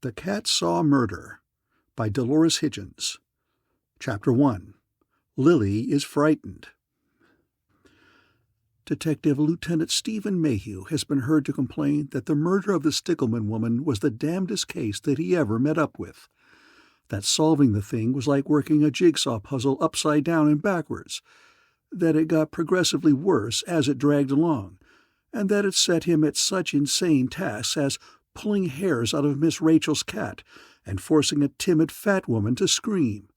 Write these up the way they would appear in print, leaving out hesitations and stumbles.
The Cat Saw Murder by Dolores Hitchins. Chapter 1. Lily is Frightened. Detective Lieutenant Stephen Mayhew has been heard to complain that the murder of the Stickleman woman was the damnedest case that he ever met up with. That solving the thing was like working a jigsaw puzzle upside down and backwards. That it got progressively worse as it dragged along, and that it set him at such insane tasks as pulling hairs out of Miss Rachel's cat and forcing a timid fat woman to scream.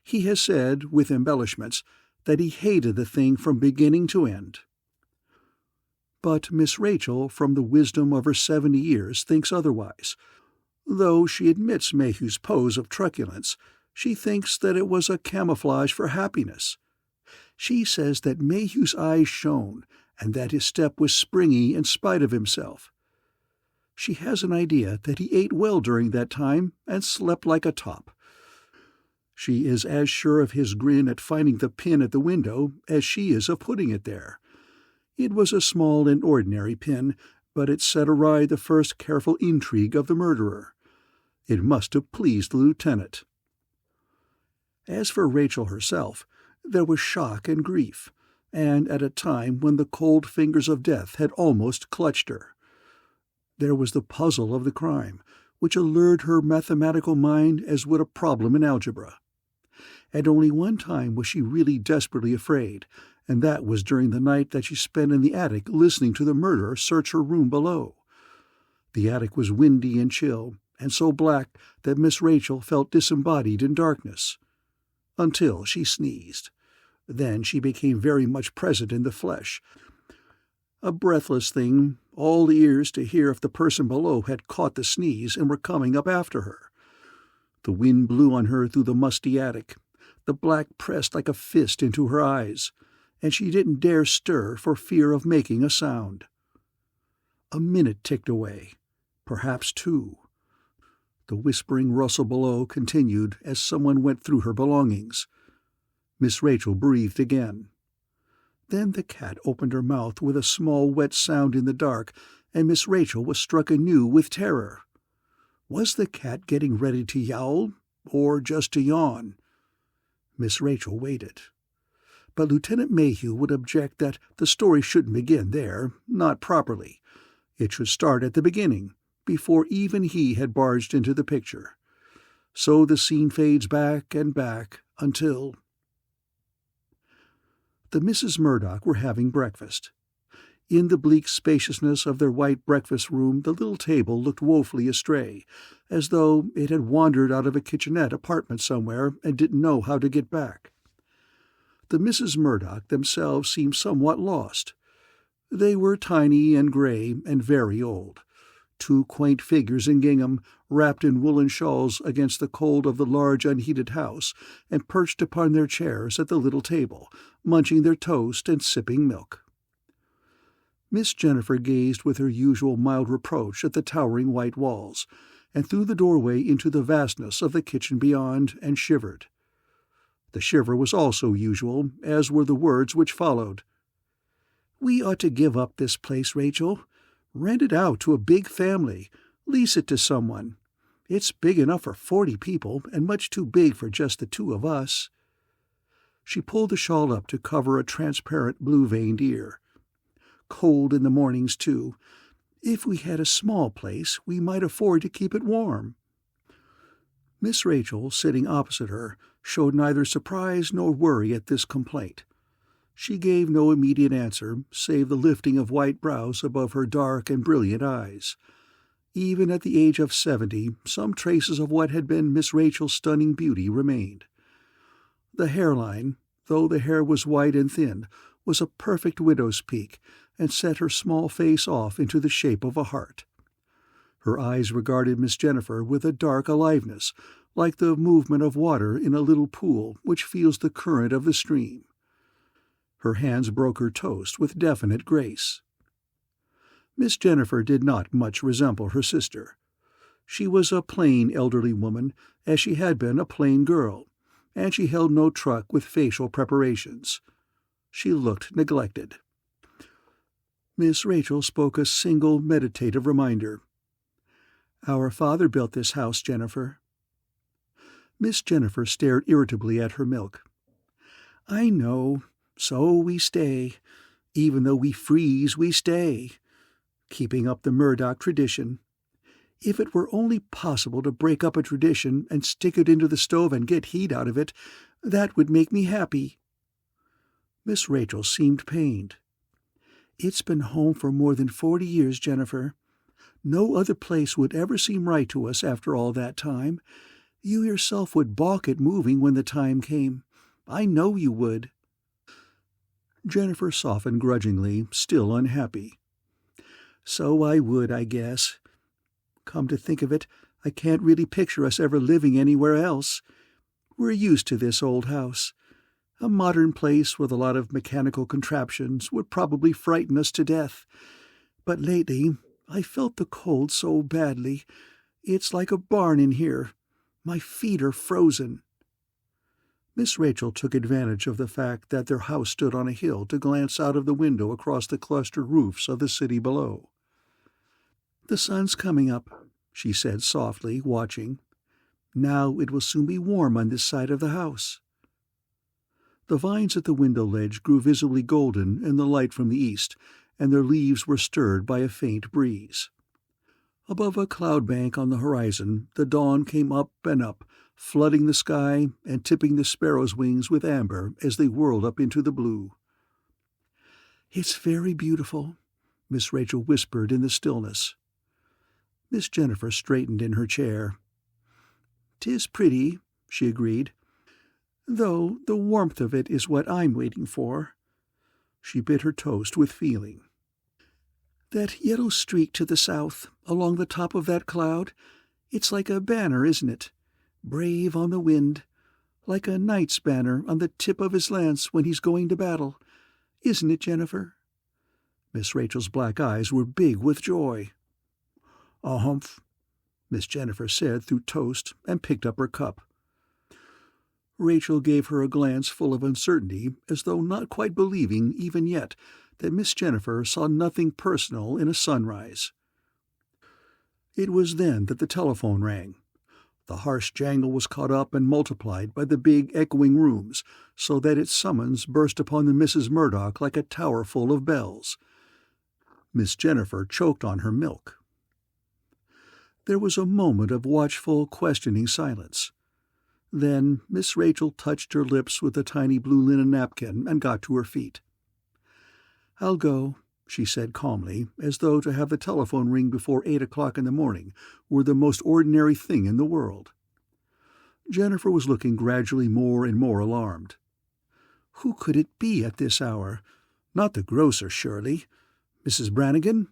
He has said, with embellishments, that he hated the thing from beginning to end. But Miss Rachel, from the wisdom of her 70 years, thinks otherwise. Though she admits Mayhew's pose of truculence, she thinks that it was a camouflage for happiness. She says that Mayhew's eyes shone, and that his step was springy in spite of himself. She has an idea that he ate well during that time and slept like a top. She is as sure of his grin at finding the pin at the window as she is of putting it there. It was a small and ordinary pin, but it set awry the first careful intrigue of the murderer. It must have pleased the lieutenant. As for Rachel herself, there was shock and grief, and at a time when the cold fingers of death had almost clutched her. There was the puzzle of the crime, which allured her mathematical mind as would a problem in algebra. At only one time was she really desperately afraid, and that was during the night that she spent in the attic listening to the murderer search her room below. The attic was windy and chill, and so black that Miss Rachel felt disembodied in darkness. Until she sneezed. Then she became very much present in the flesh. A breathless thing, all ears to hear if the person below had caught the sneeze and were coming up after her. The wind blew on her through the musty attic. The black pressed like a fist into her eyes, and she didn't dare stir for fear of making a sound. A minute ticked away, perhaps 2. The whispering rustle below continued as someone went through her belongings. Miss Rachel breathed again. Then the cat opened her mouth with a small wet sound in the dark, and Miss Rachel was struck anew with terror. Was the cat getting ready to yowl, or just to yawn? Miss Rachel waited. But Lieutenant Mayhew would object that the story shouldn't begin there, not properly. It should start at the beginning, before even he had barged into the picture. So the scene fades back and back until... The Misses Murdoch were having breakfast. In the bleak spaciousness of their white breakfast room the little table looked woefully astray, as though it had wandered out of a kitchenette apartment somewhere and didn't know how to get back. The Misses Murdoch themselves seemed somewhat lost. They were tiny and gray and very old. 2 quaint figures in gingham, wrapped in woolen shawls against the cold of the large unheated house, and perched upon their chairs at the little table, munching their toast and sipping milk. Miss Jennifer gazed with her usual mild reproach at the towering white walls, and through the doorway into the vastness of the kitchen beyond, and shivered. The shiver was also usual, as were the words which followed. "We ought to give up this place, Rachel. Rent it out to a big family. Lease it to someone. It's big enough for 40 people, and much too big for just the 2 of us." She pulled the shawl up to cover a transparent blue-veined ear. "Cold in the mornings, too. If we had a small place, we might afford to keep it warm." Miss Rachel, sitting opposite her, showed neither surprise nor worry at this complaint. She gave no immediate answer, save the lifting of white brows above her dark and brilliant eyes. Even at the age of 70, some traces of what had been Miss Rachel's stunning beauty remained. The hairline, though the hair was white and thin, was a perfect widow's peak, and set her small face off into the shape of a heart. Her eyes regarded Miss Jennifer with a dark aliveness, like the movement of water in a little pool which feels the current of the stream. Her hands broke her toast with definite grace. Miss Jennifer did not much resemble her sister. She was a plain elderly woman, as she had been a plain girl, and she held no truck with facial preparations. She looked neglected. Miss Rachel spoke a single meditative reminder. Our father built this house, Jennifer." Miss Jennifer stared irritably at her milk. "I know. So we stay. Even though we freeze, we stay. Keeping up the Murdoch tradition. If it were only possible to break up a tradition and stick it into the stove and get heat out of it, that would make me happy." Miss Rachel seemed pained. "It's been home for more than 40 years, Jennifer. No other place would ever seem right to us after all that time. You yourself would balk at moving when the time came. I know you would." Jennifer softened grudgingly, still unhappy. "So I would, I guess. Come to think of it, I can't really picture us ever living anywhere else. We're used to this old house. A modern place with a lot of mechanical contraptions would probably frighten us to death. But lately I felt the cold so badly. It's like a barn in here. My feet are frozen." Miss Rachel took advantage of the fact that their house stood on a hill to glance out of the window across the clustered roofs of the city below. "The sun's coming up," she said softly, watching. "Now it will soon be warm on this side of the house." The vines at the window ledge grew visibly golden in the light from the east, and their leaves were stirred by a faint breeze. Above a cloud bank on the horizon the dawn came up and up, flooding the sky and tipping the sparrows' wings with amber as they whirled up into the blue. "It's very beautiful," Miss Rachel whispered in the stillness. Miss Jennifer straightened in her chair. "'Tis pretty," she agreed, "though the warmth of it is what I'm waiting for." She bit her toast with feeling. "That yellow streak to the south, along the top of that cloud, it's like a banner, isn't it? Brave on the wind, like a knight's banner on the tip of his lance when he's going to battle. Isn't it, Jennifer?" Miss Rachel's black eyes were big with joy. "Humph," Miss Jennifer said through toast and picked up her cup. Rachel gave her a glance full of uncertainty, as though not quite believing, even yet, that Miss Jennifer saw nothing personal in a sunrise. It was then that the telephone rang. The harsh jangle was caught up and multiplied by the big echoing rooms, so that its summons burst upon the Mrs. Murdoch like a tower full of bells. Miss Jennifer choked on her milk. There was a moment of watchful, questioning silence. Then Miss Rachel touched her lips with a tiny blue linen napkin and got to her feet. "I'll go," she said calmly, as though to have the telephone ring before 8 o'clock in the morning were the most ordinary thing in the world. Jennifer was looking gradually more and more alarmed. Who could it be at this hour? Not the grocer, surely. Mrs. Brannigan?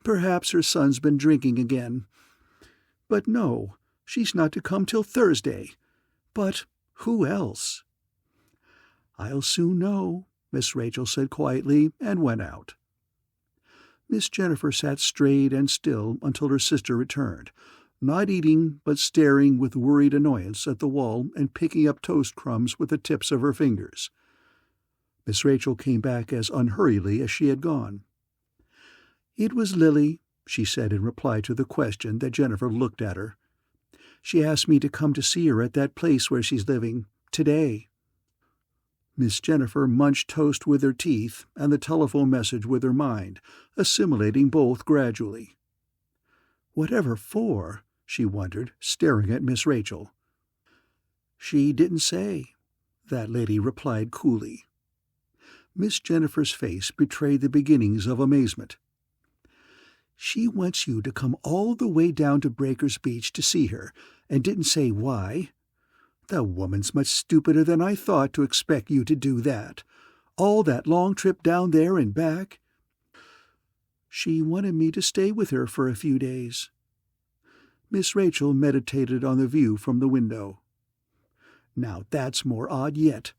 Perhaps her son's been drinking again. But no, she's not to come till Thursday. But who else? "I'll soon know," Miss Rachel said quietly, and went out. Miss Jennifer sat straight and still until her sister returned, not eating but staring with worried annoyance at the wall and picking up toast crumbs with the tips of her fingers. Miss Rachel came back as unhurriedly as she had gone. "It was Lily," she said in reply to the question that Jennifer looked at her. "She asked me to come to see her at that place where she's living, today." Miss Jennifer munched toast with her teeth and the telephone message with her mind, assimilating both gradually. Whatever for? She wondered, staring at Miss Rachel. "She didn't say," that lady replied coolly. Miss Jennifer's face betrayed the beginnings of amazement. "She wants you to come all the way down to Breakers Beach to see her, and didn't say why? The woman's much stupider than I thought to expect you to do that. All that long trip down there and back." "She wanted me to stay with her for a few days." Miss Rachel meditated on the view from the window. "Now that's more odd yet.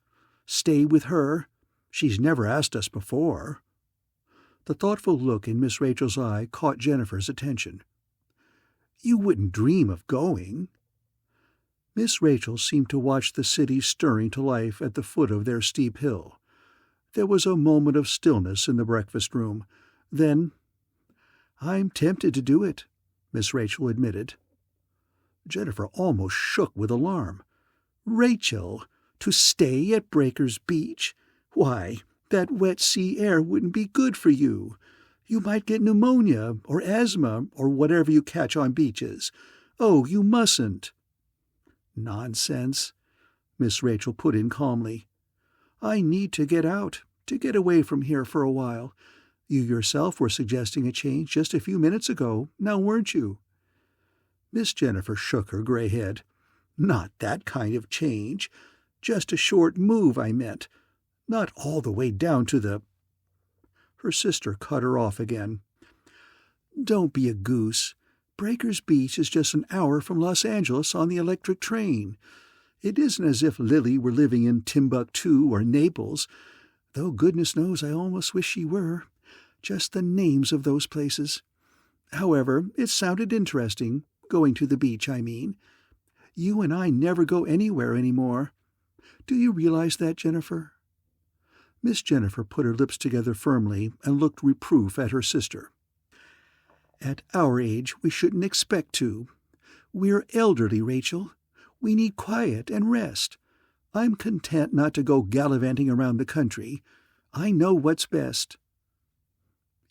Stay with her? She's never asked us before." The thoughtful look in Miss Rachel's eye caught Jennifer's attention. "You wouldn't dream of going?" Miss Rachel seemed to watch the city stirring to life at the foot of their steep hill. There was a moment of stillness in the breakfast room. Then, "I'm tempted to do it," Miss Rachel admitted. Jennifer almost shook with alarm. "Rachel, to stay at Breaker's Beach? Why, that wet sea air wouldn't be good for you. You might get pneumonia or asthma or whatever you catch on beaches. Oh, you mustn't." "Nonsense," Miss Rachel put in calmly. "I need to get out, to get away from here for a while. You yourself were suggesting a change just a few minutes ago, now weren't you?" Miss Jennifer shook her gray head. "Not that kind of change. Just a short move, I meant. Not all the way down to the—" Her sister cut her off again. "Don't be a goose. Breaker's Beach is just an hour from Los Angeles on the electric train. It isn't as if Lily were living in Timbuktu or Naples, though goodness knows I almost wish she were. Just the names of those places. However, it sounded interesting, going to the beach, I mean. You and I never go anywhere any more. Do you realize that, Jennifer?" Miss Jennifer put her lips together firmly and looked reproof at her sister. "At our age, we shouldn't expect to. We're elderly, Rachel. We need quiet and rest. I'm content not to go gallivanting around the country. I know what's best."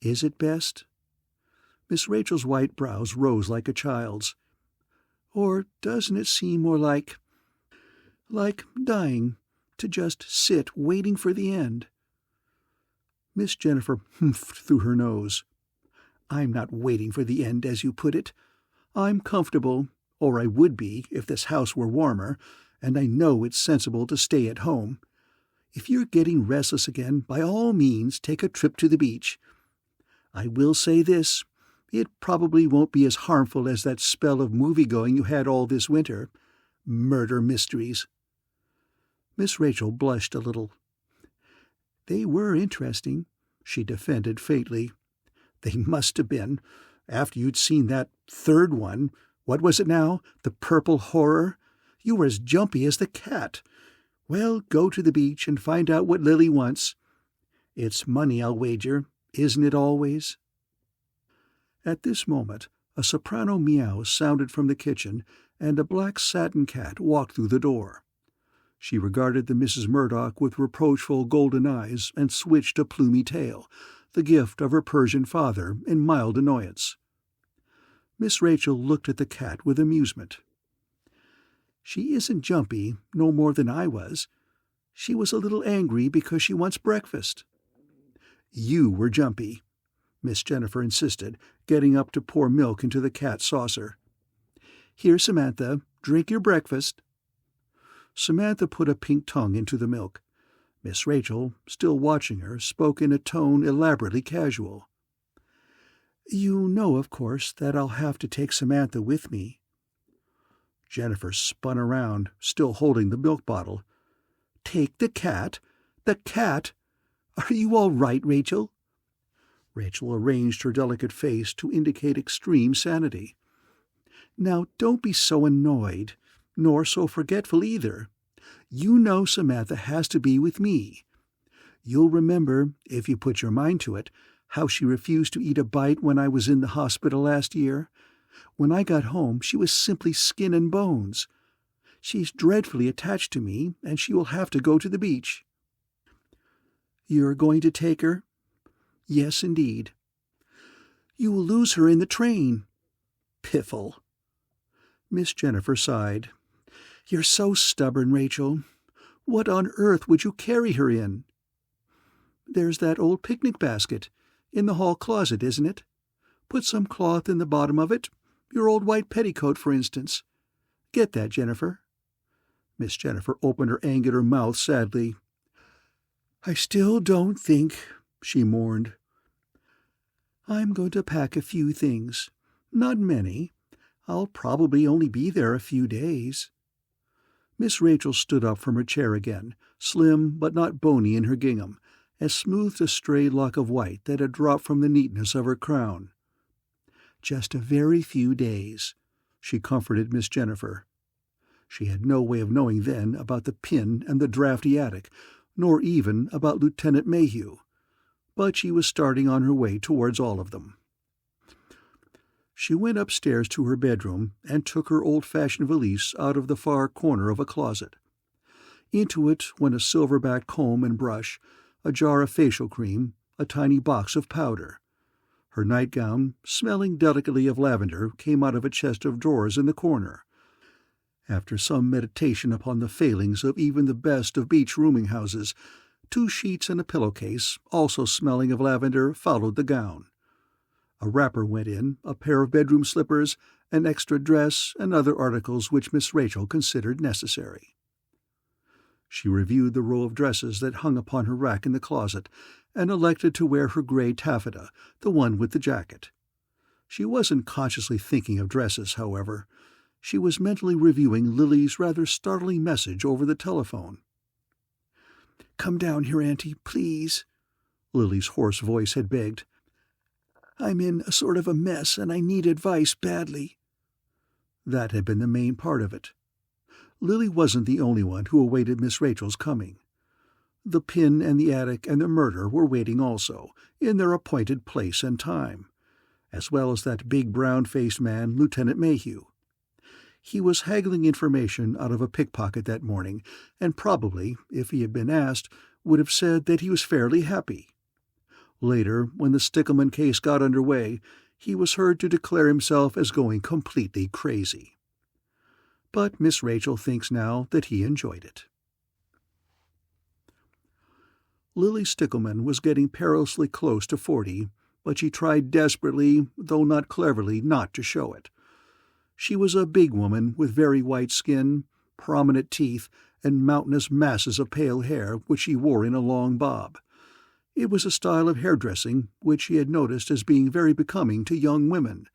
"Is it best?" Miss Rachel's white brows rose like a child's. "Or doesn't it seem more like dying, to just sit waiting for the end?" Miss Jennifer humphed through her nose. "I'm not waiting for the end, as you put it. I'm comfortable, or I would be if this house were warmer, and I know it's sensible to stay at home. If you're getting restless again, by all means take a trip to the beach. I will say this, it probably won't be as harmful as that spell of movie-going you had all this winter. Murder mysteries." Miss Rachel blushed a little. "They were interesting," she defended faintly. "They must have been, after you'd seen that third one. What was it now? The Purple Horror? You were as jumpy as the cat. Well, go to the beach and find out what Lily wants. It's money, I'll wager, isn't it always?" At this moment, a soprano meow sounded from the kitchen, and a black satin cat walked through the door. She regarded the Mrs. Murdoch with reproachful golden eyes and switched a plumy tail, the gift of her Persian father, in mild annoyance. Miss Rachel looked at the cat with amusement. "She isn't jumpy, no more than I was. She was a little angry because she wants breakfast." "You were jumpy," Miss Jennifer insisted, getting up to pour milk into the cat's saucer. "Here, Samantha, drink your breakfast." Samantha put a pink tongue into the milk. Miss Rachel, still watching her, spoke in a tone elaborately casual. "You know, of course, that I'll have to take Samantha with me." Jennifer spun around, still holding the milk bottle. "Take the cat? The cat? Are you all right, Rachel?" Rachel arranged her delicate face to indicate extreme sanity. "Now don't be so annoyed, nor so forgetful either. You know Samantha has to be with me. You'll remember, if you put your mind to it, how she refused to eat a bite when I was in the hospital last year. When I got home, she was simply skin and bones. She's dreadfully attached to me, and she will have to go to the beach." "You're going to take her?" "Yes, indeed." "You will lose her in the train." "Piffle." Miss Jennifer sighed. "You're so stubborn, Rachel. What on earth would you carry her in?" "There's that old picnic basket, in the hall closet, isn't it? Put some cloth in the bottom of it, your old white petticoat, for instance. Get that, Jennifer." Miss Jennifer opened her angular mouth sadly. "I still don't think," she mourned. "I'm going to pack a few things. Not many. I'll probably only be there a few days." Miss Rachel stood up from her chair again, slim but not bony in her gingham, and smoothed a stray lock of white that had dropped from the neatness of her crown. "Just a very few days," she comforted Miss Jennifer. She had no way of knowing then about the pin and the draughty attic, nor even about Lieutenant Mayhew, but she was starting on her way towards all of them. She went upstairs to her bedroom and took her old-fashioned valise out of the far corner of a closet. Into it went a silver-backed comb and brush, a jar of facial cream, a tiny box of powder. Her nightgown, smelling delicately of lavender, came out of a chest of drawers in the corner. After some meditation upon the failings of even the best of beach rooming houses, 2 sheets and a pillowcase, also smelling of lavender, followed the gown. A wrapper went in, a pair of bedroom slippers, an extra dress, and other articles which Miss Rachel considered necessary. She reviewed the row of dresses that hung upon her rack in the closet, and elected to wear her gray taffeta, the one with the jacket. She wasn't consciously thinking of dresses, however. She was mentally reviewing Lily's rather startling message over the telephone. "Come down here, Auntie, please," Lily's hoarse voice had begged. "I'm in a sort of a mess, and I need advice badly." That had been the main part of it. Lily wasn't the only one who awaited Miss Rachel's coming. The pin and the attic and the murder were waiting also, in their appointed place and time, as well as that big brown-faced man, Lieutenant Mayhew. He was haggling information out of a pickpocket that morning, and probably, if he had been asked, would have said that he was fairly happy. Later, when the Stickleman case got under way, he was heard to declare himself as going completely crazy. But Miss Rachel thinks now that he enjoyed it. Lily Stickleman was getting perilously close to 40, but she tried desperately, though not cleverly, not to show it. She was a big woman with very white skin, prominent teeth, and mountainous masses of pale hair which she wore in a long bob. It was a style of hairdressing which she had noticed as being very becoming to young women.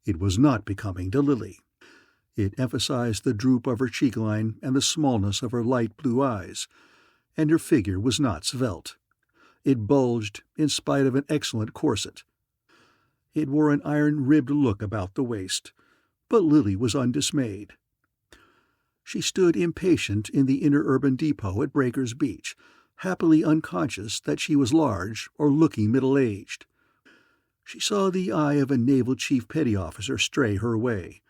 It was not becoming to Lily. It emphasized the droop of her cheek line and the smallness of her light blue eyes, and her figure was not svelte. It bulged in spite of an excellent corset. It wore an iron-ribbed look about the waist, but Lily was undismayed. She stood impatient in the inner urban depot at Breakers Beach, happily unconscious that she was large or looking middle-aged. She saw the eye of a naval chief petty officer stray her way.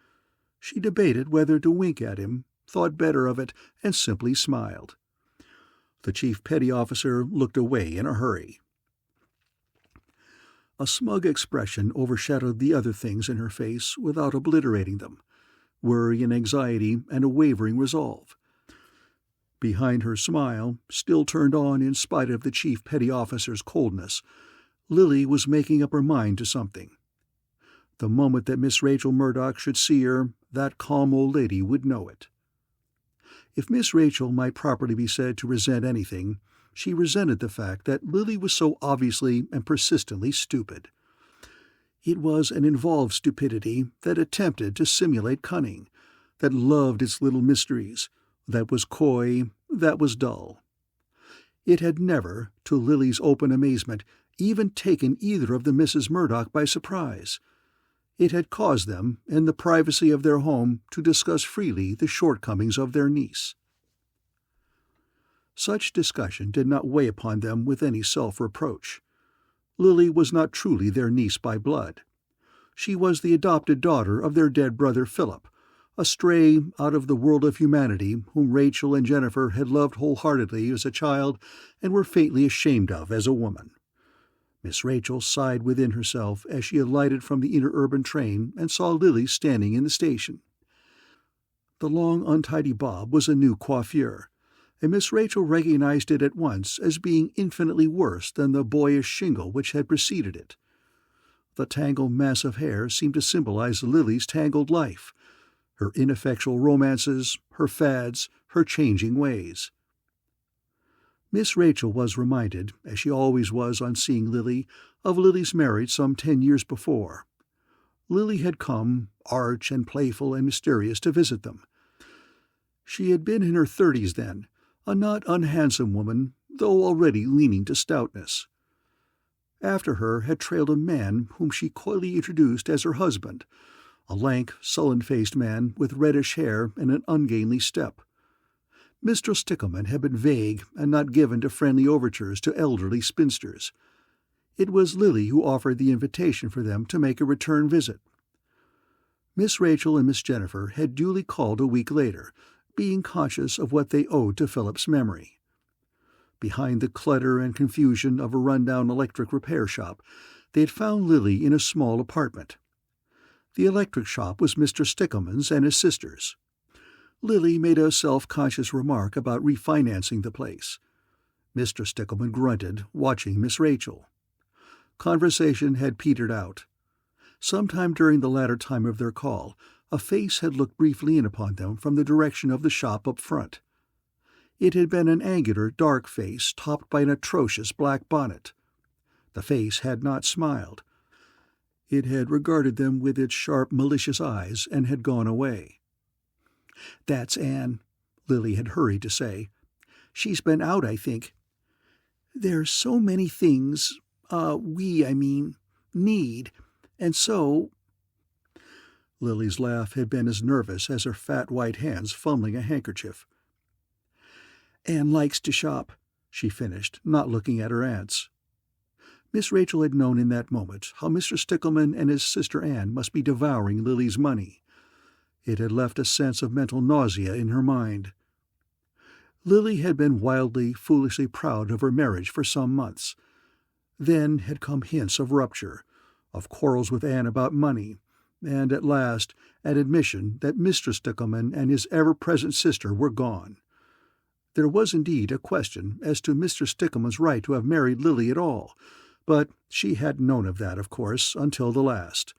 She debated whether to wink at him, thought better of it, and simply smiled. The chief petty officer looked away in a hurry. A smug expression overshadowed the other things in her face without obliterating them, worry and anxiety and a wavering resolve. Behind her smile, still turned on in spite of the chief petty officer's coldness, Lily was making up her mind to something. The moment that Miss Rachel Murdoch should see her, that calm old lady would know it. If Miss Rachel might properly be said to resent anything, she resented the fact that Lily was so obviously and persistently stupid. It was an involved stupidity that attempted to simulate cunning, that loved its little mysteries, that was coy, that was dull. It had never, to Lily's open amazement, even taken either of the Misses Murdoch by surprise. It had caused them, in the privacy of their home, to discuss freely the shortcomings of their niece. Such discussion did not weigh upon them with any self-reproach. Lily was not truly their niece by blood. She was the adopted daughter of their dead brother Philip, a stray out of the world of humanity whom Rachel and Jennifer had loved wholeheartedly as a child and were faintly ashamed of as a woman. Miss Rachel sighed within herself as she alighted from the interurban train and saw Lily standing in the station. The long, untidy bob was a new coiffure, and Miss Rachel recognized it at once as being infinitely worse than the boyish shingle which had preceded it. The tangled mass of hair seemed to symbolize Lily's tangled life, her ineffectual romances, her fads, her changing ways. Miss Rachel was reminded, as she always was on seeing Lily, of Lily's marriage some 10 years before. Lily had come, arch and playful and mysterious, to visit them. She had been in her 30s then, a not unhandsome woman, though already leaning to stoutness. After her had trailed a man whom she coyly introduced as her husband, a lank, sullen-faced man with reddish hair and an ungainly step. Mr. Stickleman had been vague and not given to friendly overtures to elderly spinsters. It was Lily who offered the invitation for them to make a return visit. Miss Rachel and Miss Jennifer had duly called a week later, being conscious of what they owed to Philip's memory. Behind the clutter and confusion of a run-down electric repair shop, they had found Lily in a small apartment. The electric shop was Mr. Stickleman's and his sister's. Lily made a self-conscious remark about refinancing the place. Mr. Stickleman grunted, watching Miss Rachel. Conversation had petered out. Sometime during the latter time of their call, a face had looked briefly in upon them from the direction of the shop up front. It had been an angular, dark face topped by an atrocious black bonnet. The face had not smiled. It had regarded them with its sharp, malicious eyes and had gone away. "That's Anne," Lily had hurried to say. "She's been out, I think. There's so many things, need, and so—" Lily's laugh had been as nervous as her fat white hands fumbling a handkerchief. "Anne likes to shop," she finished, not looking at her aunts. Miss Rachel had known in that moment how Mr. Stickleman and his sister Anne must be devouring Lily's money. It had left a sense of mental nausea in her mind. Lily had been wildly, foolishly proud of her marriage for some months. Then had come hints of rupture, of quarrels with Anne about money, and at last an admission that Mr. Stickleman and his ever-present sister were gone. There was indeed a question as to Mr. Stickleman's right to have married Lily at all, but she hadn't known of that, of course, until the last.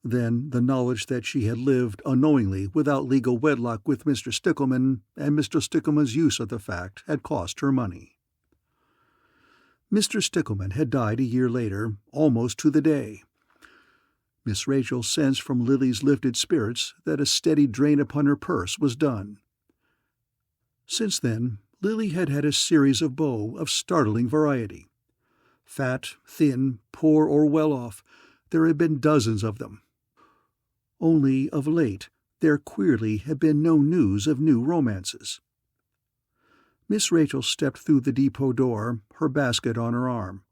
Then the knowledge that she had lived unknowingly without legal wedlock with Mr. Stickleman, and Mr. Stickleman's use of the fact, had cost her money. Mr. Stickleman had died a year later, almost to the day. Miss Rachel sensed from Lily's lifted spirits that a steady drain upon her purse was done. Since then, Lily had had a series of beaux of startling variety. Fat, thin, poor or well-off, there had been dozens of them. Only, of late, there queerly had been no news of new romances. Miss Rachel stepped through the depot door, her basket on her arm.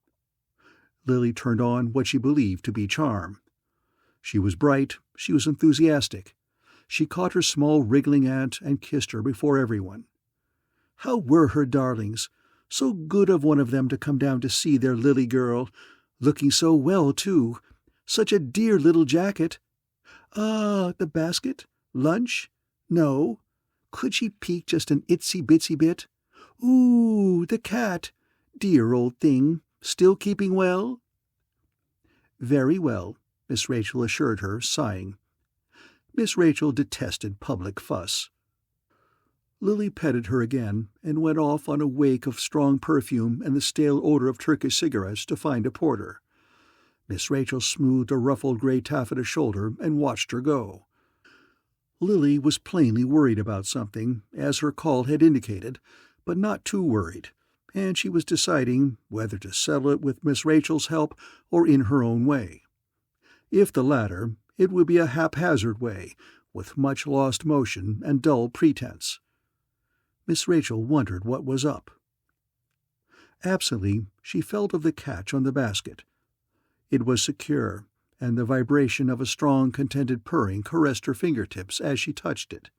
Lily turned on what she believed to be charm. She was bright, she was enthusiastic. She caught her small wriggling aunt and kissed her before everyone. How were her darlings? So good of one of them to come down to see their Lily girl. Looking so well, too. Such a dear little jacket. Ah, the basket? Lunch? No. Could she peek just an itsy-bitsy bit? Ooh, the cat. Dear old thing. Still keeping well? Very well, Miss Rachel assured her, sighing. Miss Rachel detested public fuss. Lily petted her again and went off on a wake of strong perfume and the stale odor of Turkish cigarettes to find a porter. Miss Rachel smoothed a ruffled gray taffeta shoulder and watched her go. Lily was plainly worried about something, as her call had indicated, but not too worried, and she was deciding whether to settle it with Miss Rachel's help or in her own way. If the latter, it would be a haphazard way, with much lost motion and dull pretense. Miss Rachel wondered what was up. Absently, she felt of the catch on the basket. It was secure, and the vibration of a strong, contented purring caressed her fingertips as she touched it.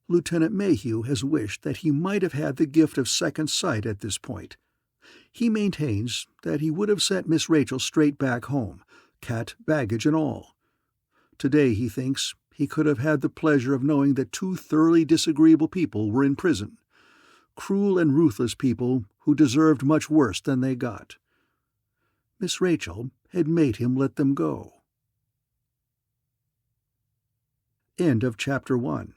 Lieutenant Mayhew has wished that he might have had the gift of second sight at this point. He maintains that he would have sent Miss Rachel straight back home, cat, baggage, and all. Today, he thinks, he could have had the pleasure of knowing that two thoroughly disagreeable people were in prison, cruel and ruthless people who deserved much worse than they got. Miss Rachel had made him let them go. End of Chapter 1.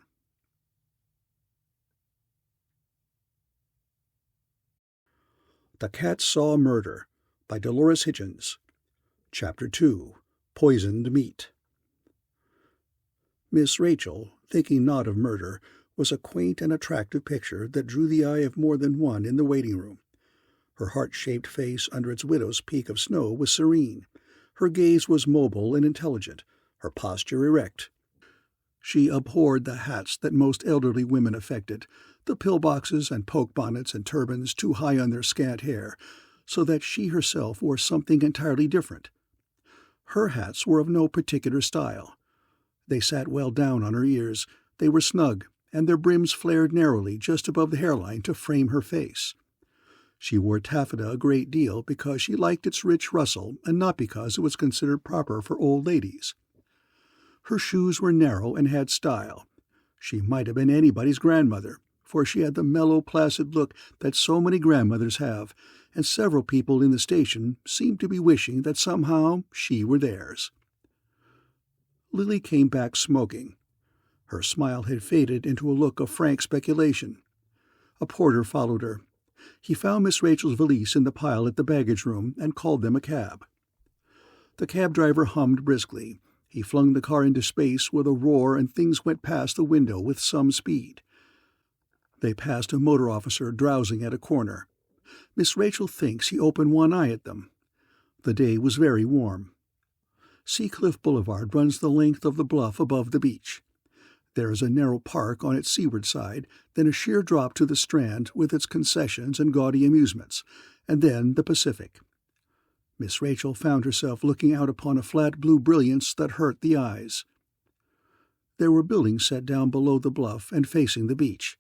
The Cat Saw Murder by Dolores Hitchins. Chapter 2. Poisoned Meat. Miss Rachel, thinking not of murder, was a quaint and attractive picture that drew the eye of more than one in the waiting-room. Her heart-shaped face under its widow's peak of snow was serene. Her gaze was mobile and intelligent, her posture erect. She abhorred the hats that most elderly women affected, the pillboxes and poke-bonnets and turbans too high on their scant hair, so that she herself wore something entirely different. Her hats were of no particular style. They sat well down on her ears, they were snug, and their brims flared narrowly just above the hairline to frame her face. She wore taffeta a great deal because she liked its rich rustle and not because it was considered proper for old ladies. Her shoes were narrow and had style. She might have been anybody's grandmother, for she had the mellow, placid look that so many grandmothers have, and several people in the station seemed to be wishing that somehow she were theirs. Lily came back smoking. Her smile had faded into a look of frank speculation. A porter followed her. He found Miss Rachel's valise in the pile at the baggage room and called them a cab. The cab driver hummed briskly. He flung the car into space with a roar and things went past the window with some speed. They passed a motor officer drowsing at a corner. Miss Rachel thinks he opened one eye at them. The day was very warm. Seacliff Boulevard runs the length of the bluff above the beach. There is a narrow park on its seaward side, then a sheer drop to the Strand with its concessions and gaudy amusements, and then the Pacific. Miss Rachel found herself looking out upon a flat blue brilliance that hurt the eyes. There were buildings set down below the bluff and facing the beach,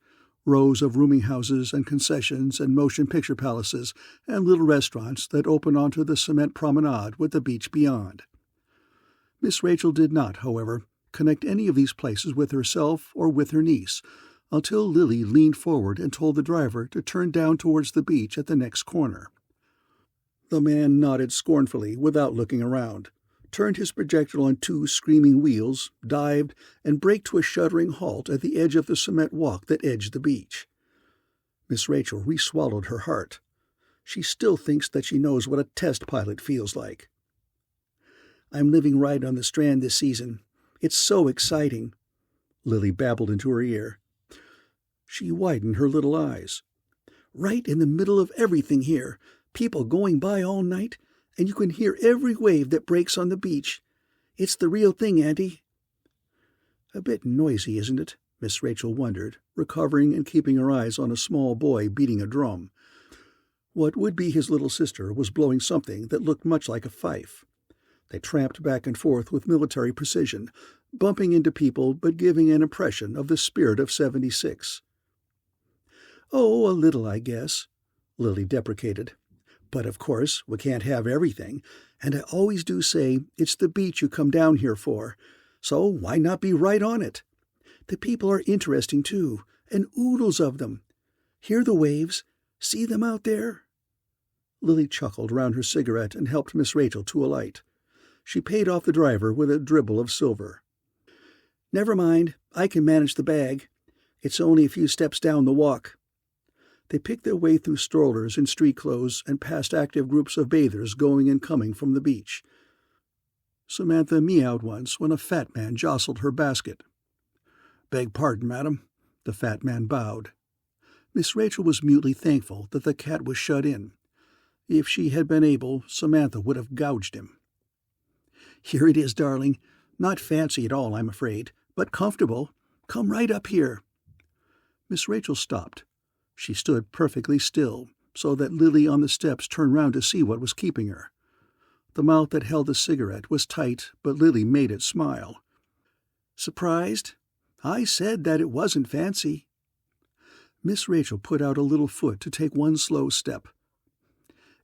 rows of rooming houses and concessions and motion picture palaces and little restaurants that open onto the cement promenade with the beach beyond. Miss Rachel did not, however, connect any of these places with herself or with her niece, until Lily leaned forward and told the driver to turn down towards the beach at the next corner. The man nodded scornfully without looking around, turned his projectile on two screaming wheels, dived, and braked to a shuddering halt at the edge of the cement walk that edged the beach. Miss Rachel re-swallowed her heart. She still thinks that she knows what a test pilot feels like. "I'm living right on the Strand this season. It's so exciting," Lily babbled into her ear. She widened her little eyes. "Right in the middle of everything here. People going by all night, and you can hear every wave that breaks on the beach. It's the real thing, Auntie." "A bit noisy, isn't it?" Miss Rachel wondered, recovering and keeping her eyes on a small boy beating a drum. What would be his little sister was blowing something that looked much like a fife. They tramped back and forth with military precision, bumping into people but giving an impression of the spirit of '76. "Oh, a little, I guess," Lily deprecated. "But of course we can't have everything, and I always do say it's the beach you come down here for, so why not be right on it? The people are interesting, too, and oodles of them. Hear the waves? See them out there?" Lily chuckled round her cigarette and helped Miss Rachel to alight. She paid off the driver with a dribble of silver. "Never mind, I can manage the bag. It's only a few steps down the walk." They picked their way through strollers in street clothes and past active groups of bathers going and coming from the beach. Samantha meowed once when a fat man jostled her basket. "Beg pardon, madam." The fat man bowed. Miss Rachel was mutely thankful that the cat was shut in. If she had been able, Samantha would have gouged him. "Here it is, darling. Not fancy at all, I'm afraid, but comfortable. Come right up here." Miss Rachel stopped. She stood perfectly still, so that Lily on the steps turned round to see what was keeping her. The mouth that held the cigarette was tight, but Lily made it smile. "Surprised? I said that it wasn't fancy." Miss Rachel put out a little foot to take one slow step.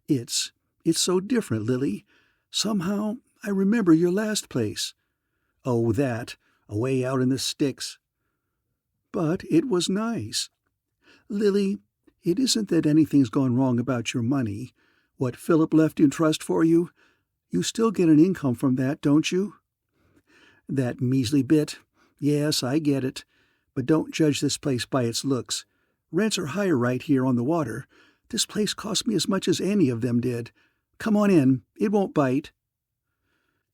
It's so different, Lily. Somehow I remember your last place." "Oh, that, away out in the sticks." "But it was nice." "Lily, it isn't that anything's gone wrong about your money. What Philip left in trust for you, you still get an income from that, don't you?" "That measly bit. Yes, I get it. But don't judge this place by its looks. Rents are higher right here on the water. This place cost me as much as any of them did. Come on in. It won't bite."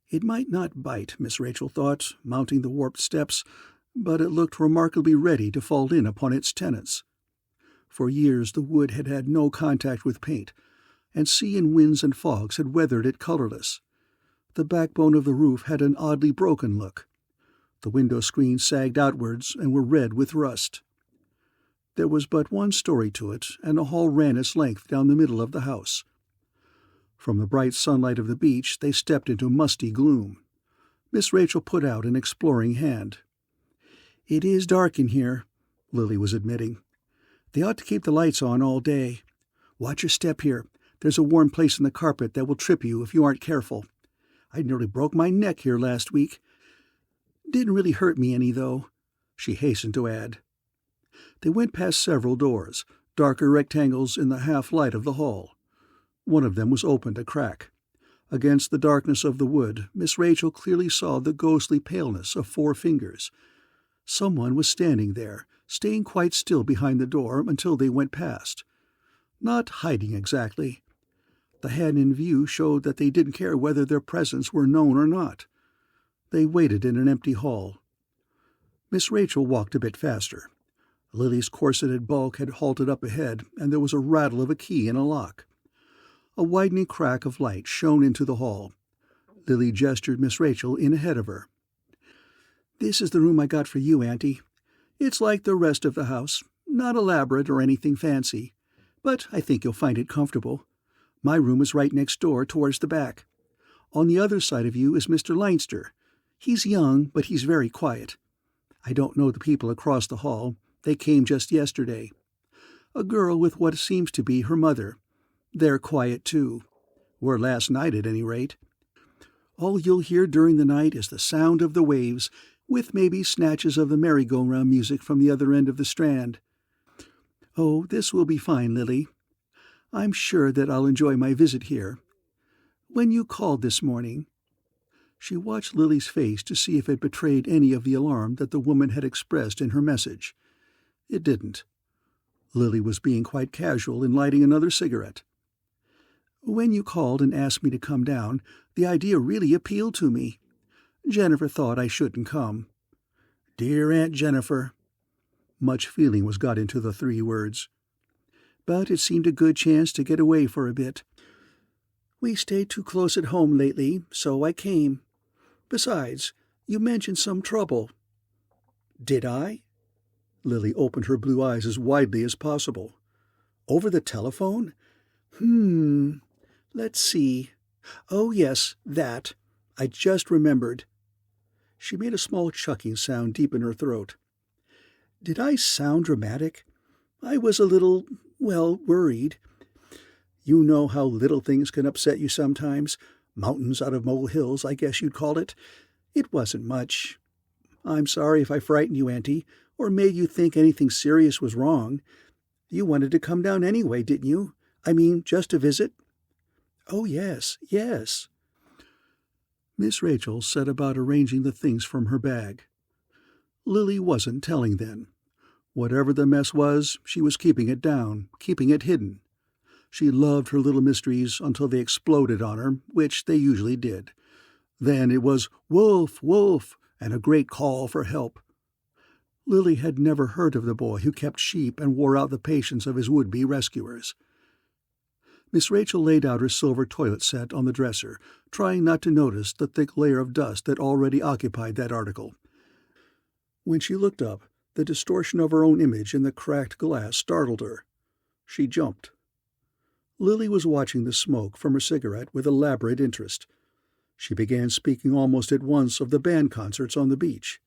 It might not bite, Miss Rachel thought, mounting the warped steps, but it looked remarkably ready to fall in upon its tenants. For years the wood had had no contact with paint, and sea and winds and fogs had weathered it colorless. The backbone of the roof had an oddly broken look. The window screens sagged outwards and were red with rust. There was but one story to it, and the hall ran its length down the middle of the house. From the bright sunlight of the beach, they stepped into musty gloom. Miss Rachel put out an exploring hand. "It is dark in here," Lily was admitting. "They ought to keep the lights on all day. Watch your step here. There's a worn place in the carpet that will trip you if you aren't careful. I nearly broke my neck here last week. Didn't really hurt me any, though," she hastened to add. They went past several doors, darker rectangles in the half-light of the hall. One of them was opened a crack. Against the darkness of the wood, Miss Rachel clearly saw the ghostly paleness of 4 fingers. Someone was standing there, staying quite still behind the door until they went past. Not hiding exactly. The hand in view showed that they didn't care whether their presence were known or not. They waited in an empty hall. Miss Rachel walked a bit faster. Lily's corseted bulk had halted up ahead, and there was a rattle of a key in a lock. A widening crack of light shone into the hall. Lily gestured Miss Rachel in ahead of her. "This is the room I got for you, Auntie. It's like the rest of the house, not elaborate or anything fancy, but I think you'll find it comfortable. My room is right next door towards the back. On the other side of you is Mr. Leinster. He's young, but he's very quiet. I don't know the people across the hall. They came just yesterday. A girl with what seems to be her mother. They're quiet, too. Were last night, at any rate. All you'll hear during the night is the sound of the waves, with maybe snatches of the merry-go-round music from the other end of the Strand. Oh, this will be fine, Lily. I'm sure that I'll enjoy my visit here. When you called this morning—" She watched Lily's face to see if it betrayed any of the alarm that the woman had expressed in her message. It didn't. Lily was being quite casual in lighting another cigarette. "When you called and asked me to come down, the idea really appealed to me. Jennifer thought I shouldn't come." "Dear Aunt Jennifer." Much feeling was got into the 3 words. "But it seemed a good chance to get away for a bit. We stayed too close at home lately, so I came. Besides, you mentioned some trouble." "Did I?" Lily opened her blue eyes as widely as possible. "Over the telephone? Let's see. Oh, yes, that. I just remembered." She made a small chucking sound deep in her throat. "Did I sound dramatic? I was a little, worried. You know how little things can upset you sometimes. Mountains out of molehills, I guess you'd call it. It wasn't much. I'm sorry if I frightened you, Auntie, or made you think anything serious was wrong. You wanted to come down anyway, didn't you? I mean, just to visit?" "Oh, yes, yes." Miss Rachel set about arranging the things from her bag. Lily wasn't telling then. Whatever the mess was, she was keeping it down, keeping it hidden. She loved her little mysteries until they exploded on her, which they usually did. Then it was "Wolf, wolf," and a great call for help. Lily had never heard of the boy who kept sheep and wore out the patience of his would-be rescuers. Miss Rachel laid out her silver toilet set on the dresser, trying not to notice the thick layer of dust that already occupied that article. When she looked up, the distortion of her own image in the cracked glass startled her. She jumped. Lily was watching the smoke from her cigarette with elaborate interest. She began speaking almost at once of the band concerts on the beach.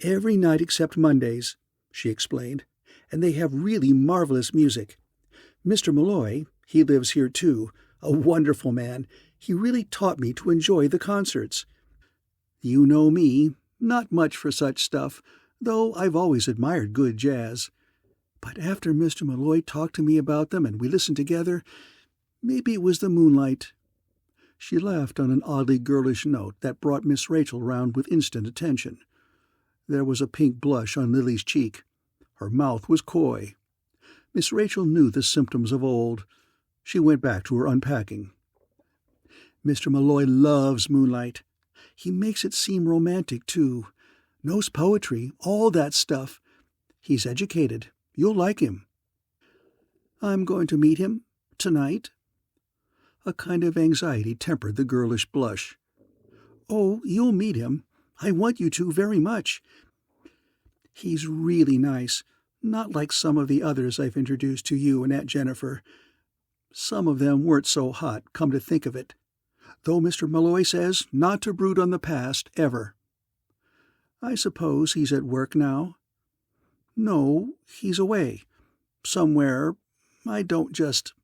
"Every night except Mondays," she explained, "and they have really marvelous music. Mr. Malloy, he lives here too, a wonderful man. He really taught me to enjoy the concerts. You know me, not much for such stuff, though I've always admired good jazz. But after Mr. Malloy talked to me about them and we listened together, maybe it was the moonlight." She laughed on an oddly girlish note that brought Miss Rachel round with instant attention. There was a pink blush on Lily's cheek. Her mouth was coy. Miss Rachel knew the symptoms of old. She went back to her unpacking. "Mr. Malloy loves moonlight. He makes it seem romantic, too. Knows poetry, all that stuff. He's educated. You'll like him." "I'm going to meet him tonight." A kind of anxiety tempered the girlish blush. "Oh, you'll meet him. I want you to very much. He's really nice, not like some of the others I've introduced to you and Aunt Jennifer. Some of them weren't so hot, come to think of it. Though Mr. Malloy says not to brood on the past, ever. I suppose he's at work now? No, he's away. Somewhere. I don't just...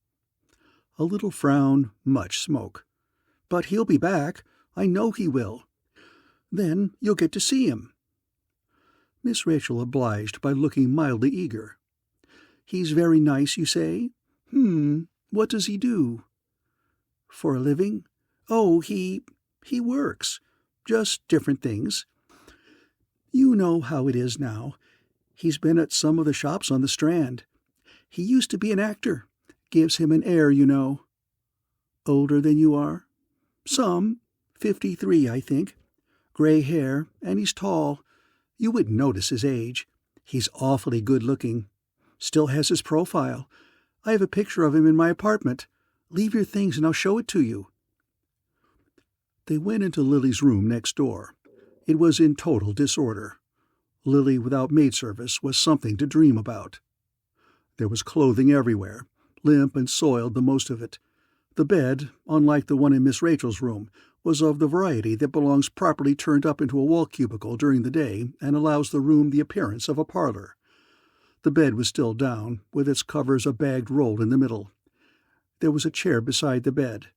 A little frown, much smoke. But he'll be back. I know he will. Then you'll get to see him. Miss Rachel obliged by looking mildly eager. He's very nice, you say? What does he do? For a living? Oh, he works. Just different things. You know how it is now. He's been at some of the shops on the Strand. He used to be an actor. Gives him an air, you know. Older than you are? Some. 53, I think. Gray hair, and he's tall. You wouldn't notice his age. He's awfully good-looking. Still has his profile. I have a picture of him in my apartment. Leave your things and I'll show it to you. They went into Lily's room next door. It was in total disorder. Lily without maid service was something to dream about. There was clothing everywhere, limp and soiled the most of it. The bed, unlike the one in Miss Rachel's room, was of the variety that belongs properly turned up into a wall cubicle during the day and allows the room the appearance of a parlor. The bed was still down, with its covers a bagged roll in the middle. There was a chair beside the bed.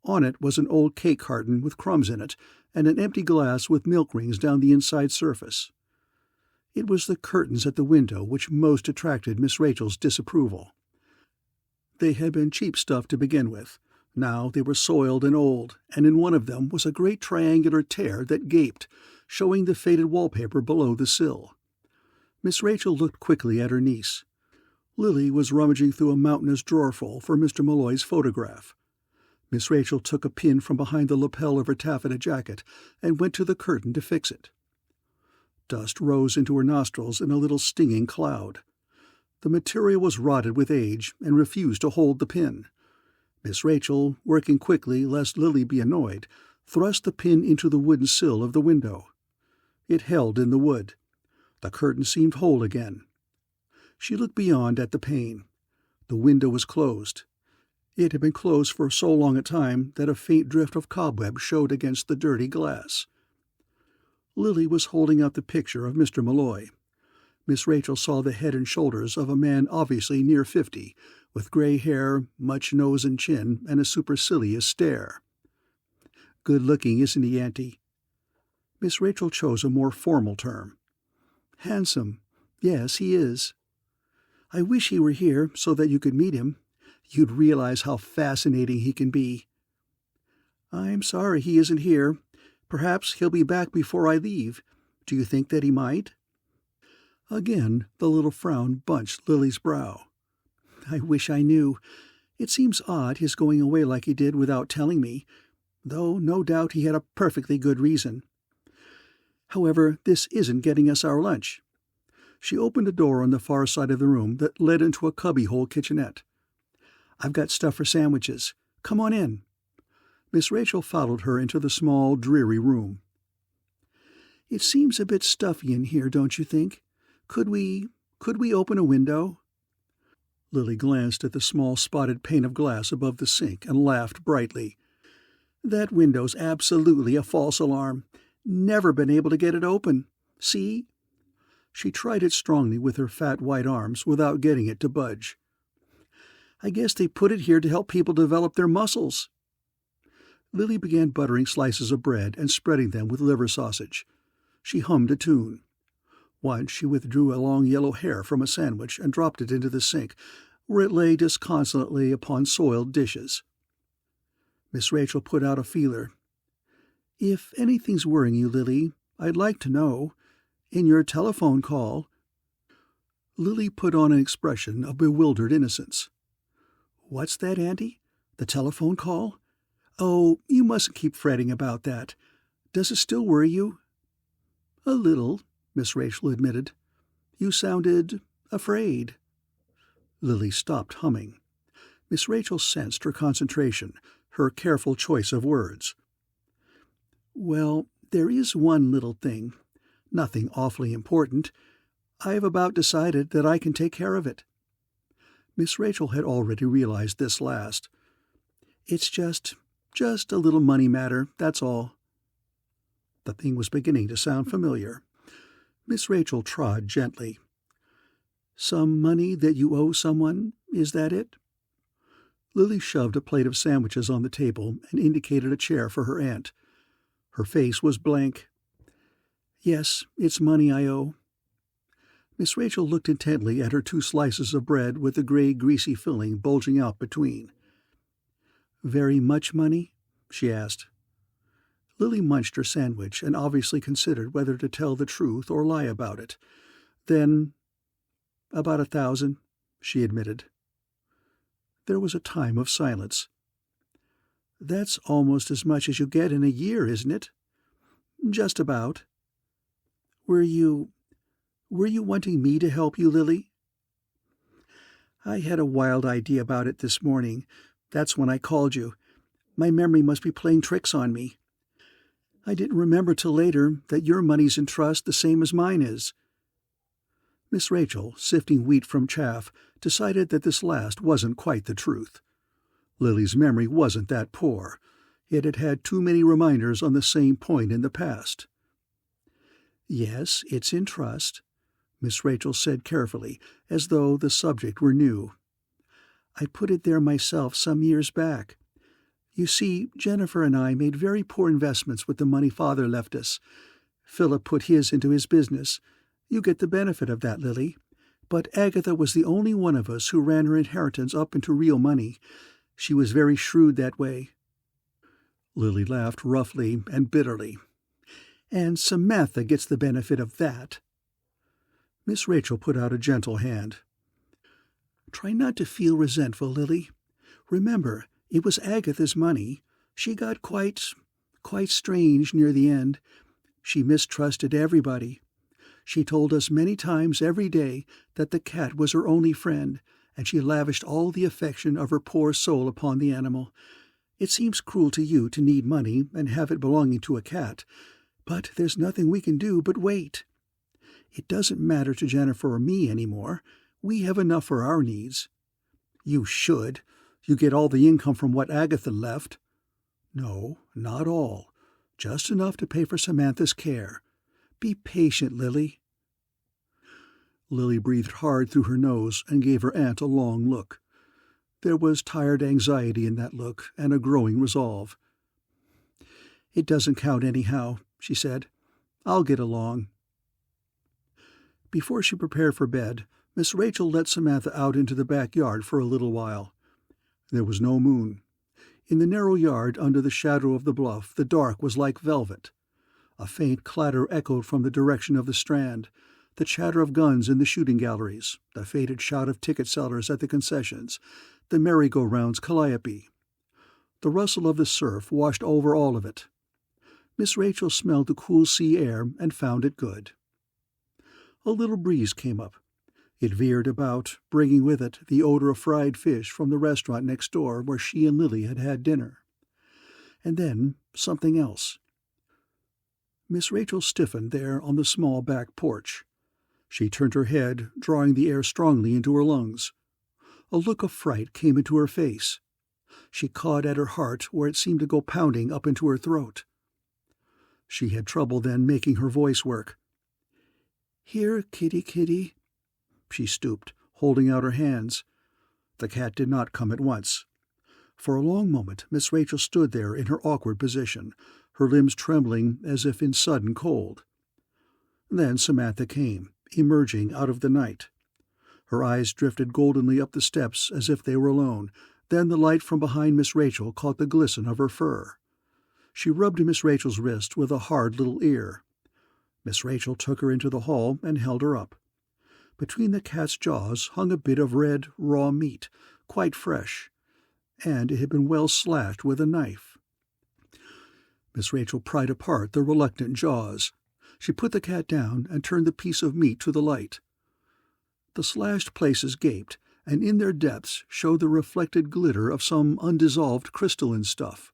On it was an old cake carton with crumbs in it, and an empty glass with milk rings down the inside surface. It was the curtains at the window which most attracted Miss Rachel's disapproval. They had been cheap stuff to begin with. Now they were soiled and old, and in one of them was a great triangular tear that gaped, showing the faded wallpaper below the sill. Miss Rachel looked quickly at her niece. Lily was rummaging through a mountainous drawerful for Mr. Malloy's photograph. Miss Rachel took a pin from behind the lapel of her taffeta jacket and went to the curtain to fix it. Dust rose into her nostrils in a little stinging cloud. The material was rotted with age and refused to hold the pin. Miss Rachel, working quickly lest Lily be annoyed, thrust the pin into the wooden sill of the window. It held in the wood. The curtain seemed whole again. She looked beyond at the pane. The window was closed. It had been closed for so long a time that a faint drift of cobweb showed against the dirty glass. Lily was holding out the picture of Mr. Malloy. Miss Rachel saw the head and shoulders of a man obviously near 50, with gray hair, much nose and chin, and a supercilious stare. Good-looking, isn't he, Auntie? Miss Rachel chose a more formal term. Handsome. Yes, he is. I wish he were here so that you could meet him. You'd realize how fascinating he can be. I'm sorry he isn't here. Perhaps he'll be back before I leave. Do you think that he might? Again the little frown bunched Lily's brow. I wish I knew. It seems odd his going away like he did without telling me, though no doubt he had a perfectly good reason. However, this isn't getting us our lunch. She opened a door on the far side of the room that led into a cubbyhole kitchenette. I've got stuff for sandwiches. Come on in. Miss Rachel followed her into the small, dreary room. It seems a bit stuffy in here, don't you think? Could we open a window? Lily glanced at the small spotted pane of glass above the sink and laughed brightly. That window's absolutely a false alarm. Never been able to get it open. See? She tried it strongly with her fat white arms without getting it to budge. I guess they put it here to help people develop their muscles. Lily began buttering slices of bread and spreading them with liver sausage. She hummed a tune. Once she withdrew a long yellow hair from a sandwich and dropped it into the sink, where it lay disconsolately upon soiled dishes. Miss Rachel put out a feeler. If anything's worrying you, Lily, I'd like to know. In your telephone call... Lily put on an expression of bewildered innocence. What's that, Auntie? The telephone call? Oh, you mustn't keep fretting about that. Does it still worry you? A little, Miss Rachel admitted. You sounded afraid. Lily stopped humming. Miss Rachel sensed her concentration, her careful choice of words. Well, there is one little thing. Nothing awfully important. I have about decided that I can take care of it. Miss Rachel had already realized this last. "It's just a little money matter, that's all." The thing was beginning to sound familiar. Miss Rachel trod gently. "Some money that you owe someone, is that it?" Lily shoved a plate of sandwiches on the table and indicated a chair for her aunt. Her face was blank. "Yes, it's money I owe." Miss Rachel looked intently at her 2 slices of bread with the gray, greasy filling bulging out between. "Very much money?" she asked. Lily munched her sandwich and obviously considered whether to tell the truth or lie about it. Then, "About 1,000, she admitted. There was a time of silence. "That's almost as much as you get in a year, isn't it?" "Just about." Were you wanting me to help you, Lily?" "I had a wild idea about it this morning. That's when I called you. My memory must be playing tricks on me. I didn't remember till later that your money's in trust the same as mine is." Miss Rachel, sifting wheat from chaff, decided that this last wasn't quite the truth. Lily's memory wasn't that poor. It had had too many reminders on the same point in the past. "Yes, it's in trust," Miss Rachel said carefully, as though the subject were new. "I put it there myself some years back. You see, Jennifer and I made very poor investments with the money Father left us. Philip put his into his business. You get the benefit of that, Lily. But Agatha was the only one of us who ran her inheritance up into real money. She was very shrewd that way." Lily laughed roughly and bitterly. "And Samantha gets the benefit of that." Miss Rachel put out a gentle hand. "Try not to feel resentful, Lily. Remember, it was Agatha's money. She got quite strange near the end. She mistrusted everybody. She told us many times every day that the cat was her only friend, and she lavished all the affection of her poor soul upon the animal. It seems cruel to you to need money and have it belonging to a cat, but there's nothing we can do but wait. It doesn't matter to Jennifer or me any more. We have enough for our needs. You should. You get all the income from what Agatha left." "No, not all. Just enough to pay for Samantha's care. Be patient, Lily." Lily breathed hard through her nose and gave her aunt a long look. There was tired anxiety in that look and a growing resolve. "It doesn't count anyhow," she said. "I'll get along." Before she prepared for bed, Miss Rachel let Samantha out into the backyard for a little while. There was no moon. In the narrow yard under the shadow of the bluff the dark was like velvet. A faint clatter echoed from the direction of the Strand, the chatter of guns in the shooting galleries, the faded shout of ticket sellers at the concessions, the merry-go-round's calliope. The rustle of the surf washed over all of it. Miss Rachel smelled the cool sea air and found it good. A little breeze came up. It veered about, bringing with it the odor of fried fish from the restaurant next door where she and Lily had had dinner. And then something else. Miss Rachel stiffened there on the small back porch. She turned her head, drawing the air strongly into her lungs. A look of fright came into her face. She caught at her heart where it seemed to go pounding up into her throat. She had trouble then making her voice work. "Here, kitty, kitty." She stooped, holding out her hands. The cat did not come at once. For a long moment Miss Rachel stood there in her awkward position, her limbs trembling as if in sudden cold. Then Samantha came, emerging out of the night. Her eyes drifted goldenly up the steps as if they were alone. Then the light from behind Miss Rachel caught the glisten of her fur. She rubbed Miss Rachel's wrist with a hard little ear. Miss Rachel took her into the hall and held her up. Between the cat's jaws hung a bit of red, raw meat, quite fresh, and it had been well slashed with a knife. Miss Rachel pried apart the reluctant jaws. She put the cat down and turned the piece of meat to the light. The slashed places gaped, and in their depths showed the reflected glitter of some undissolved crystalline stuff.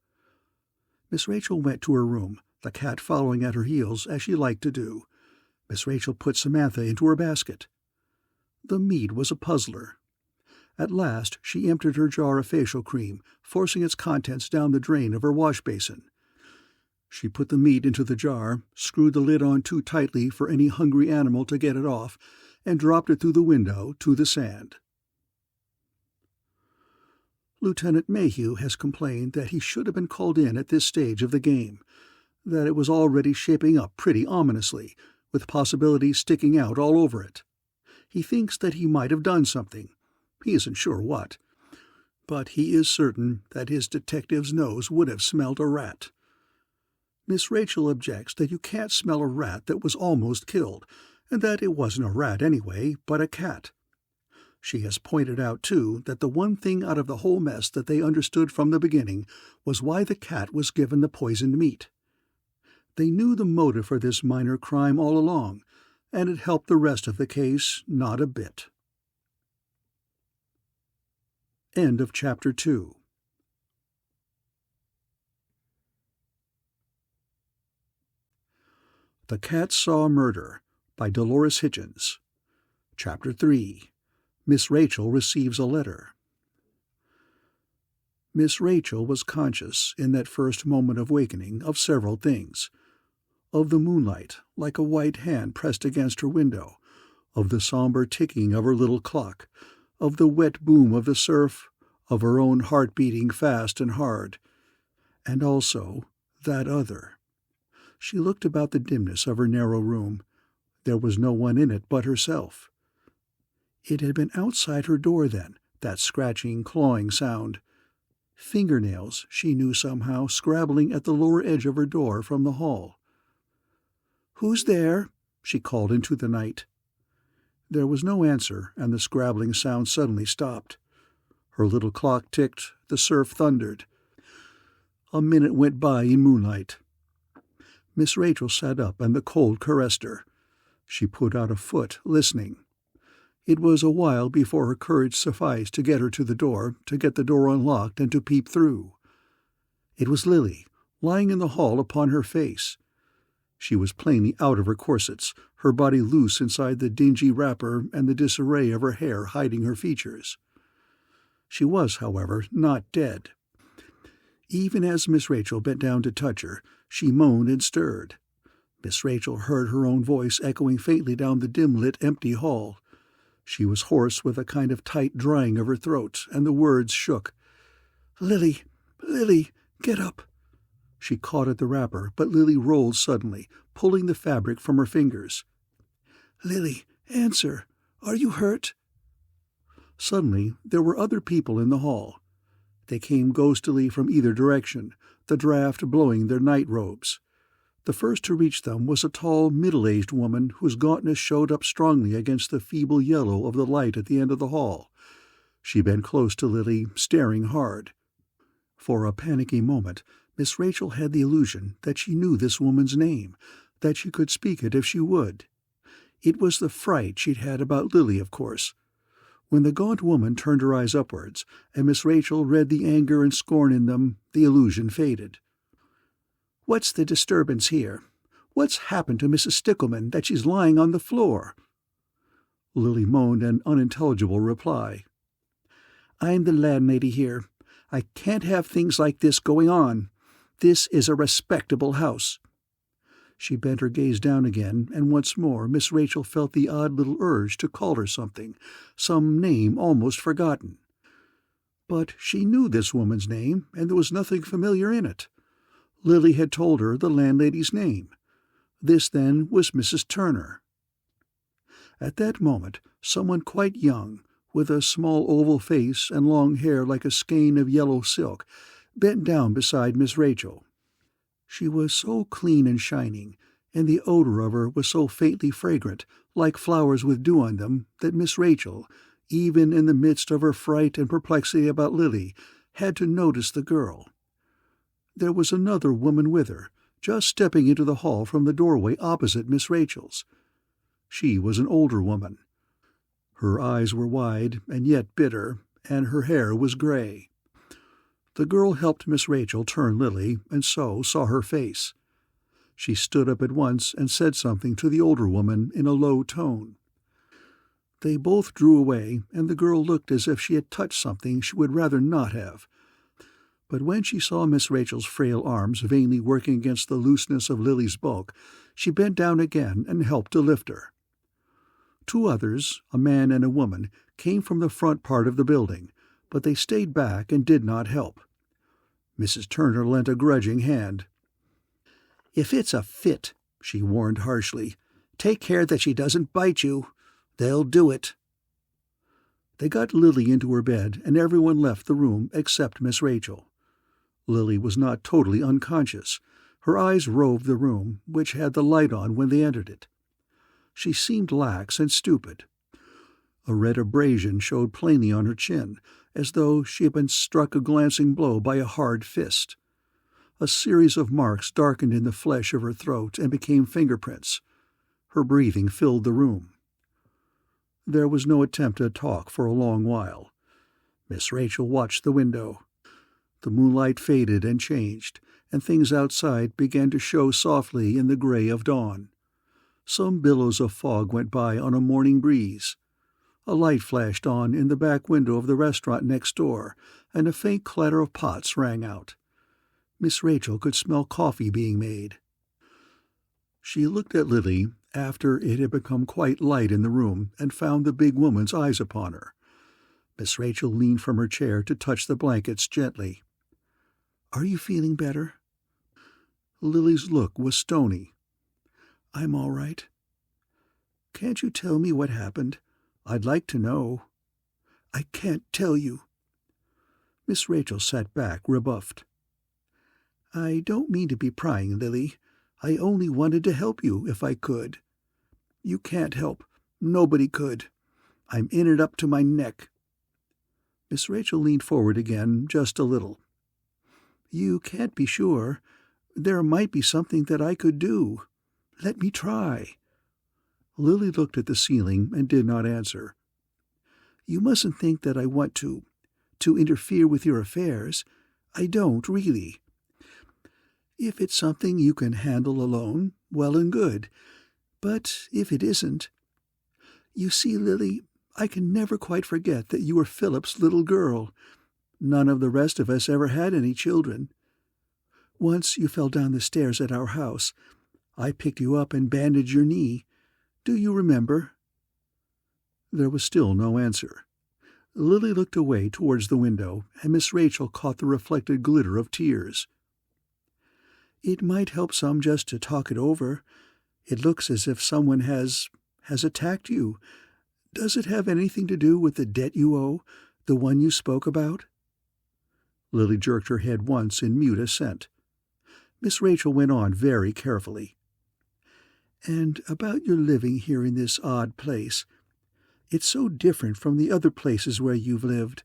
Miss Rachel went to her room, the cat following at her heels as she liked to do. Miss Rachel put Samantha into her basket. The meat was a puzzler. At last she emptied her jar of facial cream, forcing its contents down the drain of her wash basin. She put the meat into the jar, screwed the lid on too tightly for any hungry animal to get it off, and dropped it through the window to the sand. Lieutenant Mayhew has complained that he should have been called in at this stage of the game, that it was already shaping up pretty ominously, with possibilities sticking out all over it. He thinks that he might have done something. He isn't sure what. But he is certain that his detective's nose would have smelled a rat. Miss Rachel objects that you can't smell a rat that was almost killed, and that it wasn't a rat anyway, but a cat. She has pointed out, too, that the one thing out of the whole mess that they understood from the beginning was why the cat was given the poisoned meat. They knew the motive for this minor crime all along, and it helped the rest of the case not a bit. End of Chapter 2. The Cat Saw Murder by Dolores Hitchins. Chapter 3. Miss Rachel Receives a Letter. Miss Rachel was conscious, in that first moment of wakening, of several things. Of the moonlight, like a white hand pressed against her window, of the somber ticking of her little clock, of the wet boom of the surf, of her own heart beating fast and hard, and also that other. She looked about the dimness of her narrow room. There was no one in it but herself. It had been outside her door then, that scratching, clawing sound. Fingernails, she knew somehow, scrabbling at the lower edge of her door from the hall. "Who's there?" she called into the night. There was no answer, and the scrabbling sound suddenly stopped. Her little clock ticked, the surf thundered. A minute went by in moonlight. Miss Rachel sat up, and the cold caressed her. She put out a foot, listening. It was a while before her courage sufficed to get her to the door, to get the door unlocked, and to peep through. It was Lily, lying in the hall upon her face. She was plainly out of her corsets, her body loose inside the dingy wrapper and the disarray of her hair hiding her features. She was, however, not dead. Even as Miss Rachel bent down to touch her, she moaned and stirred. Miss Rachel heard her own voice echoing faintly down the dim-lit, empty hall. She was hoarse with a kind of tight drying of her throat, and the words shook. "Lily, Lily, get up!" She caught at the wrapper, but Lily rolled suddenly, pulling the fabric from her fingers. "Lily, answer! Are you hurt?" Suddenly there were other people in the hall. They came ghostily from either direction, the draught blowing their night robes. The first to reach them was a tall, middle-aged woman whose gauntness showed up strongly against the feeble yellow of the light at the end of the hall. She bent close to Lily, staring hard. For a panicky moment, Miss Rachel had the illusion that she knew this woman's name, that she could speak it if she would. It was the fright she'd had about Lily, of course. When the gaunt woman turned her eyes upwards, and Miss Rachel read the anger and scorn in them, the illusion faded. "What's the disturbance here? What's happened to Mrs. Stickleman that she's lying on the floor?" Lily moaned an unintelligible reply. "I'm the landlady here. I can't have things like this going on. This is a respectable house." She bent her gaze down again, and once more Miss Rachel felt the odd little urge to call her something, some name almost forgotten. But she knew this woman's name, and there was nothing familiar in it. Lily had told her the landlady's name. This, then, was Mrs. Turner. At that moment, someone quite young, with a small oval face and long hair like a skein of yellow silk, bent down beside Miss Rachel. She was so clean and shining, and the odor of her was so faintly fragrant, like flowers with dew on them, that Miss Rachel, even in the midst of her fright and perplexity about Lily, had to notice the girl. There was another woman with her, just stepping into the hall from the doorway opposite Miss Rachel's. She was an older woman. Her eyes were wide and yet bitter, and her hair was gray. The girl helped Miss Rachel turn Lily, and so saw her face. She stood up at once and said something to the older woman in a low tone. They both drew away, and the girl looked as if she had touched something she would rather not have. But when she saw Miss Rachel's frail arms vainly working against the looseness of Lily's bulk, she bent down again and helped to lift her. Two others, a man and a woman, came from the front part of the building, but they stayed back and did not help. Mrs. Turner lent a grudging hand. "If it's a fit," she warned harshly, "take care that she doesn't bite you. They'll do it." They got Lily into her bed, and everyone left the room except Miss Rachel. Lily was not totally unconscious. Her eyes roved the room, which had the light on when they entered it. She seemed lax and stupid. A red abrasion showed plainly on her chin, as though she had been struck a glancing blow by a hard fist. A series of marks darkened in the flesh of her throat and became fingerprints. Her breathing filled the room. There was no attempt to talk for a long while. Miss Rachel watched the window. The moonlight faded and changed, and things outside began to show softly in the gray of dawn. Some billows of fog went by on a morning breeze. A light flashed on in the back window of the restaurant next door, and a faint clatter of pots rang out. Miss Rachel could smell coffee being made. She looked at Lily after it had become quite light in the room and found the big woman's eyes upon her. Miss Rachel leaned from her chair to touch the blankets gently. "Are you feeling better?" Lily's look was stony. "I'm all right." "Can't you tell me what happened? I'd like to know." "I can't tell you." Miss Rachel sat back, rebuffed. "I don't mean to be prying, Lily. I only wanted to help you if I could." "You can't help. Nobody could. I'm in it up to my neck." Miss Rachel leaned forward again, just a little. "You can't be sure. There might be something that I could do. Let me try." Lily looked at the ceiling and did not answer. "You mustn't think that I want to interfere with your affairs. I don't, really. If it's something you can handle alone, well and good. But if it isn't... You see, Lily, I can never quite forget that you were Philip's little girl. None of the rest of us ever had any children. Once you fell down the stairs at our house. I picked you up and bandaged your knee. Do you remember?" There was still no answer. Lily looked away towards the window, and Miss Rachel caught the reflected glitter of tears. "It might help some just to talk it over. It looks as if someone has attacked you. Does it have anything to do with the debt you owe, the one you spoke about?" Lily jerked her head once in mute assent. Miss Rachel went on very carefully. "And about your living here in this odd place. It's so different from the other places where you've lived.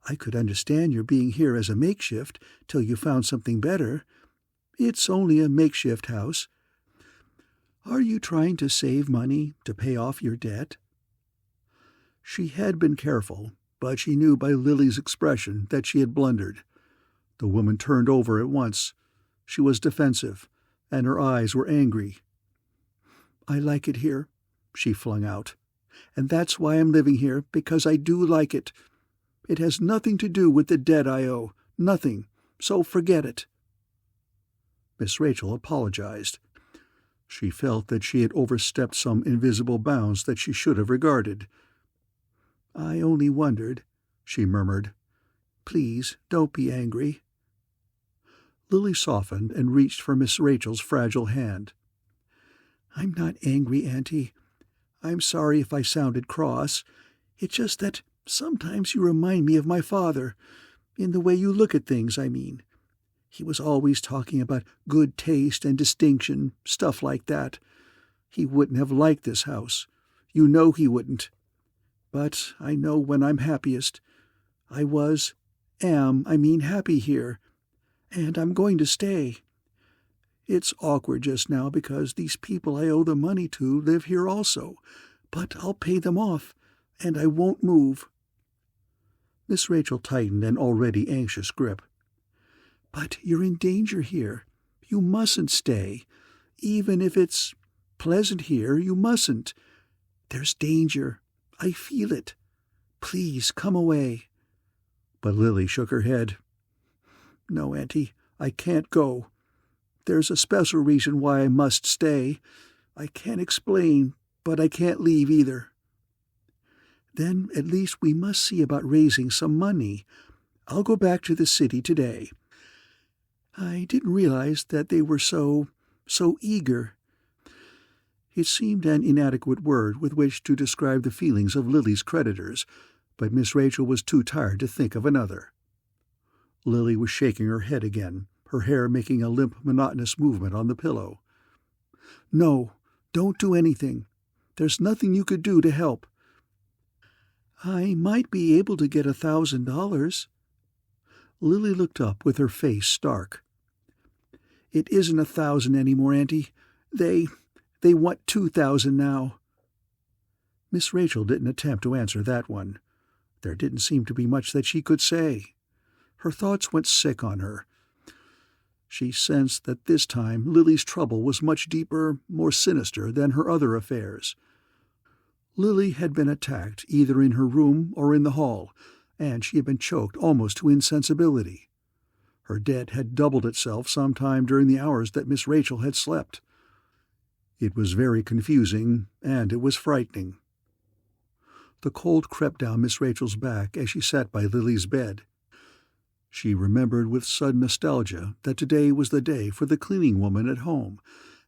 I could understand your being here as a makeshift till you found something better. It's only a makeshift house. Are you trying to save money to pay off your debt?" She had been careful, but she knew by Lily's expression that she had blundered. The woman turned over at once. She was defensive, and her eyes were angry. "I like it here," she flung out. "And that's why I'm living here, because I do like it. It has nothing to do with the debt I owe, nothing, so forget it." Miss Rachel apologized. She felt that she had overstepped some invisible bounds that she should have regarded. "I only wondered," she murmured. "Please don't be angry." Lily softened and reached for Miss Rachel's fragile hand. "I'm not angry, Auntie. I'm sorry if I sounded cross. It's just that sometimes you remind me of my father, in the way you look at things, I mean. He was always talking about good taste and distinction, stuff like that. He wouldn't have liked this house. You know he wouldn't. But I know when I'm happiest. I am happy here. And I'm going to stay. It's awkward just now because these people I owe the money to live here also, but I'll pay them off, and I won't move." Miss Rachel tightened an already anxious grip. "But you're in danger here. You mustn't stay. Even if it's pleasant here, you mustn't. There's danger. I feel it. Please, come away." But Lily shook her head. "No, Auntie, I can't go. There's a special reason why I must stay. I can't explain, but I can't leave either." "Then at least we must see about raising some money. I'll go back to the city today. I didn't realize that they were so eager." It seemed an inadequate word with which to describe the feelings of Lily's creditors, but Miss Rachel was too tired to think of another. Lily was shaking her head again, her hair making a limp, monotonous movement on the pillow. "No, don't do anything. There's nothing you could do to help." "I might be able to get $1,000. Lily looked up with her face stark. "It isn't 1,000 anymore, Auntie. They want 2,000 now." Miss Rachel didn't attempt to answer that one. There didn't seem to be much that she could say. Her thoughts went sick on her. She sensed that this time Lily's trouble was much deeper, more sinister than her other affairs. Lily had been attacked either in her room or in the hall, and she had been choked almost to insensibility. Her debt had doubled itself some time during the hours that Miss Rachel had slept. It was very confusing, and it was frightening. The cold crept down Miss Rachel's back as she sat by Lily's bed. She remembered with sudden nostalgia that today was the day for the cleaning woman at home,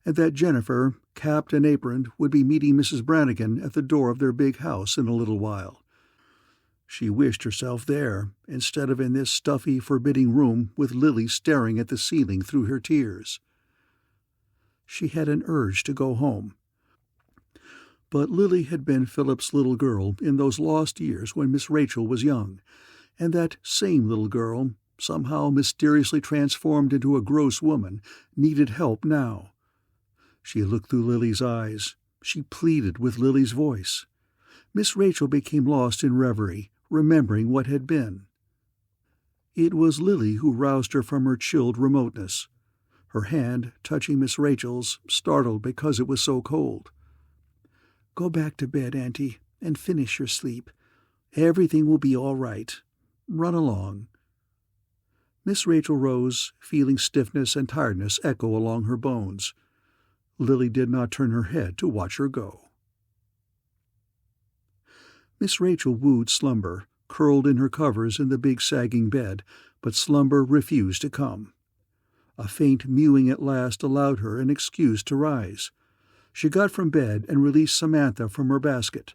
and that Jennifer, capped and aproned, would be meeting Mrs. Brannigan at the door of their big house in a little while. She wished herself there, instead of in this stuffy, forbidding room with Lily staring at the ceiling through her tears. She had an urge to go home. But Lily had been Philip's little girl in those lost years when Miss Rachel was young, and that same little girl, somehow mysteriously transformed into a gross woman, needed help now. She looked through Lily's eyes. She pleaded with Lily's voice. Miss Rachel became lost in reverie, remembering what had been. It was Lily who roused her from her chilled remoteness. Her hand, touching Miss Rachel's, startled because it was so cold. "Go back to bed, Auntie, and finish your sleep. Everything will be all right. Run along." Miss Rachel rose, feeling stiffness and tiredness echo along her bones. Lily did not turn her head to watch her go. Miss Rachel wooed slumber, curled in her covers in the big sagging bed, but slumber refused to come. A faint mewing at last allowed her an excuse to rise. She got from bed and released Samantha from her basket.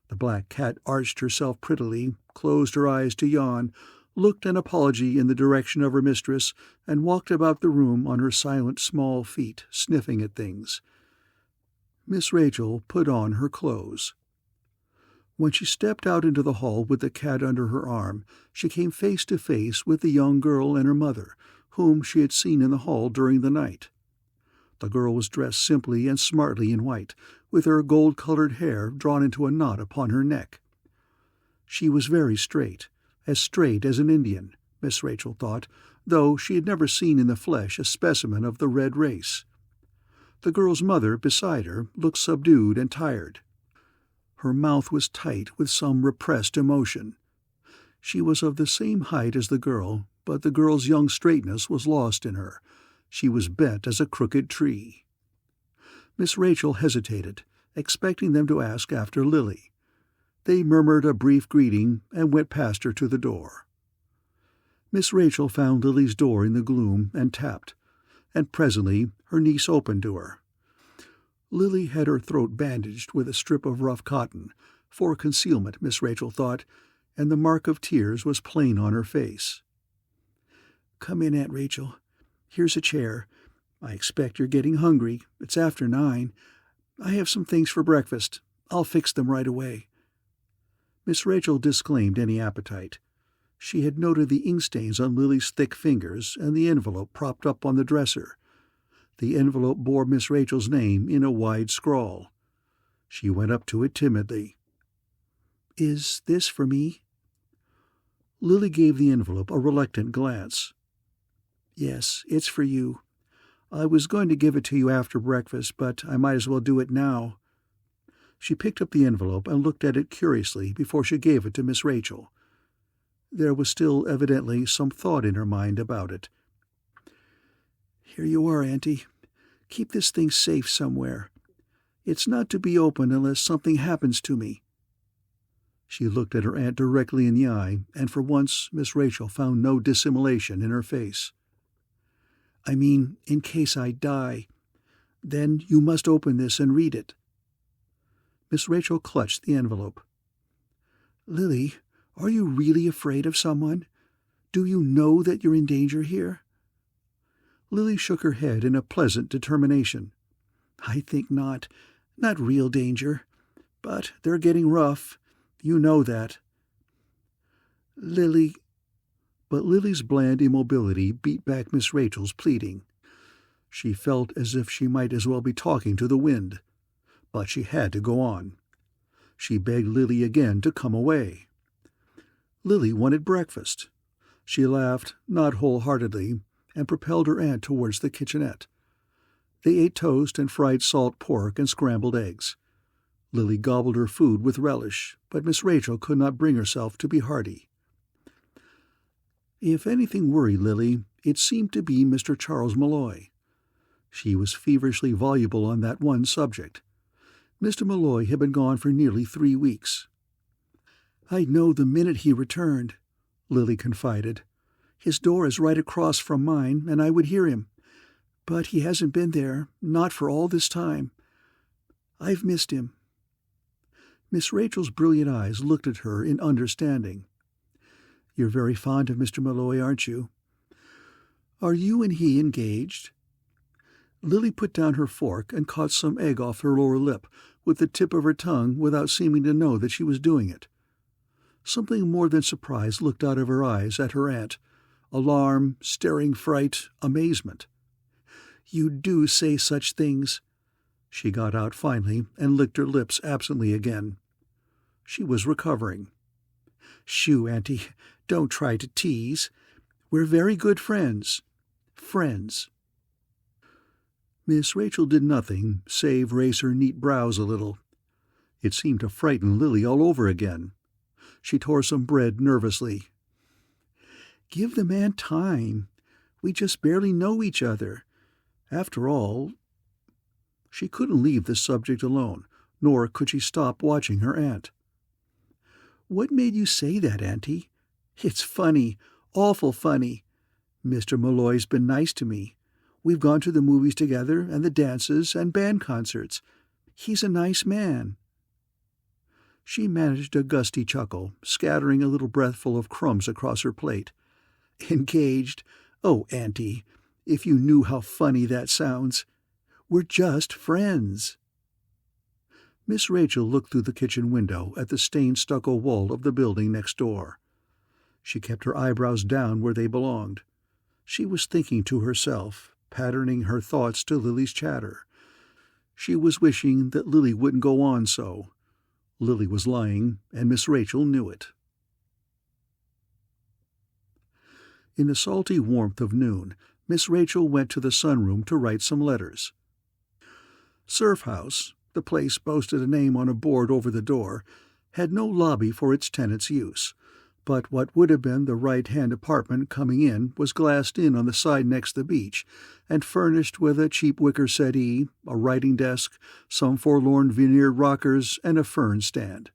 The black cat arched herself prettily, closed her eyes to yawn, looked an apology in the direction of her mistress, and walked about the room on her silent small feet, sniffing at things. Miss Rachel put on her clothes. When she stepped out into the hall with the cat under her arm, she came face to face with the young girl and her mother, whom she had seen in the hall during the night. The girl was dressed simply and smartly in white, with her gold-colored hair drawn into a knot upon her neck. She was very straight as an Indian, Miss Rachel thought, though she had never seen in the flesh a specimen of the red race. The girl's mother, beside her, looked subdued and tired. Her mouth was tight with some repressed emotion. She was of the same height as the girl, but the girl's young straightness was lost in her. She was bent as a crooked tree. Miss Rachel hesitated, expecting them to ask after Lily. They murmured a brief greeting and went past her to the door. Miss Rachel found Lily's door in the gloom and tapped, and presently her niece opened to her. Lily had her throat bandaged with a strip of rough cotton, for concealment, Miss Rachel thought, and the mark of tears was plain on her face. "Come in, Aunt Rachel. Here's a chair. I expect you're getting hungry. It's after 9. I have some things for breakfast. I'll fix them right away." Miss Rachel disclaimed any appetite. She had noted the ink stains on Lily's thick fingers and the envelope propped up on the dresser. The envelope bore Miss Rachel's name in a wide scrawl. She went up to it timidly. "Is this for me?" Lily gave the envelope a reluctant glance. "Yes, it's for you. I was going to give it to you after breakfast, but I might as well do it now." She picked up the envelope and looked at it curiously before she gave it to Miss Rachel. There was still evidently some thought in her mind about it. "Here you are, Auntie. Keep this thing safe somewhere. It's not to be opened unless something happens to me." She looked at her aunt directly in the eye, and for once Miss Rachel found no dissimulation in her face. "I mean, in case I die. Then you must open this and read it." Miss Rachel clutched the envelope. "Lily, are you really afraid of someone? Do you know that you're in danger here?" Lily shook her head in a pleasant determination. "I think not. Not real danger. But they're getting rough. You know that." "Lily—" But Lily's bland immobility beat back Miss Rachel's pleading. She felt as if she might as well be talking to the wind. But she had to go on. She begged Lily again to come away. Lily wanted breakfast. She laughed, not wholeheartedly, and propelled her aunt towards the kitchenette. They ate toast and fried salt pork and scrambled eggs. Lily gobbled her food with relish, but Miss Rachel could not bring herself to be hearty. If anything worried Lily, it seemed to be Mr. Charles Malloy. She was feverishly voluble on that one subject. Mr. Malloy had been gone for nearly 3 weeks. "I'd know the minute he returned," Lily confided. "His door is right across from mine, and I would hear him. But he hasn't been there, not for all this time. I've missed him." Miss Rachel's brilliant eyes looked at her in understanding. "You're very fond of Mr. Malloy, aren't you? Are you and he engaged?" Lily put down her fork and caught some egg off her lower lip with the tip of her tongue without seeming to know that she was doing it. Something more than surprise looked out of her eyes at her aunt. Alarm, staring fright, amazement. "You do say such things," she got out finally and licked her lips absently again. She was recovering. "Shoo, Auntie, don't try to tease. We're very good friends. Friends." Miss Rachel did nothing save raise her neat brows a little. It seemed to frighten Lily all over again. She tore some bread nervously. "Give the man time. We just barely know each other. After all—" She couldn't leave the subject alone, nor could she stop watching her aunt. "What made you say that, Auntie? It's funny, awful funny. Mr. Malloy's been nice to me. We've gone to the movies together and the dances and band concerts. He's a nice man." She managed a gusty chuckle, scattering a little breathful of crumbs across her plate. "Engaged? Oh, Auntie, if you knew how funny that sounds. We're just friends." Miss Rachel looked through the kitchen window at the stained stucco wall of the building next door. She kept her eyebrows down where they belonged. She was thinking to herself, patterning her thoughts to Lily's chatter. She was wishing that Lily wouldn't go on so. Lily was lying, and Miss Rachel knew it. In the salty warmth of noon, Miss Rachel went to the sunroom to write some letters. Surf House, the place boasted a name on a board over the door, had no lobby for its tenants' use, but what would have been the right-hand apartment coming in was glassed in on the side next the beach, and furnished with a cheap wicker settee, a writing desk, some forlorn veneered rockers, and a fern stand.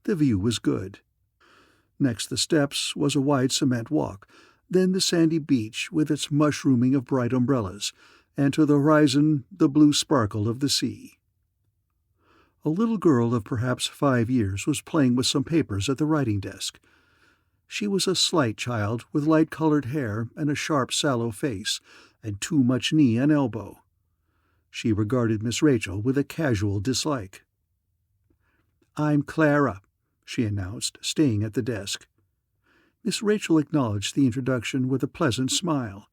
The view was good. Next the steps was a wide cement walk, then the sandy beach with its mushrooming of bright umbrellas, and to the horizon the blue sparkle of the sea. A little girl of perhaps 5 years was playing with some papers at the writing desk. She was a slight child with light-colored hair and a sharp, sallow face, and too much knee and elbow. She regarded Miss Rachel with a casual dislike. "I'm Clara," she announced, staying at the desk. Miss Rachel acknowledged the introduction with a pleasant smile.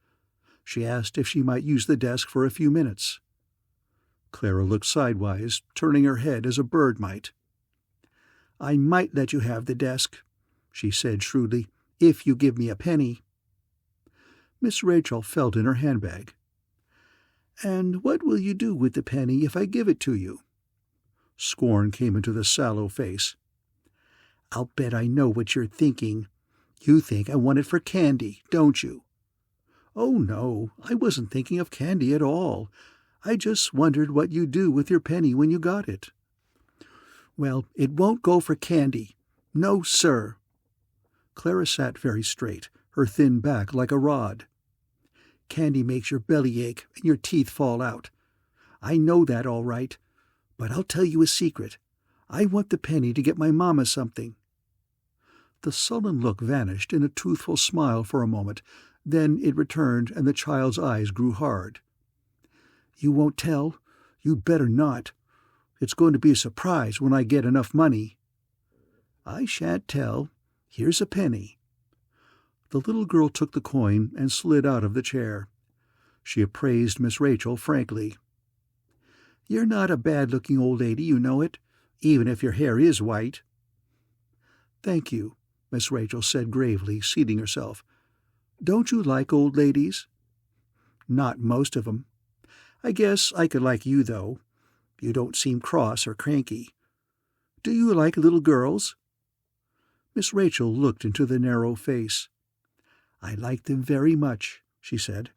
She asked if she might use the desk for a few minutes. Clara looked sidewise, turning her head as a bird might. "I might let you have the desk," she said shrewdly, "if you give me a penny." Miss Rachel felt in her handbag. "And what will you do with the penny if I give it to you?" Scorn came into the sallow face. "I'll bet I know what you're thinking. You think I want it for candy, don't you?" "Oh, no, I wasn't thinking of candy at all. I just wondered what you'd do with your penny when you got it." "Well, it won't go for candy. No, sir." Clara sat very straight, her thin back like a rod. "Candy makes your belly ache and your teeth fall out. I know that all right. But I'll tell you a secret. I want the penny to get my mama something." The sullen look vanished in a truthful smile for a moment, then it returned and the child's eyes grew hard. "You won't tell? You'd better not. It's going to be a surprise when I get enough money." "I shan't tell. Here's a penny." The little girl took the coin and slid out of the chair. She appraised Miss Rachel frankly. "You're not a bad-looking old lady, you know it, even if your hair is white." "Thank you," Miss Rachel said gravely, seating herself. "Don't you like old ladies?" "Not most of 'em. I guess I could like you, though. You don't seem cross or cranky. Do you like little girls?" Miss Rachel looked into the narrow face. "I like them very much," she said.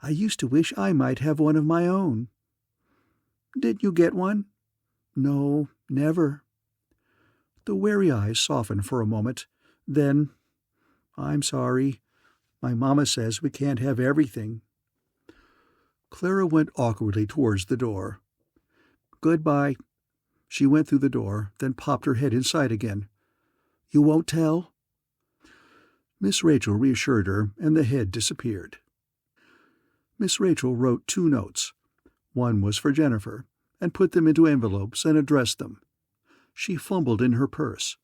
"I used to wish I might have one of my own." "Did you get one?" "No, never." The wary eyes softened for a moment. Then, "I'm sorry. My mama says we can't have everything." Clara went awkwardly towards the door. "Goodbye." She went through the door, then popped her head inside again. "You won't tell?" Miss Rachel reassured her, and the head disappeared. Miss Rachel wrote 2 notes. One was for Jennifer, and put them into envelopes and addressed them. She fumbled in her purse.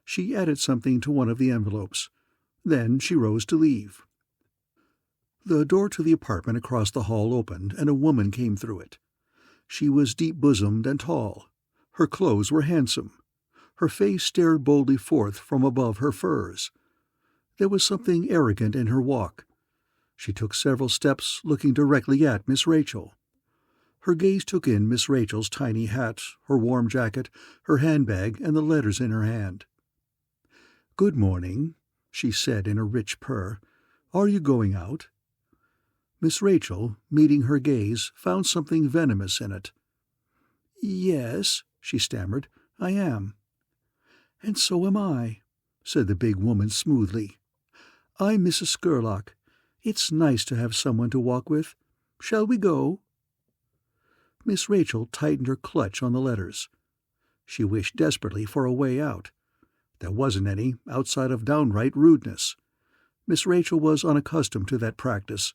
She added something to one of the envelopes. Then she rose to leave. The door to the apartment across the hall opened, and a woman came through it. She was deep-bosomed and tall. Her clothes were handsome. Her face stared boldly forth from above her furs. There was something arrogant in her walk. She took several steps, looking directly at Miss Rachel. Her gaze took in Miss Rachel's tiny hat, her warm jacket, her handbag, and the letters in her hand. "Good morning," she said in a rich purr. "Are you going out?" Miss Rachel, meeting her gaze, found something venomous in it. "Yes," she stammered, "I am." "And so am I," said the big woman smoothly. "I'm Mrs. Scurlock. It's nice to have someone to walk with. Shall we go?" Miss Rachel tightened her clutch on the letters. She wished desperately for a way out. There wasn't any, outside of downright rudeness. Miss Rachel was unaccustomed to that practice.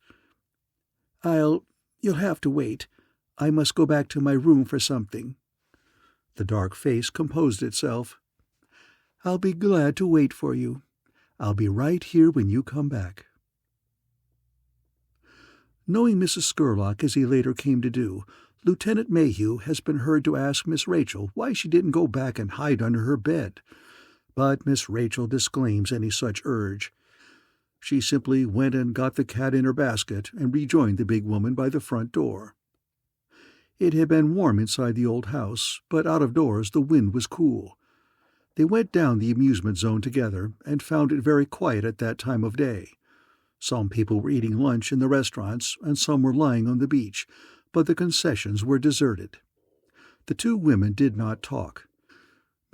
You'll have to wait. I must go back to my room for something." The dark face composed itself. "I'll be glad to wait for you. I'll be right here when you come back." Knowing Mrs. Scurlock as he later came to do, Lieutenant Mayhew has been heard to ask Miss Rachel why she didn't go back and hide under her bed. But Miss Rachel disclaims any such urge. She simply went and got the cat in her basket and rejoined the big woman by the front door. It had been warm inside the old house, but out of doors the wind was cool. They went down the amusement zone together and found it very quiet at that time of day. Some people were eating lunch in the restaurants and some were lying on the beach, but the concessions were deserted. The 2 women did not talk.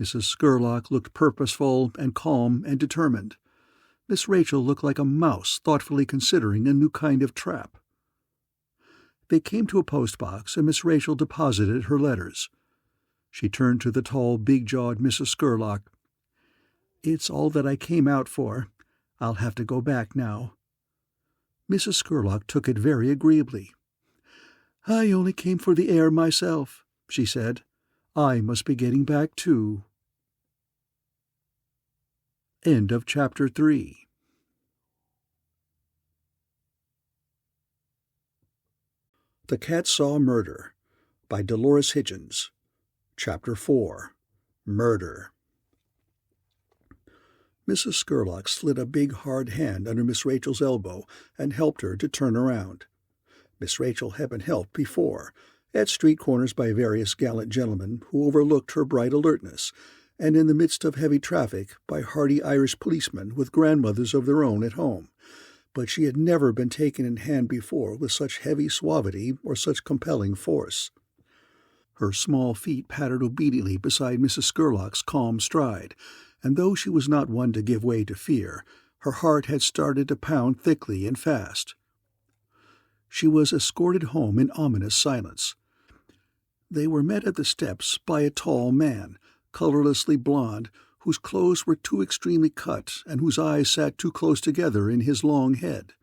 Mrs. Scurlock looked purposeful and calm and determined. Miss Rachel looked like a mouse thoughtfully considering a new kind of trap. They came to a post-box, and Miss Rachel deposited her letters. She turned to the tall, big-jawed Mrs. Scurlock. "It's all that I came out for. I'll have to go back now." Mrs. Scurlock took it very agreeably. "I only came for the air myself," she said. "I must be getting back too." End of Chapter 3. The Cat Saw Murder by Dolores Hitchins. Chapter 4. Murder. Mrs. Scurlock slid a big hard hand under Miss Rachel's elbow and helped her to turn around. Miss Rachel had been helped before, at street corners by various gallant gentlemen who overlooked her bright alertness, and in the midst of heavy traffic by hardy Irish policemen with grandmothers of their own at home. But she had never been taken in hand before with such heavy suavity or such compelling force. Her small feet pattered obediently beside Mrs. Scurlock's calm stride, and though she was not one to give way to fear, her heart had started to pound thickly and fast. She was escorted home in ominous silence. They were met at the steps by a tall man, colorlessly blond, whose clothes were too extremely cut and whose eyes sat too close together in his long head.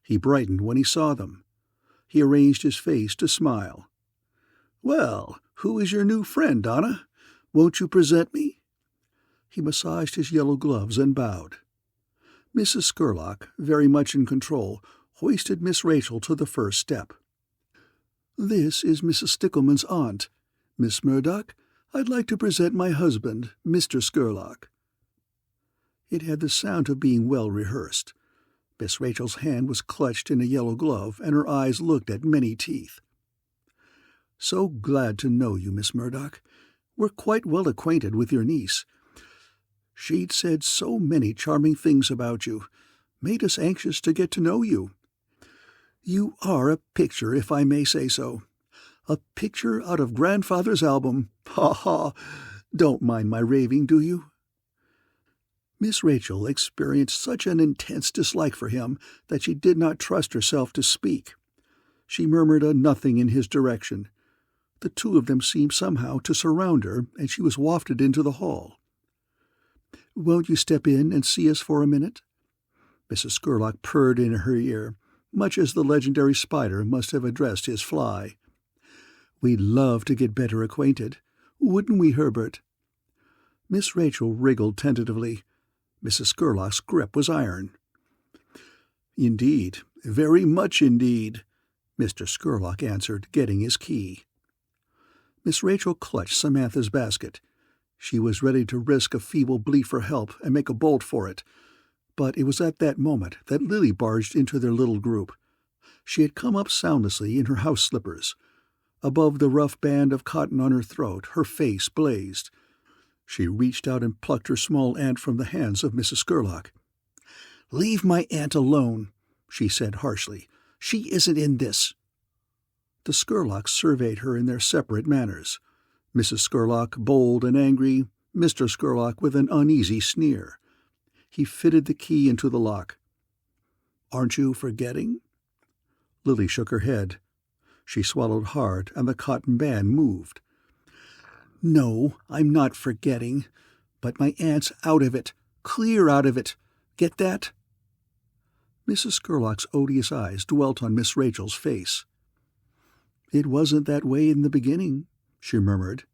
He brightened when he saw them. He arranged his face to smile. "Well, who is your new friend, Donna? Won't you present me?" He massaged his yellow gloves and bowed. Mrs. Scurlock, very much in control, hoisted Miss Rachel to the first step. "This is Mrs. Stickleman's aunt. Miss Murdoch, I'd like to present my husband, Mr. Scurlock." It had the sound of being well rehearsed. Miss Rachel's hand was clutched in a yellow glove, and her eyes looked at many teeth. "So glad to know you, Miss Murdoch. We're quite well acquainted with your niece. She'd said so many charming things about you, made us anxious to get to know you. You are a picture, if I may say so. A picture out of grandfather's album. Ha ha! Don't mind my raving, do you?" Miss Rachel experienced such an intense dislike for him that she did not trust herself to speak. She murmured a nothing in his direction. The two of them seemed somehow to surround her, and she was wafted into the hall. "Won't you step in and see us for a minute?" Mrs. Scurlock purred in her ear, much as the legendary spider must have addressed his fly. "We'd love to get better acquainted. Wouldn't we, Herbert?" Miss Rachel wriggled tentatively. Mrs. Scurlock's grip was iron. "Indeed, very much indeed," Mr. Scurlock answered, getting his key. Miss Rachel clutched Samantha's basket. She was ready to risk a feeble bleat for help and make a bolt for it. But it was at that moment that Lily barged into their little group. She had come up soundlessly in her house slippers. Above the rough band of cotton on her throat, her face blazed. She reached out and plucked her small aunt from the hands of Mrs. Scurlock. "Leave my aunt alone," she said harshly. "She isn't in this." The Scurlocks surveyed her in their separate manners. Mrs. Scurlock bold and angry, Mr. Scurlock with an uneasy sneer. He fitted the key into the lock. "Aren't you forgetting?" Lily shook her head. She swallowed hard, and the cotton band moved. "No, I'm not forgetting. But my aunt's out of it. Clear out of it. Get that?" Mrs. Scurlock's odious eyes dwelt on Miss Rachel's face. "It wasn't that way in the beginning," she murmured.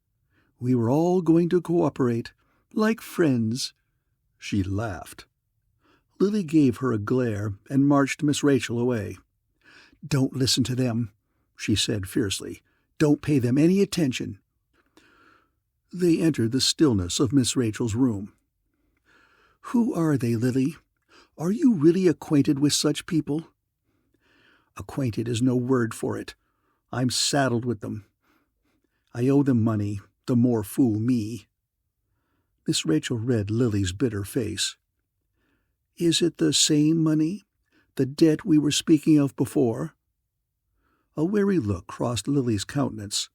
"We were all going to cooperate, like friends." She laughed. Lily gave her a glare and marched Miss Rachel away. "Don't listen to them," she said fiercely. "Don't pay them any attention." They entered the stillness of Miss Rachel's room. "Who are they, Lily? Are you really acquainted with such people?" "Acquainted is no word for it. I'm saddled with them. I owe them money, the more fool me." Miss Rachel read Lily's bitter face. "Is it the same money? The debt we were speaking of before?" A weary look crossed Lily's countenance.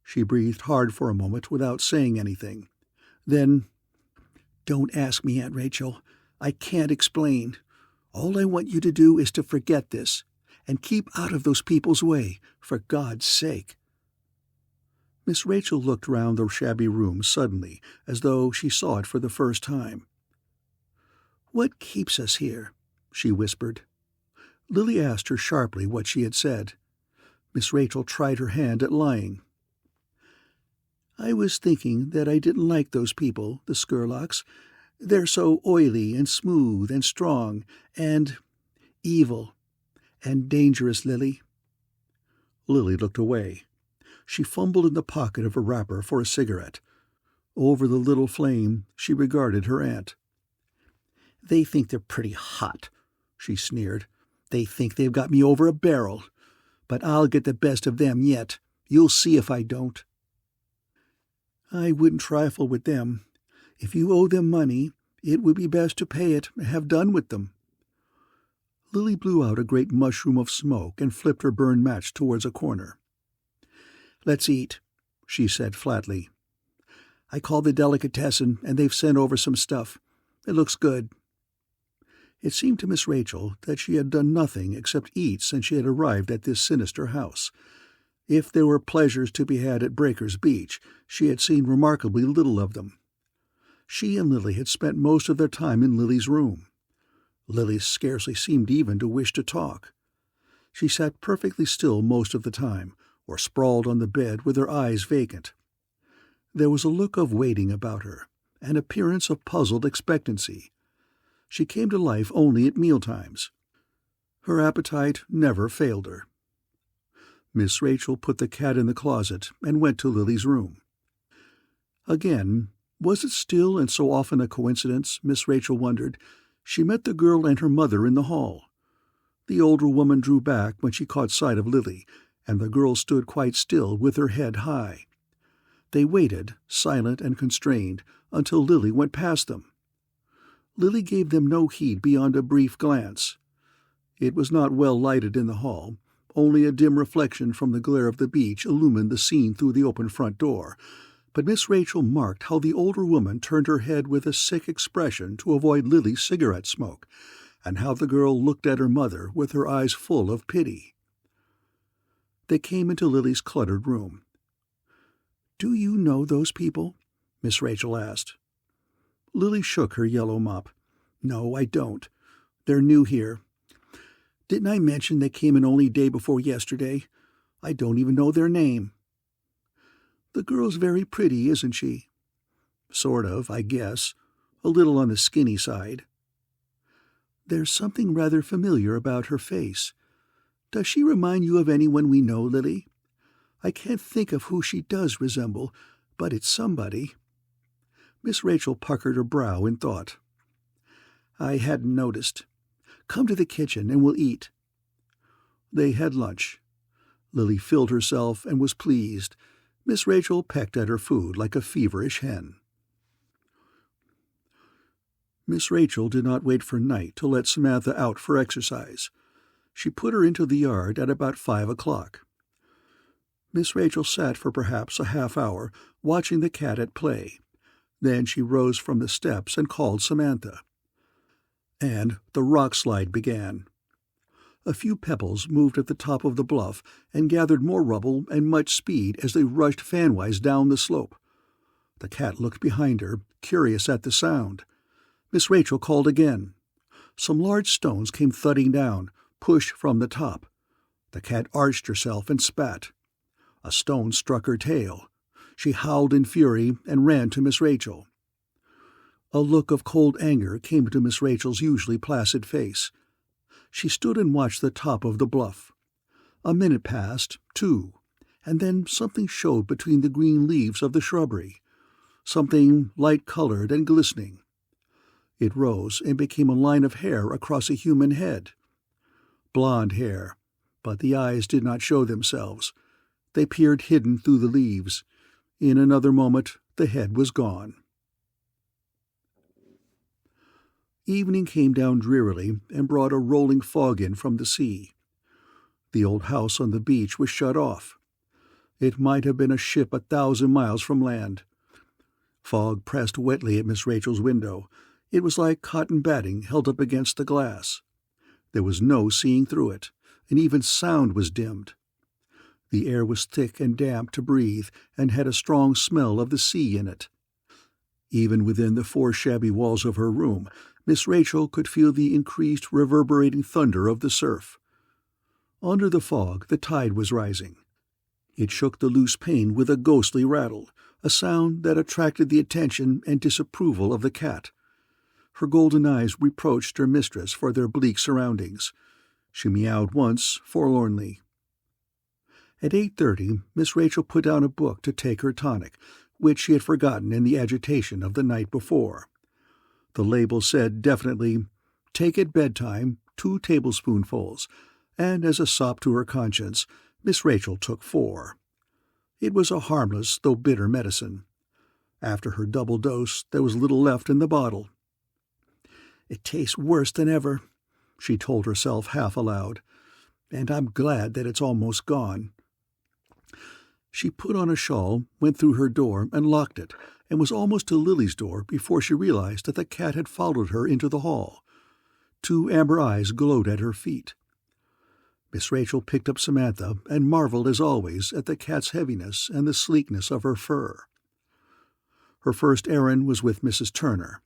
She breathed hard for a moment without saying anything. Then, "Don't ask me, Aunt Rachel. I can't explain. All I want you to do is to forget this, and keep out of those people's way, for God's sake." Miss Rachel looked round the shabby room suddenly, as though she saw it for the first time. "What keeps us here?" she whispered. Lily asked her sharply what she had said. Miss Rachel tried her hand at lying. "I was thinking that I didn't like those people, the Scurlocks. They're so oily and smooth and strong and evil and dangerous, Lily." Lily looked away. She fumbled in the pocket of her wrapper for a cigarette. Over the little flame she regarded her aunt. "They think they're pretty hot," she sneered. "They think they've got me over a barrel. But I'll get the best of them yet. You'll see if I don't." "I wouldn't trifle with them. If you owe them money, it would be best to pay it and have done with them." Lily blew out a great mushroom of smoke and flipped her burned match towards a corner. "Let's eat," she said flatly. "I called the delicatessen, and they've sent over some stuff. It looks good." It seemed to Miss Rachel that she had done nothing except eat since she had arrived at this sinister house. If there were pleasures to be had at Breaker's Beach, she had seen remarkably little of them. She and Lily had spent most of their time in Lily's room. Lily scarcely seemed even to wish to talk. She sat perfectly still most of the time, or sprawled on the bed with her eyes vacant. There was a look of waiting about her, an appearance of puzzled expectancy. She came to life only at mealtimes. Her appetite never failed her. Miss Rachel put the cat in the closet and went to Lily's room. Again, was it still and so often a coincidence, Miss Rachel wondered, she met the girl and her mother in the hall? The older woman drew back when she caught sight of Lily, and the girl stood quite still with her head high. They waited, silent and constrained, until Lily went past them. Lily gave them no heed beyond a brief glance. It was not well lighted in the hall. Only a dim reflection from the glare of the beach illumined the scene through the open front door, but Miss Rachel marked how the older woman turned her head with a sick expression to avoid Lily's cigarette smoke, and how the girl looked at her mother with her eyes full of pity. They came into Lily's cluttered room. "Do you know those people?" Miss Rachel asked. Lily shook her yellow mop. "No, I don't. They're new here. Didn't I mention they came in only day before yesterday? I don't even know their name." "The girl's very pretty, isn't she?" "Sort of, I guess. A little on the skinny side." "There's something rather familiar about her face. Does she remind you of anyone we know, Lily? I can't think of who she does resemble, but it's somebody." Miss Rachel puckered her brow in thought. "I hadn't noticed. Come to the kitchen and we'll eat." They had lunch. Lily filled herself and was pleased. Miss Rachel pecked at her food like a feverish hen. Miss Rachel did not wait for night to let Samantha out for exercise. She put her into the yard at about 5 o'clock. Miss Rachel sat for perhaps a half-hour, watching the cat at play. Then she rose from the steps and called Samantha. And the rock slide began. A few pebbles moved at the top of the bluff and gathered more rubble and much speed as they rushed fanwise down the slope. The cat looked behind her, curious at the sound. Miss Rachel called again. Some large stones came thudding down, pushed from the top. The cat arched herself and spat. A stone struck her tail. She howled in fury and ran to Miss Rachel. A look of cold anger came to Miss Rachel's usually placid face. She stood and watched the top of the bluff. A minute passed, 2, and then something showed between the green leaves of the shrubbery, something light-colored and glistening. It rose and became a line of hair across a human head. Blonde hair, but the eyes did not show themselves. They peered hidden through the leaves. In another moment the head was gone. Evening came down drearily and brought a rolling fog in from the sea. The old house on the beach was shut off. It might have been a ship 1,000 miles from land. Fog pressed wetly at Miss Rachel's window. It was like cotton batting held up against the glass. There was no seeing through it, and even sound was dimmed. The air was thick and damp to breathe, and had a strong smell of the sea in it. Even within the 4 shabby walls of her room, Miss Rachel could feel the increased reverberating thunder of the surf. Under the fog the tide was rising. It shook the loose pane with a ghostly rattle, a sound that attracted the attention and disapproval of the cat. Her golden eyes reproached her mistress for their bleak surroundings. She meowed once, forlornly. At 8:30, Miss Rachel put down a book to take her tonic, which she had forgotten in the agitation of the night before. The label said definitely, "Take at bedtime, 2 tablespoonfuls," and as a sop to her conscience, Miss Rachel took 4. It was a harmless though bitter medicine. After her double dose, there was little left in the bottle. "It tastes worse than ever," she told herself half aloud, "and I'm glad that it's almost gone." She put on a shawl, went through her door and locked it, and was almost to Lily's door before she realized that the cat had followed her into the hall. 2 amber eyes glowed at her feet. Miss Rachel picked up Samantha and marveled as always at the cat's heaviness and the sleekness of her fur. Her first errand was with Mrs. Turner.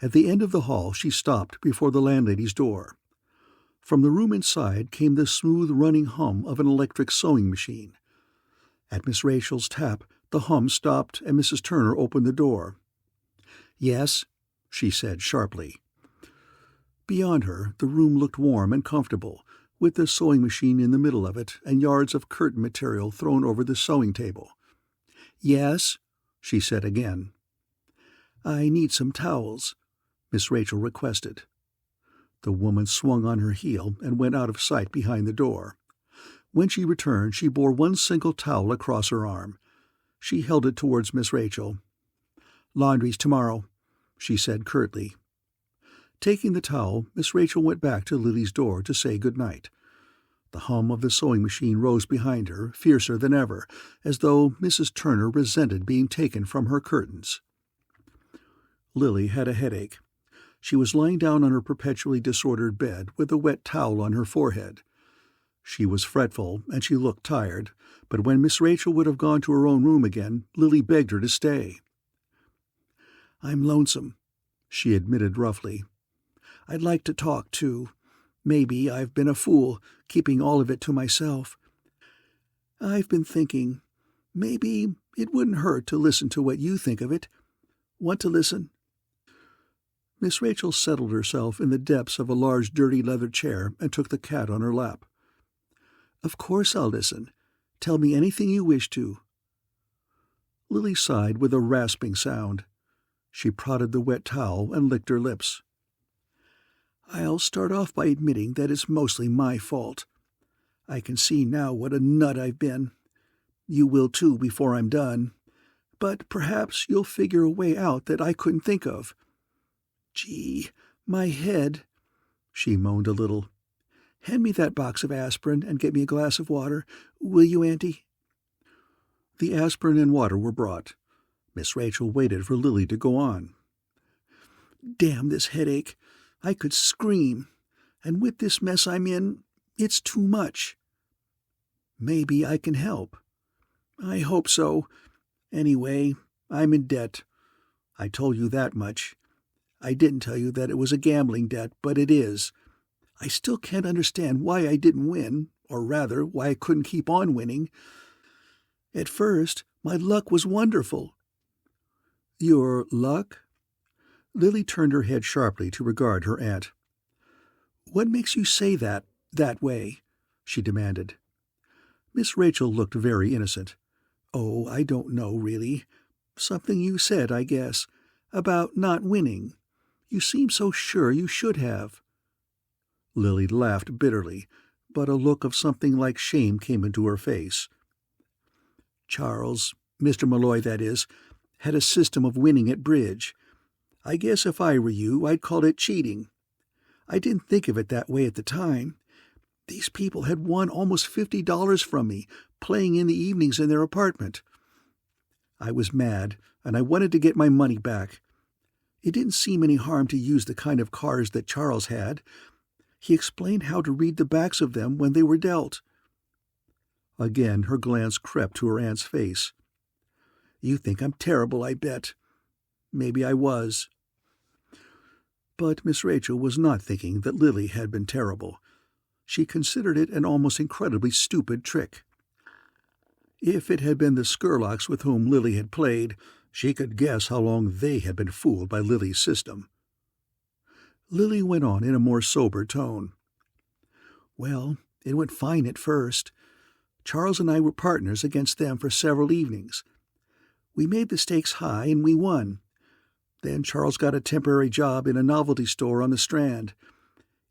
At the end of the hall she stopped before the landlady's door. From the room inside came the smooth running hum of an electric sewing machine. At Miss Rachel's tap, the hum stopped and Mrs. Turner opened the door. "Yes," she said sharply. Beyond her, the room looked warm and comfortable, with the sewing machine in the middle of it and yards of curtain material thrown over the sewing table. "Yes," she said again. "I need some towels," Miss Rachel requested. The woman swung on her heel and went out of sight behind the door. When she returned, she bore one single towel across her arm. She held it towards Miss Rachel. "Laundry's tomorrow," she said curtly. Taking the towel, Miss Rachel went back to Lily's door to say good night. The hum of the sewing machine rose behind her, fiercer than ever, as though Mrs. Turner resented being taken from her curtains. Lily had a headache. She was lying down on her perpetually disordered bed with a wet towel on her forehead. She was fretful, and she looked tired, but when Miss Rachel would have gone to her own room again, Lily begged her to stay. "I'm lonesome," she admitted roughly. "I'd like to talk, too. Maybe I've been a fool, keeping all of it to myself. I've been thinking, maybe it wouldn't hurt to listen to what you think of it. Want to listen?" Miss Rachel settled herself in the depths of a large dirty leather chair and took the cat on her lap. "Of course I'll listen. Tell me anything you wish to." Lily sighed with a rasping sound. She prodded the wet towel and licked her lips. "I'll start off by admitting that it's mostly my fault. I can see now what a nut I've been. You will too before I'm done. But perhaps you'll figure a way out that I couldn't think of. Gee, my head," she moaned a little. "Hand me that box of aspirin and get me a glass of water, will you, Auntie?" The aspirin and water were brought. Miss Rachel waited for Lily to go on. "Damn this headache. I could scream. And with this mess I'm in, it's too much. Maybe I can help. I hope so. Anyway, I'm in debt. I told you that much. I didn't tell you that it was a gambling debt, but it is. I still can't understand why I didn't win, or rather, why I couldn't keep on winning. At first, my luck was wonderful." "Your luck?" Lily turned her head sharply to regard her aunt. "What makes you say that way?" she demanded. Miss Rachel looked very innocent. "Oh, I don't know, really. Something you said, I guess, about not winning. You seem so sure you should have." Lily laughed bitterly, but a look of something like shame came into her face. "Charles, Mr. Malloy, that is, had a system of winning at bridge. I guess if I were you, I'd call it cheating. I didn't think of it that way at the time. These people had won almost $50 from me, playing in the evenings in their apartment. I was mad, and I wanted to get my money back. It didn't seem any harm to use the kind of cards that Charles had. He explained how to read the backs of them when they were dealt." Again her glance crept to her aunt's face. "You think I'm terrible, I bet. Maybe I was." But Miss Rachel was not thinking that Lily had been terrible. She considered it an almost incredibly stupid trick. If it had been the Skurlocks with whom Lily had played, she could guess how long they had been fooled by Lily's system. Lily went on in a more sober tone. "Well, it went fine at first. Charles and I were partners against them for several evenings. We made the stakes high and we won. Then Charles got a temporary job in a novelty store on the Strand.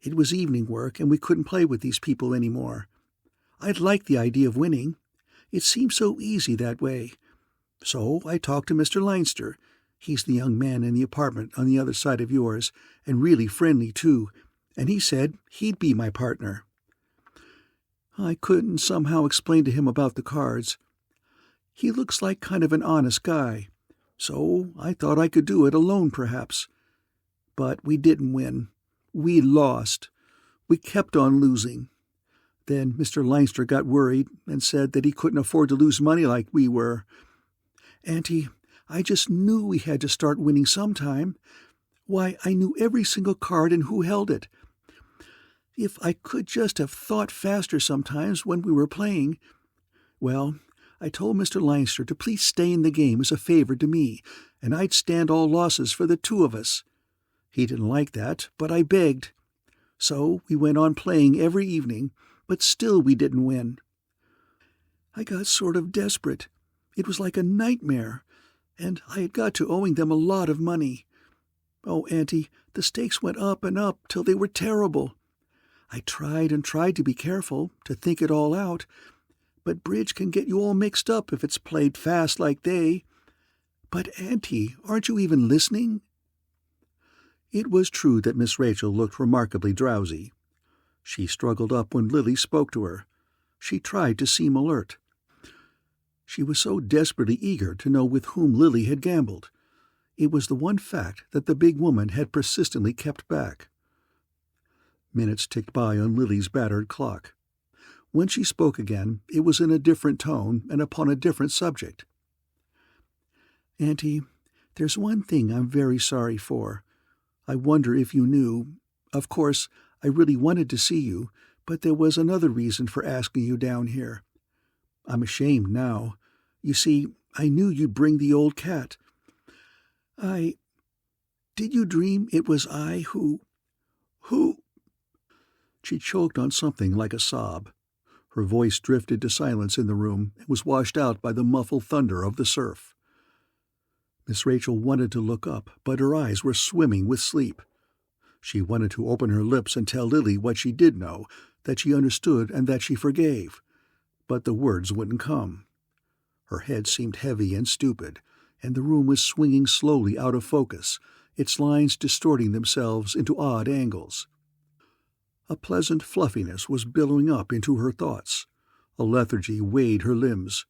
It was evening work and we couldn't play with these people anymore. I'd liked the idea of winning. It seems so easy that way. So I talked to Mr. Leinster. He's the young man in the apartment on the other side of yours, and really friendly, too, and he said he'd be my partner. I couldn't somehow explain to him about the cards. He looks like kind of an honest guy, so I thought I could do it alone, perhaps. But we didn't win. We lost. We kept on losing. Then Mr. Leinster got worried and said that he couldn't afford to lose money like we were. Auntie, I just knew we had to start winning sometime. Why, I knew every single card and who held it. If I could just have thought faster sometimes when we were playing. Well, I told Mr. Leinster to please stay in the game as a favor to me, and I'd stand all losses for the two of us. He didn't like that, but I begged. So we went on playing every evening, but still we didn't win. I got sort of desperate. It was like a nightmare, and I had got to owing them a lot of money. Oh, Auntie, the stakes went up and up till they were terrible. I tried and tried to be careful, to think it all out, but bridge can get you all mixed up if it's played fast like they. But, Auntie, aren't you even listening?" It was true that Miss Rachel looked remarkably drowsy. She struggled up when Lily spoke to her. She tried to seem alert. She was so desperately eager to know with whom Lily had gambled. It was the one fact that the big woman had persistently kept back. Minutes ticked by on Lily's battered clock. When she spoke again, it was in a different tone and upon a different subject. "Auntie, there's one thing I'm very sorry for. I wonder if you knew. Of course, I really wanted to see you, but there was another reason for asking you down here. I'm ashamed now. You see, I knew you'd bring the old cat. Did you dream it was I who... She choked on something like a sob. Her voice drifted to silence in the room and was washed out by the muffled thunder of the surf. Miss Rachel wanted to look up, but her eyes were swimming with sleep. She wanted to open her lips and tell Lily what she did know, that she understood and that she forgave, but the words wouldn't come. Her head seemed heavy and stupid, and the room was swinging slowly out of focus, its lines distorting themselves into odd angles. A pleasant fluffiness was billowing up into her thoughts. A lethargy weighed her limbs.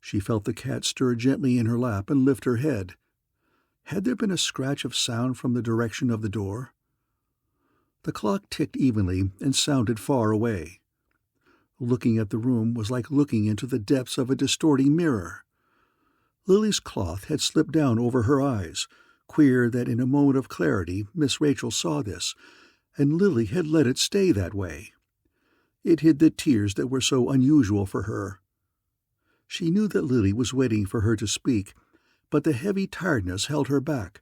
She felt the cat stir gently in her lap and lift her head. Had there been a scratch of sound from the direction of the door? The clock ticked evenly and sounded far away. Looking at the room was like looking into the depths of a distorting mirror. Lily's cloth had slipped down over her eyes. Queer that in a moment of clarity Miss Rachel saw this, and Lily had let it stay that way. It hid the tears that were so unusual for her. She knew that Lily was waiting for her to speak, but the heavy tiredness held her back,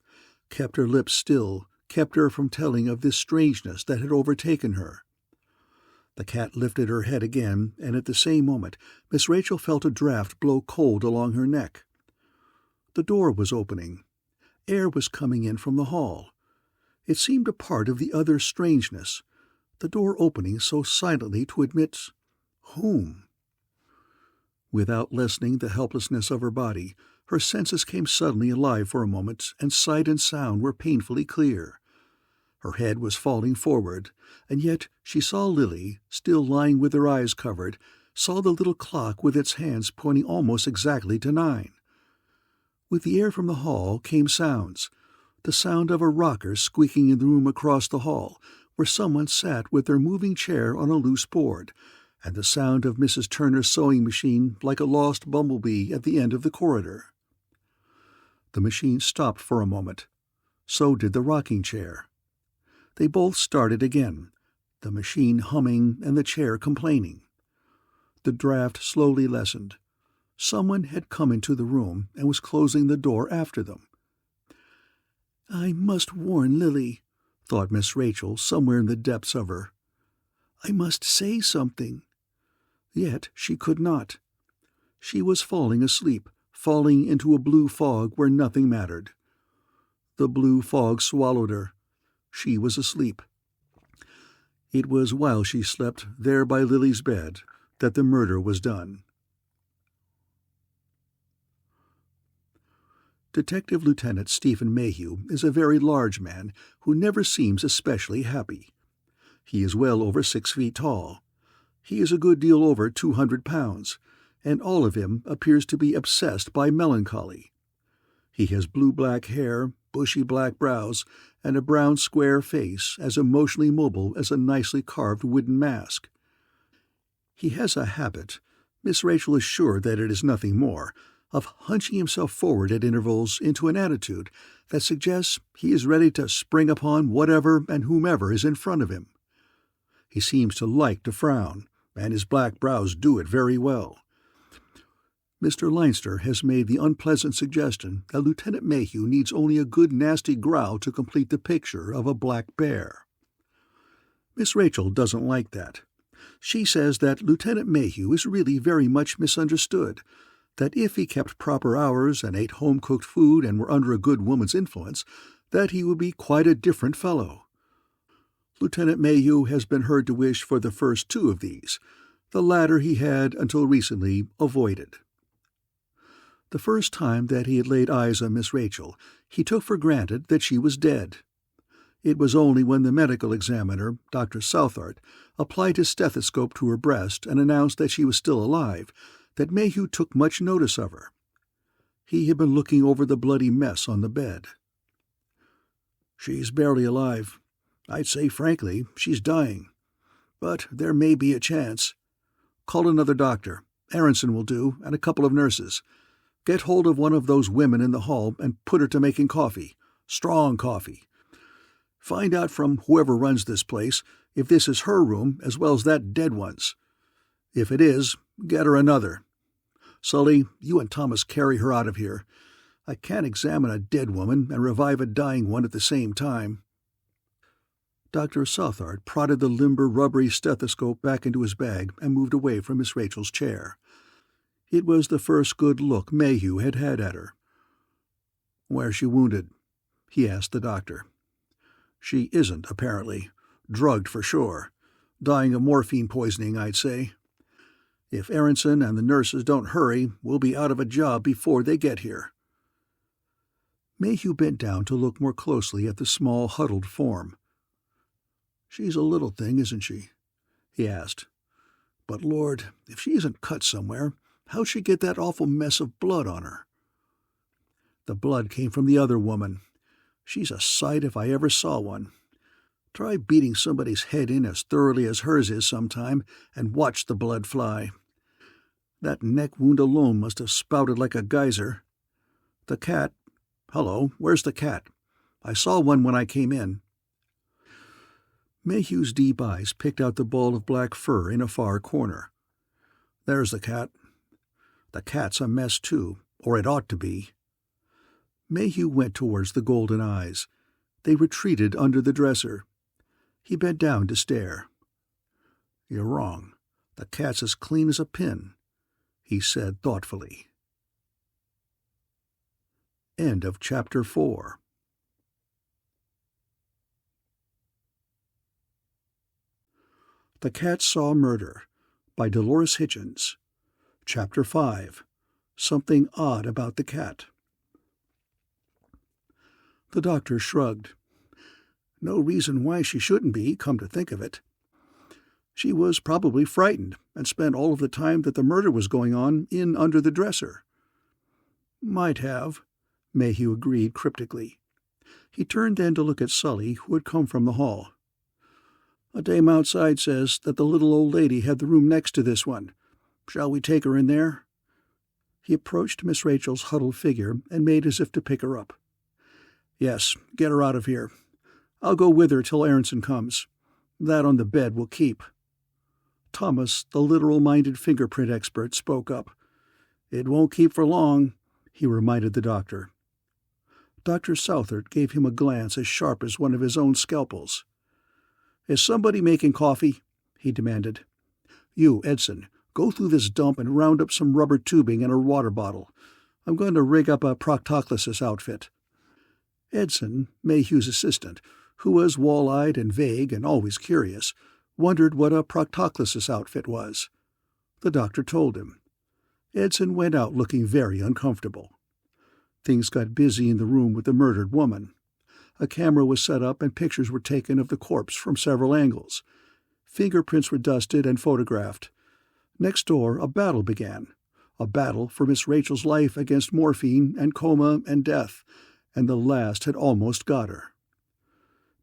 kept her lips still, kept her from telling of this strangeness that had overtaken her. The cat lifted her head again, and at the same moment Miss Rachel felt a draught blow cold along her neck. The door was opening. Air was coming in from the hall. It seemed a part of the other strangeness, the door opening so silently to admit whom? Without lessening the helplessness of her body, her senses came suddenly alive for a moment, and sight and sound were painfully clear. Her head was falling forward, and yet she saw Lily, still lying with her eyes covered, saw the little clock with its hands pointing almost exactly to 9. With the air from the hall came sounds. The sound of a rocker squeaking in the room across the hall, where someone sat with their moving chair on a loose board, and the sound of Mrs. Turner's sewing machine like a lost bumblebee at the end of the corridor. The machine stopped for a moment. So did the rocking chair. They both started again, the machine humming and the chair complaining. The draft slowly lessened. Someone had come into the room and was closing the door after them. "I must warn Lily," thought Miss Rachel somewhere in the depths of her. "I must say something." Yet she could not. She was falling asleep, falling into a blue fog where nothing mattered. The blue fog swallowed her. She was asleep. It was while she slept there by Lily's bed that the murder was done. Detective Lieutenant Stephen Mayhew is a very large man who never seems especially happy. He is well over 6 feet tall. He is a good deal over 200 pounds, and all of him appears to be obsessed by melancholy. He has blue-black hair, bushy black brows, and a brown square face as emotionally mobile as a nicely carved wooden mask. He has a habit, Miss Rachel is sure that it is nothing more, of hunching himself forward at intervals into an attitude that suggests he is ready to spring upon whatever and whomever is in front of him. He seems to like to frown, and his black brows do it very well. Mr. Leinster has made the unpleasant suggestion that Lieutenant Mayhew needs only a good nasty growl to complete the picture of a black bear. Miss Rachel doesn't like that. She says that Lieutenant Mayhew is really very much misunderstood, that if he kept proper hours and ate home-cooked food and were under a good woman's influence, that he would be quite a different fellow. Lieutenant Mayhew has been heard to wish for the first 2 of these. The latter he had, until recently, avoided. The first time that he had laid eyes on Miss Rachel, he took for granted that she was dead. It was only when the medical examiner, Dr. Southard, applied his stethoscope to her breast and announced that she was still alive, that Mayhew took much notice of her. He had been looking over the bloody mess on the bed. "She's barely alive. I'd say, frankly, she's dying. But there may be a chance. Call another doctor. Aronson will do, and a couple of nurses. Get hold of one of those women in the hall and put her to making coffee. Strong coffee. Find out from whoever runs this place if this is her room as well as that dead one's. If it is, get her another. Sully, you and Thomas carry her out of here. I can't examine a dead woman and revive a dying one at the same time." Dr. Southard prodded the limber, rubbery stethoscope back into his bag and moved away from Miss Rachel's chair. It was the first good look Mayhew had had at her. "Where's she wounded?" he asked the doctor. "She isn't, apparently. Drugged for sure. Dying of morphine poisoning, I'd say. If Aronson and the nurses don't hurry, we'll be out of a job before they get here." Mayhew bent down to look more closely at the small, huddled form. "She's a little thing, isn't she?" he asked. "But, Lord, if she isn't cut somewhere, how'd she get that awful mess of blood on her?" "The blood came from the other woman. She's a sight if I ever saw one. Try beating somebody's head in as thoroughly as hers is sometime, and watch the blood fly. That neck wound alone must have spouted like a geyser. The cat— Hello, where's the cat? I saw one when I came in." Mayhew's deep eyes picked out the ball of black fur in a far corner. "There's the cat. The cat's a mess, too, or it ought to be." Mayhew went towards the golden eyes. They retreated under the dresser. He bent down to stare. "You're wrong. The cat's as clean as a pin," he said thoughtfully. End of Chapter 4. The Cat Saw Murder by Dolores Hitchins. Chapter 5. Something Odd About the Cat. The doctor shrugged. No reason why she shouldn't be, come to think of it. She was probably frightened and spent all of the time that the murder was going on in under the dresser. "Might have," Mayhew agreed cryptically. He turned then to look at Sully, who had come from the hall. "A dame outside says that the little old lady had the room next to this one. Shall we take her in there?" He approached Miss Rachel's huddled figure and made as if to pick her up. "Yes, get her out of here. I'll go with her till Aronson comes. That on the bed will keep." Thomas, the literal-minded fingerprint expert, spoke up. "It won't keep for long," he reminded the doctor. Dr. Southard gave him a glance as sharp as one of his own scalpels. "Is somebody making coffee?" he demanded. "You, Edson, go through this dump and round up some rubber tubing and a water bottle. I'm going to rig up a proctoclysis outfit." Edson, Mayhew's assistant, who was wall-eyed and vague and always curious, wondered what a proctoclysis outfit was. The doctor told him. Edson went out looking very uncomfortable. Things got busy in the room with the murdered woman. A camera was set up and pictures were taken of the corpse from several angles. Fingerprints were dusted and photographed. Next door, a battle began. A battle for Miss Rachel's life against morphine and coma and death, and the last had almost got her.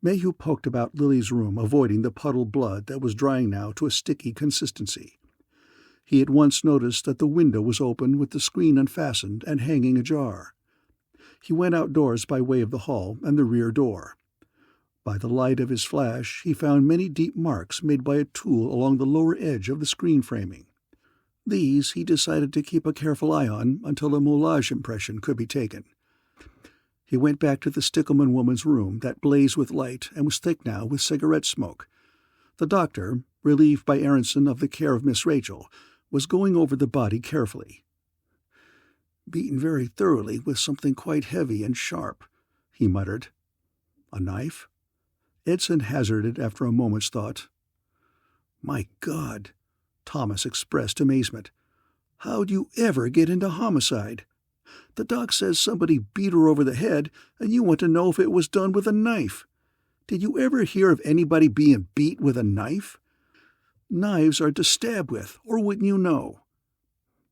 Mayhew poked about Lily's room, avoiding the puddled blood that was drying now to a sticky consistency. He at once noticed that the window was open with the screen unfastened and hanging ajar. He went outdoors by way of the hall and the rear door. By the light of his flash, he found many deep marks made by a tool along the lower edge of the screen framing. These he decided to keep a careful eye on until a moulage impression could be taken. He went back to the Stickleman woman's room that blazed with light and was thick now with cigarette smoke. The doctor, relieved by Aronson of the care of Miss Rachel, was going over the body carefully. "Beaten very thoroughly with something quite heavy and sharp," he muttered. "A knife?" Edson hazarded after a moment's thought. "My God!" Thomas expressed amazement. "How'd you ever get into homicide? The doc says somebody beat her over the head, and you want to know if it was done with a knife. Did you ever hear of anybody being beat with a knife? Knives are to stab with, or wouldn't you know?"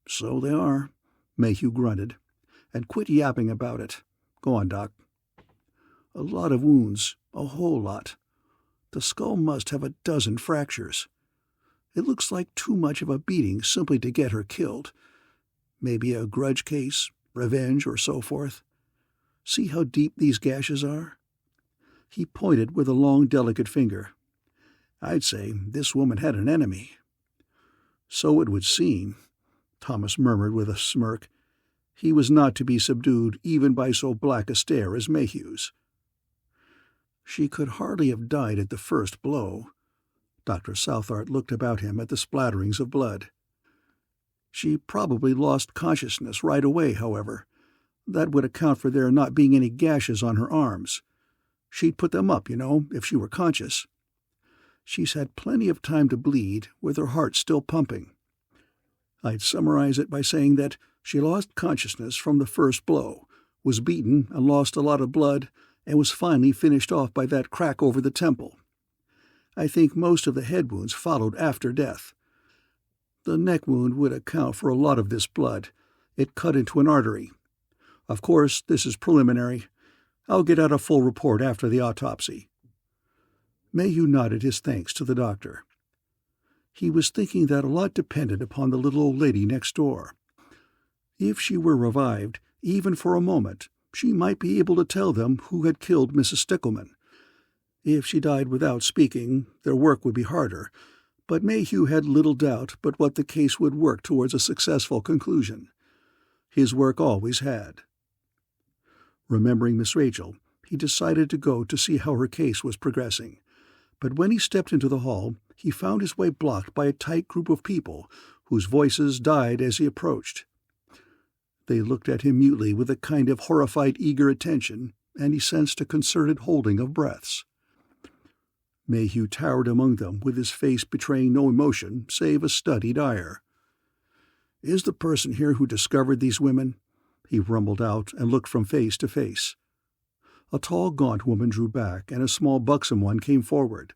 "So they are," Mayhew grunted. "And quit yapping about it. Go on, Doc." "A lot of wounds, a whole lot. The skull must have a dozen fractures. It looks like too much of a beating simply to get her killed. Maybe a grudge case, revenge, or so forth. See how deep these gashes are?" He pointed with a long, delicate finger. "I'd say this woman had an enemy." "So it would seem," Thomas murmured with a smirk. He was not to be subdued even by so black a stare as Mayhew's. "She could hardly have died at the first blow." Dr. Southard looked about him at the splatterings of blood. "She probably lost consciousness right away, however. That would account for there not being any gashes on her arms. She'd put them up, if she were conscious. She's had plenty of time to bleed, with her heart still pumping. I'd summarize it by saying that she lost consciousness from the first blow, was beaten and lost a lot of blood, and was finally finished off by that crack over the temple. I think most of the head wounds followed after death. The neck wound would account for a lot of this blood. It cut into an artery. Of course, this is preliminary. I'll get out a full report after the autopsy." Mayhew nodded his thanks to the doctor. He was thinking that a lot depended upon the little old lady next door. If she were revived, even for a moment, she might be able to tell them who had killed Mrs. Stickleman. If she died without speaking, their work would be harder, but Mayhew had little doubt but what the case would work towards a successful conclusion. His work always had. Remembering Miss Rachel, he decided to go to see how her case was progressing. But when he stepped into the hall, he found his way blocked by a tight group of people whose voices died as he approached. They looked at him mutely with a kind of horrified eager attention, and he sensed a concerted holding of breaths. Mayhew towered among them with his face betraying no emotion save a studied ire. "Is the person here who discovered these women?" he rumbled out and looked from face to face. A tall, gaunt woman drew back, and a small, buxom one came forward.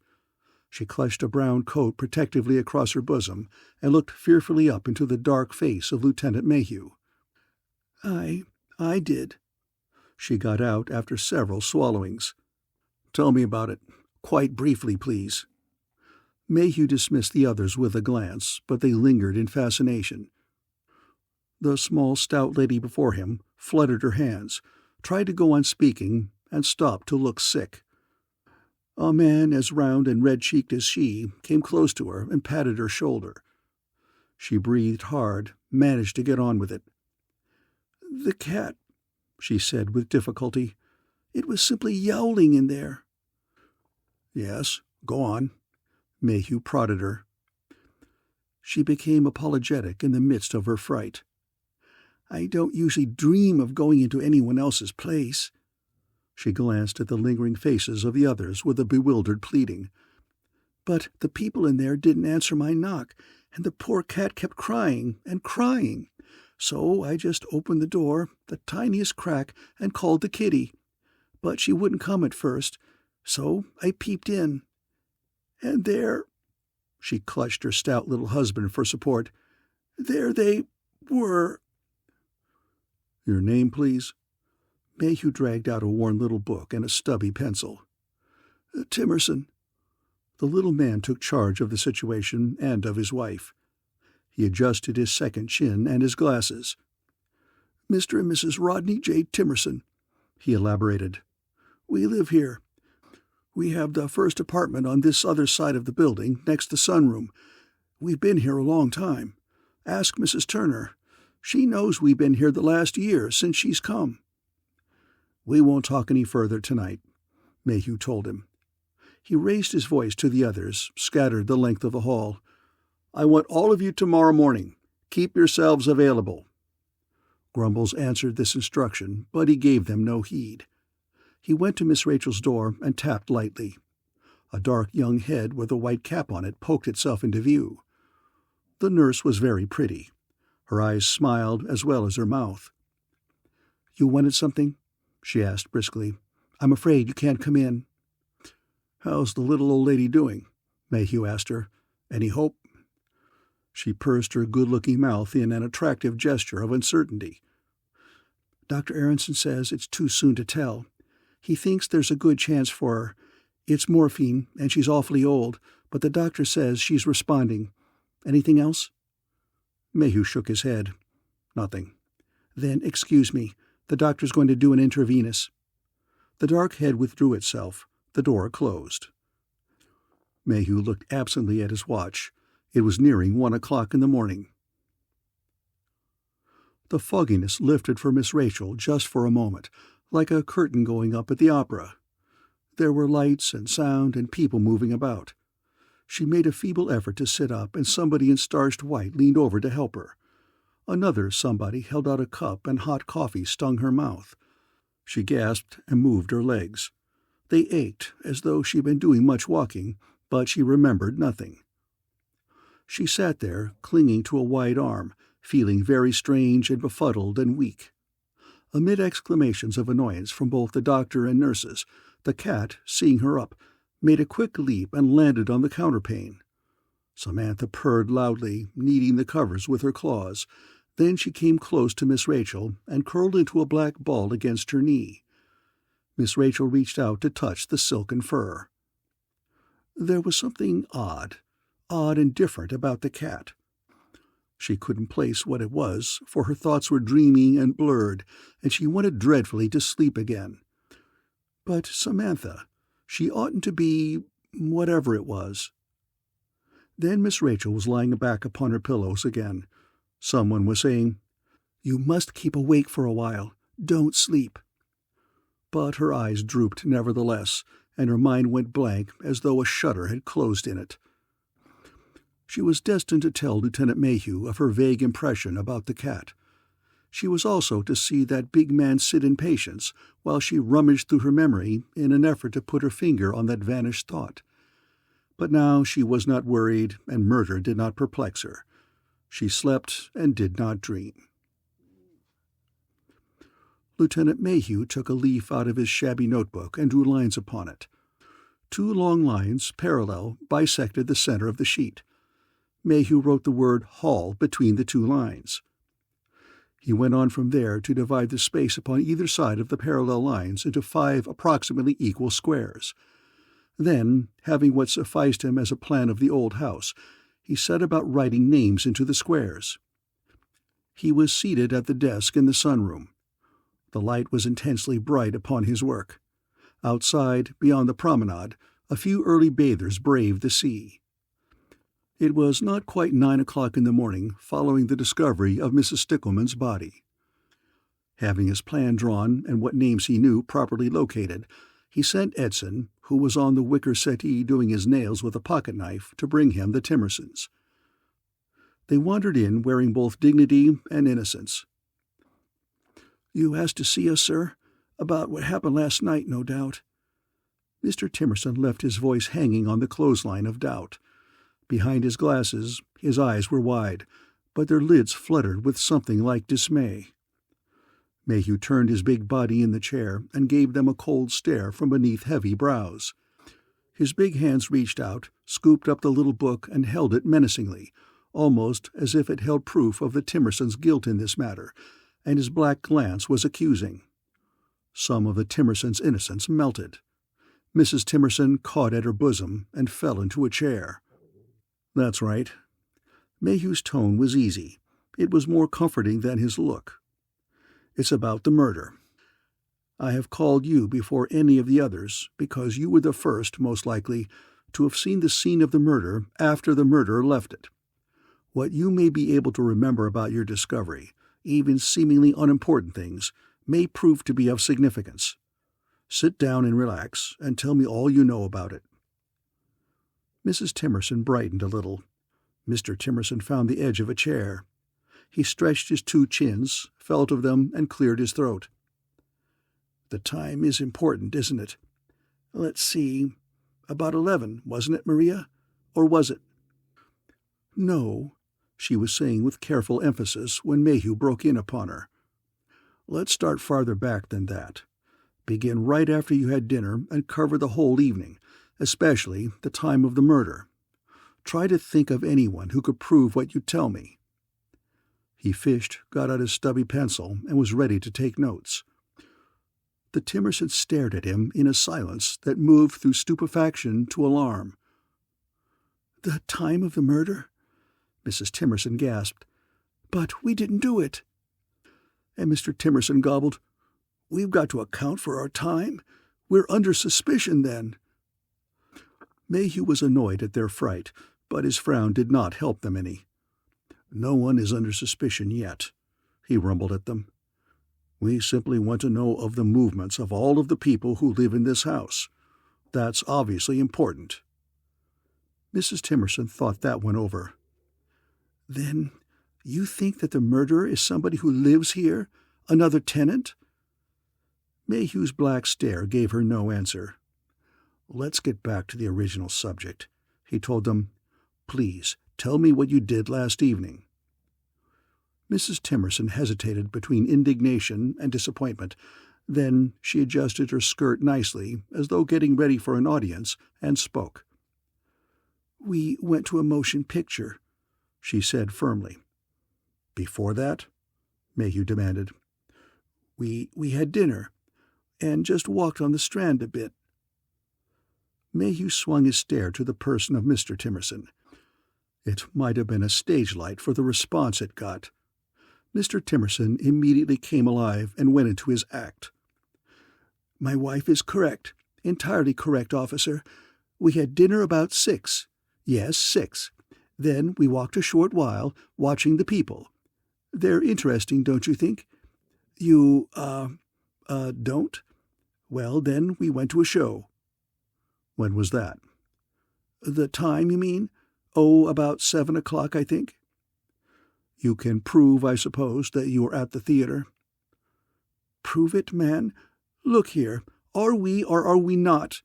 She clutched a brown coat protectively across her bosom and looked fearfully up into the dark face of Lieutenant Mayhew. I did." She got out after several swallowings. "Tell me about it. Quite briefly, please." Mayhew dismissed the others with a glance, but they lingered in fascination. The small, stout lady before him fluttered her hands, tried to go on speaking, and stopped to look sick. A man as round and red-cheeked as she came close to her and patted her shoulder. She breathed hard, managed to get on with it. "The cat," she said with difficulty. "It was simply yowling in there." "Yes, go on." Mayhew prodded her. She became apologetic in the midst of her fright. "I don't usually dream of going into anyone else's place." She glanced at the lingering faces of the others with a bewildered pleading. "But the people in there didn't answer my knock, and the poor cat kept crying and crying. So I just opened the door, the tiniest crack, and called the kitty. But she wouldn't come at first, so I peeped in. And there," she clutched her stout little husband for support, "there they were." "Your name, please?" Mayhew dragged out a worn little book and a stubby pencil. "Timerson." The little man took charge of the situation and of his wife. He adjusted his second chin and his glasses. "Mr. and Mrs. Rodney J. Timerson," he elaborated. "We live here. We have the first apartment on this other side of the building, next to sunroom. We've been here a long time. Ask Mrs. Turner. She knows we've been here the last year since she's come." "We won't talk any further tonight," Mayhew told him. He raised his voice to the others, scattered the length of the hall. "I want all of you tomorrow morning. Keep yourselves available." Grumbles answered this instruction, but he gave them no heed. He went to Miss Rachel's door and tapped lightly. A dark young head with a white cap on it poked itself into view. The nurse was very pretty. Her eyes smiled as well as her mouth. "You wanted something?" she asked briskly. "I'm afraid you can't come in." "How's the little old lady doing?" Mayhew asked her. "Any hope?" She pursed her good-looking mouth in an attractive gesture of uncertainty. "Dr. Aronson says it's too soon to tell. He thinks there's a good chance for her. It's morphine, and she's awfully old, but the doctor says she's responding. Anything else?" Mayhew shook his head. "Nothing." "Then excuse me. The doctor's going to do an intravenous." The dark head withdrew itself. The door closed. Mayhew looked absently at his watch. It was nearing 1 o'clock in the morning. The fogginess lifted for Miss Rachel just for a moment, like a curtain going up at the opera. There were lights and sound and people moving about. She made a feeble effort to sit up, and somebody in starched white leaned over to help her. Another somebody held out a cup, and hot coffee stung her mouth. She gasped and moved her legs. They ached, as though she'd been doing much walking, but she remembered nothing. She sat there, clinging to a wide arm, feeling very strange and befuddled and weak. Amid exclamations of annoyance from both the doctor and nurses, the cat, seeing her up, made a quick leap and landed on the counterpane. Samantha purred loudly, kneading the covers with her claws. Then she came close to Miss Rachel and curled into a black ball against her knee. Miss Rachel reached out to touch the silken fur. There was something odd and different about the cat. She couldn't place what it was, for her thoughts were dreamy and blurred, and she wanted dreadfully to sleep again. But Samantha, she oughtn't to be whatever it was. Then Miss Rachel was lying back upon her pillows again. Someone was saying, "You must keep awake for a while. Don't sleep." But her eyes drooped nevertheless, and her mind went blank as though a shutter had closed in it. She was destined to tell Lieutenant Mayhew of her vague impression about the cat. She was also to see that big man sit in patience while she rummaged through her memory in an effort to put her finger on that vanished thought. But now she was not worried, and murder did not perplex her. She slept and did not dream. Lieutenant Mayhew took a leaf out of his shabby notebook and drew lines upon it. 2 long lines, parallel, bisected the center of the sheet. Mayhew wrote the word hall between the 2 lines. He went on from there to divide the space upon either side of the parallel lines into 5 approximately equal squares. Then, having what sufficed him as a plan of the old house, he set about writing names into the squares. He was seated at the desk in the sunroom. The light was intensely bright upon his work. Outside, beyond the promenade, a few early bathers braved the sea. It was not quite 9 o'clock in the morning following the discovery of Mrs. Stickleman's body. Having his plan drawn and what names he knew properly located, he sent Edson, who was on the wicker settee doing his nails with a pocket-knife, to bring him the Timersons. They wandered in wearing both dignity and innocence. "You asked to see us, sir? About what happened last night, no doubt." Mr. Timerson left his voice hanging on the clothesline of doubt. Behind his glasses, his eyes were wide, but their lids fluttered with something like dismay. Mayhew turned his big body in the chair and gave them a cold stare from beneath heavy brows. His big hands reached out, scooped up the little book, and held it menacingly, almost as if it held proof of the Timmersons' guilt in this matter, and his black glance was accusing. Some of the Timmersons' innocence melted. Mrs. Timmerson caught at her bosom and fell into a chair. "That's right." Mayhew's tone was easy. It was more comforting than his look. "It's about the murder. I have called you before any of the others because you were the first, most likely, to have seen the scene of the murder after the murderer left it. What you may be able to remember about your discovery, even seemingly unimportant things, may prove to be of significance. Sit down and relax, and tell me all you know about it." Mrs. Timmerson brightened a little. Mr. Timmerson found the edge of a chair. He stretched his two chins, felt of them, and cleared his throat. "The time is important, isn't it? Let's see. About 11, wasn't it, Maria? Or was it?" "No," she was saying with careful emphasis when Mayhew broke in upon her. "Let's start farther back than that. Begin right after you had dinner and cover the whole evening, especially the time of the murder. Try to think of anyone who could prove what you tell me." He fished, got out his stubby pencil, and was ready to take notes. The Timmersons stared at him in a silence that moved through stupefaction to alarm. "The time of the murder?" Mrs. Timmerson gasped. "But we didn't do it." And Mr. Timmerson gobbled, "We've got to account for our time? We're under suspicion, then." Mayhew was annoyed at their fright, but his frown did not help them any. "No one is under suspicion yet," he rumbled at them. "We simply want to know of the movements of all of the people who live in this house. That's obviously important." Mrs. Timmerson thought that one over. "Then you think that the murderer is somebody who lives here? Another tenant?" Mayhew's black stare gave her no answer. "Let's get back to the original subject," he told them. "Please, tell me what you did last evening." Mrs. Timmerson hesitated between indignation and disappointment. Then she adjusted her skirt nicely, as though getting ready for an audience, and spoke. "We went to a motion picture," she said firmly. "Before that?" Mayhew demanded. We had dinner, and just walked on the Strand a bit." Mayhew swung his stare to the person of Mr. Timmerson. It might have been a stage light for the response it got. Mr. Timmerson immediately came alive and went into his act. "My wife is correct, entirely correct, officer. We had dinner about 6. Yes, 6. Then we walked a short while, watching the people. They're interesting, don't you think? You, don't? Well, then we went to a show." "When was that?" "The time, you mean? Oh, about 7 o'clock, I think." "You can prove, I suppose, that you were at the theater?" "Prove it, man? Look here, are we or are we not?"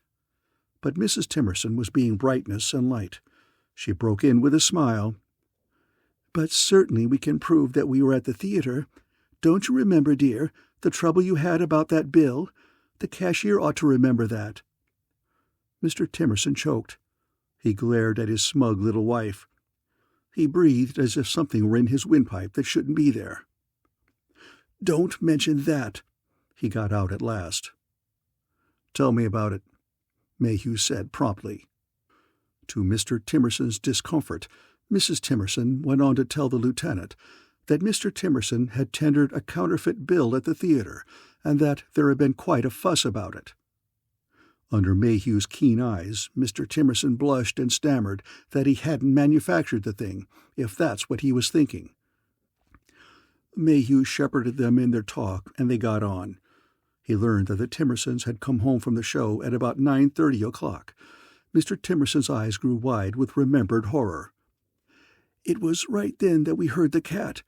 But Mrs. Timmerson was being brightness and light. She broke in with a smile. "But certainly we can prove that we were at the theater. Don't you remember, dear, the trouble you had about that bill? The cashier ought to remember that." Mr. Timmerson choked. He glared at his smug little wife. He breathed as if something were in his windpipe that shouldn't be there. "Don't mention that," he got out at last. "Tell me about it," Mayhew said promptly. To Mr. Timmerson's discomfort, Mrs. Timmerson went on to tell the lieutenant that Mr. Timmerson had tendered a counterfeit bill at the theater, and that there had been quite a fuss about it. Under Mayhew's keen eyes, Mr. Timmerson blushed and stammered that he hadn't manufactured the thing, if that's what he was thinking. Mayhew shepherded them in their talk, and they got on. He learned that the Timmersons had come home from the show at about 9:30 o'clock. Mr. Timmerson's eyes grew wide with remembered horror. "It was right then that we heard the cat.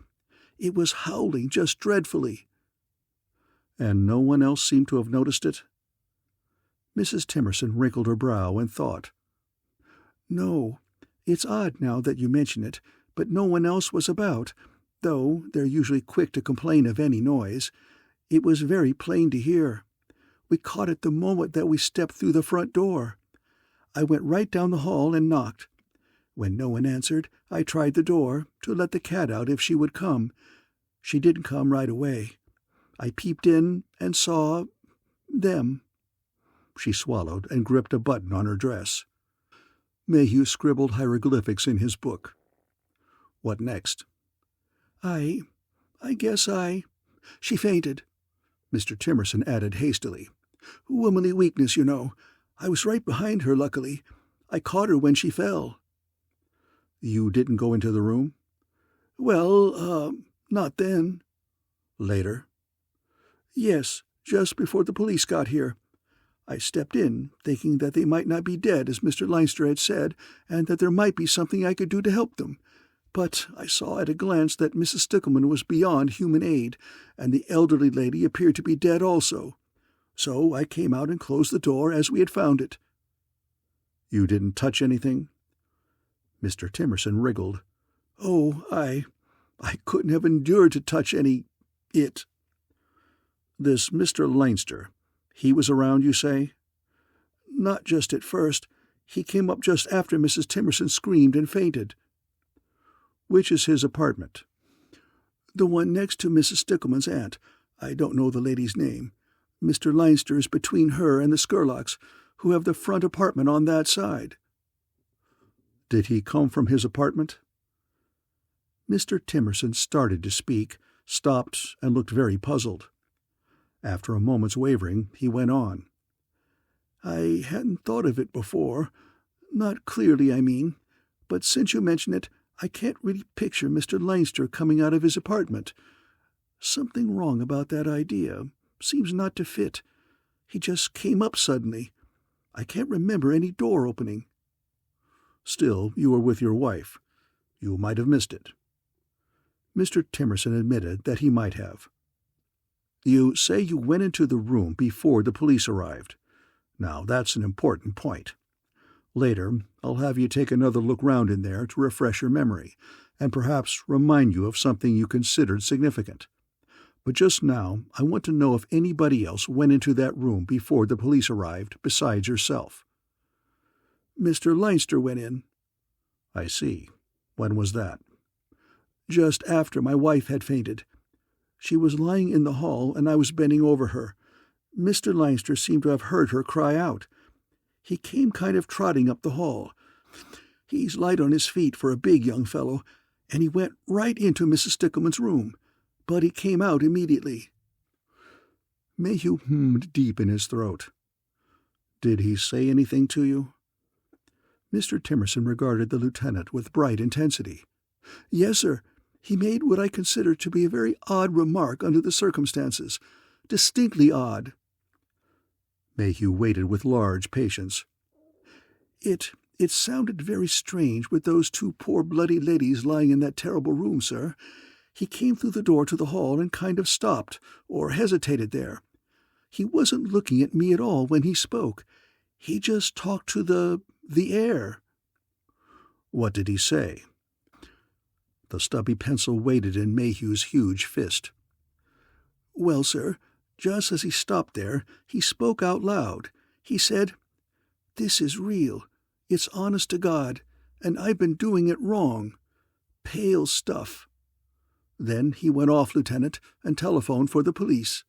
It was howling just dreadfully." "And no one else seemed to have noticed it?" Mrs. Timmerson wrinkled her brow and thought. "No. It's odd now that you mention it, but no one else was about, though they're usually quick to complain of any noise. It was very plain to hear. We caught it the moment that we stepped through the front door. I went right down the hall and knocked. When no one answered, I tried the door, to let the cat out if she would come. She didn't come right away. I peeped in and saw them. She swallowed and gripped a button on her dress. Mayhew scribbled hieroglyphics in his book. What next? I guess She fainted, Mr. Timerson added hastily. Womanly weakness, you know. I was right behind her, luckily. I caught her when she fell. You didn't go into the room? Well, not then. Later? Yes, just before the police got here. I stepped in, thinking that they might not be dead, as Mr. Leinster had said, and that there might be something I could do to help them. But I saw at a glance that Mrs. Stickleman was beyond human aid, and the elderly lady appeared to be dead also. So I came out and closed the door as we had found it. You didn't touch anything? Mr. Timerson wriggled. Oh, I couldn't have endured to touch it. This Mr. Leinster, he was around, you say? Not just at first. He came up just after Mrs. Timerson screamed and fainted. Which is his apartment? The one next to Mrs. Stickleman's aunt. I don't know the lady's name. Mr. Leinster is between her and the Skurlocks, who have the front apartment on that side. Did he come from his apartment? Mr. Timerson started to speak, stopped, and looked very puzzled. After a moment's wavering, he went on. I hadn't thought of it before. Not clearly, I mean. But since you mention it, I can't really picture Mr. Leinster coming out of his apartment. Something wrong about that idea. Seems not to fit. He just came up suddenly. I can't remember any door opening. Still, you were with your wife. You might have missed it. Mr. Timerson admitted that he might have. You say you went into the room before the police arrived. Now, that's an important point. Later, I'll have you take another look round in there to refresh your memory, and perhaps remind you of something you considered significant. But just now, I want to know if anybody else went into that room before the police arrived besides yourself. Mr. Leinster went in. I see. When was that? Just after my wife had fainted. She was lying in the hall, and I was bending over her. Mr. Leinster seemed to have heard her cry out. He came kind of trotting up the hall. He's light on his feet for a big young fellow, and he went right into Mrs. Stickleman's room, but he came out immediately. Mayhew hummed deep in his throat. Did he say anything to you? Mr. Timerson regarded the lieutenant with bright intensity. Yes, sir. He made what I consider to be a very odd remark under the circumstances. Distinctly odd. Mayhew waited with large patience. It sounded very strange with those two poor bloody ladies lying in that terrible room, sir. He came through the door to the hall and kind of stopped, or hesitated there. He wasn't looking at me at all when he spoke. He just talked to the air. What did he say? The stubby pencil weighted in Mayhew's huge fist. Well, sir, just as he stopped there, he spoke out loud. He said, "This is real. It's honest to God, and I've been doing it wrong. Pale stuff." Then he went off, Lieutenant, and telephoned for the police.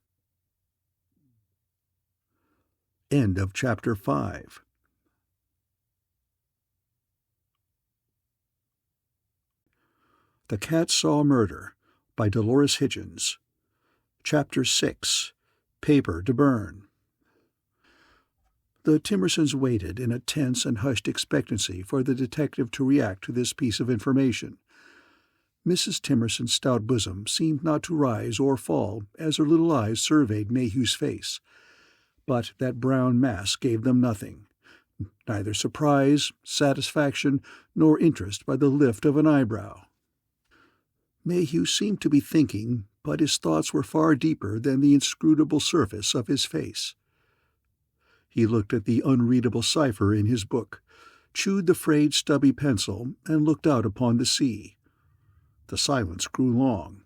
End of Chapter 5. The Cat Saw Murder by Dolores Hitchins. Chapter 6. Paper to Burn. The Timersons waited in a tense and hushed expectancy for the detective to react to this piece of information. Mrs. Timerson's stout bosom seemed not to rise or fall as her little eyes surveyed Mayhew's face, but that brown mass gave them nothing, neither surprise, satisfaction, nor interest by the lift of an eyebrow. Mayhew seemed to be thinking, but his thoughts were far deeper than the inscrutable surface of his face. He looked at the unreadable cipher in his book, chewed the frayed stubby pencil, and looked out upon the sea. The silence grew long.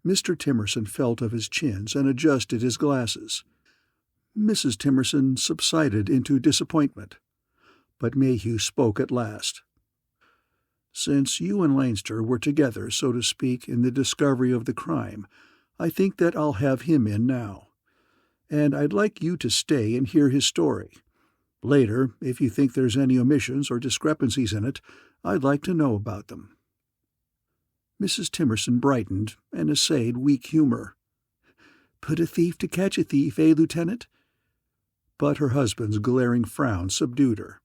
Mr. Timerson felt of his chins and adjusted his glasses. Mrs. Timerson subsided into disappointment, but Mayhew spoke at last. "Since you and Leinster were together, so to speak, in the discovery of the crime, I think that I'll have him in now. And I'd like you to stay and hear his story. Later, if you think there's any omissions or discrepancies in it, I'd like to know about them." Mrs. Timerson brightened and essayed weak humor. "Put a thief to catch a thief, eh, Lieutenant?" But her husband's glaring frown subdued her.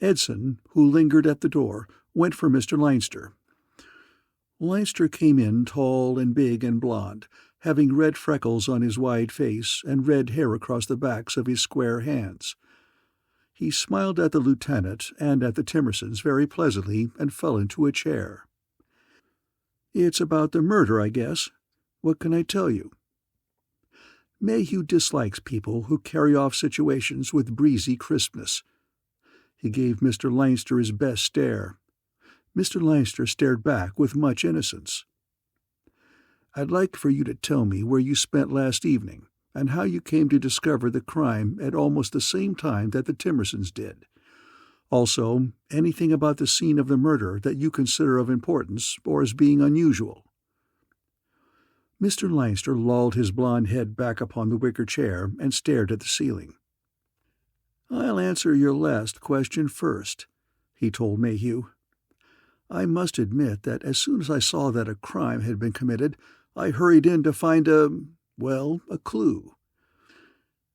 Edson, who lingered at the door, went for Mr. Leinster. Leinster came in tall and big and blond, having red freckles on his wide face and red hair across the backs of his square hands. He smiled at the lieutenant and at the Timersons very pleasantly and fell into a chair. "It's about the murder, I guess. What can I tell you?" Mayhew dislikes people who carry off situations with breezy crispness. He gave Mr. Leinster his best stare. Mr. Leinster stared back with much innocence. "I'd like for you to tell me where you spent last evening, and how you came to discover the crime at almost the same time that the Timersons did. Also, anything about the scene of the murder that you consider of importance or as being unusual." Mr. Leinster lolled his blond head back upon the wicker chair and stared at the ceiling. "I'll answer your last question first," he told Mayhew. "I must admit that as soon as I saw that a crime had been committed, I hurried in to find a clue.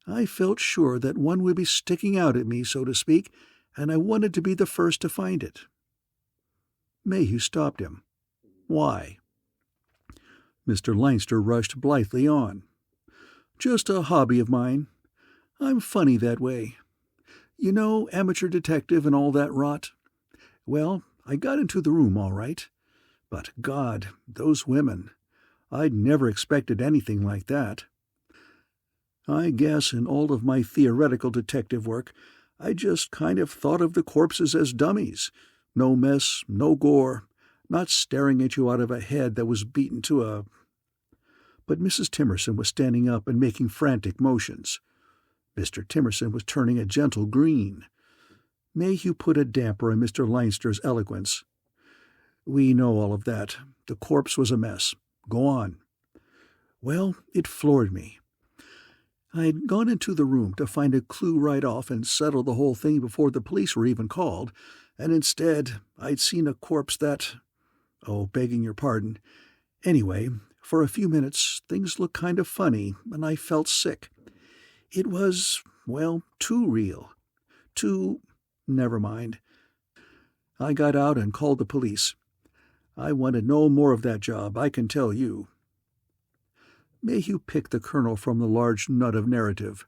I felt sure that one would be sticking out at me, so to speak, and I wanted to be the first to find it." Mayhew stopped him. "Why?" Mr. Leinster rushed blithely on. "Just a hobby of mine. I'm funny that way. You know, amateur detective and all that rot. Well, I got into the room all right. But, God, those women. I'd never expected anything like that. I guess in all of my theoretical detective work, I just kind of thought of the corpses as dummies. No mess, no gore, not staring at you out of a head that was beaten to a—" But Mrs. Timerson was standing up and making frantic motions. Mr. Timerson was turning a gentle green. Mayhew put a damper on Mr. Leinster's eloquence. "We know all of that. The corpse was a mess. Go on." "Well, it floored me. I'd gone into the room to find a clue right off and settle the whole thing before the police were even called, and instead I'd seen a corpse that—oh, begging your pardon. Anyway, for a few minutes things looked kind of funny, and I felt sick. It was, too real. Never mind. I got out and called the police. I wanted no more of that job, I can tell you." Mayhew picked the kernel from the large nut of narrative.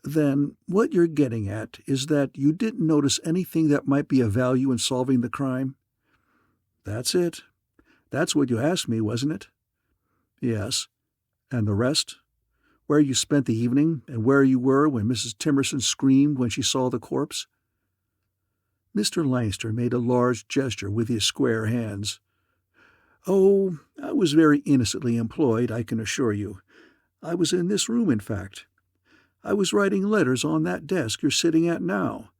"Then what you're getting at is that you didn't notice anything that might be of value in solving the crime?" "That's it. That's what you asked me, wasn't it?" "Yes. And the rest? Where you spent the evening, and where you were when Mrs. Timerson screamed when she saw the corpse?" Mr. Leinster made a large gesture with his square hands. "Oh, I was very innocently employed, I can assure you. I was in this room, in fact. I was writing letters on that desk you're sitting at now.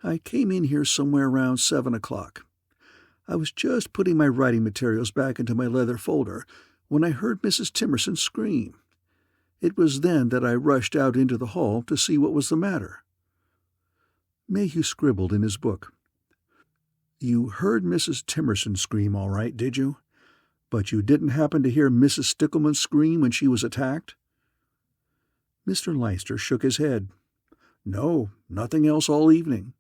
I came in here somewhere around 7 o'clock. I was just putting my writing materials back into my leather folder when I heard Mrs. Timerson scream. It was then that I rushed out into the hall to see what was the matter." Mayhew scribbled in his book. "You heard Mrs. Timerson scream all right, did you? But you didn't happen to hear Mrs. Stickleman scream when she was attacked?" Mr. Leinster shook his head. "No, nothing else all evening.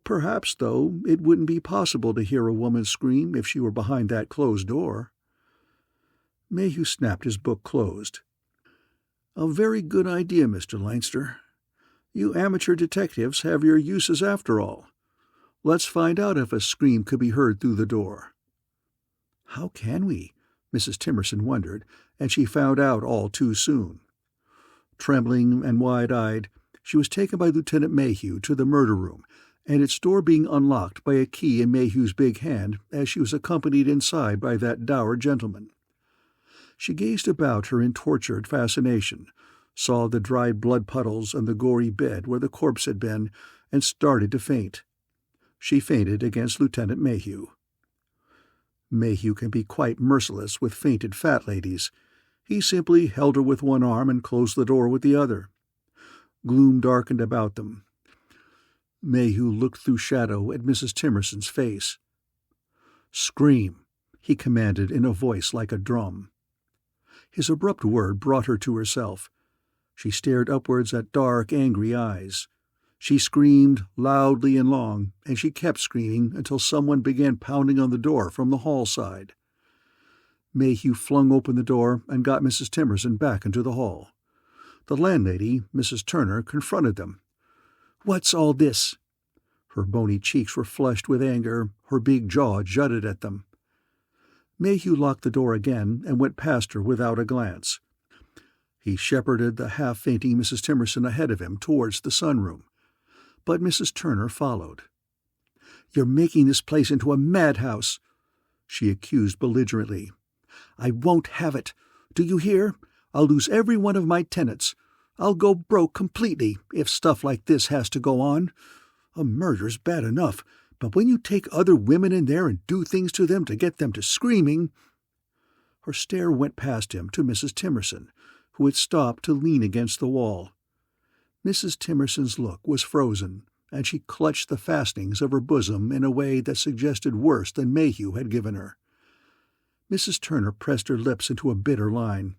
Perhaps, though, it wouldn't be possible to hear a woman scream if she were behind that closed door." Mayhew snapped his book closed. "A very good idea, Mr. Leinster. You amateur detectives have your uses after all. Let's find out if a scream could be heard through the door." "How can we?" Mrs. Timerson wondered, and she found out all too soon. Trembling and wide-eyed, she was taken by Lieutenant Mayhew to the murder room and its door being unlocked by a key in Mayhew's big hand as she was accompanied inside by that dour gentleman. She gazed about her in tortured fascination, saw the dried blood puddles and the gory bed where the corpse had been, and started to faint. She fainted against Lieutenant Mayhew. Mayhew can be quite merciless with fainted fat ladies. He simply held her with one arm and closed the door with the other. Gloom darkened about them. Mayhew looked through shadow at Mrs. Timmerson's face. "Scream," he commanded in a voice like a drum. His abrupt word brought her to herself. She stared upwards at dark, angry eyes. She screamed loudly and long, and she kept screaming until someone began pounding on the door from the hall side. Mayhew flung open the door and got Mrs. Timmerson back into the hall. The landlady, Mrs. Turner, confronted them. "What's all this?" Her bony cheeks were flushed with anger, her big jaw jutted at them. Mayhew locked the door again and went past her without a glance. He shepherded the half-fainting Mrs. Timmerson ahead of him towards the sunroom, but Mrs. Turner followed. "You're making this place into a madhouse," she accused belligerently. "I won't have it. Do you hear? I'll lose every one of my tenants. I'll go broke completely if stuff like this has to go on. A murder's bad enough, but when you take other women in there and do things to them to get them to screaming—" Her stare went past him to Mrs. Timmerson, who had stopped to lean against the wall. Mrs. Timmerson's look was frozen, and she clutched the fastenings of her bosom in a way that suggested worse than Mayhew had given her. Mrs. Turner pressed her lips into a bitter line.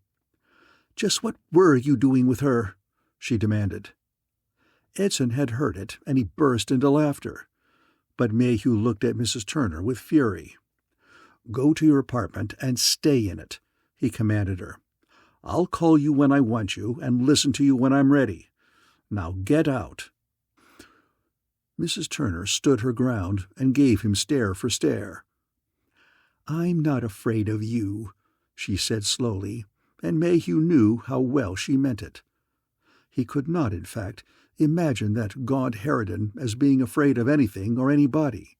"Just what were you doing with her?" she demanded. Edson had heard it, and he burst into laughter. But Mayhew looked at Mrs. Turner with fury. "Go to your apartment and stay in it," he commanded her. "I'll call you when I want you and listen to you when I'm ready. Now get out." Mrs. Turner stood her ground and gave him stare for stare. "I'm not afraid of you," she said slowly, and Mayhew knew how well she meant it. He could not, in fact, imagine that gaunt harridan as being afraid of anything or anybody.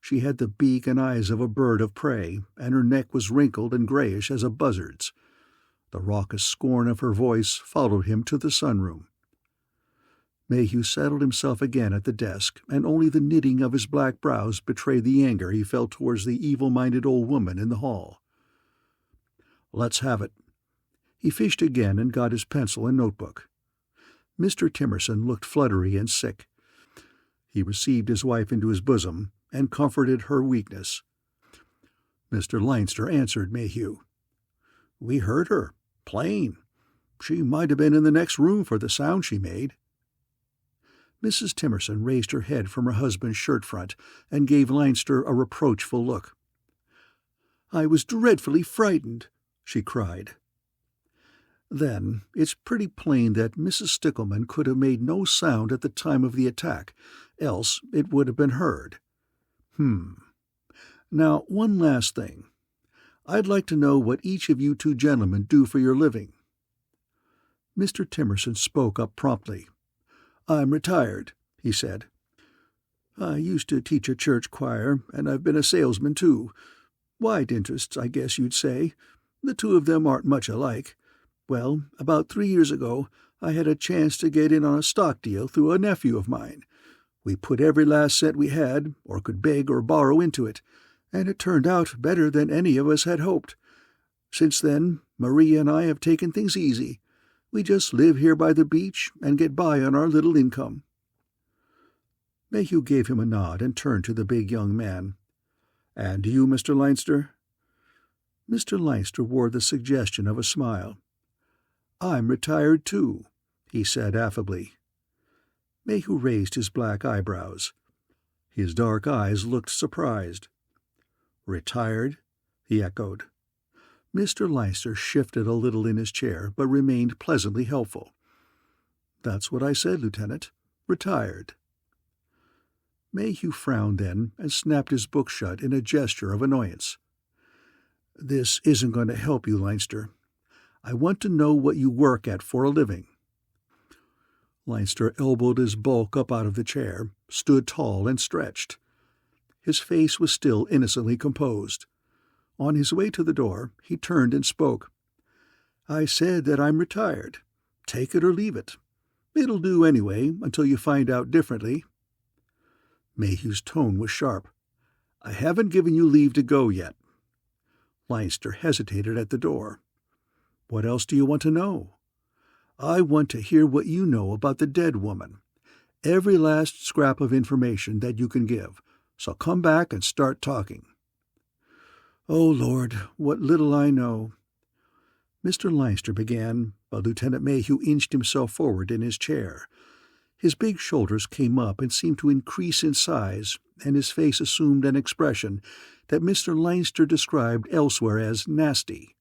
She had the beak and eyes of a bird of prey, and her neck was wrinkled and grayish as a buzzard's. The raucous scorn of her voice followed him to the sunroom. Mayhew settled himself again at the desk, and only the knitting of his black brows betrayed the anger he felt towards the evil-minded old woman in the hall. "Let's have it." He fished again and got his pencil and notebook. Mr. Timmerson looked fluttery and sick. He received his wife into his bosom and comforted her weakness. Mr. Leinster answered Mayhew. "We heard her, plain. She might have been in the next room for the sound she made." Mrs. Timmerson raised her head from her husband's shirt-front and gave Leinster a reproachful look. "I was dreadfully frightened," she cried. "Then it's pretty plain that Mrs. Stickleman could have made no sound at the time of the attack, else it would have been heard. Now, one last thing. I'd like to know what each of you two gentlemen do for your living." Mr. Timmerson spoke up promptly. "I'm retired," he said. "I used to teach a church choir, and I've been a salesman, too. Wide interests, I guess you'd say. The two of them aren't much alike. Well, about 3 years ago, I had a chance to get in on a stock deal through a nephew of mine. We put every last cent we had, or could beg or borrow, into it, and it turned out better than any of us had hoped. Since then, Maria and I have taken things easy. We just live here by the beach and get by on our little income." Mayhew gave him a nod and turned to the big young man. "And you, Mr. Leinster?" Mr. Leinster wore the suggestion of a smile. "I'm retired, too," he said affably. Mayhew raised his black eyebrows. His dark eyes looked surprised. "Retired?" he echoed. Mr. Leinster shifted a little in his chair, but remained pleasantly helpful. "That's what I said, Lieutenant. Retired." Mayhew frowned then and snapped his book shut in a gesture of annoyance. "This isn't going to help you, Leinster. I want to know what you work at for a living." Leinster elbowed his bulk up out of the chair, stood tall and stretched. His face was still innocently composed. On his way to the door, he turned and spoke. "I said that I'm retired. Take it or leave it. It'll do anyway, until you find out differently." Mayhew's tone was sharp. "I haven't given you leave to go yet." Leinster hesitated at the door. "What else do you want to know?" "I want to hear what you know about the dead woman. Every last scrap of information that you can give. So come back and start talking." "Oh, Lord, what little I know." Mr. Leinster began, but Lieutenant Mayhew inched himself forward in his chair. His big shoulders came up and seemed to increase in size, and his face assumed an expression that Mr. Leinster described elsewhere as nasty.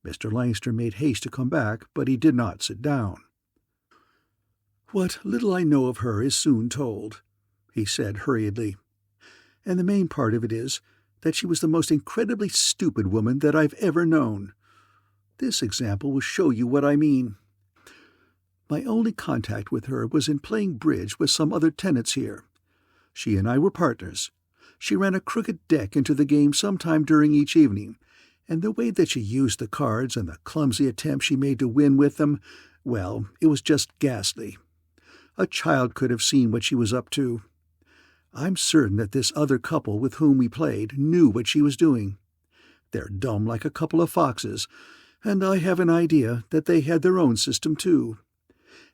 Mr. Leinster made haste to come back, but he did not sit down. "What little I know of her is soon told," he said hurriedly. "And the main part of it is that she was the most incredibly stupid woman that I've ever known. This example will show you what I mean. My only contact with her was in playing bridge with some other tenants here. She and I were partners. She ran a crooked deck into the game sometime during each evening, and the way that she used the cards and the clumsy attempts she made to win with them, well, it was just ghastly. A child could have seen what she was up to. I'm certain that this other couple with whom we played knew what she was doing. They're dumb like a couple of foxes, and I have an idea that they had their own system too.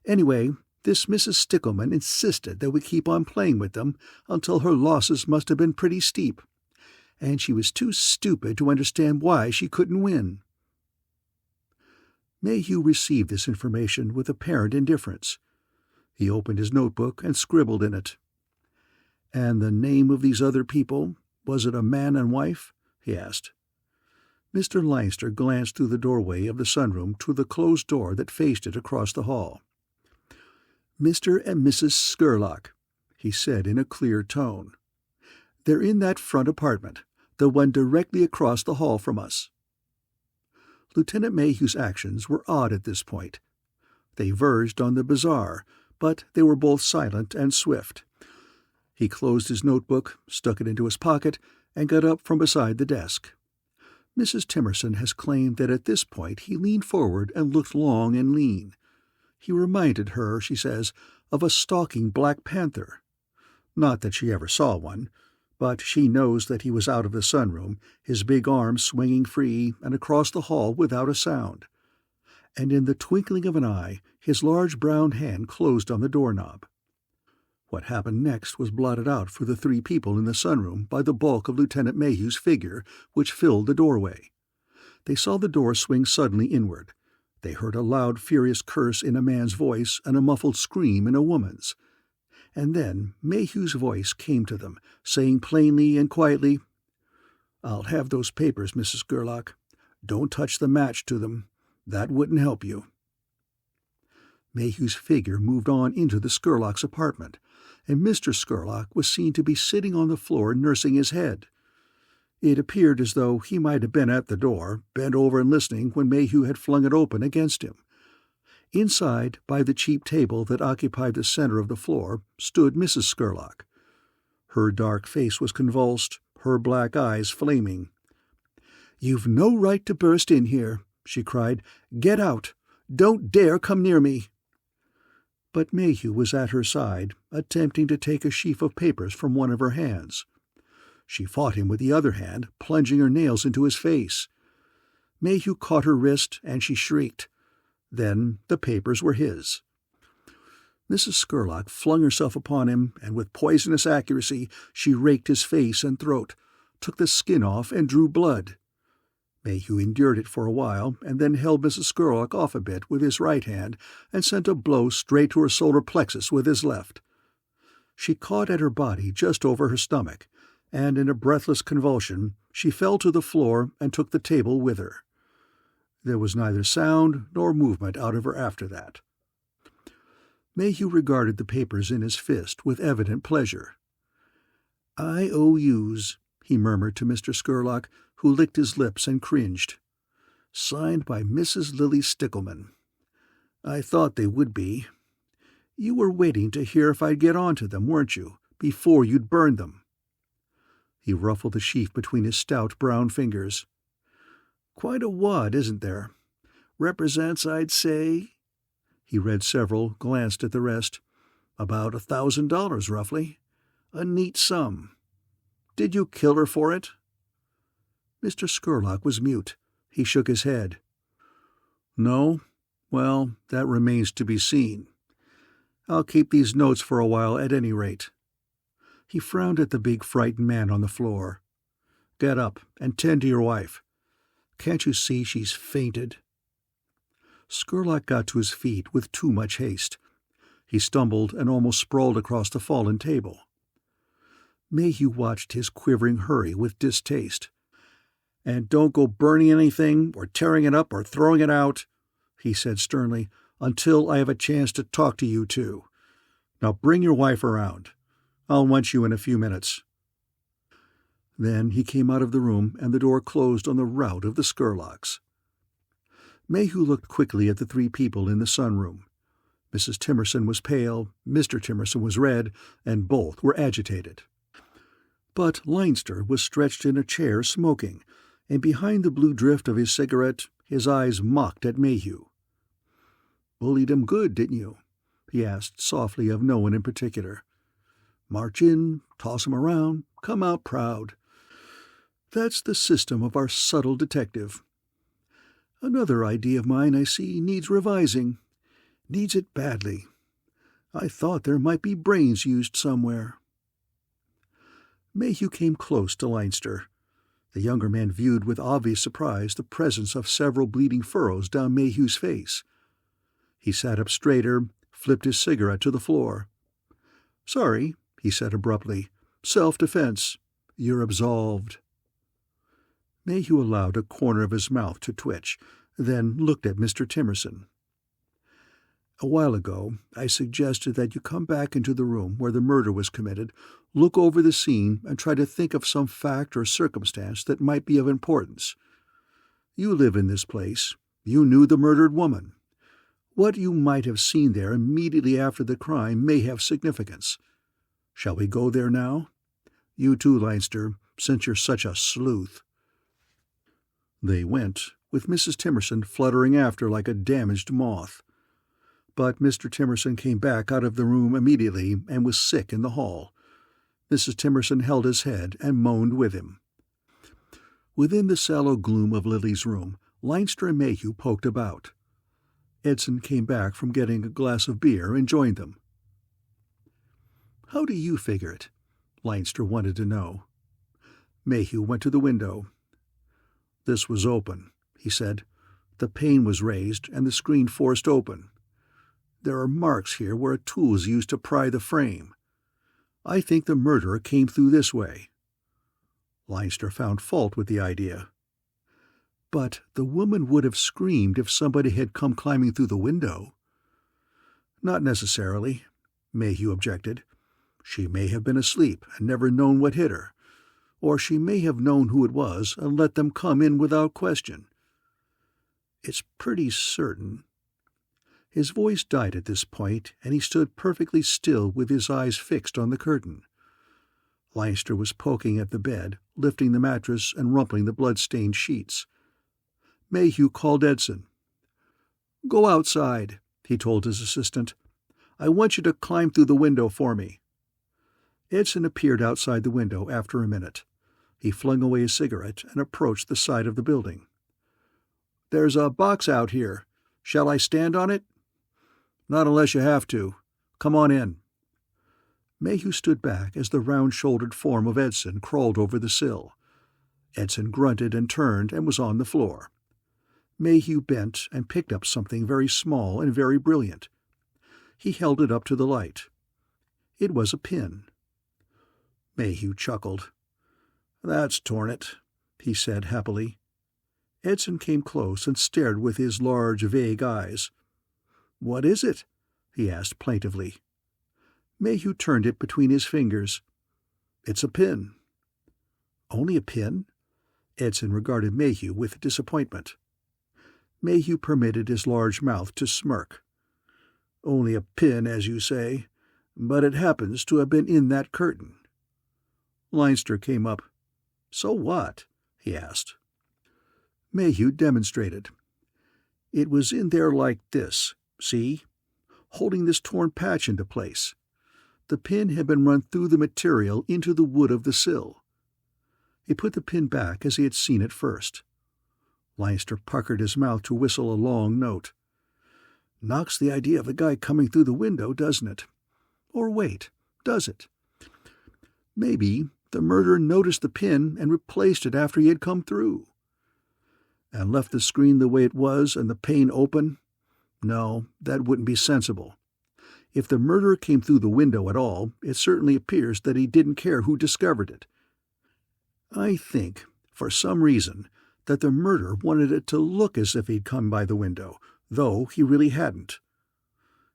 Anyway, this Mrs. Stickleman insisted that we keep on playing with them until her losses must have been pretty steep, and she was too stupid to understand why she couldn't win." Mayhew received this information with apparent indifference. He opened his notebook and scribbled in it. "And the name of these other people, was it a man and wife?" he asked. Mr. Leinster glanced through the doorway of the sunroom to the closed door that faced it across the hall. "Mr. and Mrs. Scurlock," he said in a clear tone. "They're in that front apartment, the one directly across the hall from us." Lieutenant Mayhew's actions were odd at this point. They verged on the bizarre, but they were both silent and swift. He closed his notebook, stuck it into his pocket, and got up from beside the desk. Mrs. Timerson has claimed that at this point he leaned forward and looked long and lean. He reminded her, she says, of a stalking black panther. Not that she ever saw one, but she knows that he was out of the sunroom, his big arms swinging free and across the hall without a sound. And in the twinkling of an eye, his large brown hand closed on the doorknob. What happened next was blotted out for the three people in the sunroom by the bulk of Lieutenant Mayhew's figure, which filled the doorway. They saw the door swing suddenly inward. They heard a loud, furious curse in a man's voice and a muffled scream in a woman's. And then Mayhew's voice came to them, saying plainly and quietly, "I'll have those papers, Mrs. Scurlock. Don't touch the match to them. That wouldn't help you." Mayhew's figure moved on into the Scurlock's apartment, and Mr. Scurlock was seen to be sitting on the floor nursing his head. It appeared as though he might have been at the door, bent over and listening when Mayhew had flung it open against him. Inside, by the cheap table that occupied the center of the floor, stood Mrs. Scurlock. Her dark face was convulsed, her black eyes flaming. "You've no right to burst in here," she cried. "Get out! Don't dare come near me!" But Mayhew was at her side, attempting to take a sheaf of papers from one of her hands. She fought him with the other hand, plunging her nails into his face. Mayhew caught her wrist, and she shrieked. Then the papers were his. Mrs. Scurlock flung herself upon him, and with poisonous accuracy she raked his face and throat, took the skin off, and drew blood. Mayhew endured it for a while, and then held Mrs. Scurlock off a bit with his right hand and sent a blow straight to her solar plexus with his left. She caught at her body just over her stomach, and in a breathless convulsion she fell to the floor and took the table with her. There was neither sound nor movement out of her after that. Mayhew regarded the papers in his fist with evident pleasure. "IOUs," he murmured to Mr. Scurlock, who licked his lips and cringed. "Signed by Mrs. Lily Stickleman. I thought they would be. You were waiting to hear if I'd get onto them, weren't you, before you'd burn them?" He ruffled the sheaf between his stout brown fingers. "Quite a wad, isn't there? Represents, I'd say—" He read several, glanced at the rest. "About $1,000, roughly. A neat sum. Did you kill her for it?" Mr. Scurlock was mute. He shook his head. "No? Well, that remains to be seen. I'll keep these notes for a while at any rate." He frowned at the big frightened man on the floor. "Get up and tend to your wife. Can't you see she's fainted?" Scurlock got to his feet with too much haste. He stumbled and almost sprawled across the fallen table. Mayhew watched his quivering hurry with distaste. "And don't go burning anything, or tearing it up, or throwing it out," he said sternly, "until I have a chance to talk to you two. Now bring your wife around. I'll want you in a few minutes." Then he came out of the room, and the door closed on the rout of the Scurlocks. Mayhew looked quickly at the three people in the sunroom. Mrs. Timerson was pale, Mr. Timerson was red, and both were agitated. But Leinster was stretched in a chair smoking, and behind the blue drift of his cigarette his eyes mocked at Mayhew. "Bullied him good, didn't you?" he asked softly of no one in particular. "March in, toss him around, come out proud. That's the system of our subtle detective. Another idea of mine, I see, needs revising. Needs it badly. I thought there might be brains used somewhere." Mayhew came close to Leinster. The younger man viewed with obvious surprise the presence of several bleeding furrows down Mayhew's face. He sat up straighter, flipped his cigarette to the floor. "Sorry," he said abruptly. "Self-defense. You're absolved." Mayhew allowed a corner of his mouth to twitch, then looked at Mr. Timerson. "A while ago I suggested that you come back into the room where the murder was committed, look over the scene, and try to think of some fact or circumstance that might be of importance. You live in this place. You knew the murdered woman. What you might have seen there immediately after the crime may have significance. Shall we go there now? You too, Leinster, since you're such a sleuth." They went, with Mrs. Timerson fluttering after like a damaged moth. But Mr. Timerson came back out of the room immediately and was sick in the hall. Mrs. Timerson held his head and moaned with him. Within the sallow gloom of Lily's room, Leinster and Mayhew poked about. Edson came back from getting a glass of beer and joined them. "How do you figure it?" Leinster wanted to know. Mayhew went to the window. "This was open," he said. "The pane was raised and the screen forced open. There are marks here where a tool was used to pry the frame. I think the murderer came through this way." Leinster found fault with the idea. "But the woman would have screamed if somebody had come climbing through the window." "Not necessarily," Mayhew objected. "She may have been asleep and never known what hit her. Or she may have known who it was and let them come in without question. It's pretty certain—" His voice died at this point, and he stood perfectly still with his eyes fixed on the curtain. Leinster was poking at the bed, lifting the mattress and rumpling the blood-stained sheets. Mayhew called Edson. "Go outside," he told his assistant. "I want you to climb through the window for me." Edson appeared outside the window after a minute. He flung away his cigarette and approached the side of the building. "There's a box out here. Shall I stand on it?" "Not unless you have to. Come on in." Mayhew stood back as the round-shouldered form of Edson crawled over the sill. Edson grunted and turned and was on the floor. Mayhew bent and picked up something very small and very brilliant. He held it up to the light. It was a pin. Mayhew chuckled. "That's torn it," he said happily. Edson came close and stared with his large, vague eyes. "What is it?" he asked plaintively. Mayhew turned it between his fingers. "It's a pin." "Only a pin?" Edson regarded Mayhew with disappointment. Mayhew permitted his large mouth to smirk. Only a pin, as you say, but it happens to have been in that curtain." Leinster came up. "So what?" he asked. Mayhew demonstrated. "It was in there like this, see? Holding this torn patch into place. The pin had been run through the material into the wood of the sill." He put the pin back as he had seen it first. Leinster puckered his mouth to whistle a long note. "Knocks the idea of a guy coming through the window, doesn't it? Or wait, does it? Maybe the murderer noticed the pin and replaced it after he had come through. And left the screen the way it was and the pane open? No, that wouldn't be sensible. If the murderer came through the window at all, it certainly appears that he didn't care who discovered it. I think, for some reason, that the murderer wanted it to look as if he'd come by the window, though he really hadn't.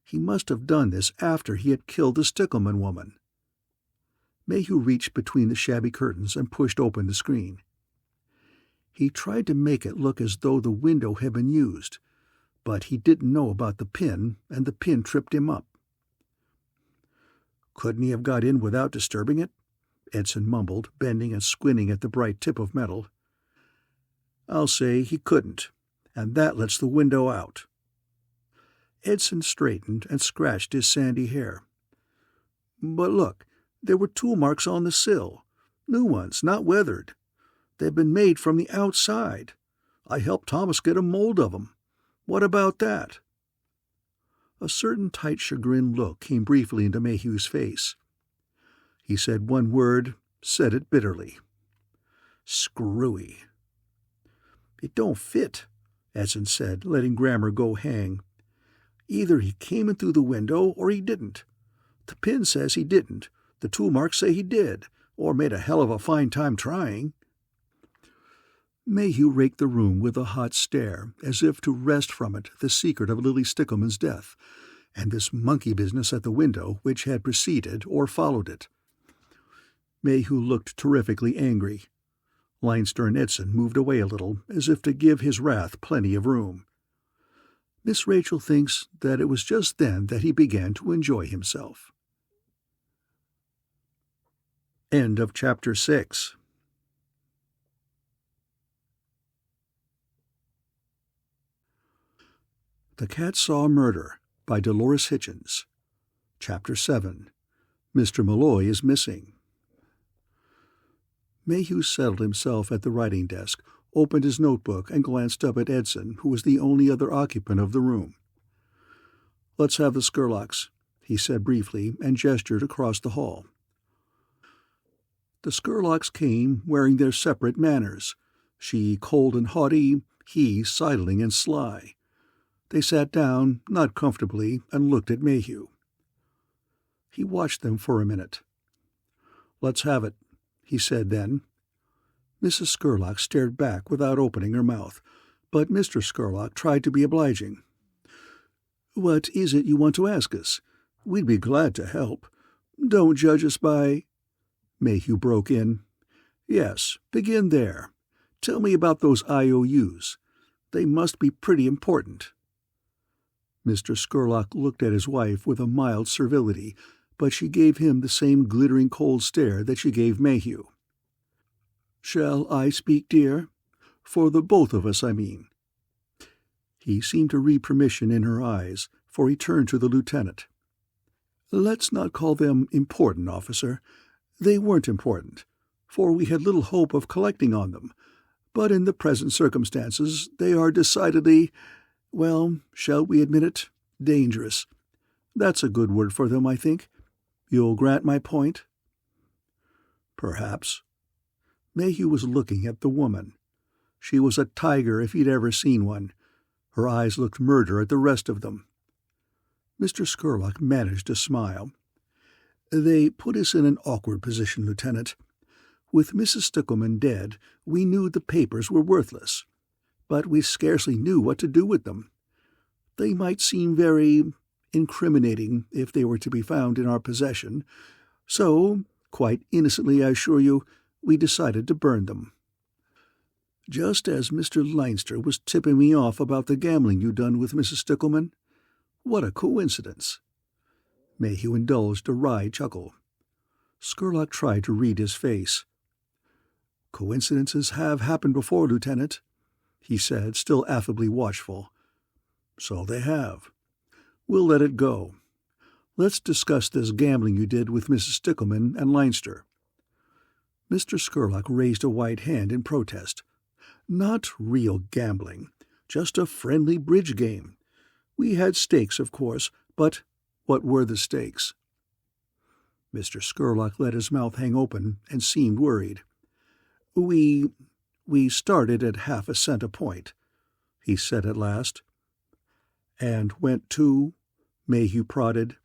He must have done this after he had killed the Stickleman woman." Mayhew reached between the shabby curtains and pushed open the screen. He tried to make it look as though the window had been used, but he didn't know about the pin, and the pin tripped him up. "Couldn't he have got in without disturbing it?" Edson mumbled, bending and squinting at the bright tip of metal. "I'll say he couldn't, and that lets the window out." Edson straightened and scratched his sandy hair. "But look, there were tool marks on the sill. New ones, not weathered. They've been made from the outside. I helped Thomas get a mold of 'em. What about that?" A certain tight chagrin look came briefly into Mayhew's face. He said one word, said it bitterly. "Screwy." "It don't fit," Edson said, letting grammar go hang. "Either he came in through the window or he didn't. The pin says he didn't. The tool marks say he did, or made a hell of a fine time trying." Mayhew raked the room with a hot stare, as if to wrest from it the secret of Lily Stickleman's death, and this monkey business at the window which had preceded or followed it. Mayhew looked terrifically angry. Leinster and Edson moved away a little, as if to give his wrath plenty of room. Miss Rachel thinks that it was just then that he began to enjoy himself. End of Chapter 6. The Cat Saw Murder by Dolores Hitchins. Chapter 7. Mr. Malloy is Missing. Mayhew settled himself at the writing desk, opened his notebook, and glanced up at Edson, who was the only other occupant of the room. "Let's have the Skurlocks," he said briefly, and gestured across the hall. The Skurlocks came wearing their separate manners, she cold and haughty, he sidling and sly. They sat down, not comfortably, and looked at Mayhew. He watched them for a minute. "Let's have it," he said then. Mrs. Skurlock stared back without opening her mouth, but Mr. Skurlock tried to be obliging. "What is it you want to ask us? We'd be glad to help. Don't judge us by—" Mayhew broke in. "Yes, begin there. Tell me about those IOUs. They must be pretty important." Mr. Skurlock looked at his wife with a mild servility, but she gave him the same glittering cold stare that she gave Mayhew. "Shall I speak, dear? For the both of us, I mean." He seemed to read permission in her eyes, for he turned to the lieutenant. "Let's not call them important, officer. They weren't important, for we had little hope of collecting on them, but in the present circumstances they are decidedly, well, shall we admit it, dangerous. That's a good word for them, I think. You'll grant my point?" "Perhaps." Mayhew was looking at the woman. She was a tiger if he'd ever seen one. Her eyes looked murder at the rest of them. Mr. Skurlock managed to smile. "They put us in an awkward position, Lieutenant. With Mrs. Stickleman dead, we knew the papers were worthless, but we scarcely knew what to do with them. They might seem very incriminating if they were to be found in our possession, so, quite innocently I assure you, we decided to burn them. Just as Mr. Leinster was tipping me off about the gambling you'd done with Mrs. Stickleman. What a coincidence." Mayhew indulged a wry chuckle. Scurlock tried to read his face. "Coincidences have happened before, Lieutenant," he said, still affably watchful. "So they have. We'll let it go. Let's discuss this gambling you did with Mrs. Stickleman and Leinster." Mr. Scurlock raised a white hand in protest. "Not real gambling, just a friendly bridge game. We had stakes, of course, but what were the stakes?" Mr. Scurlock let his mouth hang open and seemed worried. We started at half a cent a point," he said at last. "And went to?" Mayhew prodded.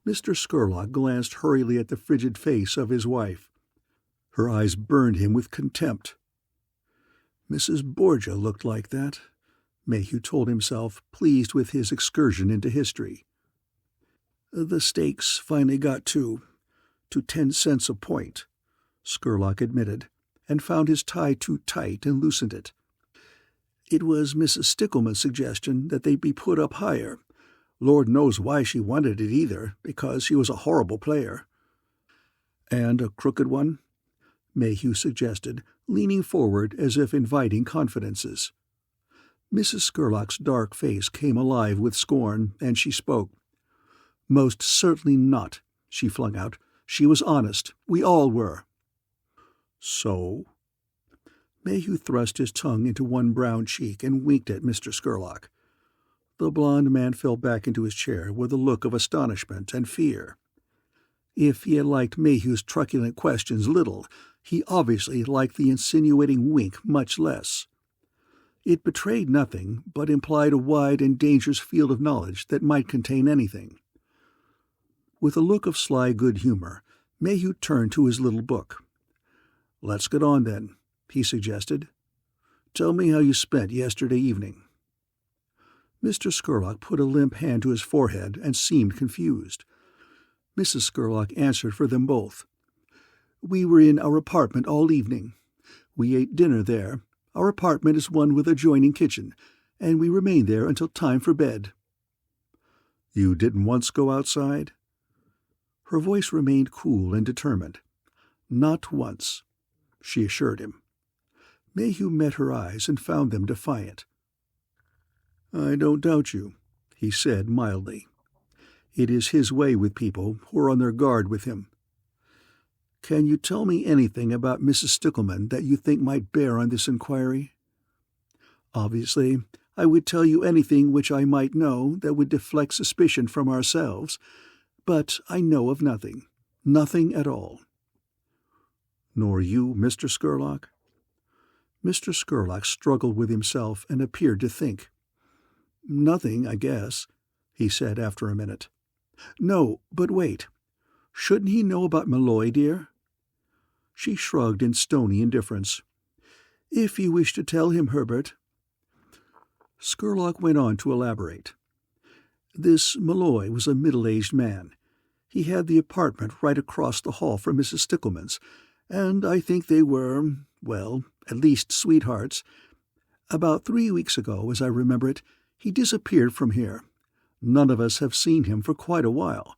Mr. Scurlock glanced hurriedly at the frigid face of his wife. Her eyes burned him with contempt. Mrs. Borgia looked like that, Mayhew told himself, pleased with his excursion into history. "The stakes finally got to 10 cents a point," Scurlock admitted, and found his tie too tight and loosened it. "It was Mrs. Stickleman's suggestion that they be put up higher. Lord knows why she wanted it either, because she was a horrible player." "And a crooked one?" Mayhew suggested, leaning forward as if inviting confidences. Mrs. Scurlock's dark face came alive with scorn, and she spoke. "Most certainly not," she flung out. "She was honest. We all were." "So?" Mayhew thrust his tongue into one brown cheek and winked at Mr. Scurlock. The blond man fell back into his chair with a look of astonishment and fear. If he had liked Mayhew's truculent questions little, he obviously liked the insinuating wink much less. It betrayed nothing, but implied a wide and dangerous field of knowledge that might contain anything. With a look of sly good humor, Mayhew turned to his little book. "Let's get on, then," he suggested. "Tell me how you spent yesterday evening." Mr. Scurlock put a limp hand to his forehead and seemed confused. Mrs. Scurlock answered for them both. "We were in our apartment all evening. We ate dinner there. Our apartment is one with adjoining kitchen, and we remained there until time for bed." "You didn't once go outside?" Her voice remained cool and determined. "Not once," she assured him. Mayhew met her eyes and found them defiant. "I don't doubt you," he said mildly. It is his way with people who are on their guard with him. "Can you tell me anything about Mrs. Stickleman that you think might bear on this inquiry?" "Obviously, I would tell you anything which I might know that would deflect suspicion from ourselves, but I know of nothing. Nothing at all." "Nor you, Mr. Scurlock?" Mr. Scurlock struggled with himself and appeared to think. "Nothing, I guess," he said after a minute. "No, but wait. Shouldn't he know about Malloy, dear?" She shrugged in stony indifference. "If you wish to tell him, Herbert." Scurlock went on to elaborate. "This Malloy was a middle-aged man. He had the apartment right across the hall from Mrs. Stickleman's, and I think they were, well, at least sweethearts. About 3 weeks ago, as I remember it, he disappeared from here. None of us have seen him for quite a while,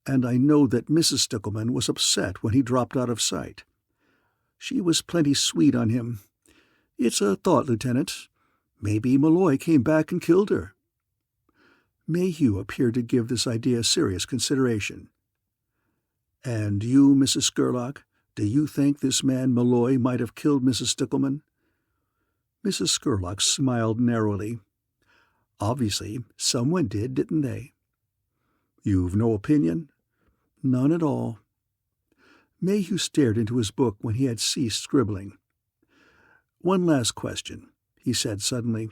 and I know that Mrs. Stickleman was upset when he dropped out of sight. She was plenty sweet on him. It's a thought, Lieutenant. Maybe Malloy came back and killed her." Mayhew appeared to give this idea serious consideration. "And you, Mrs. Scurlock, do you think this man Malloy might have killed Mrs. Stickleman?" Mrs. Scurlock smiled narrowly. "Obviously, someone did, didn't they?" "You've no opinion?" "None at all." Mayhew stared into his book when he had ceased scribbling. "One last question," he said suddenly.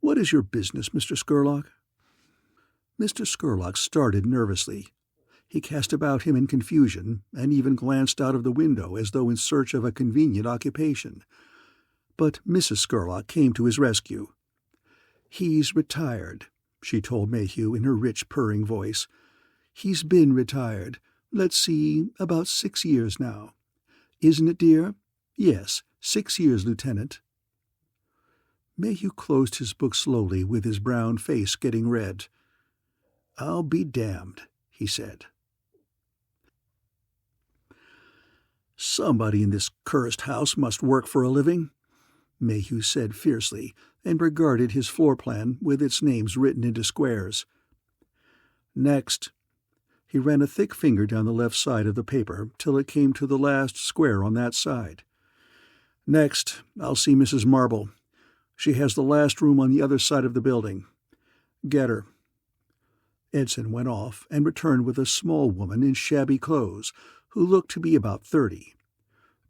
"What is your business, Mr. Scurlock?" Mr. Scurlock started nervously. He cast about him in confusion, and even glanced out of the window as though in search of a convenient occupation. But Mrs. Scurlock came to his rescue. "He's retired," she told Mayhew in her rich, purring voice. "He's been retired, let's see, about 6 years now. Isn't it, dear? Yes, 6 years, Lieutenant." Mayhew closed his book slowly with his brown face getting red. "I'll be damned," he said. "Somebody in this cursed house must work for a living," Mayhew said fiercely, and regarded his floor plan with its names written into squares. "Next." He ran a thick finger down the left side of the paper till it came to the last square on that side. "Next, I'll see Mrs. Marble. She has the last room on the other side of the building. Get her." Edson went off and returned with a small woman in shabby clothes, who looked to be about 30.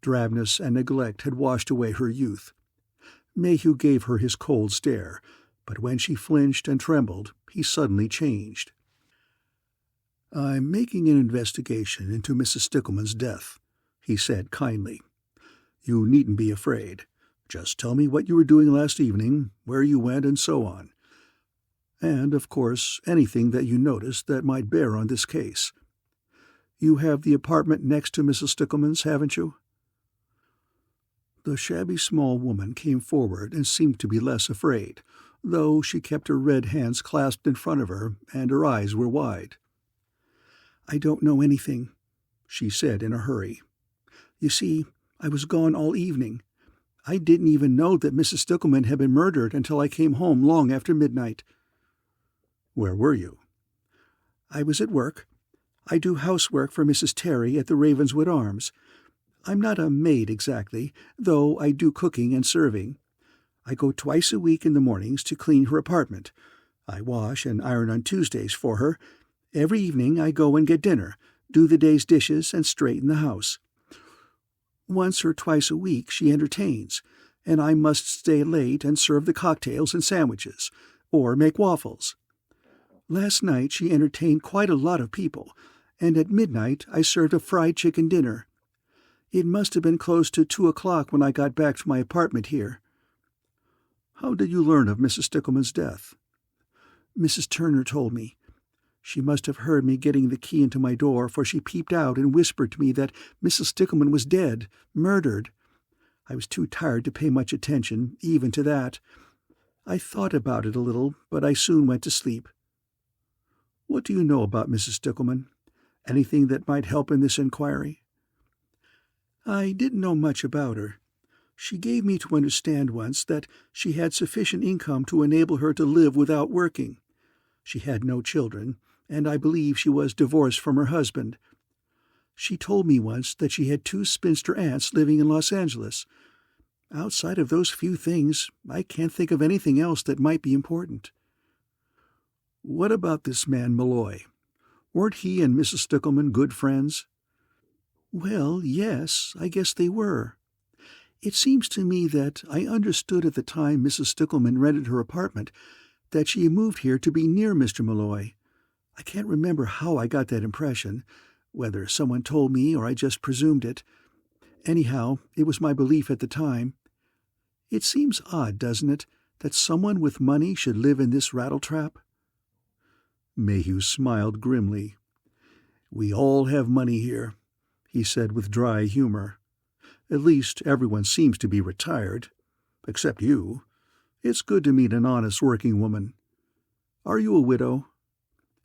Drabness and neglect had washed away her youth. Mayhew gave her his cold stare, but when she flinched and trembled, he suddenly changed. "I'm making an investigation into Mrs. Stickleman's death," he said kindly. "You needn't be afraid. Just tell me what you were doing last evening, where you went, and so on. And, of course, anything that you noticed that might bear on this case. You have the apartment next to Mrs. Stickleman's, haven't you?" The shabby small woman came forward and seemed to be less afraid, though she kept her red hands clasped in front of her and her eyes were wide. "I don't know anything," she said in a hurry. "You see, I was gone all evening. I didn't even know that Mrs. Stickleman had been murdered until I came home long after midnight." "Where were you?" "I was at work. I do housework for Mrs. Terry at the Ravenswood Arms. I'm not a maid exactly, though I do cooking and serving. I go twice a week in the mornings to clean her apartment. I wash and iron on Tuesdays for her. Every evening I go and get dinner, do the day's dishes, and straighten the house. Once or twice a week she entertains, and I must stay late and serve the cocktails and sandwiches, or make waffles. Last night she entertained quite a lot of people, and at midnight I served a fried chicken dinner. It must have been close to 2 o'clock when I got back to my apartment here." "How did you learn of Mrs. Stickleman's death?" "Mrs. Turner told me. She must have heard me getting the key into my door, for she peeped out and whispered to me that Mrs. Stickleman was dead, murdered. I was too tired to pay much attention, even to that. I thought about it a little, but I soon went to sleep." "What do you know about Mrs. Stickleman? Anything that might help in this inquiry?" "I didn't know much about her. She gave me to understand once that she had sufficient income to enable her to live without working. She had no children, and I believe she was divorced from her husband. She told me once that she had 2 spinster aunts living in Los Angeles. Outside of those few things, I can't think of anything else that might be important." "What about this man Malloy? Weren't he and Mrs. Stickleman good friends?" "Well, yes, I guess they were. It seems to me that I understood at the time Mrs. Stickleman rented her apartment that she moved here to be near Mr. Malloy. I can't remember how I got that impression, whether someone told me or I just presumed it. Anyhow, it was my belief at the time. It seems odd, doesn't it, that someone with money should live in this rattletrap?" Mayhew smiled grimly. "We all have money here," he said with dry humor. "At least everyone seems to be retired. Except you. It's good to meet an honest working woman. Are you a widow?"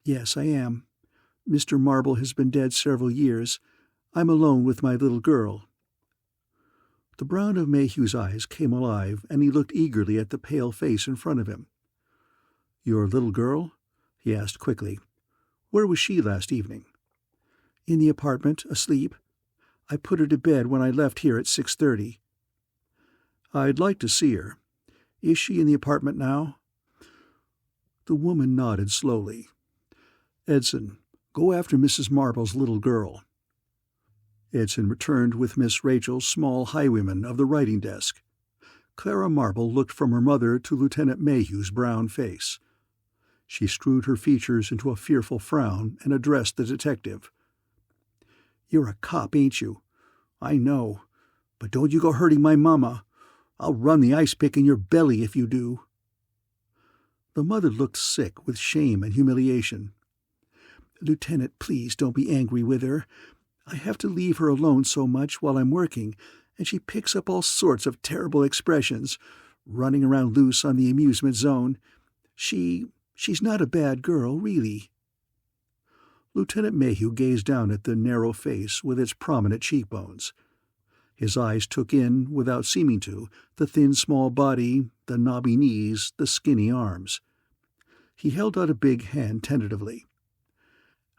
"Yes, I am. Mr. Marble has been dead several years. I'm alone with my little girl." The brown of Mayhew's eyes came alive, and he looked eagerly at the pale face in front of him. "Your little girl?" he asked quickly. "Where was she last evening?" "In the apartment, asleep. I put her to bed when I left here at 6:30. "I'd like to see her. Is she in the apartment now?" The woman nodded slowly. "Edson, go after Mrs. Marble's little girl." Edson returned with Miss Rachel's small highwayman of the writing desk. Clara Marble looked from her mother to Lieutenant Mayhew's brown face. She screwed her features into a fearful frown and addressed the detective. "You're a cop, ain't you?" "I know. But don't you go hurting my mama. I'll run the ice pick in your belly if you do." The mother looked sick with shame and humiliation. "Lieutenant, please don't be angry with her. I have to leave her alone so much while I'm working, and she picks up all sorts of terrible expressions, running around loose on the amusement zone. She's not a bad girl, really." Lieutenant Mayhew gazed down at the narrow face with its prominent cheekbones. His eyes took in, without seeming to, the thin small body, the knobby knees, the skinny arms. He held out a big hand tentatively.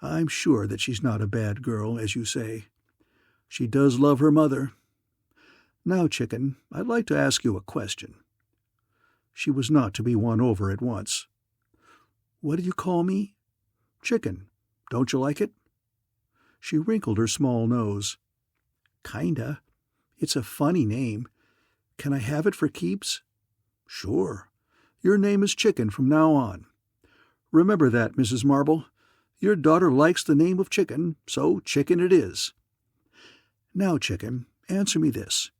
"I'm sure that she's not a bad girl, as you say. She does love her mother. Now, Chicken, I'd like to ask you a question." She was not to be won over at once. "What do you call me?" "Chicken. Don't you like it?" She wrinkled her small nose. "Kinda. It's a funny name. Can I have it for keeps?" "Sure. Your name is Chicken from now on. Remember that, Mrs. Marble. Your daughter likes the name of Chicken, so Chicken it is. Now, Chicken, answer me this.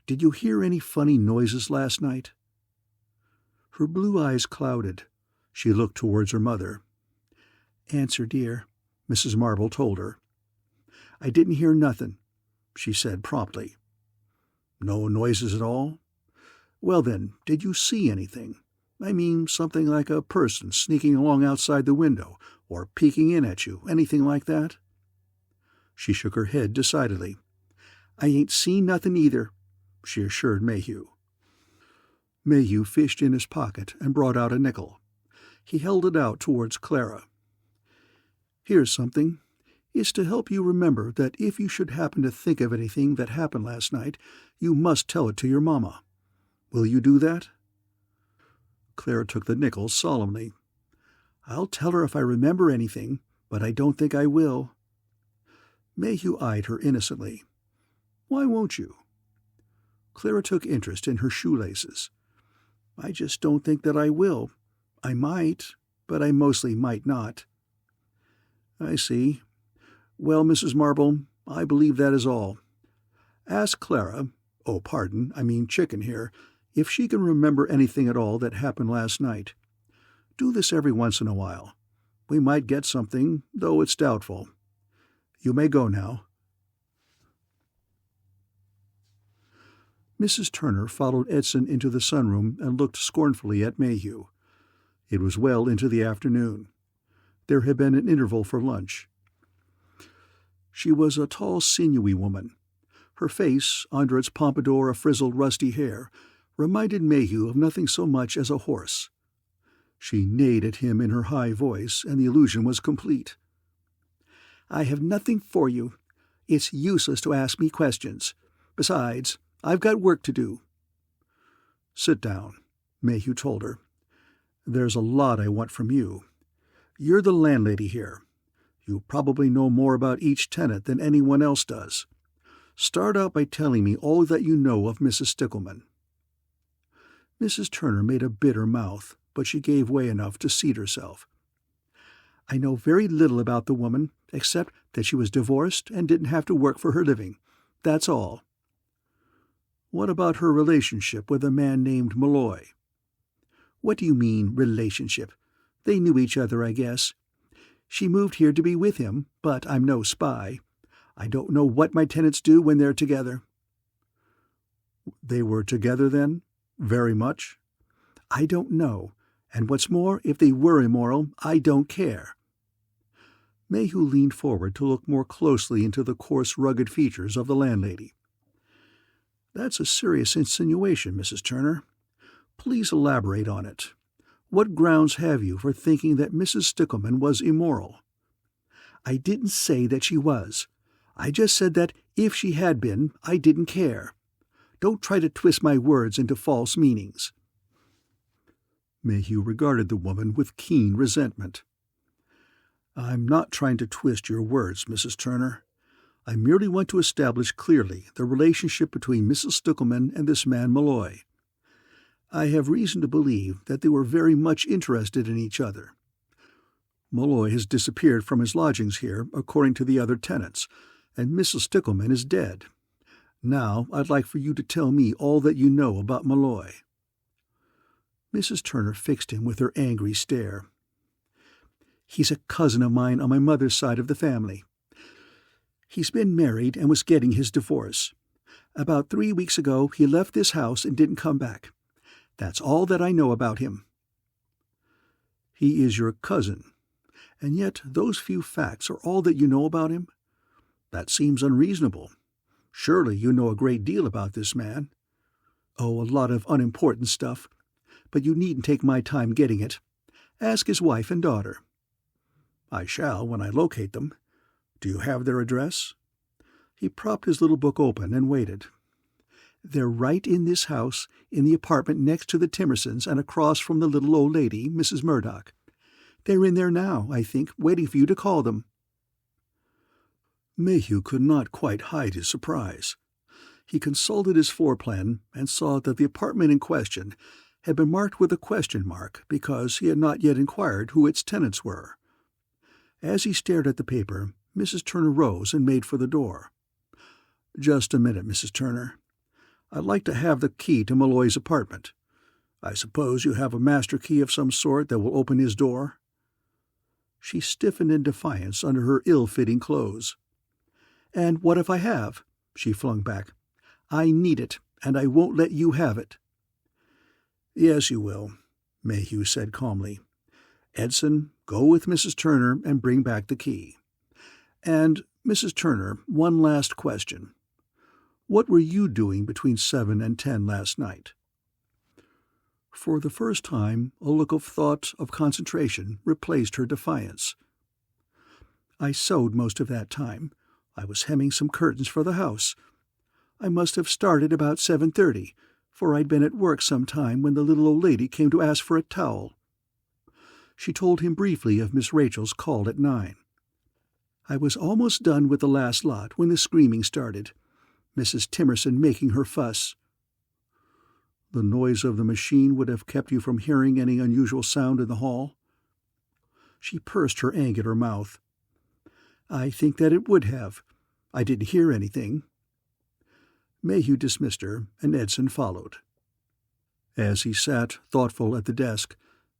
Did you hear any funny noises last night?" Her blue eyes clouded. She looked towards her mother. "Answer, dear," Mrs. Marble told her. "I didn't hear nothin'," she said promptly. "No noises at all? Well then, did you see anything? I mean, something like a person sneaking along outside the window, or peeking in at you, anything like that?" She shook her head decidedly. "I ain't seen nothin' either," she assured Mayhew. Mayhew fished in his pocket and brought out a nickel. He held it out towards Clara. "Here's something. It's to help you remember that if you should happen to think of anything that happened last night, you must tell it to your mamma. Will you do that?" Clara took the nickel solemnly. "I'll tell her if I remember anything, but I don't think I will." Mayhew eyed her innocently. "Why won't you?" Clara took interest in her shoelaces. "I just don't think that I will. I might, but I mostly might not." "I see. Well, Mrs. Marble, I believe that is all. Ask Clara, I mean Chicken here, if she can remember anything at all that happened last night. Do this every once in a while. We might get something, though it's doubtful. You may go now." Mrs. Turner followed Edson into the sunroom and looked scornfully at Mayhew. It was well into the afternoon. There had been an interval for lunch. She was a tall, sinewy woman. Her face, under its pompadour of frizzled rusty hair, reminded Mayhew of nothing so much as a horse. She neighed at him in her high voice, and the illusion was complete. "I have nothing for you. It's useless to ask me questions. Besides, I've got work to do." "Sit down," Mayhew told her. "There's a lot I want from you. You're the landlady here. You probably know more about each tenant than anyone else does. Start out by telling me all that you know of Mrs. Stickleman." Mrs. Turner made a bitter mouth, but she gave way enough to seat herself. "I know very little about the woman, except that she was divorced and didn't have to work for her living. That's all." "What about her relationship with a man named Malloy?" "What do you mean, relationship? They knew each other, I guess. She moved here to be with him, but I'm no spy. I don't know what my tenants do when they're together." "They were together, then? Very much?" "I don't know. And what's more, if they were immoral, I don't care." Mayhew leaned forward to look more closely into the coarse, rugged features of the landlady. "That's a serious insinuation, Mrs. Turner. Please elaborate on it. What grounds have you for thinking that Mrs. Stickleman was immoral?" "I didn't say that she was. I just said that if she had been, I didn't care. Don't try to twist my words into false meanings." Mayhew regarded the woman with keen resentment. "I'm not trying to twist your words, Mrs. Turner. I merely want to establish clearly the relationship between Mrs. Stickleman and this man Malloy. I have reason to believe that they were very much interested in each other. Malloy has disappeared from his lodgings here, according to the other tenants, and Mrs. Stickleman is dead. Now I'd like for you to tell me all that you know about Malloy." Mrs. Turner fixed him with her angry stare. "He's a cousin of mine on my mother's side of the family. He's been married and was getting his divorce. About 3 weeks ago he left this house and didn't come back. That's all that I know about him." "He is your cousin, And yet those few facts are all that you know about him? That seems unreasonable. Surely you know a great deal about this man." "Oh, a lot of unimportant stuff. But you needn't take my time getting it. Ask his wife and daughter." "I shall when I locate them. Do you have their address?" He propped his little book open and waited. "They're right in this house, in the apartment next to the Timmersons and across from the little old lady, Mrs. Murdoch. They're in there now, I think, waiting for you to call them." Mayhew could not quite hide his surprise. He consulted his floor plan and saw that the apartment in question had been marked with a question mark because he had not yet inquired who its tenants were. As he stared at the paper, Mrs. Turner rose and made for the door. "Just a minute, Mrs. Turner. I'd like to have the key to Malloy's apartment. I suppose you have a master key of some sort that will open his door?" She stiffened in defiance under her ill-fitting clothes. "And what if I have?" she flung back. "I need it, and I won't let you have it." "Yes, you will," Mayhew said calmly. "Edson, go with Mrs. Turner and bring back the key. And, Mrs. Turner, one last question. What were you doing between 7 and 10 last night?" For the first time, a look of thought, of concentration, replaced her defiance. "I sewed most of that time. I was hemming some curtains for the house. I must have started about 7:30, for I'd been at work some time when the little old lady came to ask for a towel." She told him briefly of Miss Rachel's call at 9. "I was almost done with the last lot when the screaming started. Mrs. Timmerson making her fuss." "The noise of the machine would have kept you from hearing any unusual sound in the hall?" She pursed her egg at her mouth. "I think that it would have. I didn't hear anything." Mayhew dismissed her, and Edson followed. As he sat, thoughtful, at the desk,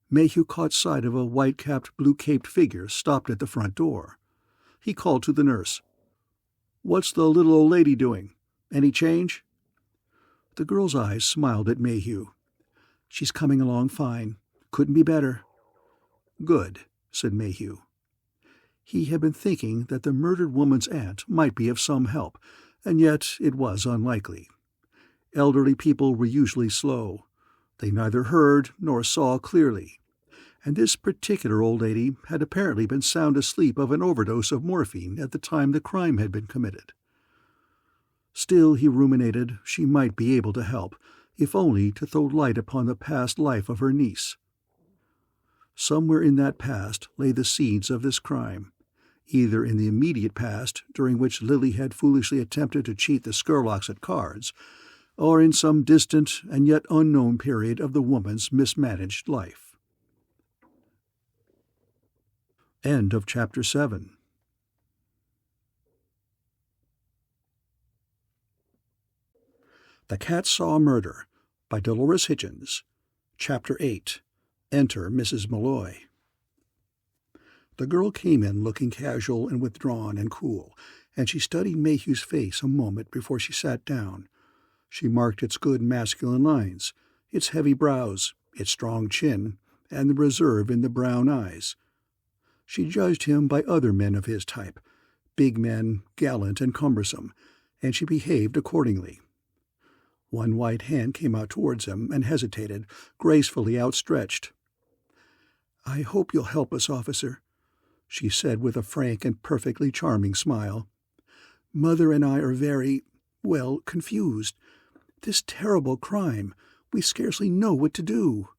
Mayhew caught sight of a white-capped, blue-caped figure stopped at the front door. He called to the nurse. "What's the little old lady doing? Any change?" The girl's eyes smiled at Mayhew. "She's coming along fine. Couldn't be better." "Good," said Mayhew. He had been thinking that the murdered woman's aunt might be of some help, and yet it was unlikely. Elderly people were usually slow. They neither heard nor saw clearly, and this particular old lady had apparently been sound asleep of an overdose of morphine at the time the crime had been committed. Still, he ruminated, she might be able to help, if only to throw light upon the past life of her niece. Somewhere in that past lay the seeds of this crime, either in the immediate past, during which Lily had foolishly attempted to cheat the Scurlocks at cards, or in some distant and yet unknown period of the woman's mismanaged life. End of Chapter 7. The Cat Saw Murder by Dolores Hitchins. Chapter 8. Enter Mrs. Malloy. The girl came in looking casual and withdrawn and cool, and she studied Mayhew's face a moment before she sat down. She marked its good masculine lines, its heavy brows, its strong chin, and the reserve in the brown eyes. She judged him by other men of his type, big men, gallant and cumbersome, and she behaved accordingly. One white hand came out towards him and hesitated, gracefully outstretched. "I hope you'll help us, officer," she said with a frank and perfectly charming smile. "Mother and I are very, confused. This terrible crime, we scarcely know what to do."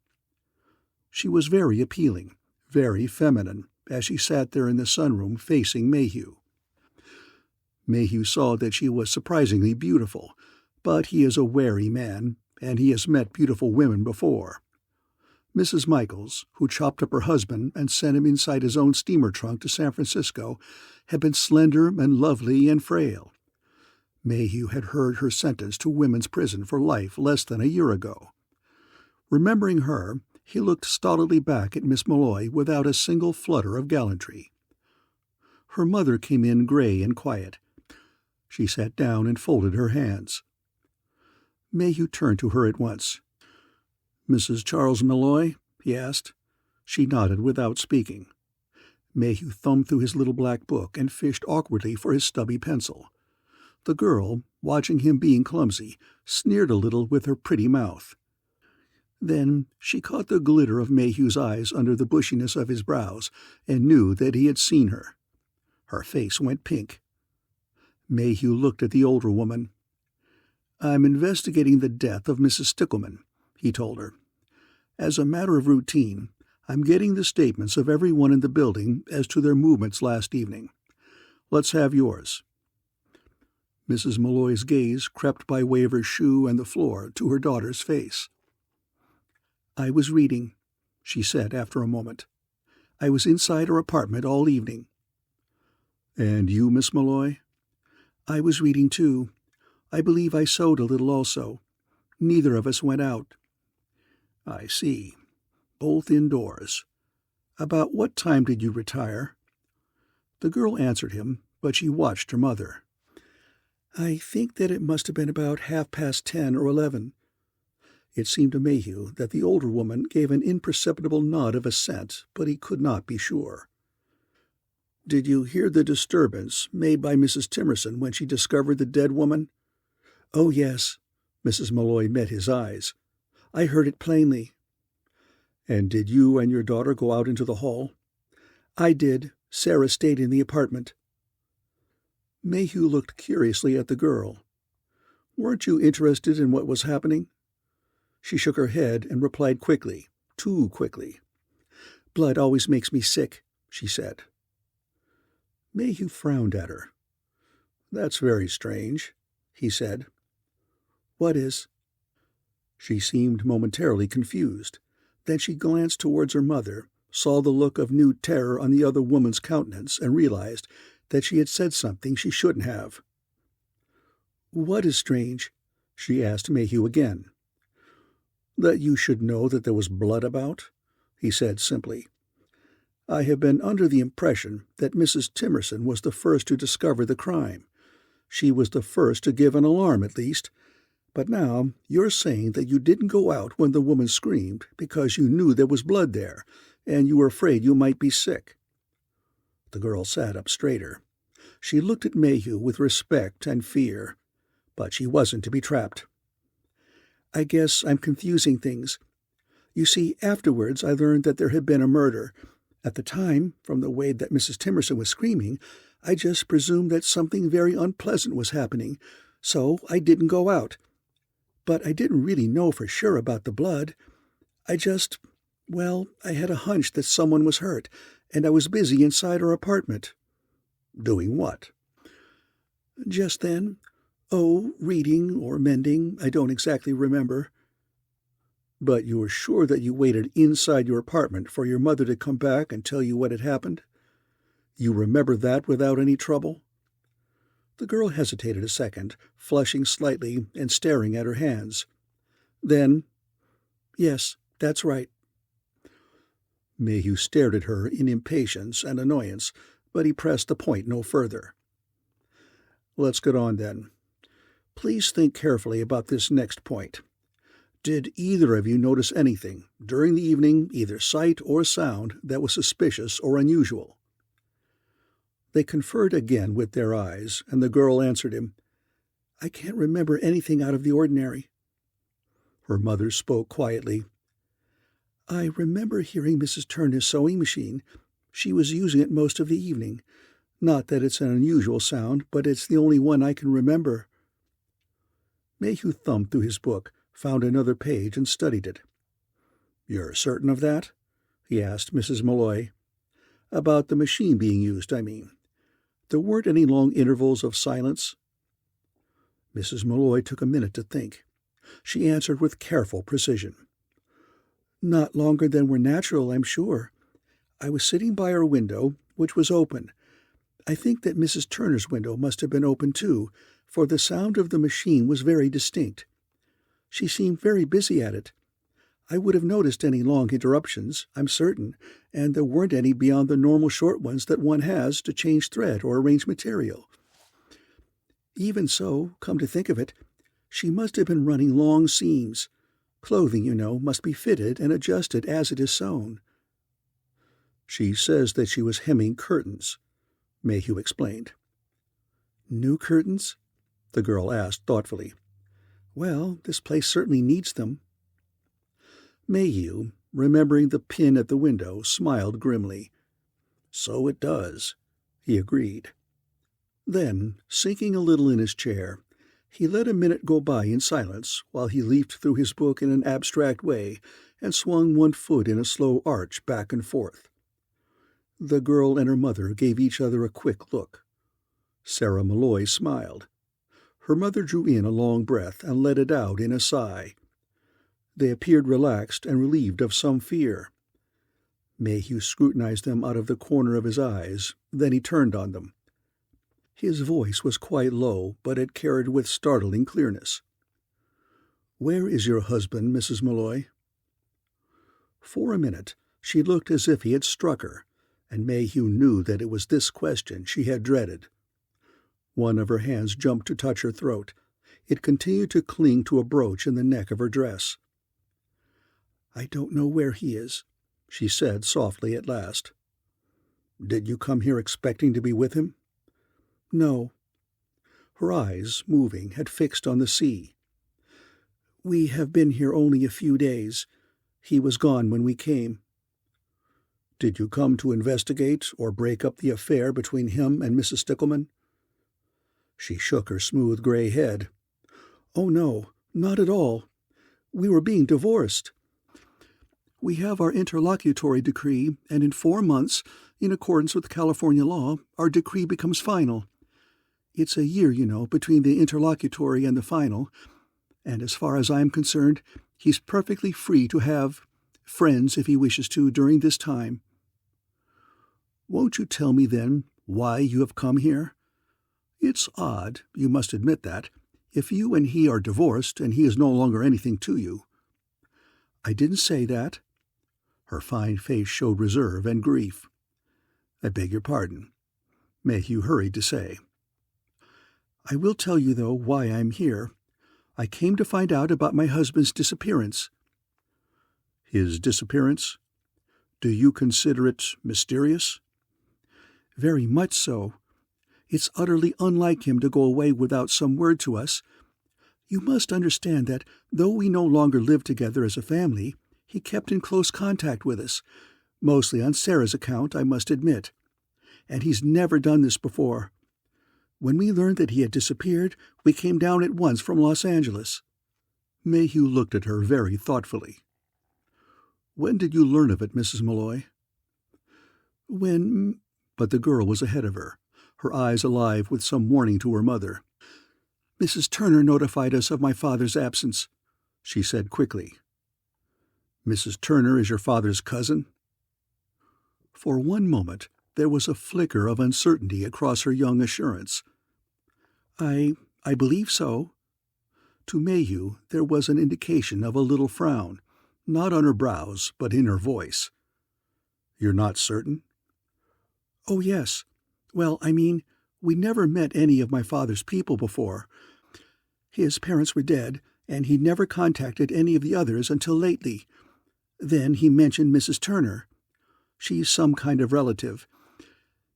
She was very appealing, very feminine, as she sat there in the sunroom facing Mayhew. Mayhew saw that she was surprisingly beautiful, but he is a wary man, and he has met beautiful women before. Mrs. Michaels, who chopped up her husband and sent him inside his own steamer trunk to San Francisco, had been slender and lovely and frail. Mayhew had heard her sentenced to women's prison for life less than a year ago. Remembering her, he looked stolidly back at Miss Malloy without a single flutter of gallantry. Her mother came in gray and quiet. She sat down and folded her hands. Mayhew turned to her at once. "Mrs. Charles Malloy?" he asked. She nodded without speaking. Mayhew thumbed through his little black book and fished awkwardly for his stubby pencil. The girl, watching him being clumsy, sneered a little with her pretty mouth. Then she caught the glitter of Mayhew's eyes under the bushiness of his brows and knew that he had seen her. Her face went pink. Mayhew looked at the older woman. "I'm investigating the death of Mrs. Stickleman," he told her. "As a matter of routine, I'm getting the statements of everyone in the building as to their movements last evening. Let's have yours." Mrs. Malloy's gaze crept by way of her shoe and the floor to her daughter's face. "I was reading," she said after a moment. "I was inside our apartment all evening." "And you, Miss Malloy?" "I was reading too. I believe I sewed a little also. Neither of us went out." "I see. Both indoors. About what time did you retire?" The girl answered him, but she watched her mother. "I think that it must have been about 10:30 or 11. It seemed to Mayhew that the older woman gave an imperceptible nod of assent, but he could not be sure. "Did you hear the disturbance made by Mrs. Timerson when she discovered the dead woman?" "Oh, yes." Mrs. Malloy met his eyes. "I heard it plainly." "And did you and your daughter go out into the hall?" "I did. Sarah stayed in the apartment." Mayhew looked curiously at the girl. "Weren't you interested in what was happening?" She shook her head and replied quickly, too quickly. "Blood always makes me sick," she said. Mayhew frowned at her. "That's very strange," he said. "What is?" She seemed momentarily confused. Then she glanced towards her mother, saw the look of new terror on the other woman's countenance, and realized that she had said something she shouldn't have. "What is strange?" she asked Mayhew again. "That you should know that there was blood about," he said simply. "I have been under the impression that Mrs. Timerson was the first to discover the crime. She was the first to give an alarm, at least. But now you're saying that you didn't go out when the woman screamed because you knew there was blood there, and you were afraid you might be sick." The girl sat up straighter. She looked at Mayhew with respect and fear, but she wasn't to be trapped. "I guess I'm confusing things. You see, afterwards I learned that there had been a murder. At the time, from the way that Mrs. Timerson was screaming, I just presumed that something very unpleasant was happening, so I didn't go out. But I didn't really know for sure about the blood. I had a hunch that someone was hurt, and I was busy inside our apartment." "Doing what?" "Just then? Oh, reading or mending, I don't exactly remember." "But you were sure that you waited inside your apartment for your mother to come back and tell you what had happened? You remember that without any trouble?" The girl hesitated a second, flushing slightly and staring at her hands. Then, "Yes, that's right." Mayhew stared at her in impatience and annoyance, but he pressed the point no further. "Let's get on, then. Please think carefully about this next point. Did either of you notice anything, during the evening, either sight or sound, that was suspicious or unusual?" They conferred again with their eyes, and the girl answered him, "I can't remember anything out of the ordinary." Her mother spoke quietly. "I remember hearing Mrs. Turner's sewing machine. She was using it most of the evening. Not that it's an unusual sound, but it's the only one I can remember." Mayhew thumbed through his book, found another page, and studied it. "You're certain of that?" he asked Mrs. Malloy. "About the machine being used, I mean. There weren't any long intervals of silence?" Mrs. Malloy took a minute to think. She answered with careful precision. "Not longer than were natural, I'm sure. I was sitting by our window, which was open. I think that Mrs. Turner's window must have been open too, for the sound of the machine was very distinct. She seemed very busy at it. I would have noticed any long interruptions, I'm certain, and there weren't any beyond the normal short ones that one has to change thread or arrange material. Even so, come to think of it, she must have been running long seams. Clothing, you know, must be fitted and adjusted as it is sewn." She says that she was hemming curtains, Mayhew explained. New curtains? The girl asked thoughtfully. Well, this place certainly needs them. Mayhew, remembering the pin at the window, smiled grimly. So it does, he agreed. Then, sinking a little in his chair, he let a minute go by in silence while he leafed through his book in an abstract way and swung one foot in a slow arch back and forth. The girl and her mother gave each other a quick look. Sarah Malloy smiled. Her mother drew in a long breath and let it out in a sigh. They appeared relaxed and relieved of some fear. Mayhew scrutinized them out of the corner of his eyes, then he turned on them. His voice was quite low, but it carried with startling clearness. "Where is your husband, Mrs. Malloy?" For a minute she looked as if he had struck her, and Mayhew knew that it was this question she had dreaded. One of her hands jumped to touch her throat. It continued to cling to a brooch in the neck of her dress. "I don't know where he is," she said softly at last. "Did you come here expecting to be with him?" "No." Her eyes, moving, had fixed on the sea. "We have been here only a few days. He was gone when we came." "Did you come to investigate or break up the affair between him and Mrs. Stickleman?" She shook her smooth gray head. "Oh, no, not at all. We were being divorced. We have our interlocutory decree, and in 4 months, in accordance with California law, our decree becomes final. It's a year, you know, between the interlocutory and the final, and as far as I'm concerned, he's perfectly free to have friends if he wishes to during this time." "Won't you tell me, then, why you have come here? It's odd, you must admit that, if you and he are divorced and he is no longer anything to you." "I didn't say that." Her fine face showed reserve and grief. "I beg your pardon," Mayhew hurried to say. "I will tell you, though, why I'm here. I came to find out about my husband's disappearance." "His disappearance? Do you consider it mysterious?" "Very much so. It's utterly unlike him to go away without some word to us. You must understand that, though we no longer live together as a family, he kept in close contact with us, mostly on Sarah's account, I must admit. And he's never done this before. When we learned that he had disappeared, we came down at once from Los Angeles." Mayhew looked at her very thoughtfully. "When did you learn of it, Mrs. Malloy?" "When—" But the girl was ahead of her, her eyes alive with some warning to her mother. "Mrs. Turner notified us of my father's absence," she said quickly. "Mrs. Turner is your father's cousin?" For one moment there was a flicker of uncertainty across her young assurance. I believe so." To Mayhew there was an indication of a little frown, not on her brows, but in her voice. "You're not certain?" "Oh, yes. Well, I mean, we never met any of my father's people before. His parents were dead, and he never contacted any of the others until lately. Then he mentioned Mrs. Turner. She's some kind of relative.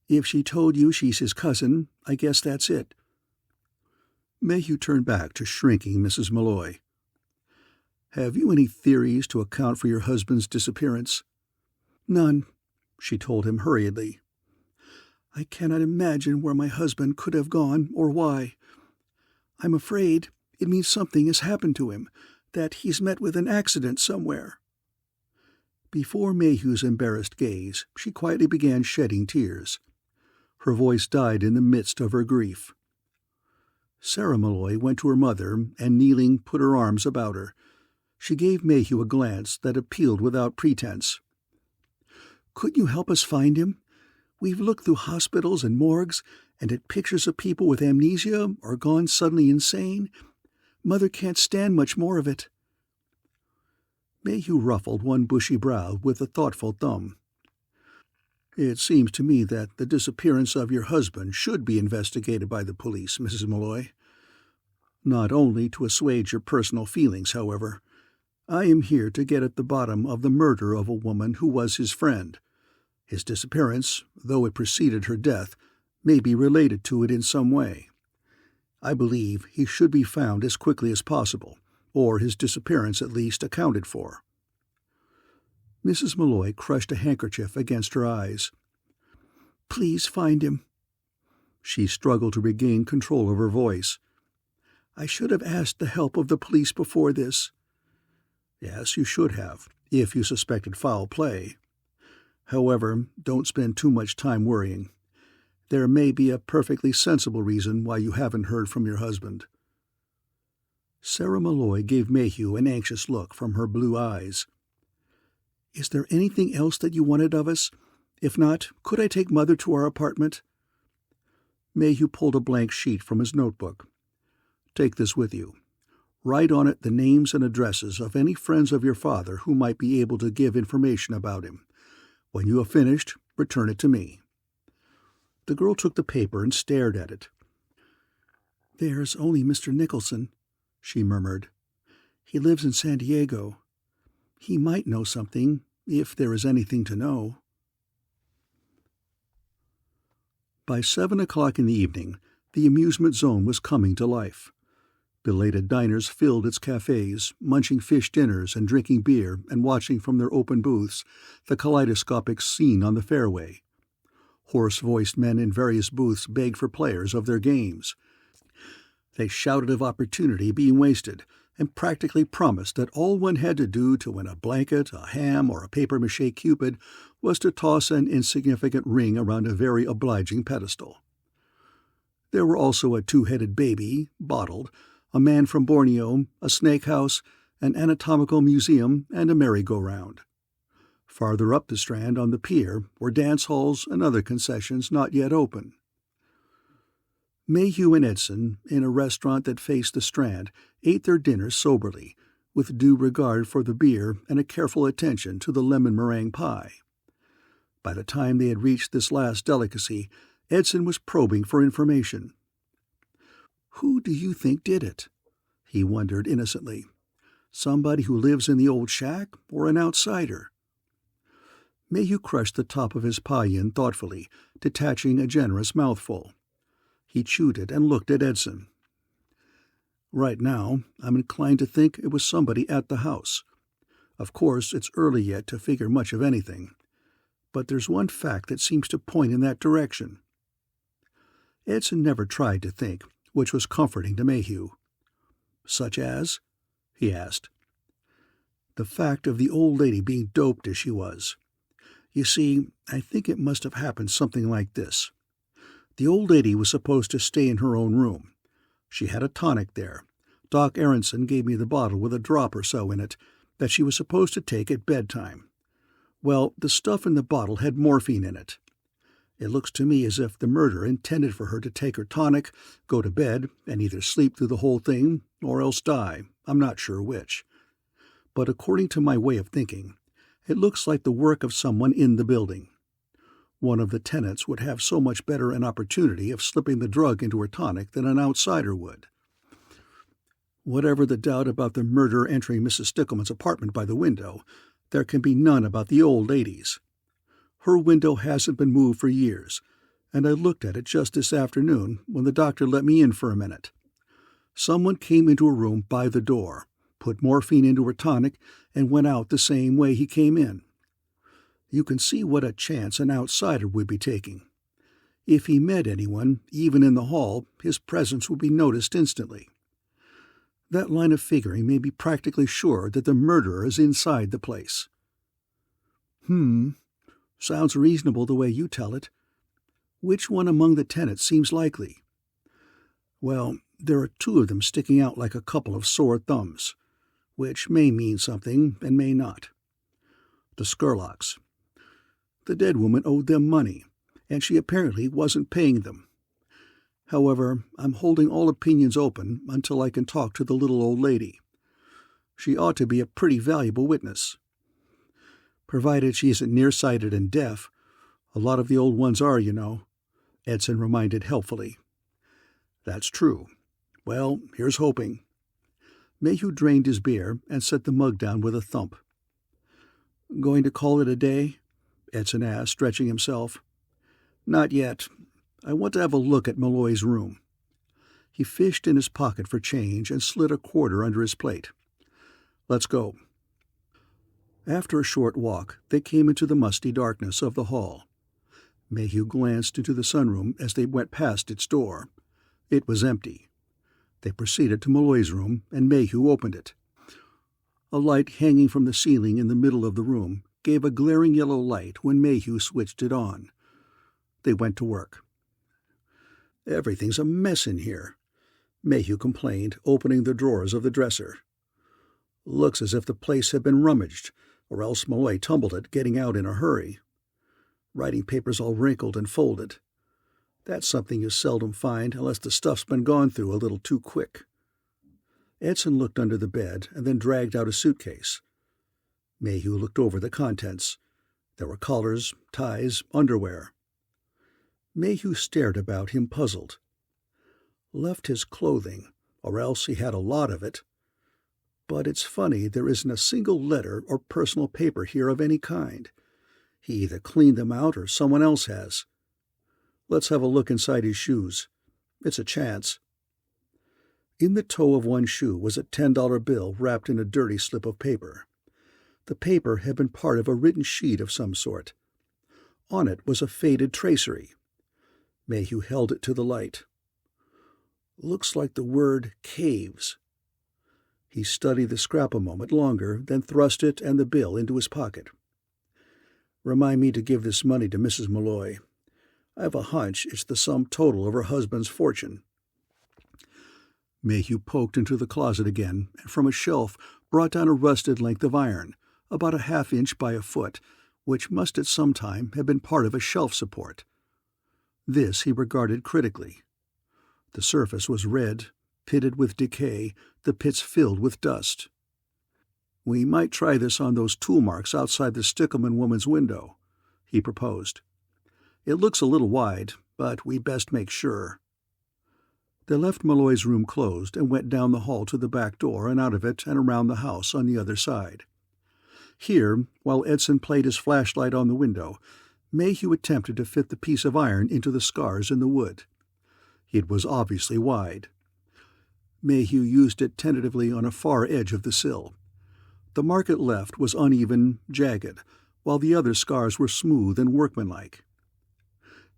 If she told you she's his cousin, I guess that's it." Mayhew turned back to shrinking Mrs. Malloy. "Have you any theories to account for your husband's disappearance?" "None," she told him hurriedly. "I cannot imagine where my husband could have gone or why. I'm afraid it means something has happened to him, that he's met with an accident somewhere." Before Mayhew's embarrassed gaze, she quietly began shedding tears. Her voice died in the midst of her grief. Sarah Malloy went to her mother and, kneeling, put her arms about her. She gave Mayhew a glance that appealed without pretense. "Couldn't you help us find him? We've looked through hospitals and morgues, and at pictures of people with amnesia or gone suddenly insane. Mother can't stand much more of it." Mayhew ruffled one bushy brow with a thoughtful thumb. "It seems to me that the disappearance of your husband should be investigated by the police, Mrs. Malloy. Not only to assuage your personal feelings, however. I am here to get at the bottom of the murder of a woman who was his friend. His disappearance, though it preceded her death, may be related to it in some way. I believe he should be found as quickly as possible, or his disappearance at least accounted for." Mrs. Malloy crushed a handkerchief against her eyes. "Please find him." She struggled to regain control of her voice. "I should have asked the help of the police before this." "Yes, you should have, if you suspected foul play. However, don't spend too much time worrying. There may be a perfectly sensible reason why you haven't heard from your husband." Sarah Malloy gave Mayhew an anxious look from her blue eyes. "Is there anything else that you wanted of us? If not, could I take Mother to our apartment?" Mayhew pulled a blank sheet from his notebook. "Take this with you. Write on it the names and addresses of any friends of your father who might be able to give information about him. When you have finished, return it to me." The girl took the paper and stared at it. "There's only Mr. Nicholson," she murmured. "He lives in San Diego. He might know something, if there is anything to know." By 7 o'clock in the evening, the amusement zone was coming to life. Belated diners filled its cafes, munching fish dinners and drinking beer and watching from their open booths the kaleidoscopic scene on the fairway. Hoarse-voiced men in various booths begged for players of their games. They shouted of opportunity being wasted and practically promised that all one had to do to win a blanket, a ham, or a papier-mâché cupid was to toss an insignificant ring around a very obliging pedestal. There were also a two-headed baby, bottled, a man from Borneo, a snake house, an anatomical museum, and a merry-go-round. Farther up the Strand on the pier were dance halls and other concessions not yet open. Mayhew and Edson, in a restaurant that faced the Strand, ate their dinner soberly, with due regard for the beer and a careful attention to the lemon meringue pie. By the time they had reached this last delicacy, Edson was probing for information. "Who do you think did it?" he wondered innocently. "Somebody who lives in the old shack, or an outsider?" Mayhew crushed the top of his pie in thoughtfully, detaching a generous mouthful. He chewed it and looked at Edson. "Right now, I'm inclined to think it was somebody at the house. Of course, it's early yet to figure much of anything. But there's one fact that seems to point in that direction." Edson never tried to think, which was comforting to Mayhew. "Such as?" he asked. "The fact of the old lady being doped as she was. You see, I think it must have happened something like this. The old lady was supposed to stay in her own room. She had a tonic there. Doc Aronson gave me the bottle with a drop or so in it that she was supposed to take at bedtime. Well, the stuff in the bottle had morphine in it. It looks to me as if the murderer intended for her to take her tonic, go to bed, and either sleep through the whole thing or else die. I'm not sure which. But according to my way of thinking, it looks like the work of someone in the building. One of the tenants would have so much better an opportunity of slipping the drug into her tonic than an outsider would. Whatever the doubt about the murderer entering Mrs. Stickleman's apartment by the window, there can be none about the old lady's. Her window hasn't been moved for years, and I looked at it just this afternoon when the doctor let me in for a minute. Someone came into her room by the door, put morphine into her tonic, and went out the same way he came in. You can see what a chance an outsider would be taking. If he met anyone, even in the hall, his presence would be noticed instantly. That line of figuring made me practically sure that the murderer is inside the place." Sounds reasonable the way you tell it. Which one among the tenants seems likely?" "Well, there are two of them sticking out like a couple of sore thumbs, which may mean something and may not. The Skurlocks. The dead woman owed them money, and she apparently wasn't paying them. However, I'm holding all opinions open until I can talk to the little old lady. She ought to be a pretty valuable witness. Provided she isn't nearsighted and deaf. A lot of the old ones are, you know," Edson reminded helpfully. "That's true. Well, here's hoping." Mayhew drained his beer and set the mug down with a thump. "Going to call it a day?" Edson asked, stretching himself. "Not yet. I want to have a look at Malloy's room." He fished in his pocket for change and slid a quarter under his plate. "Let's go." After a short walk, they came into the musty darkness of the hall. Mayhew glanced into the sunroom as they went past its door. It was empty. They proceeded to Malloy's room, and Mayhew opened it. A light hanging from the ceiling in the middle of the room gave a glaring yellow light when Mayhew switched it on. They went to work. "Everything's a mess in here," Mayhew complained, opening the drawers of the dresser. "Looks as if the place had been rummaged, or else Malloy tumbled it, getting out in a hurry. Writing papers all wrinkled and folded. That's something you seldom find unless the stuff's been gone through a little too quick." Edson looked under the bed and then dragged out a suitcase. Mayhew looked over the contents. There were collars, ties, underwear. Mayhew stared about him, puzzled. Left his clothing, or else he had a lot of it. But it's funny there isn't a single letter or personal paper here of any kind. He either cleaned them out or someone else has. Let's have a look inside his shoes. It's a chance. In the toe of one shoe was a $10 bill wrapped in a dirty slip of paper. The paper had been part of a written sheet of some sort. On it was a faded tracery. Mayhew held it to the light. "Looks like the word caves." He studied the scrap a moment longer, then thrust it and the bill into his pocket. "Remind me to give this money to Mrs. Malloy. I have a hunch it's the sum total of her husband's fortune." Mayhew poked into the closet again, and from a shelf brought down a rusted length of iron, about a half-inch by a foot, which must at some time have been part of a shelf support. This he regarded critically. The surface was red, pitted with decay, the pits filled with dust. "We might try this on those tool marks outside the Stickleman woman's window," he proposed. "It looks a little wide, but we best make sure." They left Malloy's room closed and went down the hall to the back door and out of it and around the house on the other side. Here, while Edson played his flashlight on the window, Mayhew attempted to fit the piece of iron into the scars in the wood. It was obviously wide. Mayhew used it tentatively on a far edge of the sill. The mark it left was uneven, jagged, while the other scars were smooth and workmanlike.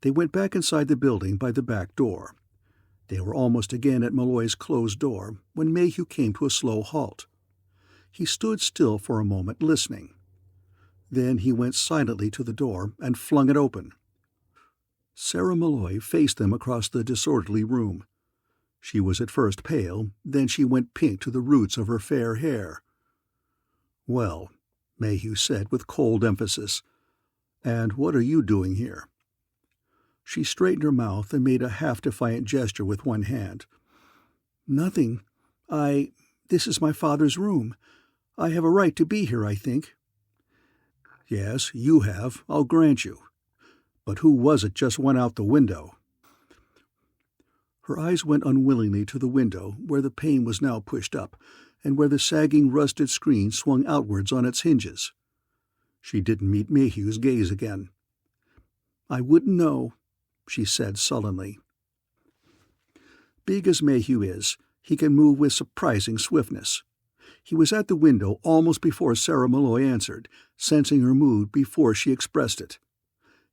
They went back inside the building by the back door. They were almost again at Malloy's closed door when Mayhew came to a slow halt. He stood still for a moment, listening. Then he went silently to the door and flung it open. Sarah Malloy faced them across the disorderly room. She was at first pale, then she went pink to the roots of her fair hair. "Well," Mayhew said with cold emphasis, "and what are you doing here?" She straightened her mouth and made a half-defiant gesture with one hand. "Nothing. This is my father's room. I have a right to be here, I think." "Yes, you have, I'll grant you. But who was it just went out the window?" Her eyes went unwillingly to the window, where the pane was now pushed up, and where the sagging rusted screen swung outwards on its hinges. She didn't meet Mayhew's gaze again. "I wouldn't know," she said sullenly. Big as Mayhew is, he can move with surprising swiftness. He was at the window almost before Sarah Malloy answered, sensing her mood before she expressed it.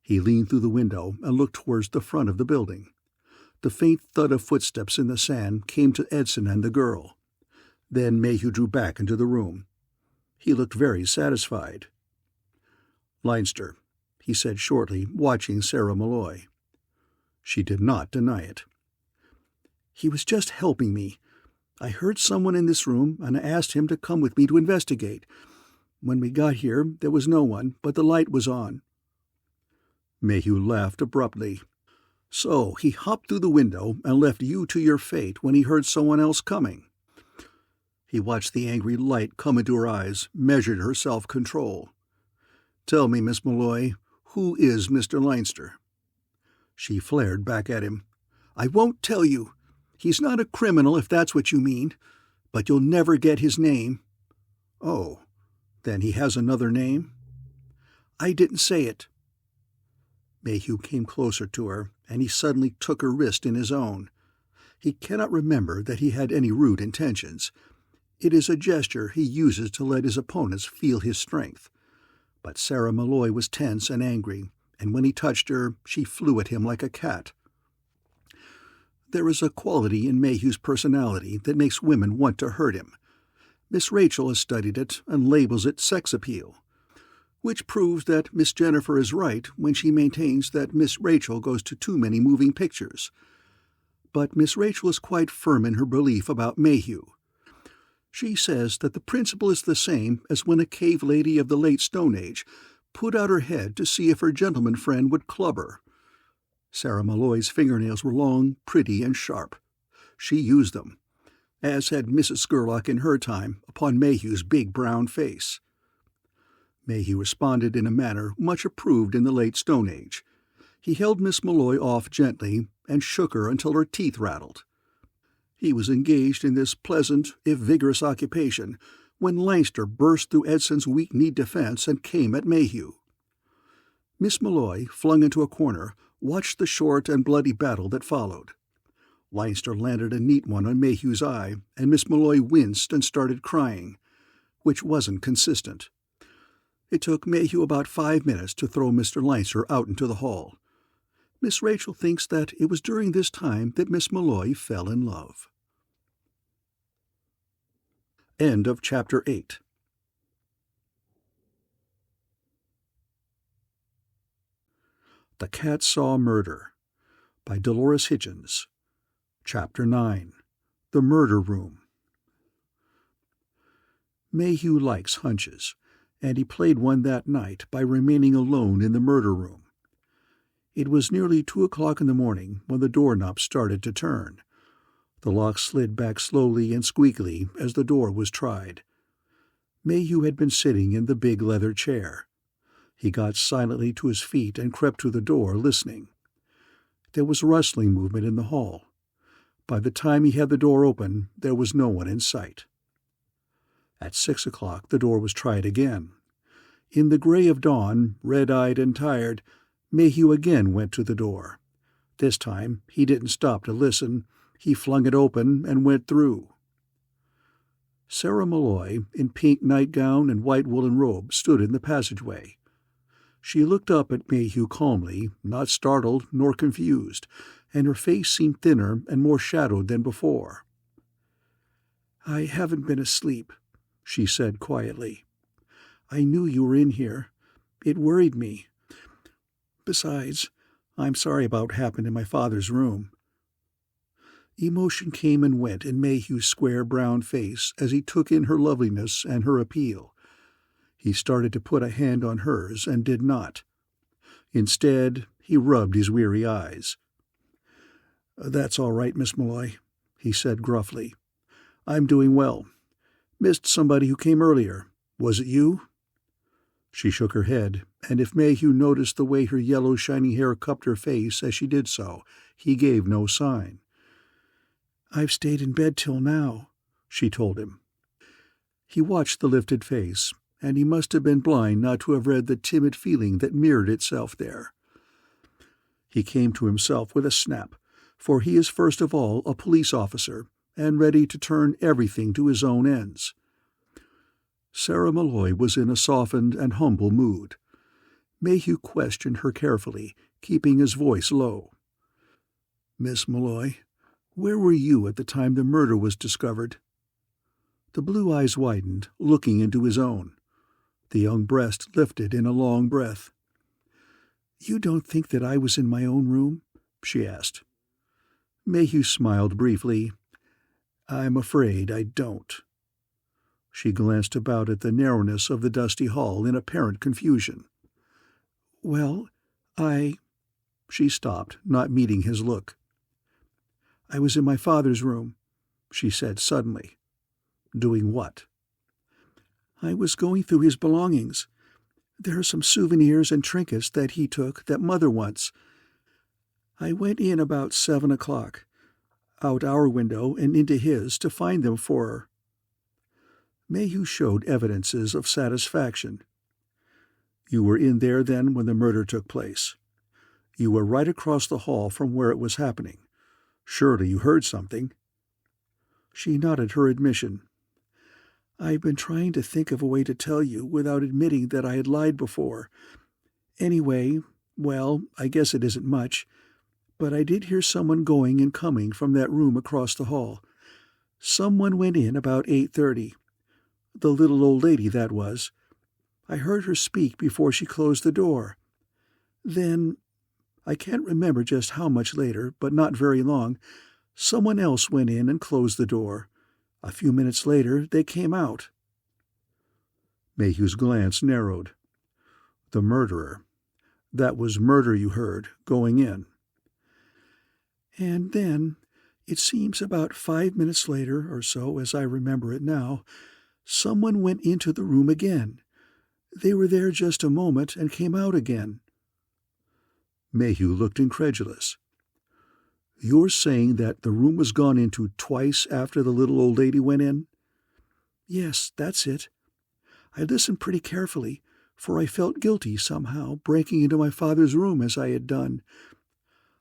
He leaned through the window and looked towards the front of the building. The faint thud of footsteps in the sand came to Edson and the girl. Then Mayhew drew back into the room. He looked very satisfied. "Leinster," he said shortly, watching Sarah Malloy. She did not deny it. "He was just helping me. I heard someone in this room, and I asked him to come with me to investigate. When we got here, there was no one, but the light was on." Mayhew laughed abruptly. "So he hopped through the window and left you to your fate when he heard someone else coming." He watched the angry light come into her eyes, measured her self-control. "Tell me, Miss Malloy, who is Mr. Leinster?" She flared back at him. "I won't tell you. He's not a criminal, if that's what you mean. But you'll never get his name." "Oh, then he has another name?" "I didn't say it," Mayhew came closer to her, and he suddenly took her wrist in his own. He cannot remember that he had any rude intentions. It is a gesture he uses to let his opponents feel his strength. But Sarah Malloy was tense and angry, and when he touched her, she flew at him like a cat. There is a quality in Mayhew's personality that makes women want to hurt him. Miss Rachel has studied it and labels it sex appeal, which proves that Miss Jennifer is right when she maintains that Miss Rachel goes to too many moving pictures. But Miss Rachel is quite firm in her belief about Mayhew. She says that the principle is the same as when a cave lady of the late Stone Age put out her head to see if her gentleman friend would club her. Sarah Malloy's fingernails were long, pretty, and sharp. She used them, as had Mrs. Scurlock in her time, upon Mayhew's big brown face. Mayhew responded in a manner much approved in the late Stone Age. He held Miss Malloy off gently and shook her until her teeth rattled. He was engaged in this pleasant, if vigorous occupation, when Leinster burst through Edson's weak-kneed defense and came at Mayhew. Miss Malloy, flung into a corner, watched the short and bloody battle that followed. Leinster landed a neat one on Mayhew's eye, and Miss Malloy winced and started crying, which wasn't consistent. It took Mayhew about 5 minutes to throw Mr. Leinster out into the hall. Miss Rachel thinks that it was during this time that Miss Malloy fell in love. End of Chapter 8. The Cat Saw Murder by Dolores Hitchins. Chapter 9. The Murder Room. Mayhew likes hunches, and he played one that night by remaining alone in the murder room. It was nearly 2 o'clock in the morning when the doorknob started to turn. The lock slid back slowly and squeakily as the door was tried. Mayhew had been sitting in the big leather chair. He got silently to his feet and crept to the door, listening. There was rustling movement in the hall. By the time he had the door open, there was no one in sight. At 6 o'clock the door was tried again. In the gray of dawn, red-eyed and tired, Mayhew again went to the door. This time he didn't stop to listen. He flung it open and went through. Sarah Malloy, in pink nightgown and white woolen robe, stood in the passageway. She looked up at Mayhew calmly, not startled nor confused, and her face seemed thinner and more shadowed than before. "I haven't been asleep," she said quietly. "I knew you were in here. It worried me. Besides, I'm sorry about what happened in my father's room." Emotion came and went in Mayhew's square brown face as he took in her loveliness and her appeal. He started to put a hand on hers and did not. Instead, he rubbed his weary eyes. "That's all right, Miss Malloy," he said gruffly. "I'm doing well. Missed somebody who came earlier. Was it you?" She shook her head, and if Mayhew noticed the way her yellow shiny hair cupped her face as she did so, he gave no sign. "I've stayed in bed till now," she told him. He watched the lifted face, and he must have been blind not to have read the timid feeling that mirrored itself there. He came to himself with a snap, for he is first of all a police officer, and ready to turn everything to his own ends. Sarah Malloy was in a softened and humble mood. Mayhew questioned her carefully, keeping his voice low. "Miss Malloy, where were you at the time the murder was discovered?" The blue eyes widened, looking into his own. The young breast lifted in a long breath. "You don't think that I was in my own room?" she asked. Mayhew smiled briefly. "I'm afraid I don't." She glanced about at the narrowness of the dusty hall in apparent confusion. "Well, She stopped, not meeting his look. "I was in my father's room," she said suddenly. "Doing what?" "I was going through his belongings. There are some souvenirs and trinkets that he took that Mother wants. I went in about 7 o'clock, out our window and into his to find them for her." Mayhew showed evidences of satisfaction. "You were in there, then, when the murder took place?" You were right across the hall from where it was happening. Surely you heard something." She nodded her admission. "I've been trying to think of a way to tell you without admitting that I had lied before. Anyway, well, I guess it isn't much, but I did hear someone going and coming from that room across the hall. Someone went in about 8:30. The little old lady, that was. I heard her speak before she closed the door. Then, I can't remember just how much later, but not very long, someone else went in and closed the door. A few minutes later, they came out." Mayhew's glance narrowed. The murderer. That was murder you heard, going in. "And then, it seems about 5 minutes later or so, as I remember it now, someone went into the room again. They were there just a moment and came out again." Mayhew looked incredulous. "You're saying that the room was gone into twice after the little old lady went in?" "Yes, that's it. I listened pretty carefully, for I felt guilty somehow, breaking into my father's room as I had done.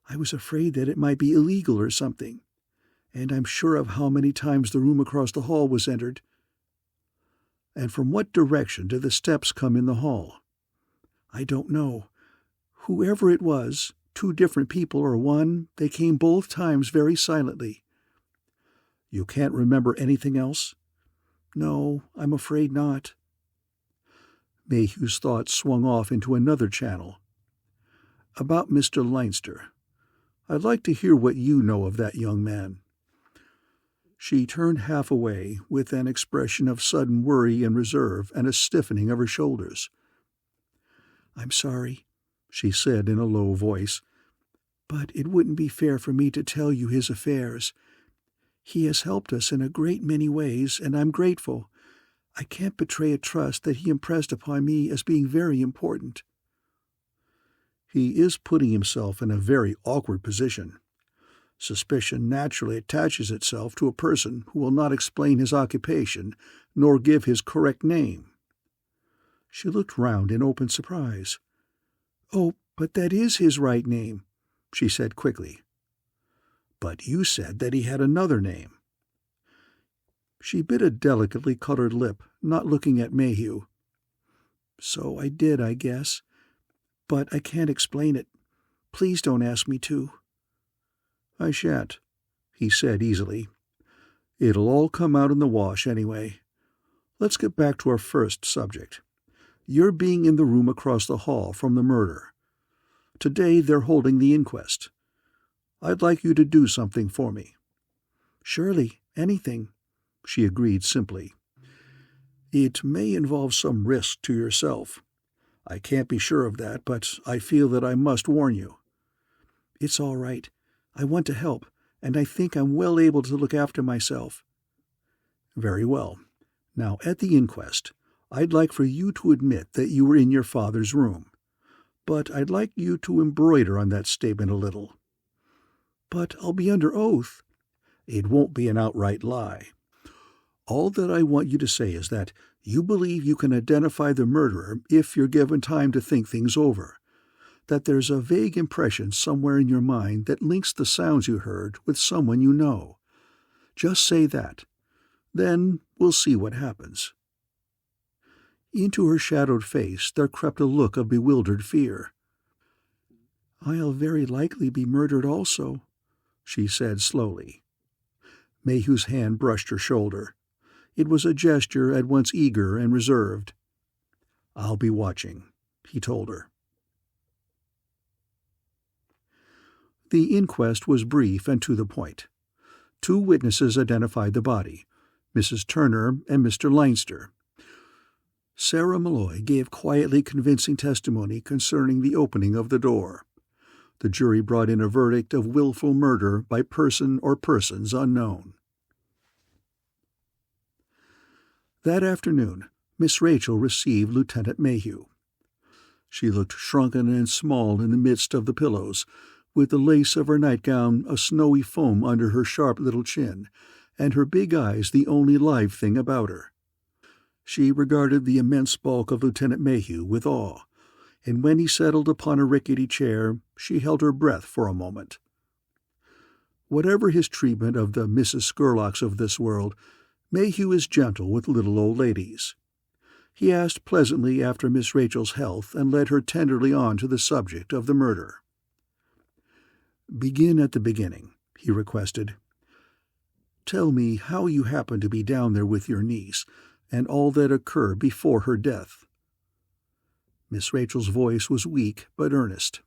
I was afraid that it might be illegal or something, and I'm sure of how many times the room across the hall was entered." "And from what direction did the steps come in the hall?" "I don't know. Whoever it was, 2 different people or one, they came both times very silently." "You can't remember anything else?" "No, I'm afraid not." Mayhew's thoughts swung off into another channel. "About Mr. Leinster. I'd like to hear what you know of that young man." She turned half away, with an expression of sudden worry and reserve and a stiffening of her shoulders. "I'm sorry," she said in a low voice, "but it wouldn't be fair for me to tell you his affairs. He has helped us in a great many ways, and I'm grateful. I can't betray a trust that he impressed upon me as being very important." "He is putting himself in a very awkward position. Suspicion naturally attaches itself to a person who will not explain his occupation nor give his correct name." She looked round in open surprise. "Oh, but that is his right name," she said quickly. "But you said that he had another name." She bit a delicately colored lip, not looking at Mayhew. "So I did, I guess. But I can't explain it. Please don't ask me to." "I shan't," he said easily. "It'll all come out in the wash anyway. Let's get back to our first subject. Your being in the room across the hall from the murder. Today they're holding the inquest. I'd like you to do something for me." "Surely, anything," she agreed simply. "It may involve some risk to yourself. I can't be sure of that, but I feel that I must warn you." "It's all right. I want to help, and I think I'm well able to look after myself." "Very well. Now, at the inquest, I'd like for you to admit that you were in your father's room. But I'd like you to embroider on that statement a little." "But I'll be under oath." "It won't be an outright lie. All that I want you to say is that you believe you can identify the murderer if you're given time to think things over, that there's a vague impression somewhere in your mind that links the sounds you heard with someone you know. Just say that. Then we'll see what happens." Into her shadowed face there crept a look of bewildered fear. "I'll very likely be murdered also," she said slowly. Mayhew's hand brushed her shoulder. It was a gesture at once eager and reserved. "I'll be watching," he told her. The inquest was brief and to the point. 2 witnesses identified the body, Mrs. Turner and Mr. Leinster. Sarah Malloy gave quietly convincing testimony concerning the opening of the door. The jury brought in a verdict of willful murder by person or persons unknown. That afternoon, Miss Rachel received Lieutenant Mayhew. She looked shrunken and small in the midst of the pillows, with the lace of her nightgown a snowy foam under her sharp little chin, and her big eyes the only live thing about her. She regarded the immense bulk of Lieutenant Mayhew with awe, and when he settled upon a rickety chair, she held her breath for a moment. Whatever his treatment of the Mrs. Skurlocks of this world, Mayhew is gentle with little old ladies. He asked pleasantly after Miss Rachel's health and led her tenderly on to the subject of the murder. "Begin at the beginning," he requested. "Tell me how you happened to be down there with your niece, and all that occurred before her death." Miss Rachel's voice was weak but earnest.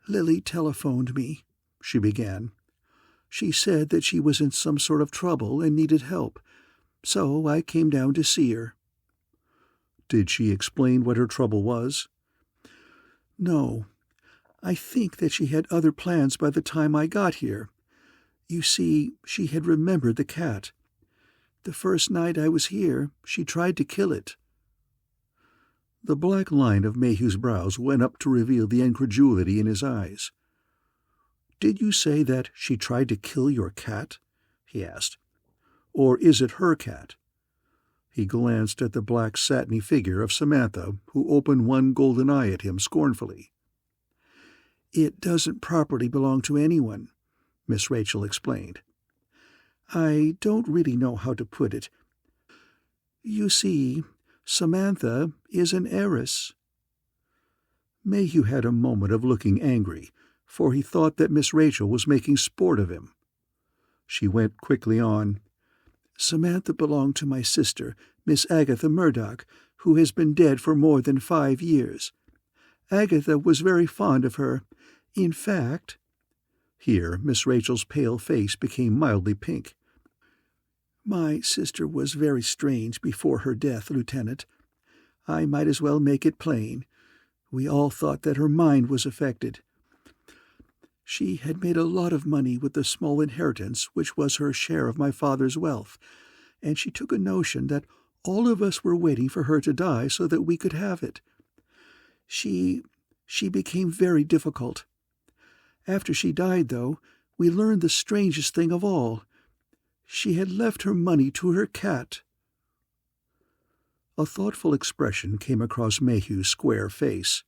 "Lily telephoned me," she began. "She said that she was in some sort of trouble and needed help, so I came down to see her." "Did she explain what her trouble was?" "No. I think that she had other plans by the time I got here. You see, she had remembered the cat. The first night I was here, she tried to kill it." The black line of Mayhew's brows went up to reveal the incredulity in his eyes. "Did you say that she tried to kill your cat?" he asked. "Or is it her cat?" He glanced at the black satiny figure of Samantha, who opened one golden eye at him scornfully. "It doesn't properly belong to anyone," Miss Rachel explained. "I don't really know how to put it. You see, Samantha is an heiress." Mayhew had a moment of looking angry, for he thought that Miss Rachel was making sport of him. She went quickly on. "Samantha belonged to my sister, Miss Agatha Murdoch, who has been dead for more than 5 years. Agatha was very fond of her. In fact—" Here Miss Rachel's pale face became mildly pink. "My sister was very strange before her death, Lieutenant. I might as well make it plain. We all thought that her mind was affected. She had made a lot of money with the small inheritance which was her share of my father's wealth, and she took a notion that all of us were waiting for her to die so that we could have it. She became very difficult. After she died, though, we learned the strangest thing of all. She had left her money to her cat." A thoughtful expression came across Mayhew's square face.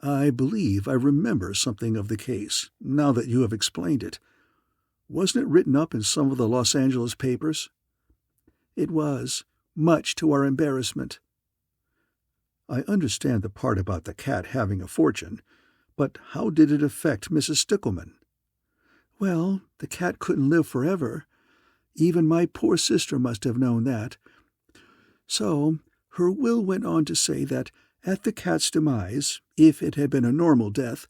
"I believe I remember something of the case, now that you have explained it. Wasn't it written up in some of the Los Angeles papers?" "It was, much to our embarrassment." "I understand the part about the cat having a fortune, but how did it affect Mrs. Stickleman?" "Well, the cat couldn't live forever. Even my poor sister must have known that. So her will went on to say that at the cat's demise, if it had been a normal death,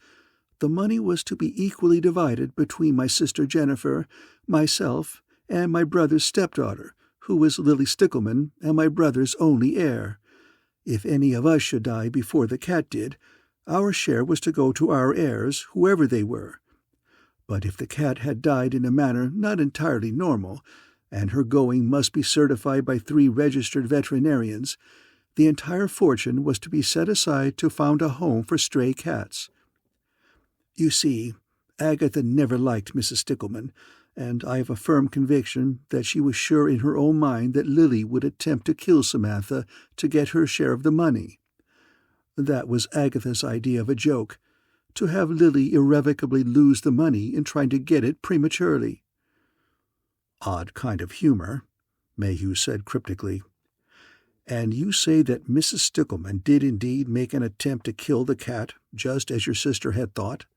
the money was to be equally divided between my sister Jennifer, myself, and my brother's stepdaughter, who was Lily Stickleman and my brother's only heir. If any of us should die before the cat did, our share was to go to our heirs, whoever they were. But if the cat had died in a manner not entirely normal, and her going must be certified by 3 registered veterinarians, the entire fortune was to be set aside to found a home for stray cats. You see, Agatha never liked Mrs. Stickleman, and I have a firm conviction that she was sure in her own mind that Lily would attempt to kill Samantha to get her share of the money. That was Agatha's idea of a joke, to have Lily irrevocably lose the money in trying to get it prematurely." "Odd kind of humor," Mayhew said cryptically. "And you say that Mrs. Stickleman did indeed make an attempt to kill the cat, just as your sister had thought?"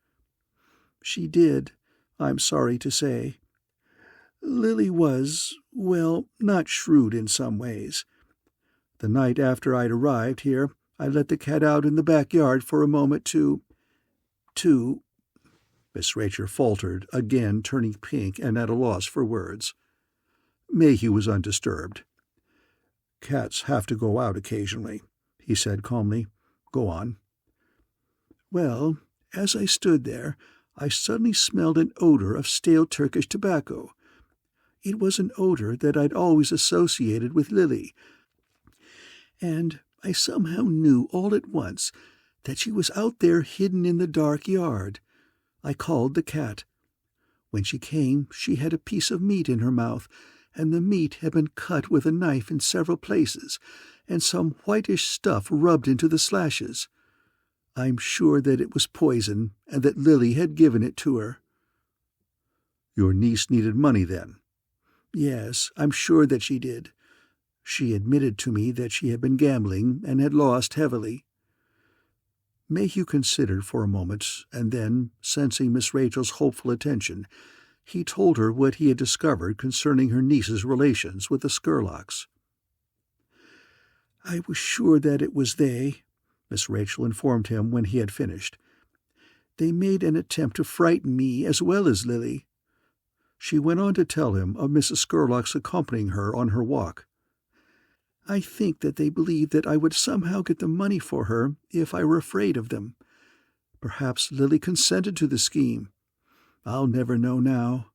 "She did, I'm sorry to say. Lily was, well, not shrewd in some ways. The night after I'd arrived here, I let the cat out in the backyard for a moment to... Miss Rachel faltered, again turning pink and at a loss for words. Mayhew was undisturbed. "Cats have to go out occasionally," he said calmly. "Go on." "Well, as I stood there, I suddenly smelled an odor of stale Turkish tobacco. It was an odor that I'd always associated with Lily, and I somehow knew all at once that she was out there hidden in the dark yard. I called the cat. When she came, she had a piece of meat in her mouth, and the meat had been cut with a knife in several places, and some whitish stuff rubbed into the slashes. I'm sure that it was poison, and that Lily had given it to her." "Your niece needed money, then?" "Yes, I'm sure that she did. She admitted to me that she had been gambling and had lost heavily." Mayhew considered for a moment, and then, sensing Miss Rachel's hopeful attention, he told her what he had discovered concerning her niece's relations with the Skurlocks. "I was sure that it was they," Miss Rachel informed him when he had finished. "They made an attempt to frighten me as well as Lily." She went on to tell him of Mrs. Skurlock's accompanying her on her walk. "I think that they believed that I would somehow get the money for her if I were afraid of them. Perhaps Lily consented to the scheme. I'll never know now."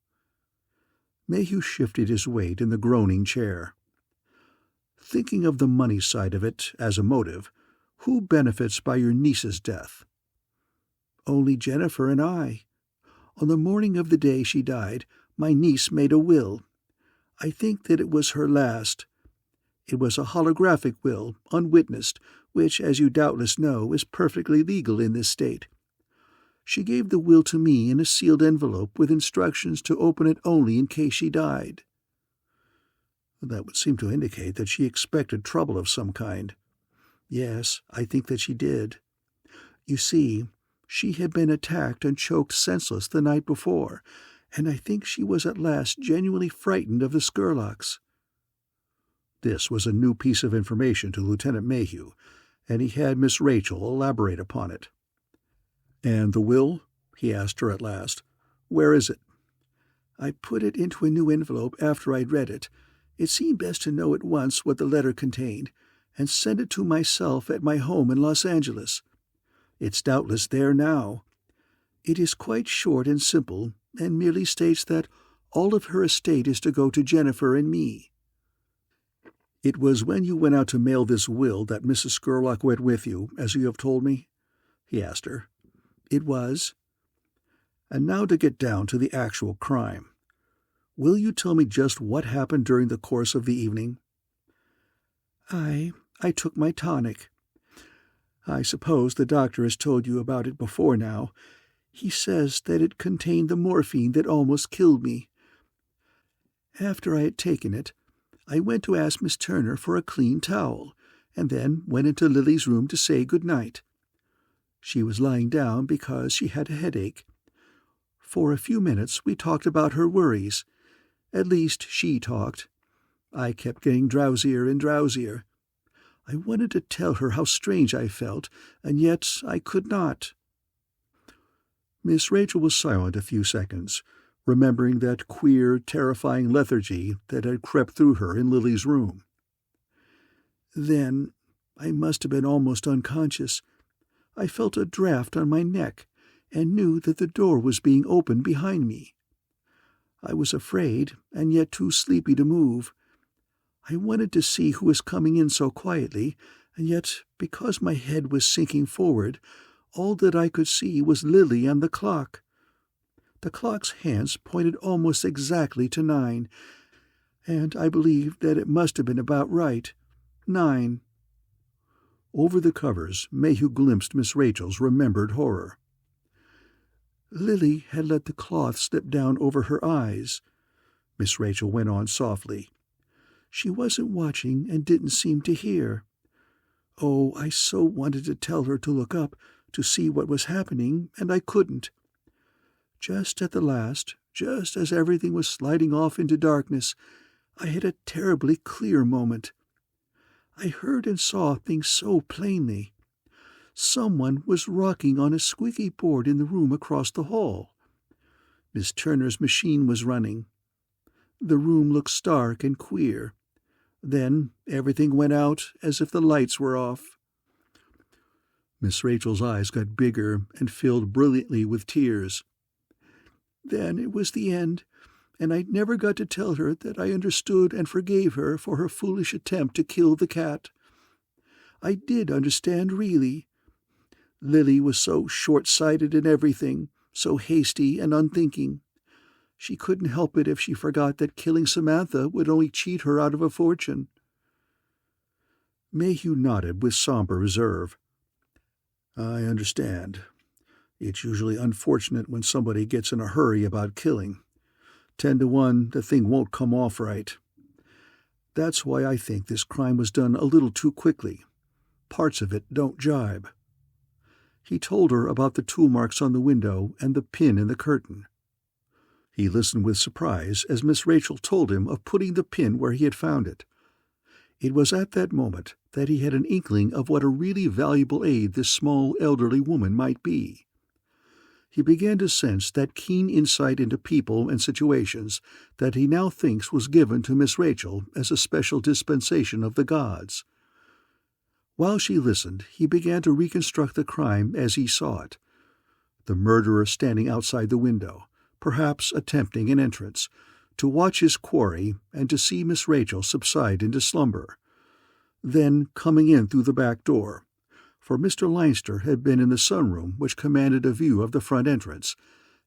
Mayhew shifted his weight in the groaning chair. "Thinking of the money side of it as a motive, who benefits by your niece's death?" "Only Jennifer and I. On the morning of the day she died, my niece made a will. I think that it was her last. It was a holographic will, unwitnessed, which, as you doubtless know, is perfectly legal in this state. She gave the will to me in a sealed envelope with instructions to open it only in case she died." "That would seem to indicate that she expected trouble of some kind." "Yes, I think that she did. You see, she had been attacked and choked senseless the night before, and I think she was at last genuinely frightened of the Skurlocks." This was a new piece of information to Lieutenant Mayhew, and he had Miss Rachel elaborate upon it. "And the will?" he asked her at last. "Where is it?" "I put it into a new envelope after I'd read it. It seemed best to know at once what the letter contained, and send it to myself at my home in Los Angeles. It's doubtless there now. It is quite short and simple, and merely states that all of her estate is to go to Jennifer and me." "It was when you went out to mail this will that Mrs. Skurlock went with you, as you have told me?" he asked her. "It was." "And now to get down to the actual crime. Will you tell me just what happened during the course of the evening?" I took my tonic. I suppose the doctor has told you about it before now. He says that it contained the morphine that almost killed me. After I had taken it, I went to ask Miss Turner for a clean towel, and then went into Lily's room to say good night. She was lying down because she had a headache. For a few minutes we talked about her worries. At least she talked. I kept getting drowsier and drowsier. I wanted to tell her how strange I felt, and yet I could not." Miss Rachel was silent a few seconds, remembering that queer, terrifying lethargy that had crept through her in Lily's room. "Then I must have been almost unconscious. I felt a draft on my neck, and knew that the door was being opened behind me. I was afraid, and yet too sleepy to move. I wanted to see who was coming in so quietly, and yet, because my head was sinking forward, all that I could see was Lily and the clock. The clock's hands pointed almost exactly to 9, and I believed that it must have been about right. 9. Over the covers, Mayhew glimpsed Miss Rachel's remembered horror. "Lily had let the cloth slip down over her eyes," Miss Rachel went on softly. "She wasn't watching and didn't seem to hear. Oh, I so wanted to tell her to look up, to see what was happening, and I couldn't. Just at the last, just as everything was sliding off into darkness, I had a terribly clear moment. I heard and saw things so plainly. Someone was rocking on a squeaky board in the room across the hall. Miss Turner's machine was running. The room looked stark and queer. Then everything went out as if the lights were off." Miss Rachel's eyes got bigger and filled brilliantly with tears. "Then it was the end, and I never got to tell her that I understood and forgave her for her foolish attempt to kill the cat. I did understand, really. Lily was so short-sighted in everything, so hasty and unthinking. She couldn't help it if she forgot that killing Samantha would only cheat her out of a fortune." Mayhew nodded with somber reserve. I understand. It's usually unfortunate when somebody gets in a hurry about killing. 10 to 1, the thing won't come off right. That's why I think this crime was done a little too quickly. Parts of it don't jibe. He told her about the tool marks on the window and the pin in the curtain. He listened with surprise as Miss Rachel told him of putting the pin where he had found it. It was at that moment that he had an inkling of what a really valuable aid this small elderly woman might be. He began to sense that keen insight into people and situations that he now thinks was given to Miss Rachel as a special dispensation of the gods. While she listened, he began to reconstruct the crime as he saw it. The murderer standing outside the window, perhaps attempting an entrance, to watch his quarry and to see Miss Rachel subside into slumber. Then coming in through the back door, for Mr. Leinster had been in the sunroom which commanded a view of the front entrance,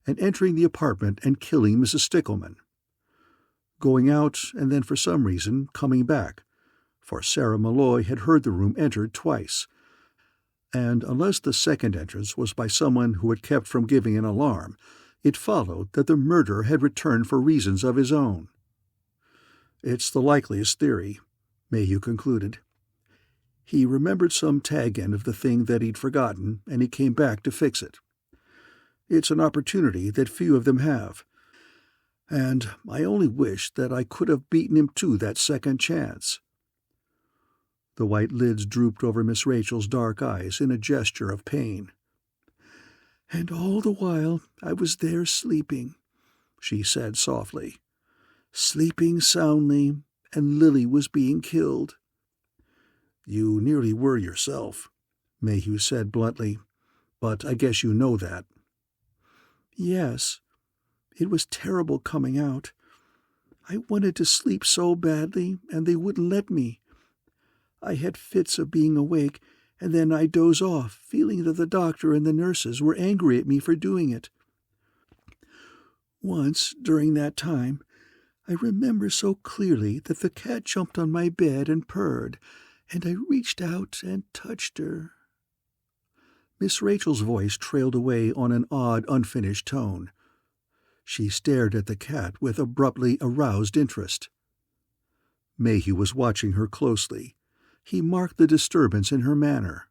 and entering the apartment and killing Mrs. Stickleman. Going out and then for some reason coming back, for Sarah Malloy had heard the room entered twice, and unless the second entrance was by someone who had kept from giving an alarm, it followed that the murderer had returned for reasons of his own. It's the likeliest theory, Mayhew concluded. He remembered some tag end of the thing that he'd forgotten, and he came back to fix it. It's an opportunity that few of them have, and I only wish that I could have beaten him to that second chance. The white lids drooped over Miss Rachel's dark eyes in a gesture of pain. "And all the while I was there sleeping," she said softly. "Sleeping soundly, and Lily was being killed." "You nearly were yourself," Mayhew said bluntly, "but I guess you know that." "Yes. It was terrible coming out. I wanted to sleep so badly, and they wouldn't let me. I had fits of being awake, and then I doze off, feeling that the doctor and the nurses were angry at me for doing it. Once, during that time, I remember so clearly that the cat jumped on my bed and purred, and I reached out and touched her." Miss Rachel's voice trailed away on an odd, unfinished tone. She stared at the cat with abruptly aroused interest. Mayhew was watching her closely. He marked the disturbance in her manner.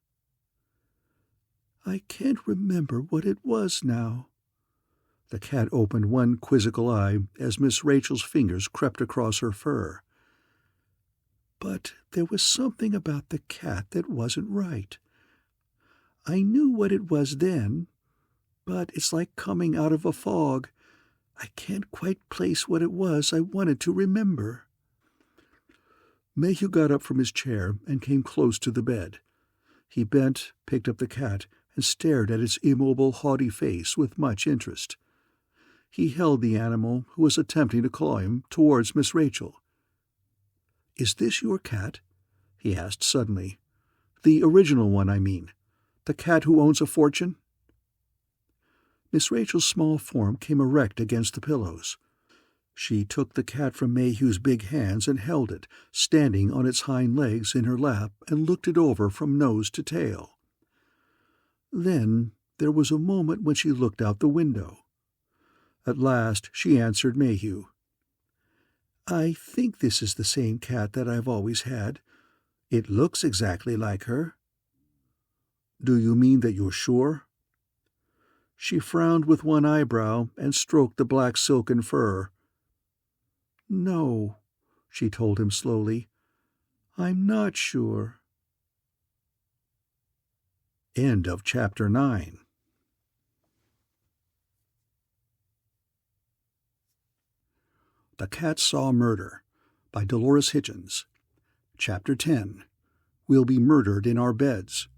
"I can't remember what it was now." The cat opened one quizzical eye as Miss Rachel's fingers crept across her fur. "But there was something about the cat that wasn't right. I knew what it was then, but it's like coming out of a fog. I can't quite place what it was I wanted to remember." Mayhew got up from his chair and came close to the bed. He bent, picked up the cat, and stared at its immobile, haughty face with much interest. He held the animal, who was attempting to claw him, towards Miss Rachel. "Is this your cat?" he asked suddenly. "The original one, I mean. The cat who owns a fortune?" Miss Rachel's small form came erect against the pillows. She took the cat from Mayhew's big hands and held it, standing on its hind legs in her lap, and looked it over from nose to tail. Then there was a moment when she looked out the window. At last she answered Mayhew. "I think this is the same cat that I've always had. It looks exactly like her." "Do you mean that you're sure?" She frowned with one eyebrow and stroked the black silken fur. "No," she told him slowly. "I'm not sure." End of Chapter 9. The Cat Saw Murder by Dolores Hitchins. Chapter 10. We'll Be Murdered in Our Beds.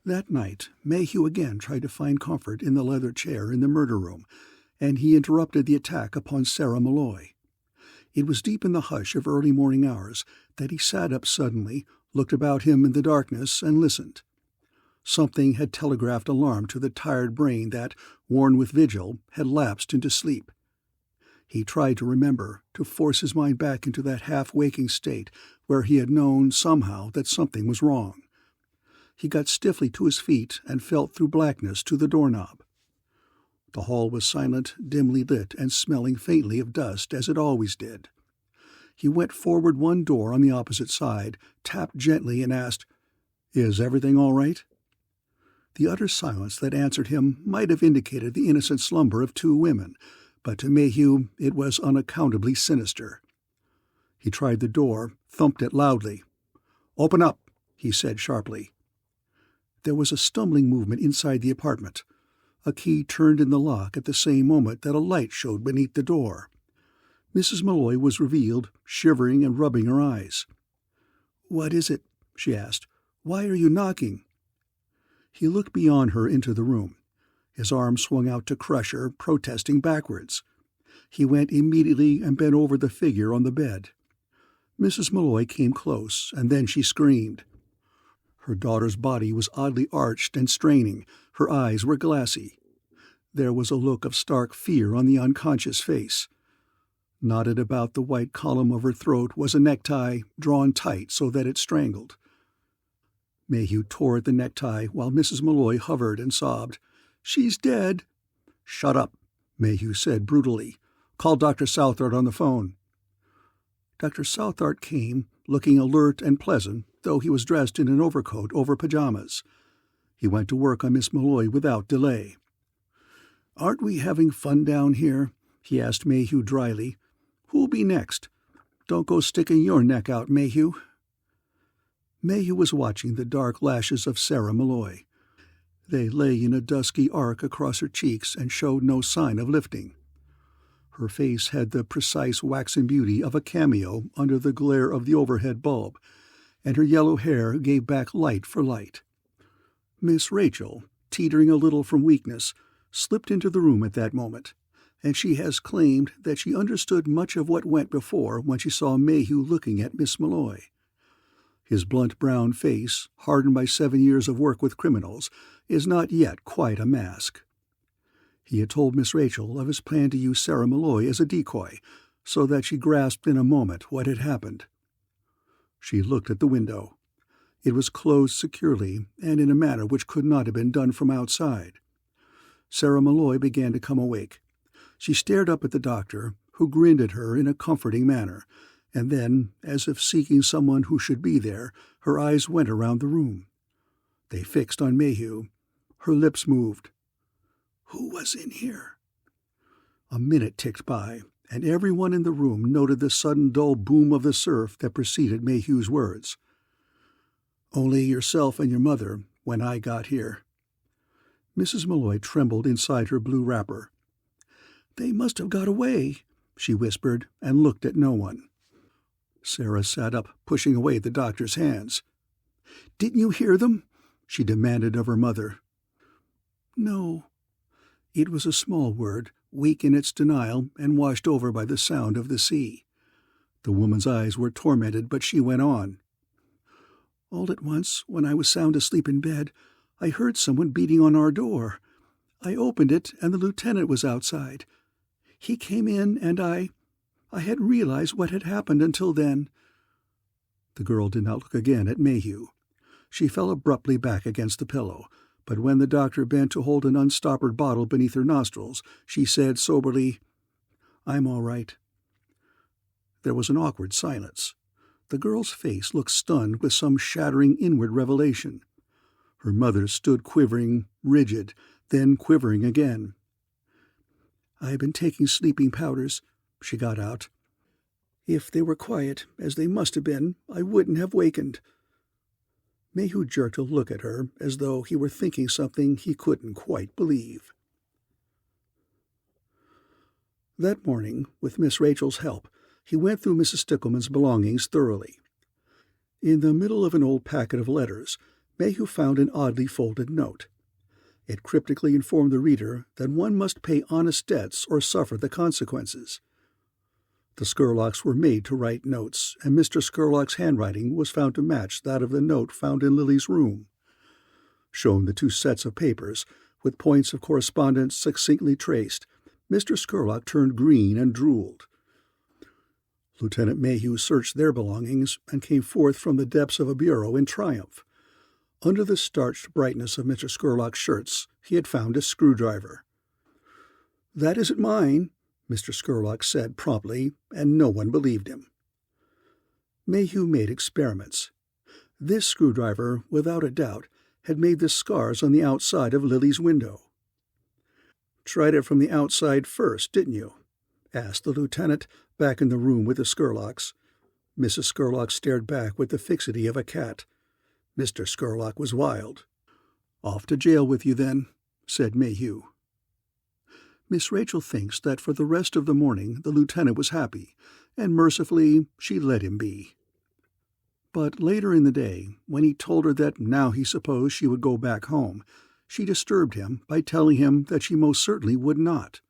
That night, Mayhew again tried to find comfort in the leather chair in the murder room, and he interrupted the attack upon Sarah Malloy. It was deep in the hush of early morning hours that he sat up suddenly, looked about him in the darkness, and listened. Something had telegraphed alarm to the tired brain that, worn with vigil, had lapsed into sleep. He tried to remember, to force his mind back into that half-waking state where he had known, somehow, that something was wrong. He got stiffly to his feet and felt through blackness to the doorknob. The hall was silent, dimly lit, and smelling faintly of dust, as it always did. He went forward one door on the opposite side, tapped gently, and asked, "Is everything all right?" The utter silence that answered him might have indicated the innocent slumber of two women, but to Mayhew it was unaccountably sinister. He tried the door, thumped it loudly. "Open up," he said sharply. There was a stumbling movement inside the apartment. A key turned in the lock at the same moment that a light showed beneath the door. Mrs. Malloy was revealed, shivering and rubbing her eyes. "What is it?" she asked. "Why are you knocking?" He looked beyond her into the room. His arm swung out to crush her, protesting backwards. He went immediately and bent over the figure on the bed. Mrs. Malloy came close, and then she screamed. Her daughter's body was oddly arched and straining. Her eyes were glassy. There was a look of stark fear on the unconscious face. Knotted about the white column of her throat was a necktie, drawn tight so that it strangled. Mayhew tore at the necktie while Mrs. Malloy hovered and sobbed. "She's dead." "Shut up," Mayhew said brutally. "Call Dr. Southard on the phone." Dr. Southard came, looking alert and pleasant, though he was dressed in an overcoat over pajamas. He went to work on Miss Malloy without delay. "Aren't we having fun down here?" he asked Mayhew dryly. "Who'll be next? Don't go sticking your neck out, Mayhew." Mayhew was watching the dark lashes of Sarah Malloy. They lay in a dusky arc across her cheeks and showed no sign of lifting. Her face had the precise waxen beauty of a cameo under the glare of the overhead bulb, and her yellow hair gave back light for light. Miss Rachel, teetering a little from weakness, slipped into the room at that moment, and she has claimed that she understood much of what went before when she saw Mayhew looking at Miss Malloy. His blunt brown face, hardened by 7 years of work with criminals, is not yet quite a mask. He had told Miss Rachel of his plan to use Sarah Malloy as a decoy, so that she grasped in a moment what had happened. She looked at the window. It was closed securely, and in a manner which could not have been done from outside. Sarah Malloy began to come awake. She stared up at the doctor, who grinned at her in a comforting manner, and then, as if seeking someone who should be there, her eyes went around the room. They fixed on Mayhew. Her lips moved. "Who was in here?" A minute ticked by, and everyone in the room noted the sudden dull boom of the surf that preceded Mayhew's words. "Only yourself and your mother when I got here." Mrs. Malloy trembled inside her blue wrapper. "They must have got away," she whispered, and looked at no one. Sarah sat up, pushing away the doctor's hands. "Didn't you hear them?" she demanded of her mother. "No." It was a small word, weak in its denial and washed over by the sound of the sea. The woman's eyes were tormented, but she went on. "All at once, when I was sound asleep in bed, I heard someone beating on our door. I opened it, and the lieutenant was outside. He came in, and I hadn't realized what had happened until then." The girl did not look again at Mayhew. She fell abruptly back against the pillow, but when the doctor bent to hold an unstoppered bottle beneath her nostrils, she said soberly, "I'm all right." There was an awkward silence. The girl's face looked stunned with some shattering inward revelation. Her mother stood quivering, rigid, then quivering again. "I've been taking sleeping powders," she got out. "If they were quiet, as they must have been, I wouldn't have wakened." Mayhew jerked a look at her as though he were thinking something he couldn't quite believe. That morning, with Miss Rachel's help, he went through Mrs. Stickleman's belongings thoroughly. In the middle of an old packet of letters, Mayhew found an oddly folded note. It cryptically informed the reader that one must pay honest debts or suffer the consequences. The Scurlocks were made to write notes, and Mr. Scurlock's handwriting was found to match that of the note found in Lily's room. Shown the 2 sets of papers, with points of correspondence succinctly traced, Mr. Scurlock turned green and drooled. Lieutenant Mayhew searched their belongings and came forth from the depths of a bureau in triumph. Under the starched brightness of Mr. Scurlock's shirts, he had found a screwdriver. "That isn't mine," Mr. Scurlock said promptly, and no one believed him. Mayhew made experiments. This screwdriver, without a doubt, had made the scars on the outside of Lily's window. "Tried it from the outside first, didn't you?" asked the lieutenant, back in the room with the Scurlocks. Mrs. Scurlock stared back with the fixity of a cat. Mr. Scurlock was wild. "Off to jail with you, then," said Mayhew. Miss Rachel thinks that for the rest of the morning the lieutenant was happy, and mercifully she let him be. But later in the day, when he told her that now he supposed she would go back home, she disturbed him by telling him that she most certainly would not.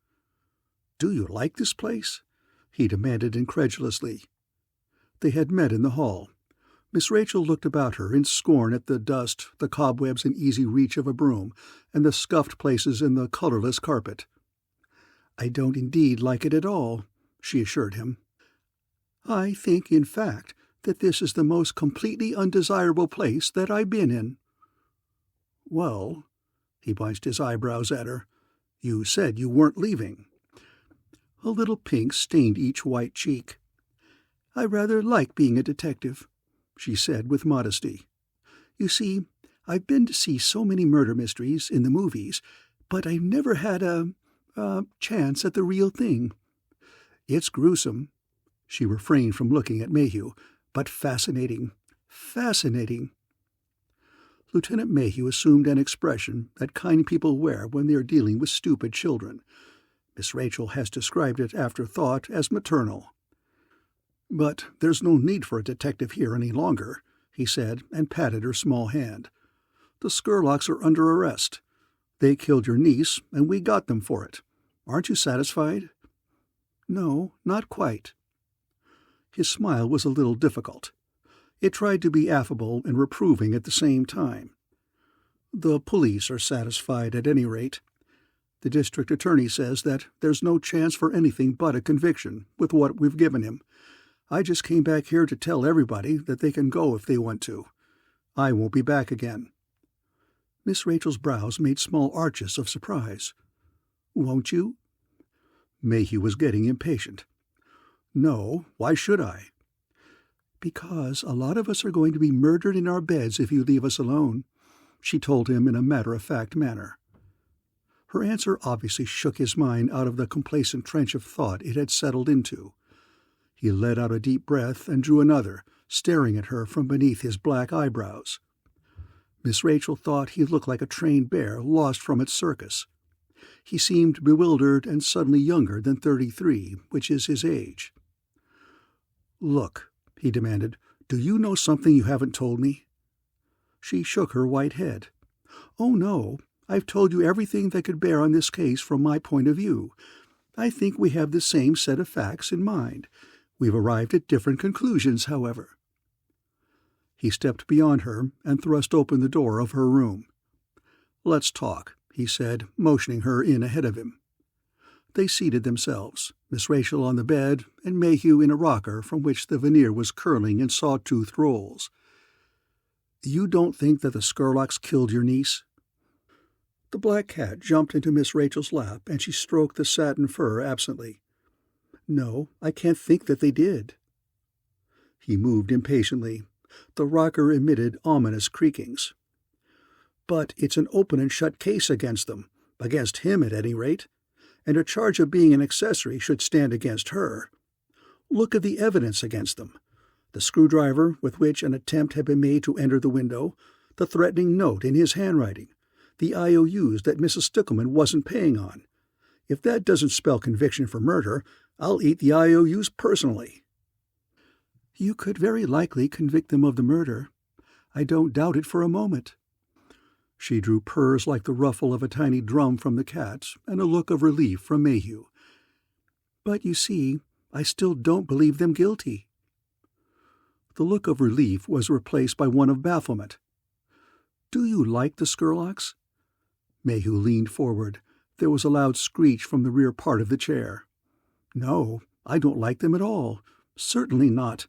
"Do you like this place?" he demanded incredulously. They had met in the hall. Miss Rachel looked about her in scorn at the dust, the cobwebs in easy reach of a broom, and the scuffed places in the colorless carpet. "I don't indeed like it at all," she assured him. "I think, in fact, that this is the most completely undesirable place that I've been in." "Well," he bunched his eyebrows at her, "you said you weren't leaving." A little pink stained each white cheek. "I rather like being a detective," she said with modesty. "You see, I've been to see so many murder mysteries in the movies, but I've never had a chance at the real thing. It's gruesome." She refrained from looking at Mayhew, "but fascinating. Fascinating." Lieutenant Mayhew assumed an expression that kind people wear when they are dealing with stupid children. Miss Rachel has described it after thought as maternal. "But there's no need for a detective here any longer," he said, and patted her small hand. "The Scurlocks are under arrest. They killed your niece, and we got them for it. Aren't you satisfied?" "No, not quite." His smile was a little difficult. It tried to be affable and reproving at the same time. "The police are satisfied at any rate. The district attorney says that there's no chance for anything but a conviction with what we've given him. I just came back here to tell everybody that they can go if they want to. I won't be back again." Miss Rachel's brows made small arches of surprise. "Won't you?" Mayhew was getting impatient. "No, why should I?" "Because a lot of us are going to be murdered in our beds if you leave us alone," she told him in a matter-of-fact manner. Her answer obviously shook his mind out of the complacent trench of thought it had settled into. He let out a deep breath and drew another, staring at her from beneath his black eyebrows. Miss Rachel thought he looked like a trained bear lost from its circus. He seemed bewildered and suddenly younger than 33, which is his age. "Look," he demanded, "do you know something you haven't told me?" She shook her white head. "Oh, no, I've told you everything that could bear on this case from my point of view. I think we have the same set of facts in mind. We've arrived at different conclusions, however." He stepped beyond her and thrust open the door of her room. "Let's talk," he said, motioning her in ahead of him. They seated themselves, Miss Rachel on the bed and Mayhew in a rocker from which the veneer was curling in saw-toothed rolls. "You don't think that the Scurlocks killed your niece?" The black cat jumped into Miss Rachel's lap, and she stroked the satin fur absently. "No, I can't think that they did." He moved impatiently. The rocker emitted ominous creakings. "But it's an open and shut case against them, against him at any rate, and a charge of being an accessory should stand against her. Look at the evidence against them. The screwdriver with which an attempt had been made to enter the window, the threatening note in his handwriting, the IOUs that Mrs. Stickleman wasn't paying on. If that doesn't spell conviction for murder, I'll eat the IOUs personally." "You could very likely convict them of the murder. I don't doubt it for a moment." She drew purrs like the ruffle of a tiny drum from the cat, and a look of relief from Mayhew. "But you see, I still don't believe them guilty." The look of relief was replaced by one of bafflement. "Do you like the Scurlocks?" Mayhew leaned forward. There was a loud screech from the rear part of the chair. "No, I don't like them at all. Certainly not.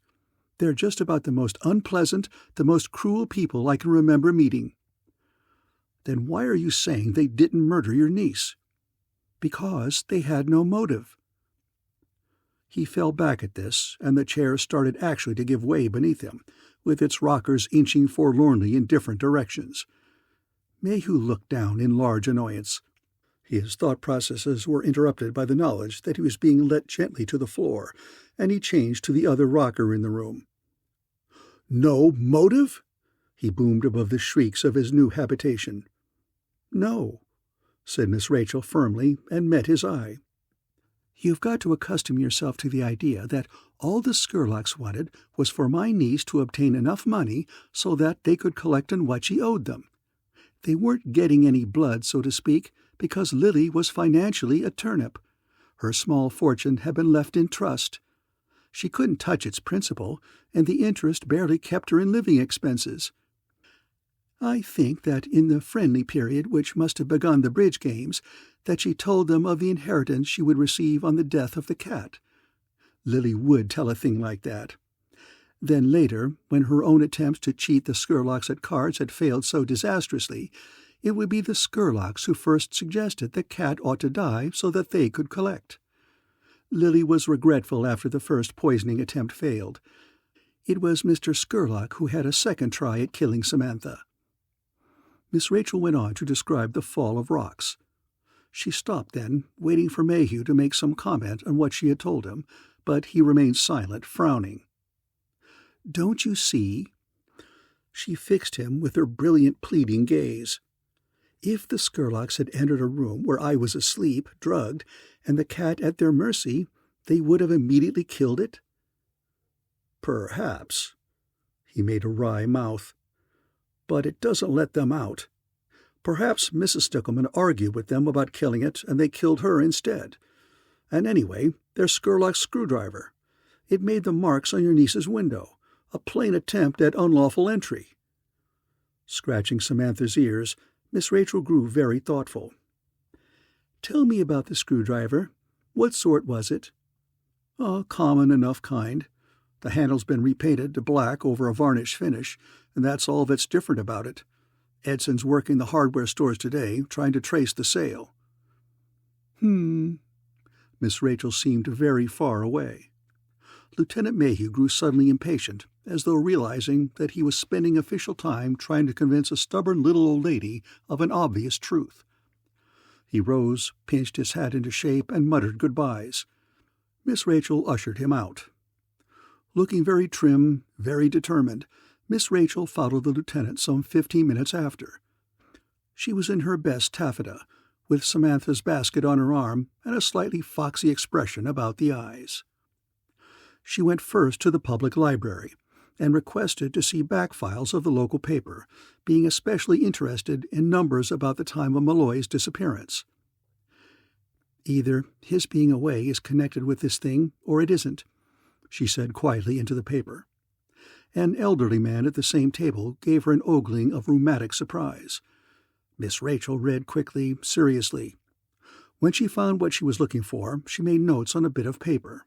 They're just about the most unpleasant, the most cruel people I can remember meeting." "Then why are you saying they didn't murder your niece?" "Because they had no motive." He fell back at this, and the chair started actually to give way beneath him, with its rockers inching forlornly in different directions. Mayhew looked down in large annoyance. His thought processes were interrupted by the knowledge that he was being let gently to the floor, and he changed to the other rocker in the room. "No motive?" he boomed above the shrieks of his new habitation. "No," said Miss Rachel firmly, and met his eye. "You've got to accustom yourself to the idea that all the Skurlocks wanted was for my niece to obtain enough money so that they could collect on what she owed them. They weren't getting any blood, so to speak, because Lily was financially a turnip. Her small fortune had been left in trust. She couldn't touch its principal, and the interest barely kept her in living expenses. I think that in the friendly period which must have begun the bridge games, that she told them of the inheritance she would receive on the death of the cat. Lily would tell a thing like that. Then later, when her own attempts to cheat the Skurlocks at cards had failed so disastrously, it would be the Skurlocks who first suggested the cat ought to die so that they could collect. Lily was regretful after the first poisoning attempt failed. It was Mr. Skurlock who had a second try at killing Samantha." Miss Rachel went on to describe the fall of rocks. She stopped then, waiting for Mayhew to make some comment on what she had told him, but he remained silent, frowning. "Don't you see?" She fixed him with her brilliant, pleading gaze. "If the Skurlocks had entered a room where I was asleep, drugged, and the cat at their mercy, they would have immediately killed it?" "Perhaps." He made a wry mouth. "But it doesn't let them out. Perhaps Mrs. Stickleman argued with them about killing it, and they killed her instead. And anyway, there's Skurlock's screwdriver. It made the marks on your niece's window, a plain attempt at unlawful entry." Scratching Samantha's ears, Miss Rachel grew very thoughtful. "Tell me about the screwdriver. What sort was it?" "A common enough kind. The handle's been repainted to black over a varnish finish, and that's all that's different about it. Edson's working the hardware stores today, trying to trace the sale." Miss Rachel seemed very far away. Lieutenant Mayhew grew suddenly impatient, as though realizing that he was spending official time trying to convince a stubborn little old lady of an obvious truth. He rose, pinched his hat into shape, and muttered goodbyes. Miss Rachel ushered him out. Looking very trim, very determined, Miss Rachel followed the lieutenant some 15 minutes after. She was in her best taffeta, with Samantha's basket on her arm and a slightly foxy expression about the eyes. She went first to the public library and requested to see back files of the local paper, being especially interested in numbers about the time of Malloy's disappearance. "Either his being away is connected with this thing, or it isn't," she said quietly into the paper. An elderly man at the same table gave her an ogling of rheumatic surprise. Miss Rachel read quickly, seriously. When she found what she was looking for, she made notes on a bit of paper.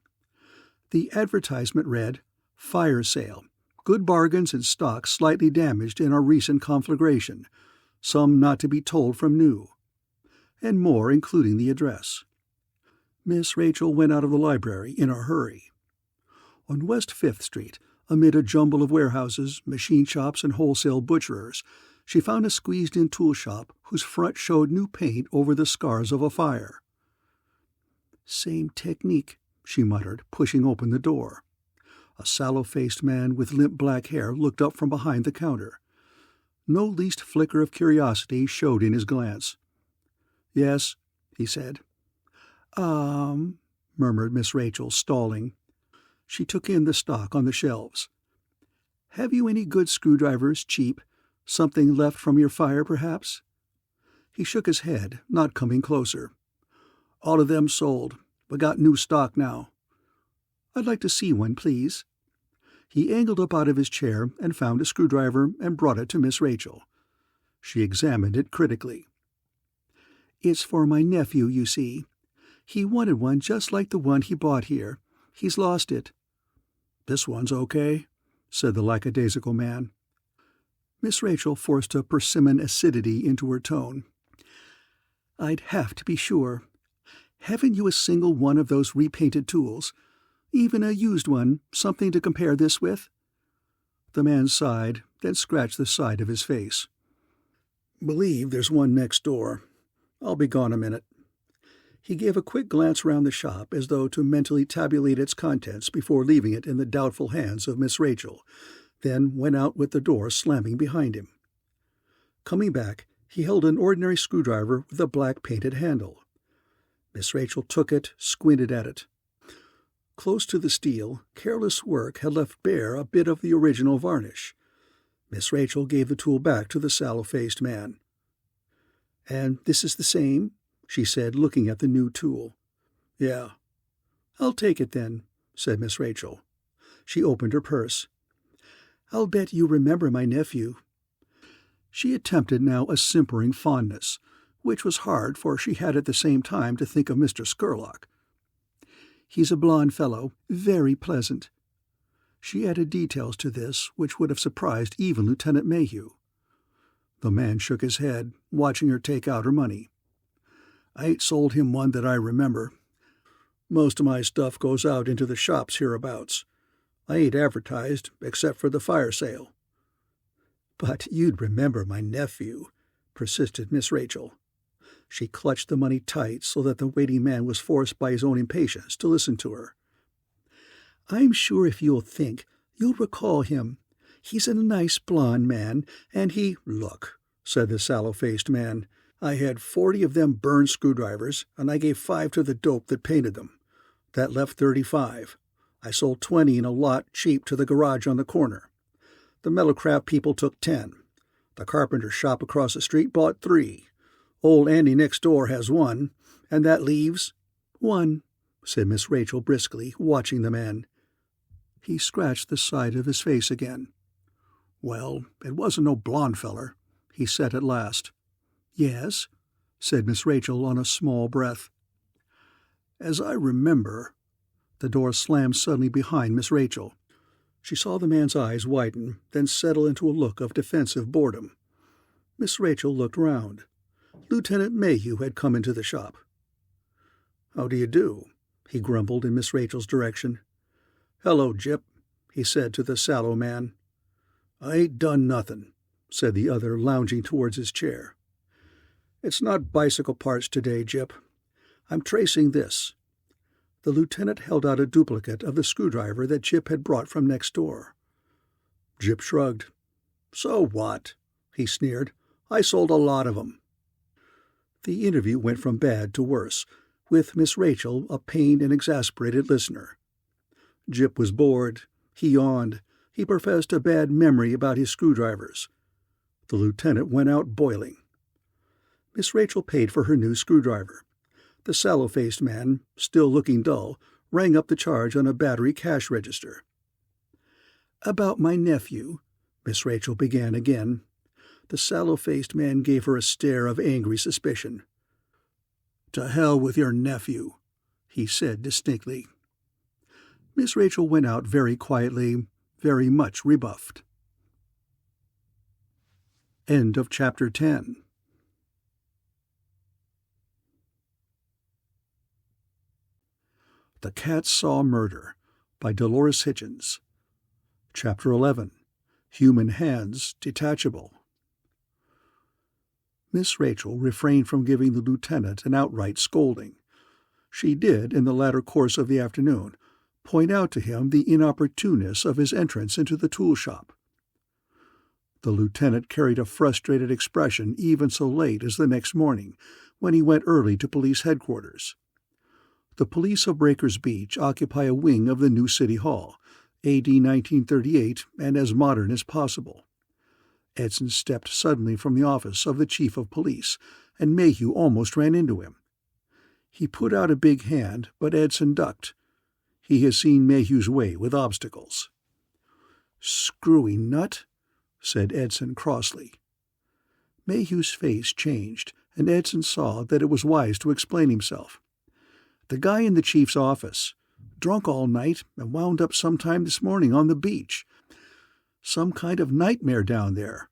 The advertisement read, "Fire sale. Good bargains in stock slightly damaged in our recent conflagration. Some not to be told from new." And more, including the address. Miss Rachel went out of the library in a hurry. On West 5th Street, amid a jumble of warehouses, machine shops, and wholesale butcherers, she found a squeezed-in tool shop whose front showed new paint over the scars of a fire. "Same technique," she muttered, pushing open the door. A sallow-faced man with limp black hair looked up from behind the counter. No least flicker of curiosity showed in his glance. "Yes," he said. Murmured Miss Rachel, stalling. She took in the stock on the shelves. "Have you any good screwdrivers, cheap? Something left from your fire, perhaps?" He shook his head, not coming closer. "All of them sold. We got new stock now." "I'd like to see one, please." He angled up out of his chair and found a screwdriver and brought it to Miss Rachel. She examined it critically. "It's for my nephew, you see. He wanted one just like the one he bought here. He's lost it." "This one's okay." said the lackadaisical man. Miss Rachel forced a persimmon acidity into her tone. "I'd have to be sure. Haven't you a single one of those repainted tools? Even a used one, something to compare this with?" The man sighed, then scratched the side of his face. "Believe there's one next door. I'll be gone a minute." He gave a quick glance round the shop as though to mentally tabulate its contents before leaving it in the doubtful hands of Miss Rachel, then went out with the door slamming behind him. Coming back, he held an ordinary screwdriver with a black painted handle. Miss Rachel took it, squinted at it. Close to the steel, careless work had left bare a bit of the original varnish. Miss Rachel gave the tool back to the sallow-faced man. "And this is the same?" she said, looking at the new tool. "Yeah." "I'll take it then," said Miss Rachel. She opened her purse. "I'll bet you remember my nephew." She attempted now a simpering fondness, which was hard, for she had at the same time to think of Mr. Scurlock. "He's a blond fellow, very pleasant." She added details to this which would have surprised even Lieutenant Mayhew. The man shook his head, watching her take out her money. "I ain't sold him one that I remember. Most of my stuff goes out into the shops hereabouts. I ain't advertised, except for the fire sale." "But you'd remember my nephew," persisted Miss Rachel. She clutched the money tight so that the waiting man was forced by his own impatience to listen to her. "I'm sure if you'll think, you'll recall him. He's a nice blond man, and he—" "Look," said the sallow-faced man, "I had 40 of them burned screwdrivers, and I gave 5 to the dope that painted them. That left 35. I sold 20 in a lot cheap to the garage on the corner. The metalcraft people took 10. The carpenter shop across the street bought 3. Old Andy next door has 1, and that leaves—" "1," said Miss Rachel briskly, watching the man. He scratched the side of his face again. "Well, it wasn't no blond feller," he said at last. "Yes?" said Miss Rachel on a small breath. "As I remember—" The door slammed suddenly behind Miss Rachel. She saw the man's eyes widen, then settle into a look of defensive boredom. Miss Rachel looked round. Lieutenant Mayhew had come into the shop. "How do you do?" he grumbled in Miss Rachel's direction. "Hello, Gyp," he said to the sallow man. "I ain't done nothing," said the other, lounging towards his chair. "It's not bicycle parts today, Gyp. I'm tracing this." The lieutenant held out a duplicate of the screwdriver that Gyp had brought from next door. Gyp shrugged. "So what?" he sneered. "I sold a lot of 'em." The interview went from bad to worse, with Miss Rachel a pained and exasperated listener. Gyp was bored. He yawned. He professed a bad memory about his screwdrivers. The lieutenant went out boiling. Miss Rachel paid for her new screwdriver. The sallow-faced man, still looking dull, rang up the charge on a battery cash register. "About my nephew," Miss Rachel began again. The sallow-faced man gave her a stare of angry suspicion. "To hell with your nephew," he said distinctly. Miss Rachel went out very quietly, very much rebuffed. End of Chapter 10. The Cat Saw Murder by Dolores Hitchins. Chapter 11. Human Hands Detachable. Miss Rachel refrained from giving the lieutenant an outright scolding. She did, in the latter course of the afternoon, point out to him the inopportuneness of his entrance into the tool shop. The lieutenant carried a frustrated expression even so late as the next morning, when he went early to police headquarters. The police of Breakers Beach occupy a wing of the new City Hall, A.D. 1938, and as modern as possible. Edson stepped suddenly from the office of the chief of police, and Mayhew almost ran into him. He put out a big hand, but Edson ducked. He has seen Mayhew's way with obstacles. "Screwy nut," said Edson crossly. Mayhew's face changed, and Edson saw that it was wise to explain himself. "The guy in the chief's office. Drunk all night and wound up sometime this morning on the beach. Some kind of nightmare down there.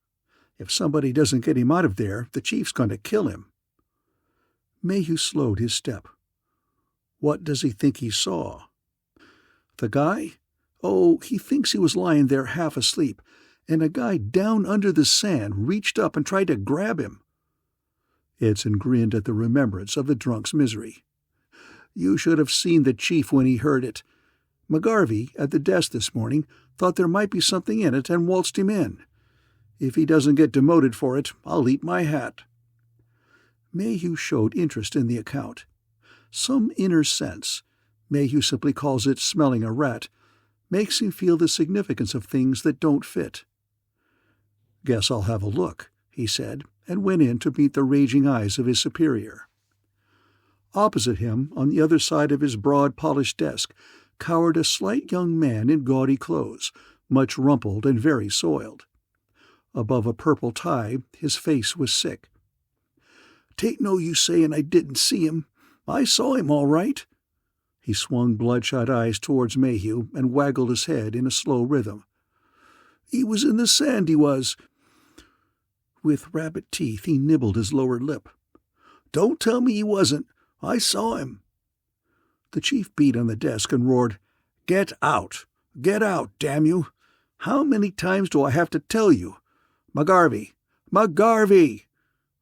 If somebody doesn't get him out of there, the chief's going to kill him." Mayhew slowed his step. "What does he think he saw?" "The guy? Oh, he thinks he was lying there half asleep, and a guy down under the sand reached up and tried to grab him." Edson grinned at the remembrance of the drunk's misery. "You should have seen the chief when he heard it. McGarvey, at the desk this morning, thought there might be something in it and waltzed him in. If he doesn't get demoted for it, I'll eat my hat." Mayhew showed interest in the account. Some inner sense, Mayhew simply calls it smelling a rat, makes him feel the significance of things that don't fit. "Guess I'll have a look," he said, and went in to meet the raging eyes of his superior. Opposite him, on the other side of his broad, polished desk, cowered a slight young man in gaudy clothes, much rumpled and very soiled. Above a purple tie, his face was sick. "'Tain't no use sayin' I didn't see him. I saw him all right." He swung bloodshot eyes towards Mayhew and waggled his head in a slow rhythm. "He was in the sand, he was." With rabbit teeth he nibbled his lower lip. "Don't tell me he wasn't. I saw him." The chief beat on the desk and roared, "Get out! Get out, damn you! How many times do I have to tell you? McGarvey! McGarvey!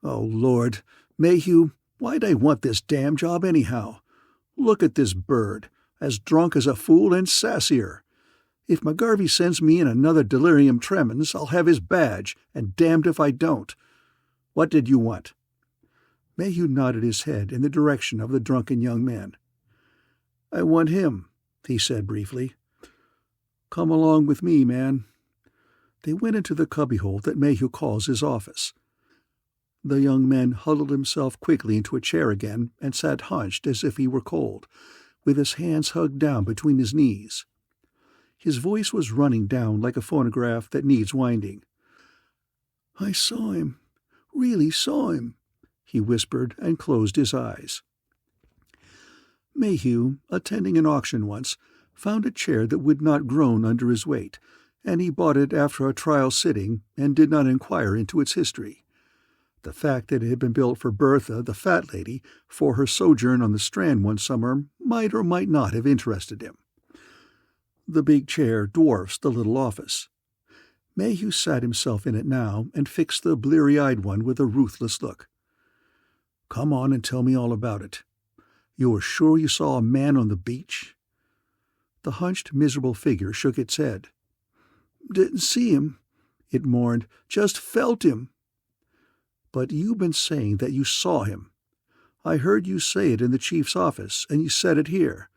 Oh, Lord! Mayhew, why'd I want this damn job anyhow? Look at this bird, as drunk as a fool and sassier. If McGarvey sends me in another delirium tremens, I'll have his badge, and damned if I don't. What did you want?" Mayhew nodded his head in the direction of the drunken young man. "I want him," he said briefly. "Come along with me, man." They went into the cubbyhole that Mayhew calls his office. The young man huddled himself quickly into a chair again and sat hunched as if he were cold, with his hands hugged down between his knees. His voice was running down like a phonograph that needs winding. "I saw him, really saw him," he whispered and closed his eyes. Mayhew, attending an auction once, found a chair that would not groan under his weight, and he bought it after a trial sitting and did not inquire into its history. The fact that it had been built for Bertha, the fat lady, for her sojourn on the Strand one summer might or might not have interested him. The big chair dwarfs the little office. Mayhew sat himself in it now and fixed the bleary-eyed one with a ruthless look. "Come on and tell me all about it. You are sure you saw a man on the beach?" The hunched, miserable figure shook its head. "Didn't see him," it mourned. "Just felt him." "But you've been saying that you saw him. I heard you say it in the chief's office, and you said it here.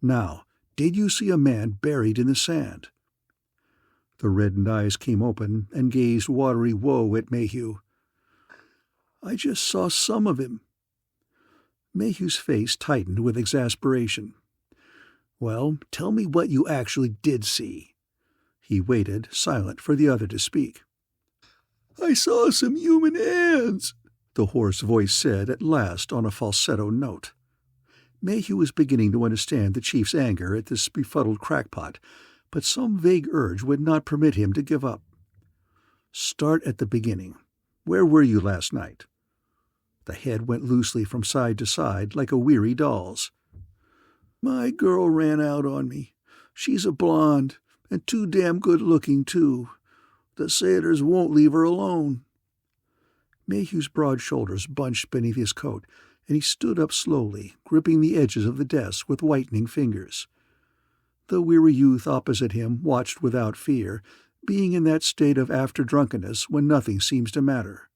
Now, did you see a man buried in the sand?" The reddened eyes came open and gazed watery woe at Mayhew. "I just saw some of him." Mayhew's face tightened with exasperation. "Well, tell me what you actually did see." He waited, silent, for the other to speak. "I saw some human hands," the hoarse voice said at last on a falsetto note. Mayhew was beginning to understand the chief's anger at this befuddled crackpot, but some vague urge would not permit him to give up. "Start at the beginning. Where were you last night?" The head went loosely from side to side like a weary doll's. "My girl ran out on me. She's a blonde, and too damn good-looking, too. The sailors won't leave her alone." Mayhew's broad shoulders bunched beneath his coat, and he stood up slowly, gripping the edges of the desk with whitening fingers. The weary youth opposite him watched without fear, being in that state of after-drunkenness when nothing seems to matter.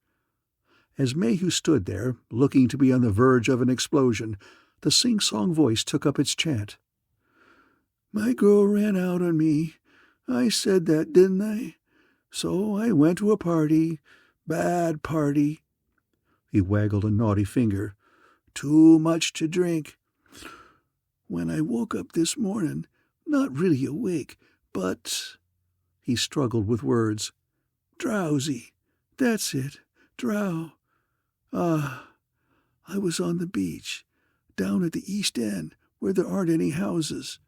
As Mayhew stood there, looking to be on the verge of an explosion, the sing-song voice took up its chant. "My girl ran out on me. I said that, didn't I? So I went to a party. Bad party." He waggled a naughty finger. "Too much to drink. When I woke up this morning, not really awake, but—" He struggled with words. "Drowsy. That's it. I was on the beach, down at the East End, where there aren't any houses."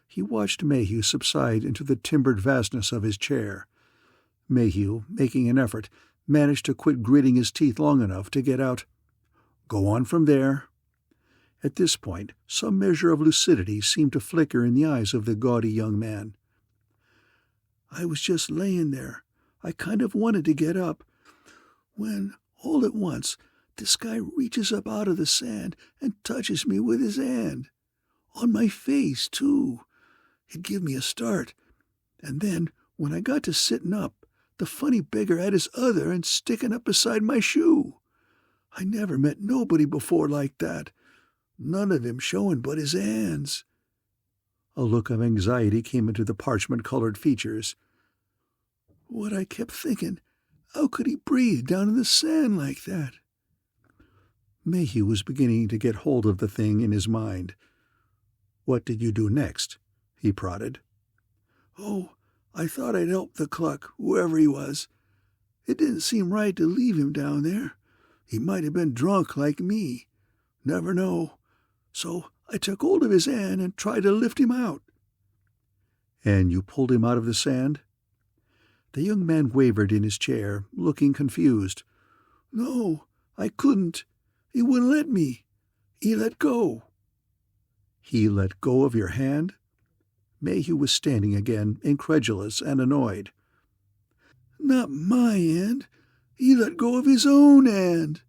He watched Mayhew subside into the timbered vastness of his chair. Mayhew, making an effort, managed to quit gritting his teeth long enough to get out, "Go on from there." At this point, some measure of lucidity seemed to flicker in the eyes of the gaudy young man. "I was just laying there. I kind of wanted to get up, when, all at once, this guy reaches up out of the sand and touches me with his hand. On my face, too. It give me a start. And then, when I got to sitting up, the funny beggar had his other and sticking up beside my shoe. I never met nobody before like that. None of him showing but his hands." A look of anxiety came into the parchment-colored features. "What I kept thinking, how could he breathe down in the sand like that?" Mayhew was beginning to get hold of the thing in his mind. "What did you do next?" he prodded. "Oh, I thought I'd help the cluck, whoever he was. It didn't seem right to leave him down there. He might have been drunk like me. Never know. So I took hold of his hand and tried to lift him out." "And you pulled him out of the sand?" The young man wavered in his chair, looking confused. "No, I couldn't. He wouldn't let me. He let go." "He let go of your hand?" Mayhew was standing again, incredulous and annoyed. "Not my hand. He let go of his own hand."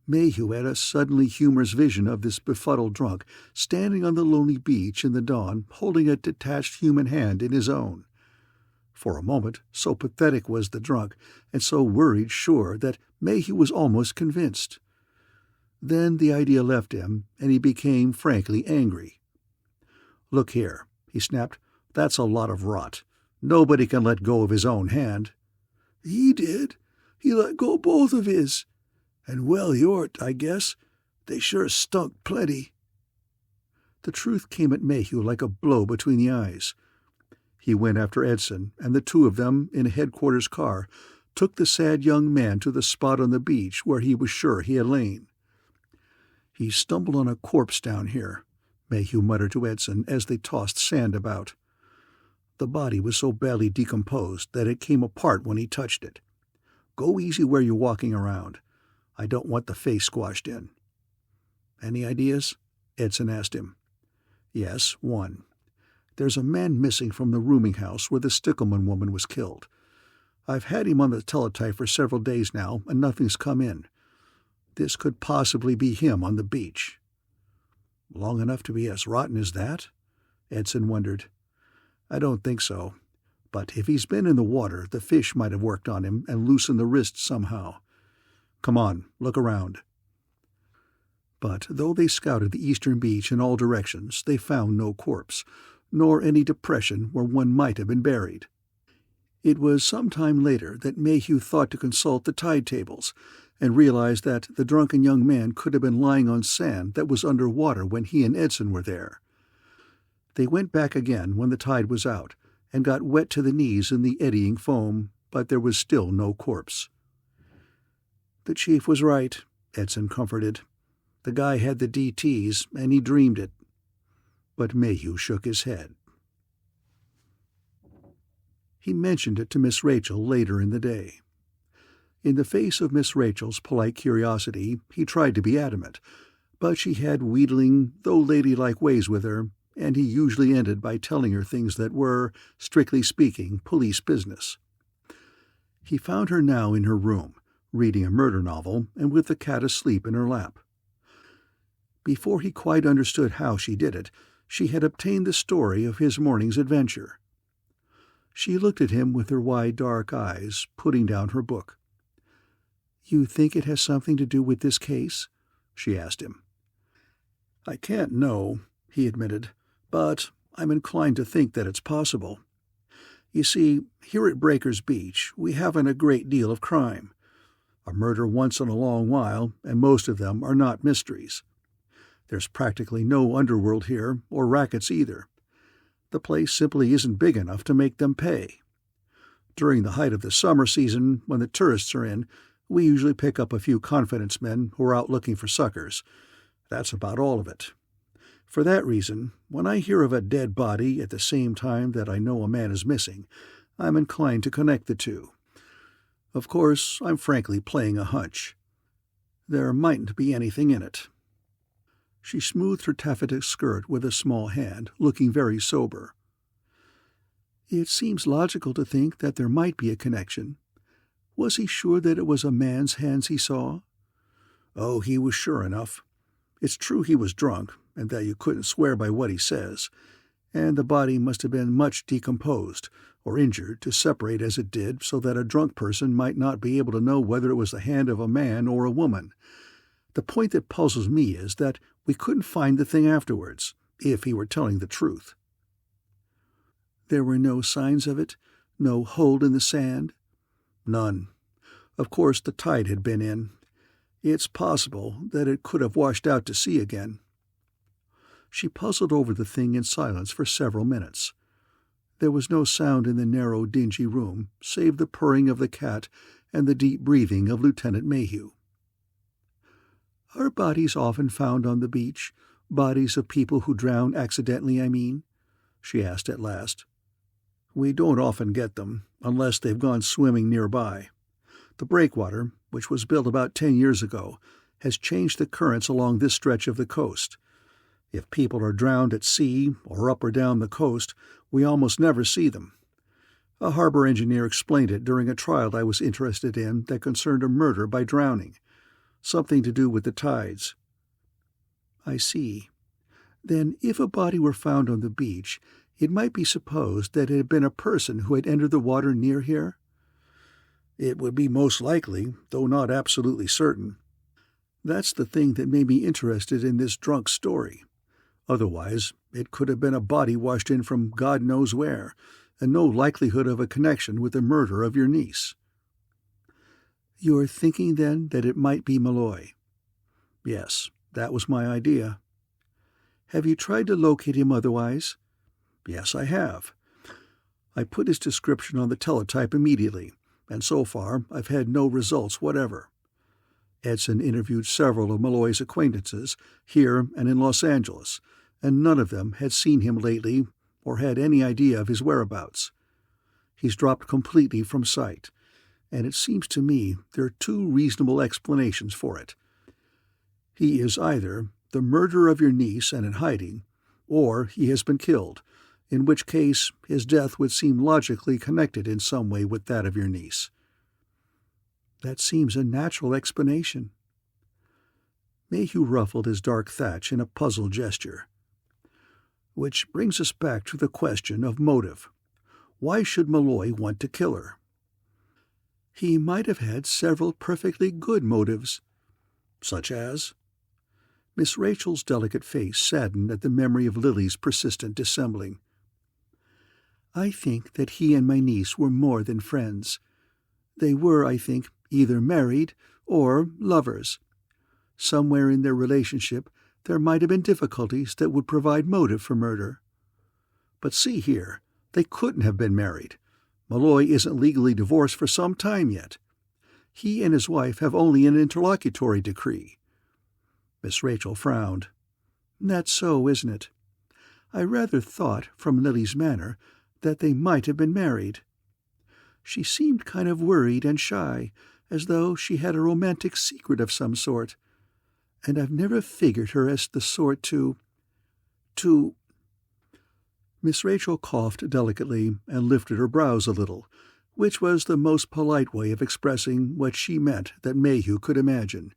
Mayhew had a suddenly humorous vision of this befuddled drunk standing on the lonely beach in the dawn, holding a detached human hand in his own. For a moment, so pathetic was the drunk, and so worried sure, that Mayhew was almost convinced. Then the idea left him, and he became frankly angry. "Look here," he snapped, "that's a lot of rot. Nobody can let go of his own hand." "He did. He let go both of his. And well he ort, I guess. They sure stunk plenty." The truth came at Mayhew like a blow between the eyes. He went after Edson, and the two of them, in a headquarters car, took the sad young man to the spot on the beach where he was sure he had lain. "He stumbled on a corpse down here," Mayhew muttered to Edson as they tossed sand about. "The body was so badly decomposed that it came apart when he touched it. Go easy where you're walking around. I don't want the face squashed in." "Any ideas?" Edson asked him. "Yes, one. There's a man missing from the rooming house where the Stickleman woman was killed. I've had him on the teletype for several days now, and nothing's come in. This could possibly be him on the beach." "Long enough to be as rotten as that?" Edson wondered. "I don't think so. But if he's been in the water, the fish might have worked on him and loosened the wrist somehow. Come on, look around." But though they scouted the eastern beach in all directions, they found no corpse, nor any depression where one might have been buried. It was some time later that Mayhew thought to consult the tide tables, and realized that the drunken young man could have been lying on sand that was under water when he and Edson were there. They went back again when the tide was out, and got wet to the knees in the eddying foam, but there was still no corpse. "The chief was right," Edson comforted. "The guy had the DTs, and he dreamed it." But Mayhew shook his head. He mentioned it to Miss Rachel later in the day. In the face of Miss Rachel's polite curiosity, he tried to be adamant, but she had wheedling, though ladylike ways with her, and he usually ended by telling her things that were, strictly speaking, police business. He found her now in her room, reading a murder novel and with the cat asleep in her lap. Before he quite understood how she did it, she had obtained the story of his morning's adventure. She looked at him with her wide dark eyes, putting down her book. "You think it has something to do with this case?" she asked him. "I can't know," he admitted, "but I'm inclined to think that it's possible. You see, here at Breaker's Beach we haven't a great deal of crime. A murder once in a long while, and most of them are not mysteries. There's practically no underworld here, or rackets either. The place simply isn't big enough to make them pay. During the height of the summer season, when the tourists are in, we usually pick up a few confidence men who are out looking for suckers. That's about all of it. For that reason, when I hear of a dead body at the same time that I know a man is missing, I'm inclined to connect the two. Of course, I'm frankly playing a hunch. There mightn't be anything in it." She smoothed her taffeta skirt with a small hand, looking very sober. "It seems logical to think that there might be a connection. Was he sure that it was a man's hands he saw?" "Oh, he was sure enough. It's true he was drunk, and that you couldn't swear by what he says, and the body must have been much decomposed or injured to separate as it did so that a drunk person might not be able to know whether it was the hand of a man or a woman. The point that puzzles me is that we couldn't find the thing afterwards, if he were telling the truth." "There were no signs of it? No hole in the sand?" "None. Of course the tide had been in. It's possible that it could have washed out to sea again." She puzzled over the thing in silence for several minutes. There was no sound in the narrow, dingy room, save the purring of the cat and the deep breathing of Lieutenant Mayhew. "Are bodies often found on the beach? Bodies of people who drown accidentally, I mean?" she asked at last. "We don't often get them, unless they've gone swimming nearby. The breakwater, which was built about 10 years ago, has changed the currents along this stretch of the coast. If people are drowned at sea or up or down the coast, we almost never see them. A harbor engineer explained it during a trial I was interested in that concerned a murder by drowning. Something to do with the tides." "I see. Then if a body were found on the beach, it might be supposed that it had been a person who had entered the water near here?" "It would be most likely, though not absolutely certain. That's the thing that made me interested in this drunk story. Otherwise, it could have been a body washed in from God knows where, and no likelihood of a connection with the murder of your niece." "You're thinking, then, that it might be Malloy?" "Yes, that was my idea." "Have you tried to locate him otherwise?" "Yes, I have. I put his description on the teletype immediately, and so far I've had no results whatever. Edson interviewed several of Malloy's acquaintances, here and in Los Angeles, and none of them had seen him lately or had any idea of his whereabouts. He's dropped completely from sight, and it seems to me there are two reasonable explanations for it. He is either the murderer of your niece and in hiding, or he has been killed, in which case his death would seem logically connected in some way with that of your niece." "That seems a natural explanation." Mayhew ruffled his dark thatch in a puzzled gesture. "Which brings us back to the question of motive. Why should Malloy want to kill her?" "He might have had several perfectly good motives." "Such as?" Miss Rachel's delicate face saddened at the memory of Lily's persistent dissembling. "I think that he and my niece were more than friends. They were, I think, either married or lovers. Somewhere in their relationship there might have been difficulties that would provide motive for murder." "But see here, they couldn't have been married. Malloy isn't legally divorced for some time yet. He and his wife have only an interlocutory decree." Miss Rachel frowned. "That's so, isn't it? I rather thought, from Lily's manner, that they might have been married. She seemed kind of worried and shy, as though she had a romantic secret of some sort. And I've never figured her as the sort to... Miss Rachel coughed delicately and lifted her brows a little, which was the most polite way of expressing what she meant that Mayhew could imagine.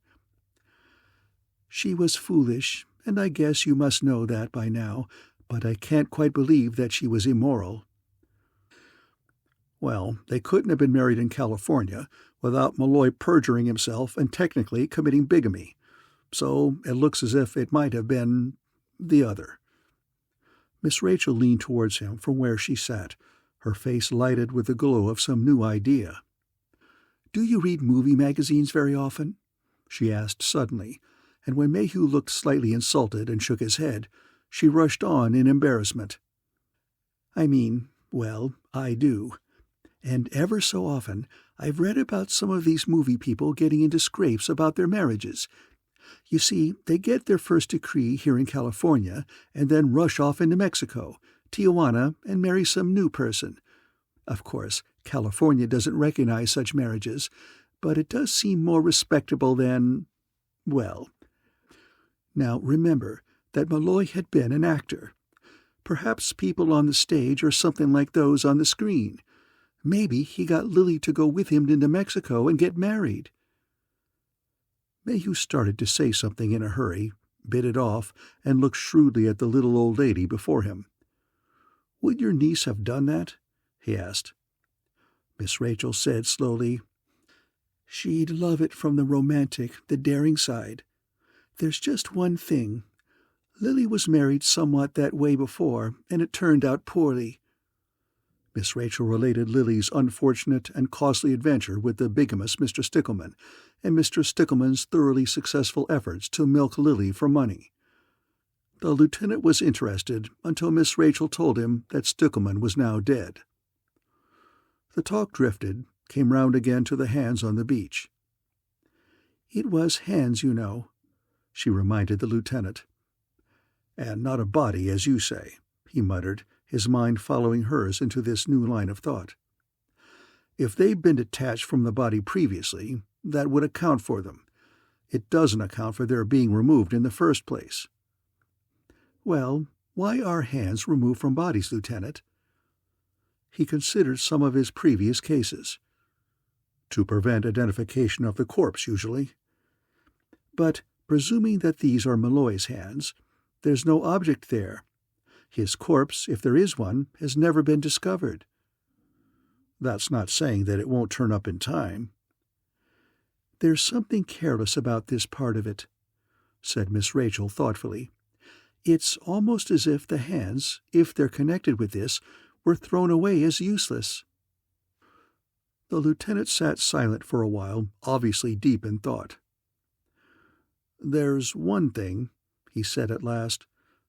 "She was foolish, and I guess you must know that by now, but I can't quite believe that she was immoral." "Well, they couldn't have been married in California without Malloy perjuring himself and technically committing bigamy, so it looks as if it might have been the other." Miss Rachel leaned towards him from where she sat, her face lighted with the glow of some new idea. "Do you read movie magazines very often?" she asked suddenly, and when Mayhew looked slightly insulted and shook his head, she rushed on in embarrassment. "I mean, well, I do. And ever so often I've read about some of these movie people getting into scrapes about their marriages. You see, they get their first decree here in California and then rush off into Mexico, Tijuana, and marry some new person. Of course, California doesn't recognize such marriages, but it does seem more respectable than, well. Now remember that Malloy had been an actor. Perhaps people on the stage are something like those on the screen. Maybe he got Lily to go with him into Mexico and get married. Mayhew started to say something in a hurry, bit it off, and looked shrewdly at the little old lady before him. "Would your niece have done that?" he asked. Miss Rachel said slowly, "She'd love it from the romantic, the daring side. There's just one thing. Lily was married somewhat that way before, and it turned out poorly." Miss Rachel related Lily's unfortunate and costly adventure with the bigamous Mr. Stickleman, and Mr. Stickleman's thoroughly successful efforts to milk Lily for money. The lieutenant was interested until Miss Rachel told him that Stickleman was now dead. The talk drifted, came round again to the hands on the beach. "It was hands, you know," she reminded the lieutenant. "And not a body, as you say," he muttered, his mind following hers into this new line of thought. "If they'd been detached from the body previously, that would account for them. It doesn't account for their being removed in the first place." "Well, why are hands removed from bodies, Lieutenant?" He considered some of his previous cases. "To prevent identification of the corpse, usually." "But presuming that these are Malloy's hands, there's no object there. His corpse, if there is one, has never been discovered." "That's not saying that it won't turn up in time." "There's something careless about this part of it," said Miss Rachel thoughtfully. "It's almost as if the hands, if they're connected with this, were thrown away as useless." The lieutenant sat silent for a while, obviously deep in thought. "There's one thing," he said at last,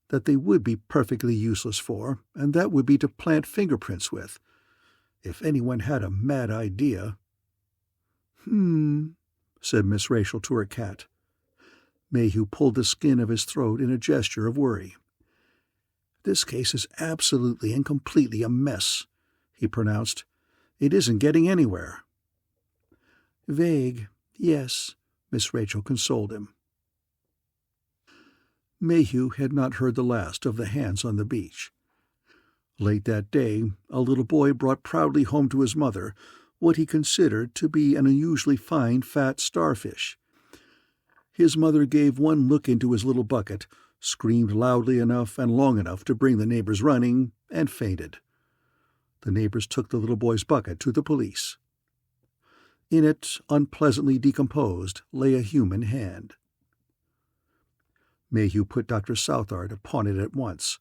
"that they would be perfectly useless for, and that would be to plant fingerprints with. If anyone had a mad idea—" said Miss Rachel to her cat. Mayhew pulled the skin of his throat in a gesture of worry. "This case is absolutely and completely a mess," he pronounced. "It isn't getting anywhere." "Vague, yes," Miss Rachel consoled him. Mayhew had not heard the last of the hands on the beach. Late that day, a little boy brought proudly home to his mother what he considered to be an unusually fine fat starfish. His mother gave one look into his little bucket, screamed loudly enough and long enough to bring the neighbors running, and fainted. The neighbors took the little boy's bucket to the police. In it, unpleasantly decomposed, lay a human hand. Mayhew put Dr. Southard upon it at once.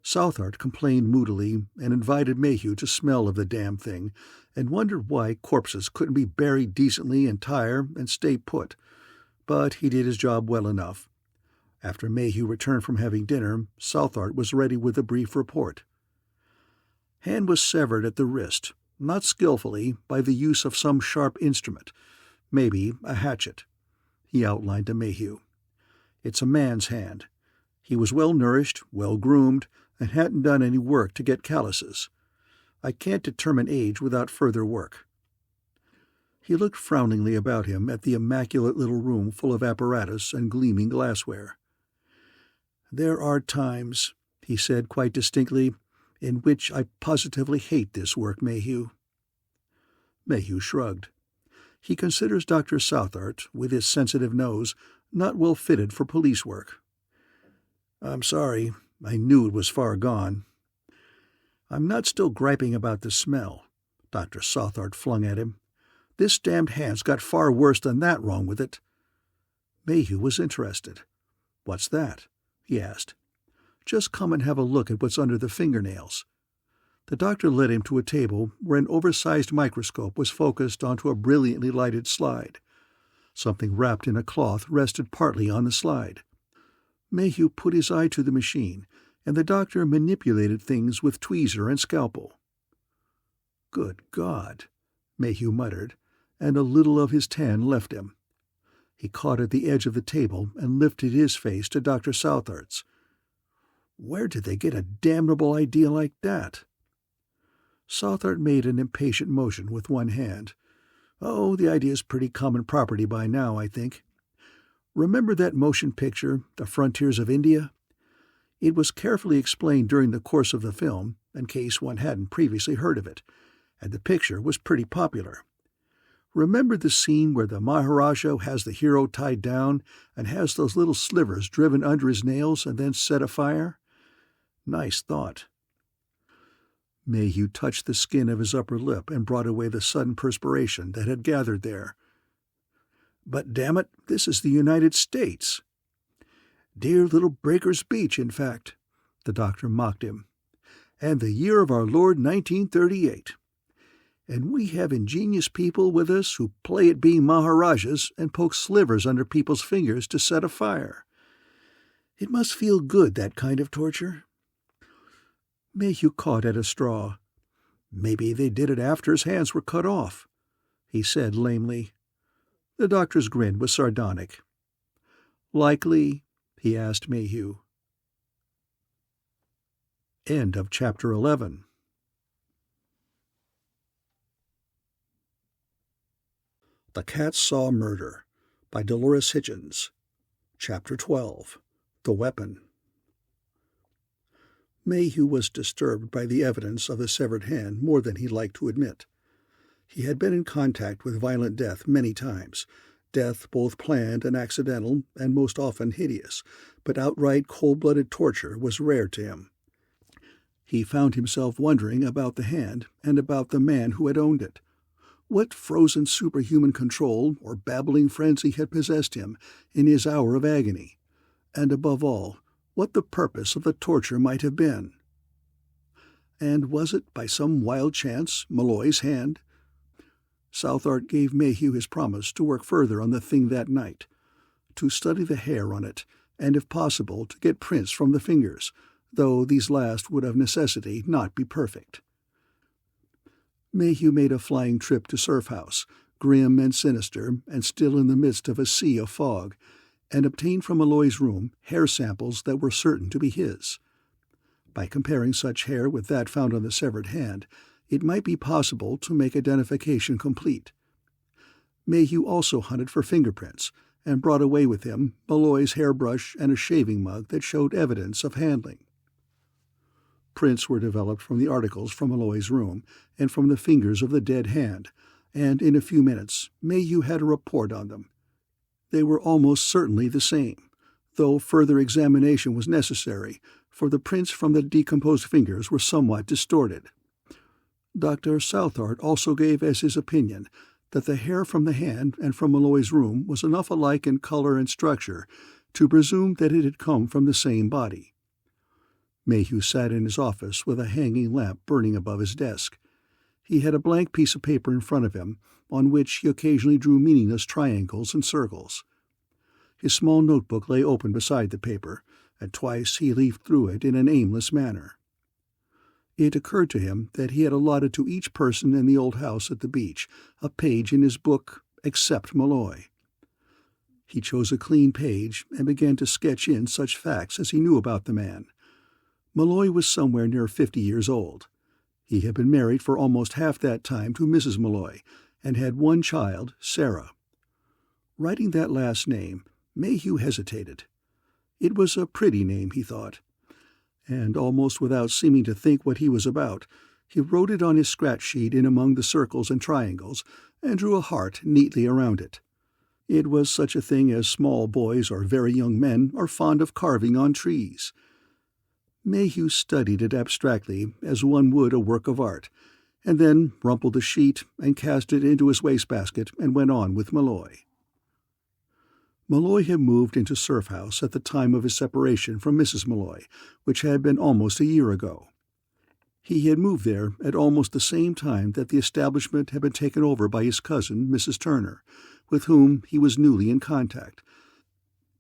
Southard complained moodily and invited Mayhew to smell of the damn thing, and wondered why corpses couldn't be buried decently entire and stay put. But he did his job well enough. After Mayhew returned from having dinner, Southard was ready with a brief report. Hand was severed at the wrist, not skillfully, by the use of some sharp instrument, maybe a hatchet. He outlined to Mayhew. "It's a man's hand. He was well-nourished, well-groomed, and hadn't done any work to get calluses. I can't determine age without further work." He looked frowningly about him at the immaculate little room full of apparatus and gleaming glassware. "There are times," he said quite distinctly, "in which I positively hate this work, Mayhew." Mayhew shrugged. He considers Dr. Southard, with his sensitive nose, not well fitted for police work. "I'm sorry. I knew it was far gone." "I'm not still griping about the smell," Dr. Southard flung at him. "This damned hand's got far worse than that wrong with it." Mayhew was interested. "What's that?" he asked. "Just come and have a look at what's under the fingernails." The doctor led him to a table where an oversized microscope was focused onto a brilliantly lighted slide. Something wrapped in a cloth rested partly on the slide. Mayhew put his eye to the machine, and the doctor manipulated things with tweezer and scalpel. "Good God," Mayhew muttered, and a little of his tan left him. He caught at the edge of the table and lifted his face to Dr. Southart's. Where did they get a damnable idea like that? Southart made an impatient motion with one hand. Oh, the idea's pretty common property by now, I think. Remember that motion picture, The Frontiers of India? It was carefully explained during the course of the film, in case one hadn't previously heard of it, and the picture was pretty popular. Remember the scene where the Maharaja has the hero tied down and has those little slivers driven under his nails and then set afire? Nice thought. Mayhew touched the skin of his upper lip and brought away the sudden perspiration that had gathered there. But damn it, this is the United States. Dear little Breakers Beach, in fact, the doctor mocked him. And the year of our Lord 1938. And we have ingenious people with us who play at being Maharajas and poke slivers under people's fingers to set a fire. It must feel good, that kind of torture. Mayhew caught at a straw. Maybe they did it after his hands were cut off, he said lamely. The doctor's grin was sardonic. Likely, he asked Mayhew. End of Chapter 11. The Cat Saw Murder by Dolores Hitchins. Chapter 12. The Weapon. Mayhew was disturbed by the evidence of the severed hand more than he liked to admit. He had been in contact with violent death many times, death both planned and accidental and most often hideous, but outright cold-blooded torture was rare to him. He found himself wondering about the hand and about the man who had owned it. What frozen superhuman control or babbling frenzy had possessed him in his hour of agony? And above all, what the purpose of the torture might have been. And was it, by some wild chance, Malloy's hand? Southart gave Mayhew his promise to work further on the thing that night, to study the hair on it, and if possible to get prints from the fingers, though these last would of necessity not be perfect. Mayhew made a flying trip to Surf House, grim and sinister and still in the midst of a sea of fog, and obtained from Malloy's room hair samples that were certain to be his. By comparing such hair with that found on the severed hand, it might be possible to make identification complete. Mayhew also hunted for fingerprints, and brought away with him Malloy's hairbrush and a shaving mug that showed evidence of handling. Prints were developed from the articles from Malloy's room and from the fingers of the dead hand, and in a few minutes Mayhew had a report on them. They were almost certainly the same, though further examination was necessary, for the prints from the decomposed fingers were somewhat distorted. Dr. Southart also gave as his opinion that the hair from the hand and from Malloy's room was enough alike in color and structure to presume that it had come from the same body. Mayhew sat in his office with a hanging lamp burning above his desk. He had a blank piece of paper in front of him, on which he occasionally drew meaningless triangles and circles. His small notebook lay open beside the paper, and twice he leafed through it in an aimless manner. It occurred to him that he had allotted to each person in the old house at the beach a page in his book, except Malloy. He chose a clean page and began to sketch in such facts as he knew about the man. Malloy was somewhere near 50 years old. He had been married for almost half that time to Mrs. Malloy, and had one child, Sarah. Writing that last name, Mayhew hesitated. It was a pretty name, he thought, and almost without seeming to think what he was about, he wrote it on his scratch sheet in among the circles and triangles, and drew a heart neatly around it. It was such a thing as small boys or very young men are fond of carving on trees. Mayhew studied it abstractly as one would a work of art, and then rumpled the sheet and cast it into his wastebasket and went on with Malloy. Malloy had moved into Surf House at the time of his separation from Mrs. Malloy, which had been almost a year ago. He had moved there at almost the same time that the establishment had been taken over by his cousin, Mrs. Turner, with whom he was newly in contact,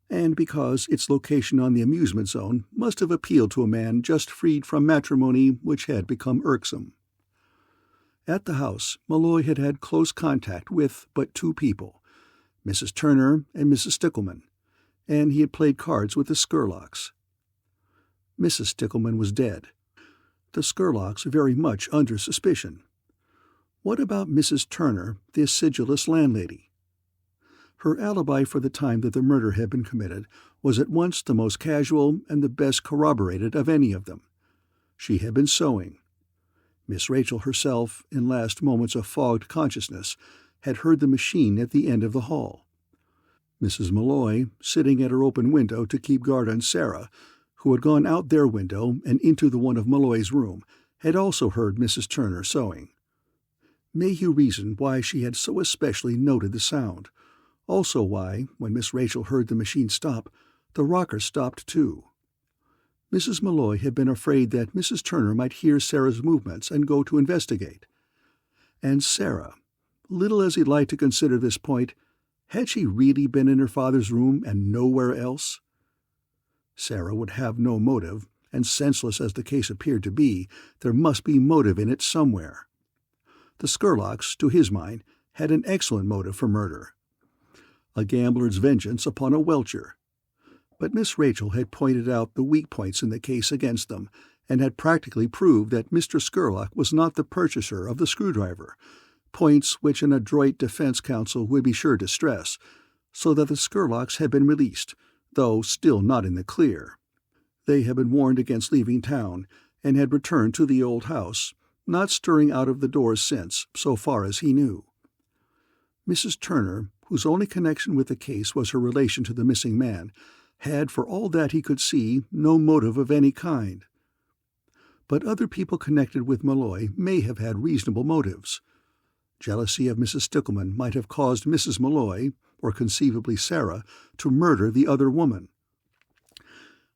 and because its location on the amusement zone must have appealed to a man just freed from matrimony which had become irksome. At the house, Malloy had had close contact with but two people, Mrs. Turner and Mrs. Stickleman, and he had played cards with the Skurlocks. Mrs. Stickleman was dead. The Skurlocks very much under suspicion. What about Mrs. Turner, the acidulous landlady? Her alibi for the time that the murder had been committed was at once the most casual and the best corroborated of any of them. She had been sewing. Miss Rachel herself, in last moments of fogged consciousness, had heard the machine at the end of the hall. Mrs. Malloy, sitting at her open window to keep guard on Sarah, who had gone out their window and into the one of Malloy's room, had also heard Mrs. Turner sewing. Mayhew reasoned why she had so especially noted the sound, also why, when Miss Rachel heard the machine stop, the rocker stopped too. Mrs. Malloy had been afraid that Mrs. Turner might hear Sarah's movements and go to investigate. And Sarah, little as he liked to consider this point, had she really been in her father's room and nowhere else? Sarah would have no motive, and senseless as the case appeared to be, there must be motive in it somewhere. The Skurlocks, to his mind, had an excellent motive for murder. A gambler's vengeance upon a welcher. But Miss Rachel had pointed out the weak points in the case against them, and had practically proved that Mr. Skurlock was not the purchaser of the screwdriver, points which an adroit defense counsel would be sure to stress, so that the Skurlocks had been released, though still not in the clear. They had been warned against leaving town, and had returned to the old house, not stirring out of the doors since, so far as he knew. Mrs. Turner, whose only connection with the case was her relation to the missing man, had, for all that he could see, no motive of any kind. But other people connected with Malloy may have had reasonable motives. Jealousy of Mrs. Stickleman might have caused Mrs. Malloy, or conceivably Sarah, to murder the other woman.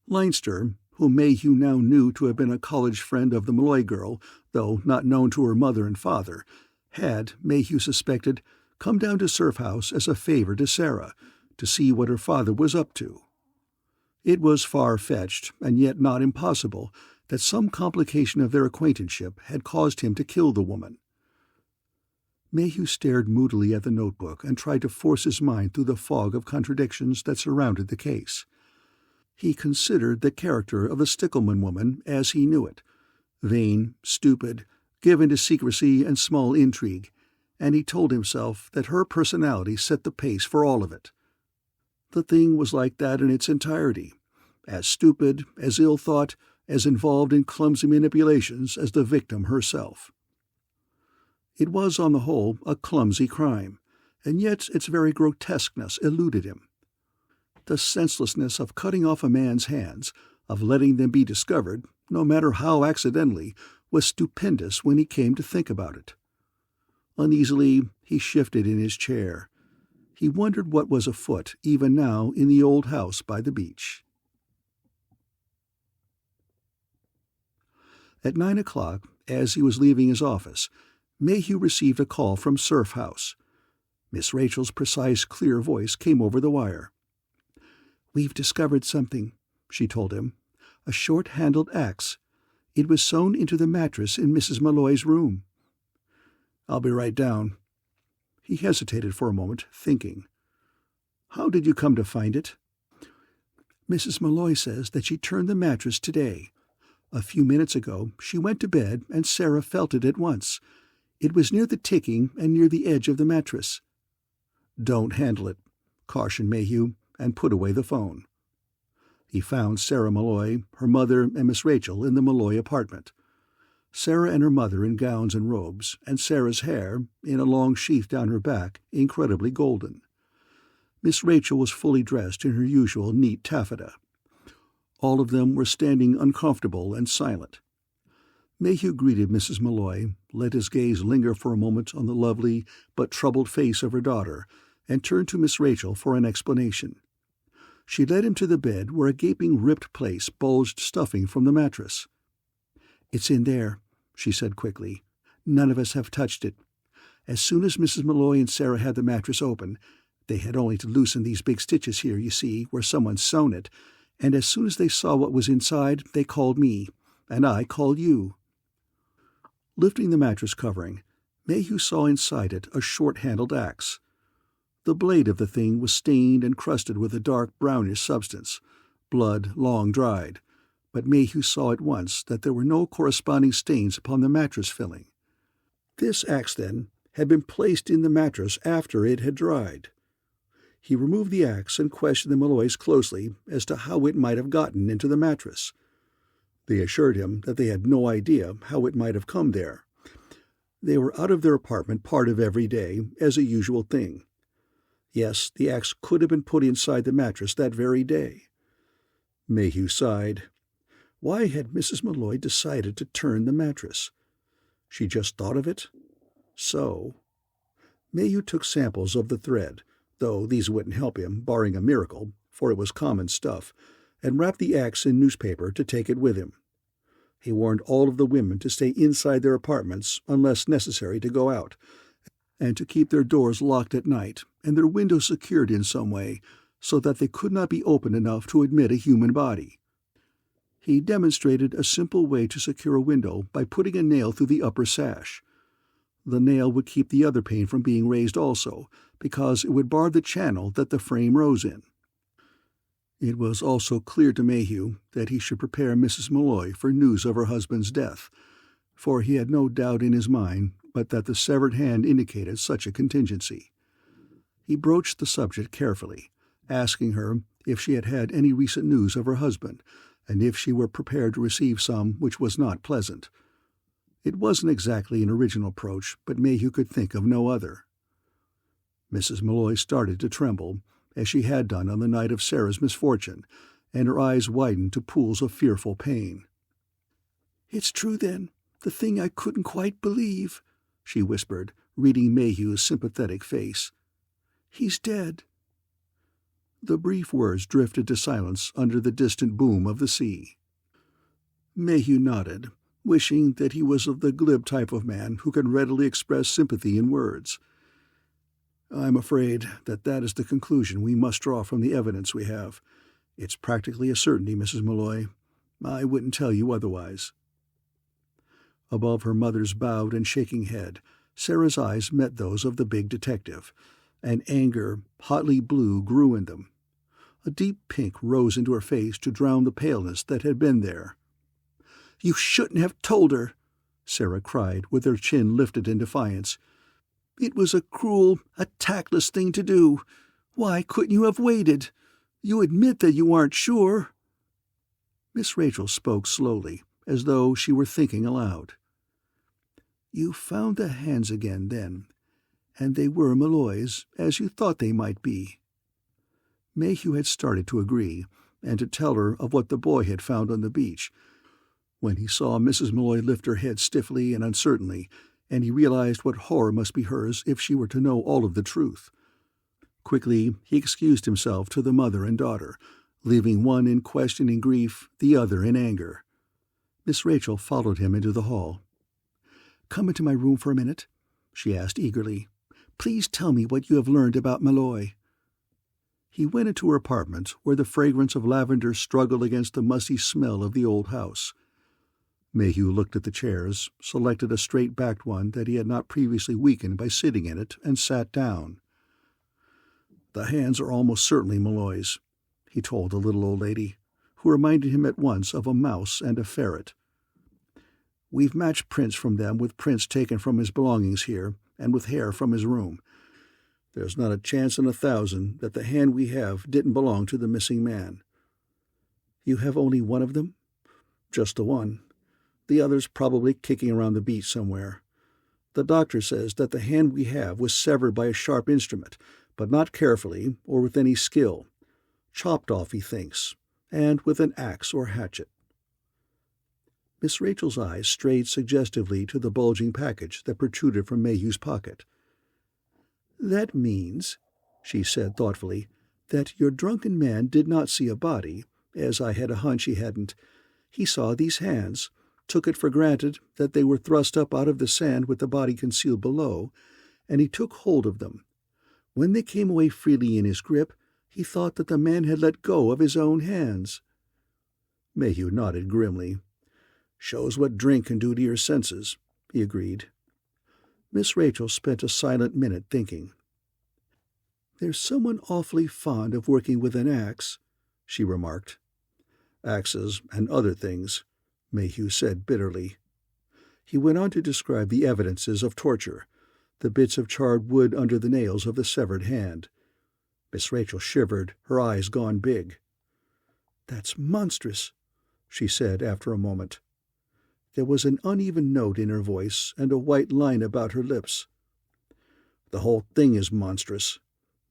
Leinster, whom Mayhew now knew to have been a college friend of the Malloy girl, though not known to her mother and father, had, Mayhew suspected, come down to Surf House as a favor to Sarah, to see what her father was up to. It was far-fetched, and yet not impossible, that some complication of their acquaintanceship had caused him to kill the woman. Mayhew stared moodily at the notebook and tried to force his mind through the fog of contradictions that surrounded the case. He considered the character of the Stickleman woman as he knew it, vain, stupid, given to secrecy and small intrigue, and he told himself that her personality set the pace for all of it. The thing was like that in its entirety, as stupid, as ill-thought, as involved in clumsy manipulations as the victim herself. It was, on the whole, a clumsy crime, and yet its very grotesqueness eluded him. The senselessness of cutting off a man's hands, of letting them be discovered, no matter how accidentally, was stupendous when he came to think about it. Uneasily, he shifted in his chair. He wondered what was afoot even now in the old house by the beach. At 9 o'clock, as he was leaving his office, Mayhew received a call from Surf House. Miss Rachel's precise, clear voice came over the wire. "We've discovered something," she told him. "A short-handled axe. It was sewn into the mattress in Mrs. Malloy's room." "I'll be right down." He hesitated for a moment, thinking. "How did you come to find it?" "Mrs. Malloy says that she turned the mattress today. A few minutes ago she went to bed and Sarah felt it at once. It was near the ticking and near the edge of the mattress." "Don't handle it," cautioned Mayhew, and put away the phone. He found Sarah Malloy, her mother, and Miss Rachel in the Malloy apartment. Sarah and her mother in gowns and robes, and Sarah's hair, in a long sheath down her back, incredibly golden. Miss Rachel was fully dressed in her usual neat taffeta. All of them were standing uncomfortable and silent. Mayhew greeted Mrs. Malloy, let his gaze linger for a moment on the lovely but troubled face of her daughter, and turned to Miss Rachel for an explanation. She led him to the bed where a gaping ripped place bulged stuffing from the mattress. "It's in there," she said quickly. "None of us have touched it. As soon as Mrs. Malloy and Sarah had the mattress open, they had only to loosen these big stitches here, you see, where someone's sewn it, and as soon as they saw what was inside, they called me, and I called you." Lifting the mattress covering, Mayhew saw inside it a short-handled axe. The blade of the thing was stained and crusted with a dark brownish substance, blood long dried, but Mayhew saw at once that there were no corresponding stains upon the mattress filling. This axe, then, had been placed in the mattress after it had dried. He removed the axe and questioned the Malloys closely as to how it might have gotten into the mattress. They assured him that they had no idea how it might have come there. They were out of their apartment part of every day, as a usual thing. Yes, the axe could have been put inside the mattress that very day. Mayhew sighed. Why had Mrs. Malloy decided to turn the mattress? She just thought of it? So. Mayhew took samples of the thread, though these wouldn't help him, barring a miracle, for it was common stuff, and wrapped the axe in newspaper to take it with him. He warned all of the women to stay inside their apartments unless necessary to go out, and to keep their doors locked at night and their windows secured in some way so that they could not be open enough to admit a human body. He demonstrated a simple way to secure a window by putting a nail through the upper sash. The nail would keep the other pane from being raised also, because it would bar the channel that the frame rose in. It was also clear to Mayhew that he should prepare Mrs. Malloy for news of her husband's death, for he had no doubt in his mind but that the severed hand indicated such a contingency. He broached the subject carefully, asking her if she had had any recent news of her husband, and if she were prepared to receive some which was not pleasant. It wasn't exactly an original approach, but Mayhew could think of no other. Mrs. Malloy started to tremble, as she had done on the night of Sarah's misfortune, and her eyes widened to pools of fearful pain. "It's true, then, the thing I couldn't quite believe," she whispered, reading Mayhew's sympathetic face. "He's dead." The brief words drifted to silence under the distant boom of the sea. Mayhew nodded, wishing that he was of the glib type of man who can readily express sympathy in words. "I'm afraid that is the conclusion we must draw from the evidence we have. It's practically a certainty, Mrs. Malloy. I wouldn't tell you otherwise." Above her mother's bowed and shaking head, Sarah's eyes met those of the big detective, and anger, hotly blue, grew in them. A deep pink rose into her face to drown the paleness that had been there. "You shouldn't have told her," Sarah cried, with her chin lifted in defiance. "It was a cruel, a tactless thing to do. Why couldn't you have waited? You admit that you aren't sure." Miss Rachel spoke slowly, as though she were thinking aloud. "You found the hands again, then, and they were Malloy's, as you thought they might be." Mayhew had started to agree, and to tell her of what the boy had found on the beach, when he saw Mrs. Malloy lift her head stiffly and uncertainly, and he realized what horror must be hers if she were to know all of the truth. Quickly he excused himself to the mother and daughter, leaving one in questioning grief, the other in anger. Miss Rachel followed him into the hall. "Come into my room for a minute," she asked eagerly. "Please tell me what you have learned about Malloy." He went into her apartment, where the fragrance of lavender struggled against the musty smell of the old house. Mayhew looked at the chairs, selected a straight-backed one that he had not previously weakened by sitting in it, and sat down. "The hands are almost certainly Malloy's," he told the little old lady, who reminded him at once of a mouse and a ferret. "We've matched prints from them with prints taken from his belongings here, and with hair from his room. There's not a chance in 1,000 that the hand we have didn't belong to the missing man." "You have only one of them?" "Just the one. The other's probably kicking around the beach somewhere. The doctor says that the hand we have was severed by a sharp instrument, but not carefully or with any skill. Chopped off, he thinks, and with an axe or hatchet." Miss Rachel's eyes strayed suggestively to the bulging package that protruded from Mayhew's pocket. "That means," she said thoughtfully, "that your drunken man did not see a body, as I had a hunch he hadn't. He saw these hands, took it for granted that they were thrust up out of the sand with the body concealed below, and he took hold of them. When they came away freely in his grip, he thought that the man had let go of his own hands." Mayhew nodded grimly. "Shows what drink can do to your senses," he agreed. Miss Rachel spent a silent minute thinking. "There's someone awfully fond of working with an axe," she remarked. "Axes and other things," Mayhew said bitterly. He went on to describe the evidences of torture, the bits of charred wood under the nails of the severed hand. Miss Rachel shivered, her eyes gone big. "That's monstrous," she said after a moment. There was an uneven note in her voice and a white line about her lips. "The whole thing is monstrous,"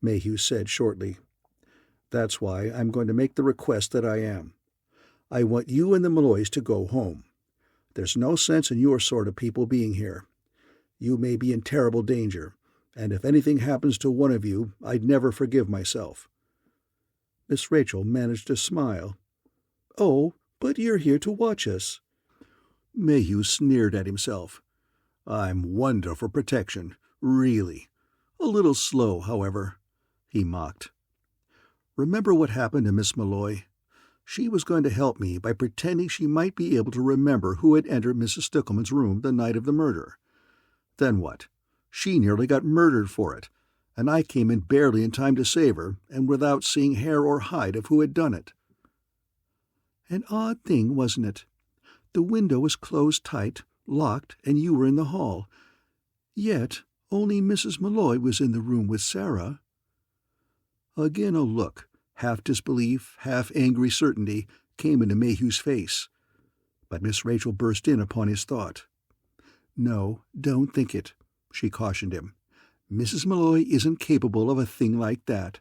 Mayhew said shortly. "That's why I'm going to make the request that I am. I want you and the Malloys to go home. There's no sense in your sort of people being here. You may be in terrible danger, and if anything happens to one of you, I'd never forgive myself." Miss Rachel managed to smile. "Oh, but you're here to watch us." Mayhew sneered at himself. "I'm wonderful for protection, really. A little slow, however," he mocked. "Remember what happened to Miss Malloy? She was going to help me by pretending she might be able to remember who had entered Mrs. Stickleman's room the night of the murder. Then what? She nearly got murdered for it, and I came in barely in time to save her, and without seeing hair or hide of who had done it." "An odd thing, wasn't it? The window was closed tight, locked, and you were in the hall. Yet only Mrs. Malloy was in the room with Sarah." Again a look, half disbelief, half angry certainty, came into Mayhew's face. But Miss Rachel burst in upon his thought. "No, don't think it," she cautioned him. "Mrs. Malloy isn't capable of a thing like that.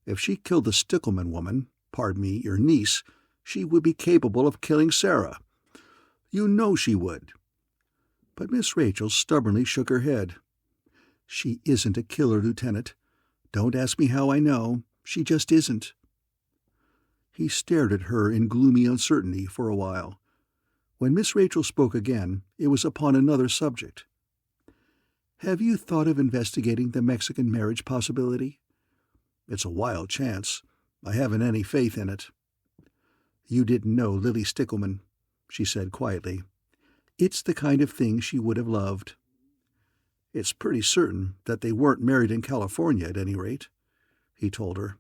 If she killed the Stickleman woman, pardon me, your niece, she would be capable of killing Sarah. You know she would." But Miss Rachel stubbornly shook her head. "She isn't a killer, Lieutenant. Don't ask me how I know. She just isn't." He stared at her in gloomy uncertainty for a while. When Miss Rachel spoke again, it was upon another subject. "Have you thought of investigating the Mexican marriage possibility?" "It's a wild chance. I haven't any faith in it." "You didn't know Lily Stickleman," she said quietly. "It's the kind of thing she would have loved." "It's pretty certain that they weren't married in California, at any rate," he told her.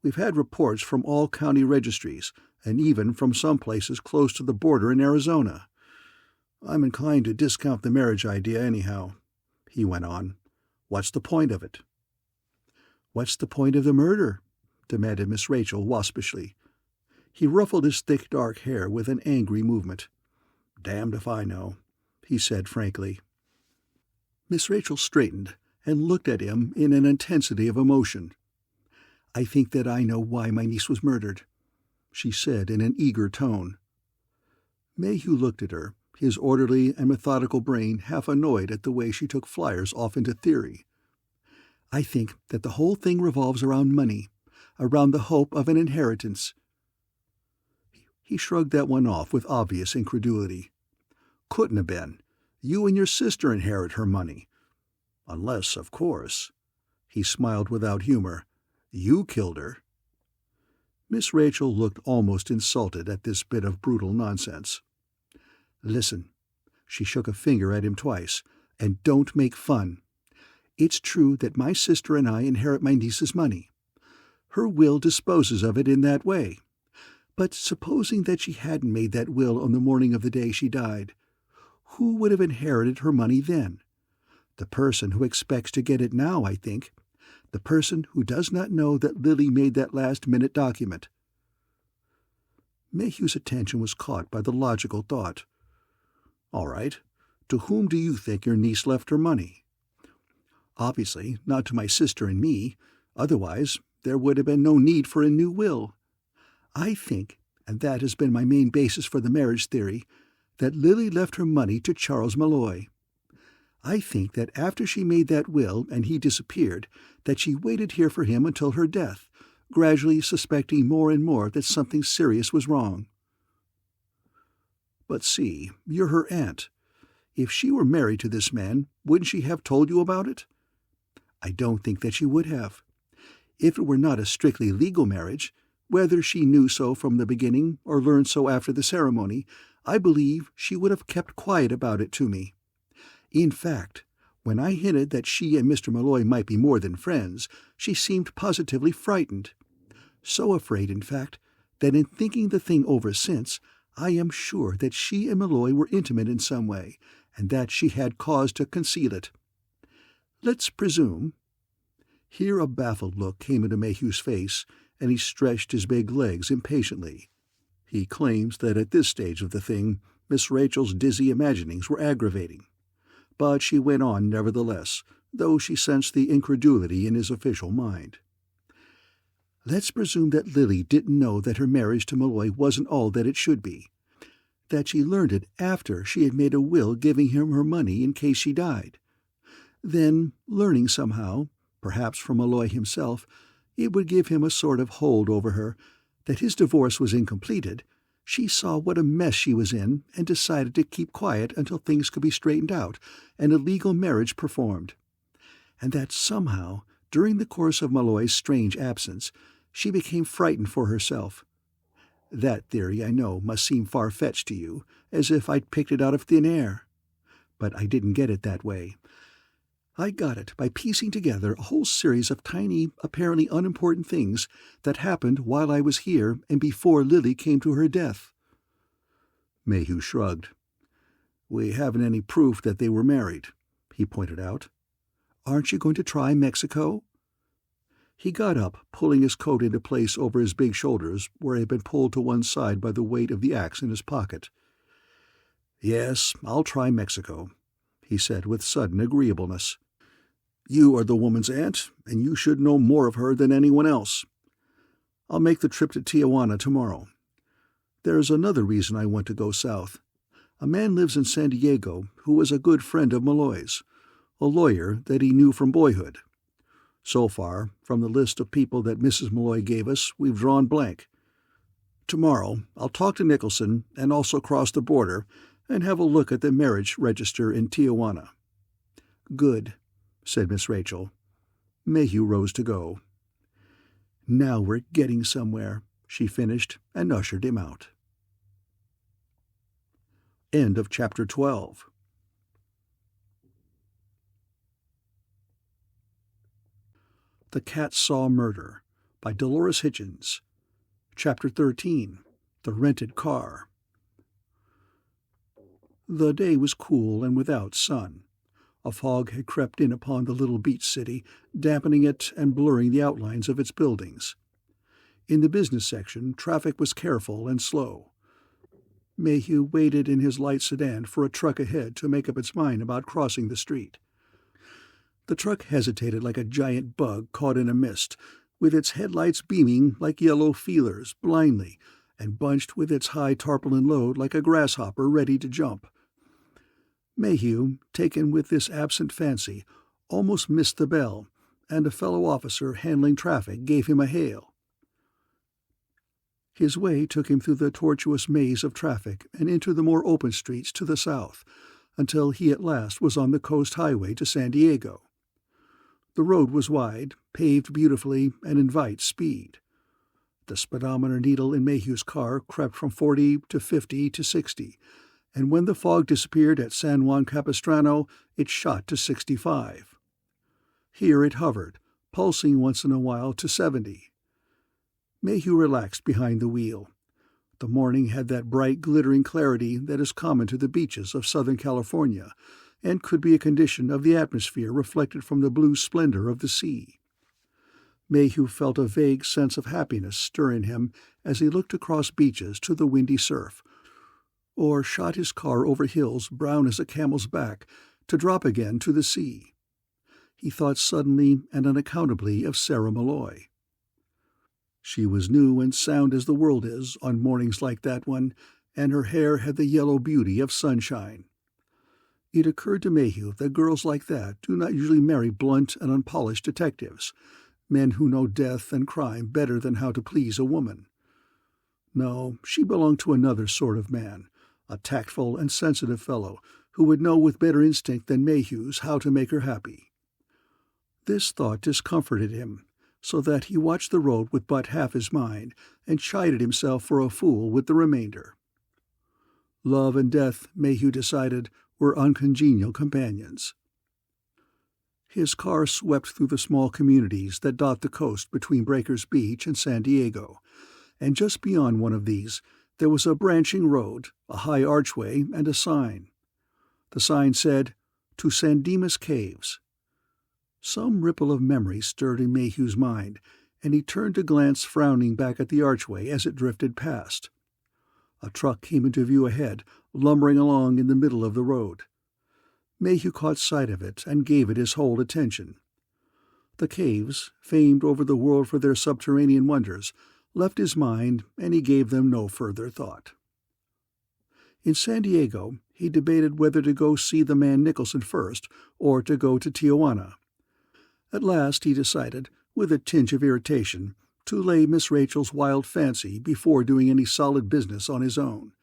"We've had reports from all county registries, and even from some places close to the border in Arizona. I'm inclined to discount the marriage idea anyhow," he went on. "What's the point of it?" "What's the point of the murder?" demanded Miss Rachel waspishly. He ruffled his thick dark hair with an angry movement. "Damned if I know," he said frankly. Miss Rachel straightened and looked at him in an intensity of emotion. "I think that I know why my niece was murdered," she said in an eager tone. Mayhew looked at her, his orderly and methodical brain half annoyed at the way she took flyers off into theory. "I think that the whole thing revolves around money, around the hope of an inheritance." He shrugged that one off with obvious incredulity. "Couldn't have been. You and your sister inherit her money. Unless, of course," he smiled without humor, "you killed her." Miss Rachel looked almost insulted at this bit of brutal nonsense. "Listen," she shook a finger at him twice, "and don't make fun. It's true that my sister and I inherit my niece's money. Her will disposes of it in that way. But supposing that she hadn't made that will on the morning of the day she died, who would have inherited her money then? The person who expects to get it now, I think. The person who does not know that Lily made that last-minute document." Mayhew's attention was caught by the logical thought. "All right. To whom do you think your niece left her money?" "Obviously not to my sister and me. Otherwise, there would have been no need for a new will. I think, and that has been my main basis for the marriage theory, that Lily left her money to Charles Malloy. I think that after she made that will and he disappeared, that she waited here for him until her death, gradually suspecting more and more that something serious was wrong." "But see, you're her aunt. If she were married to this man, wouldn't she have told you about it?" "I don't think that she would have. If it were not a strictly legal marriage, whether she knew so from the beginning or learned so after the ceremony, I believe she would have kept quiet about it to me. In fact, When I hinted that she and Mr. Malloy might be more than friends, she seemed positively frightened. So afraid, in fact, that in thinking the thing over since, I am sure that she and Malloy were intimate in some way, and that she had cause to conceal it. Let's presume—" Here a baffled look came into Mayhew's face, and he stretched his big legs impatiently. He claims that at this stage of the thing, Miss Rachel's dizzy imaginings were aggravating. But she went on nevertheless, though she sensed the incredulity in his official mind. "Let's presume that Lily didn't know that her marriage to Malloy wasn't all that it should be, that she learned it after she had made a will giving him her money in case she died. Then, learning somehow, perhaps from Malloy himself, it would give him a sort of hold over her, that his divorce was incompleted, she saw what a mess she was in and decided to keep quiet until things could be straightened out and a legal marriage performed. And that somehow, during the course of Malloy's strange absence, she became frightened for herself. That theory, I know, must seem far-fetched to you, as if I'd picked it out of thin air. But I didn't get it that way. I got it by piecing together a whole series of tiny, apparently unimportant things that happened while I was here and before Lily came to her death." Mayhew shrugged. "We haven't any proof that they were married," he pointed out. "Aren't you going to try Mexico?" He got up, pulling his coat into place over his big shoulders, where it had been pulled to one side by the weight of the axe in his pocket. "Yes, I'll try Mexico," he said with sudden agreeableness. "You are the woman's aunt, and you should know more of her than anyone else. I'll make the trip to Tijuana tomorrow. There's another reason I want to go south. A man lives in San Diego who was a good friend of Malloy's, a lawyer that he knew from boyhood. So far, from the list of people that Mrs. Malloy gave us, we've drawn blank. Tomorrow I'll talk to Nicholson and also cross the border and have a look at the marriage register in Tijuana." "Good," said Miss Rachel. Mayhew rose to go. "Now we're getting somewhere," she finished, and ushered him out. End of Chapter 12. The Cat Saw Murder by Dolores Hitchins. Chapter 13. The Rented Car. The day was cool and without sun. A fog had crept in upon the little beach city, dampening it and blurring the outlines of its buildings. In the business section, traffic was careful and slow. Mayhew waited in his light sedan for a truck ahead to make up its mind about crossing the street. The truck hesitated like a giant bug caught in a mist, with its headlights beaming like yellow feelers blindly, and bunched with its high tarpaulin load like a grasshopper ready to jump. Mayhew, taken with this absent fancy, almost missed the bell, and a fellow officer handling traffic gave him a hail. His way took him through the tortuous maze of traffic and into the more open streets to the south, until he at last was on the coast highway to San Diego. The road was wide, paved beautifully, and invite speed. The speedometer needle in Mayhew's car crept from 40 to 50 to 60, and when the fog disappeared at San Juan Capistrano, it shot to 65. Here it hovered, pulsing once in a while to 70. Mayhew relaxed behind the wheel. The morning had that bright, glittering clarity that is common to the beaches of Southern California, and could be a condition of the atmosphere reflected from the blue splendor of the sea. Mayhew felt a vague sense of happiness stir in him as he looked across beaches to the windy surf, or shot his car over hills brown as a camel's back to drop again to the sea. He thought suddenly and unaccountably of Sarah Malloy. She was new and sound as the world is on mornings like that one, and her hair had the yellow beauty of sunshine. It occurred to Mayhew that girls like that do not usually marry blunt and unpolished detectives, men who know death and crime better than how to please a woman. No, she belonged to another sort of man, a tactful and sensitive fellow who would know with better instinct than Mayhew's how to make her happy. This thought discomforted him, so that he watched the road with but half his mind and chided himself for a fool with the remainder. Love and death, Mayhew decided, were uncongenial companions. His car swept through the small communities that dot the coast between Breakers Beach and San Diego, and just beyond one of these there was a branching road, a high archway, and a sign. The sign said, "To San Dimas Caves." Some ripple of memory stirred in Mayhew's mind, and he turned to glance frowning back at the archway as it drifted past. A truck came into view ahead, lumbering along in the middle of the road. Mayhew caught sight of it and gave it his whole attention. The caves, famed over the world for their subterranean wonders, left his mind, and he gave them no further thought. In San Diego, he debated whether to go see the man Nicholson first or to go to Tijuana. At last he decided, with a tinge of irritation, to lay Miss Rachel's wild fancy before doing any solid business on his own.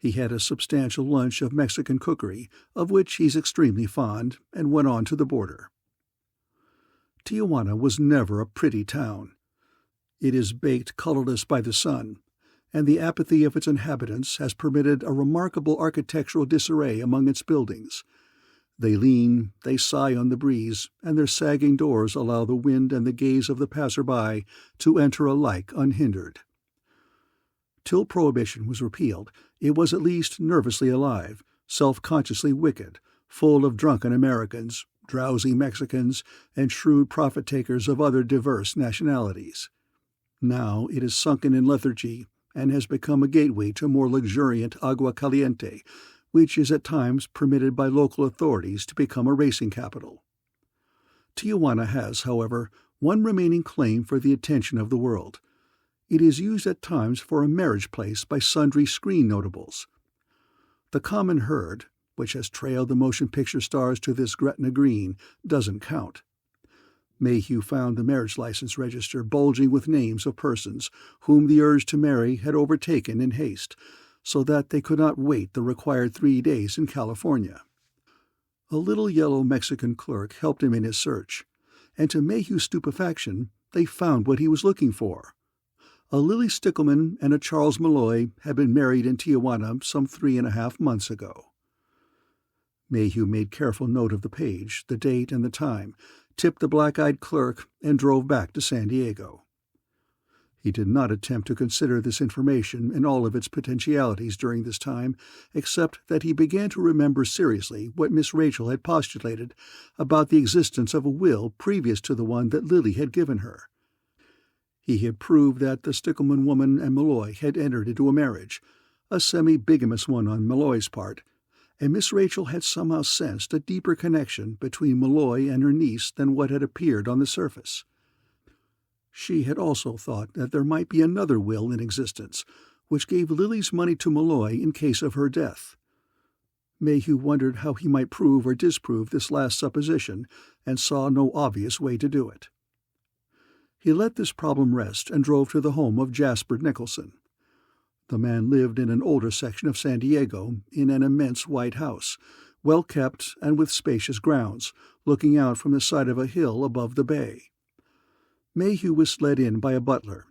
He had a substantial lunch of Mexican cookery, of which he's extremely fond, and went on to the border. Tijuana was never a pretty town. It is baked colorless by the sun, and the apathy of its inhabitants has permitted a remarkable architectural disarray among its buildings. They lean, they sigh on the breeze, and their sagging doors allow the wind and the gaze of the passer-by to enter alike unhindered. Till Prohibition was repealed, it was at least nervously alive, self-consciously wicked, full of drunken Americans, drowsy Mexicans, and shrewd profit-takers of other diverse nationalities. Now it is sunken in lethargy and has become a gateway to more luxuriant agua caliente, which is at times permitted by local authorities to become a racing capital. Tijuana has, however, one remaining claim for the attention of the world. It is used at times for a marriage place by sundry screen notables. The common herd, which has trailed the motion picture stars to this Gretna Green, doesn't count. Mayhew found the marriage license register bulging with names of persons whom the urge to marry had overtaken in haste, so that they could not wait the required 3 days in California. A little yellow Mexican clerk helped him in his search, and to Mayhew's stupefaction they found what he was looking for. A Lily Stickleman and a Charles Malloy had been married in Tijuana some 3.5 months ago. Mayhew made careful note of the page, the date, and the time, tipped the black-eyed clerk, and drove back to San Diego. He did not attempt to consider this information in all of its potentialities during this time, except that he began to remember seriously what Miss Rachel had postulated about the existence of a will previous to the one that Lily had given her. He had proved that the Stickleman woman and Malloy had entered into a marriage, a semi-bigamous one on Malloy's part, and Miss Rachel had somehow sensed a deeper connection between Malloy and her niece than what had appeared on the surface. She had also thought that there might be another will in existence, which gave Lily's money to Malloy in case of her death. Mayhew wondered how he might prove or disprove this last supposition, and saw no obvious way to do it. He let this problem rest and drove to the home of Jasper Nicholson. The man lived in an older section of San Diego, in an immense white house, well kept and with spacious grounds, looking out from the side of a hill above the bay. Mayhew was led in by a butler,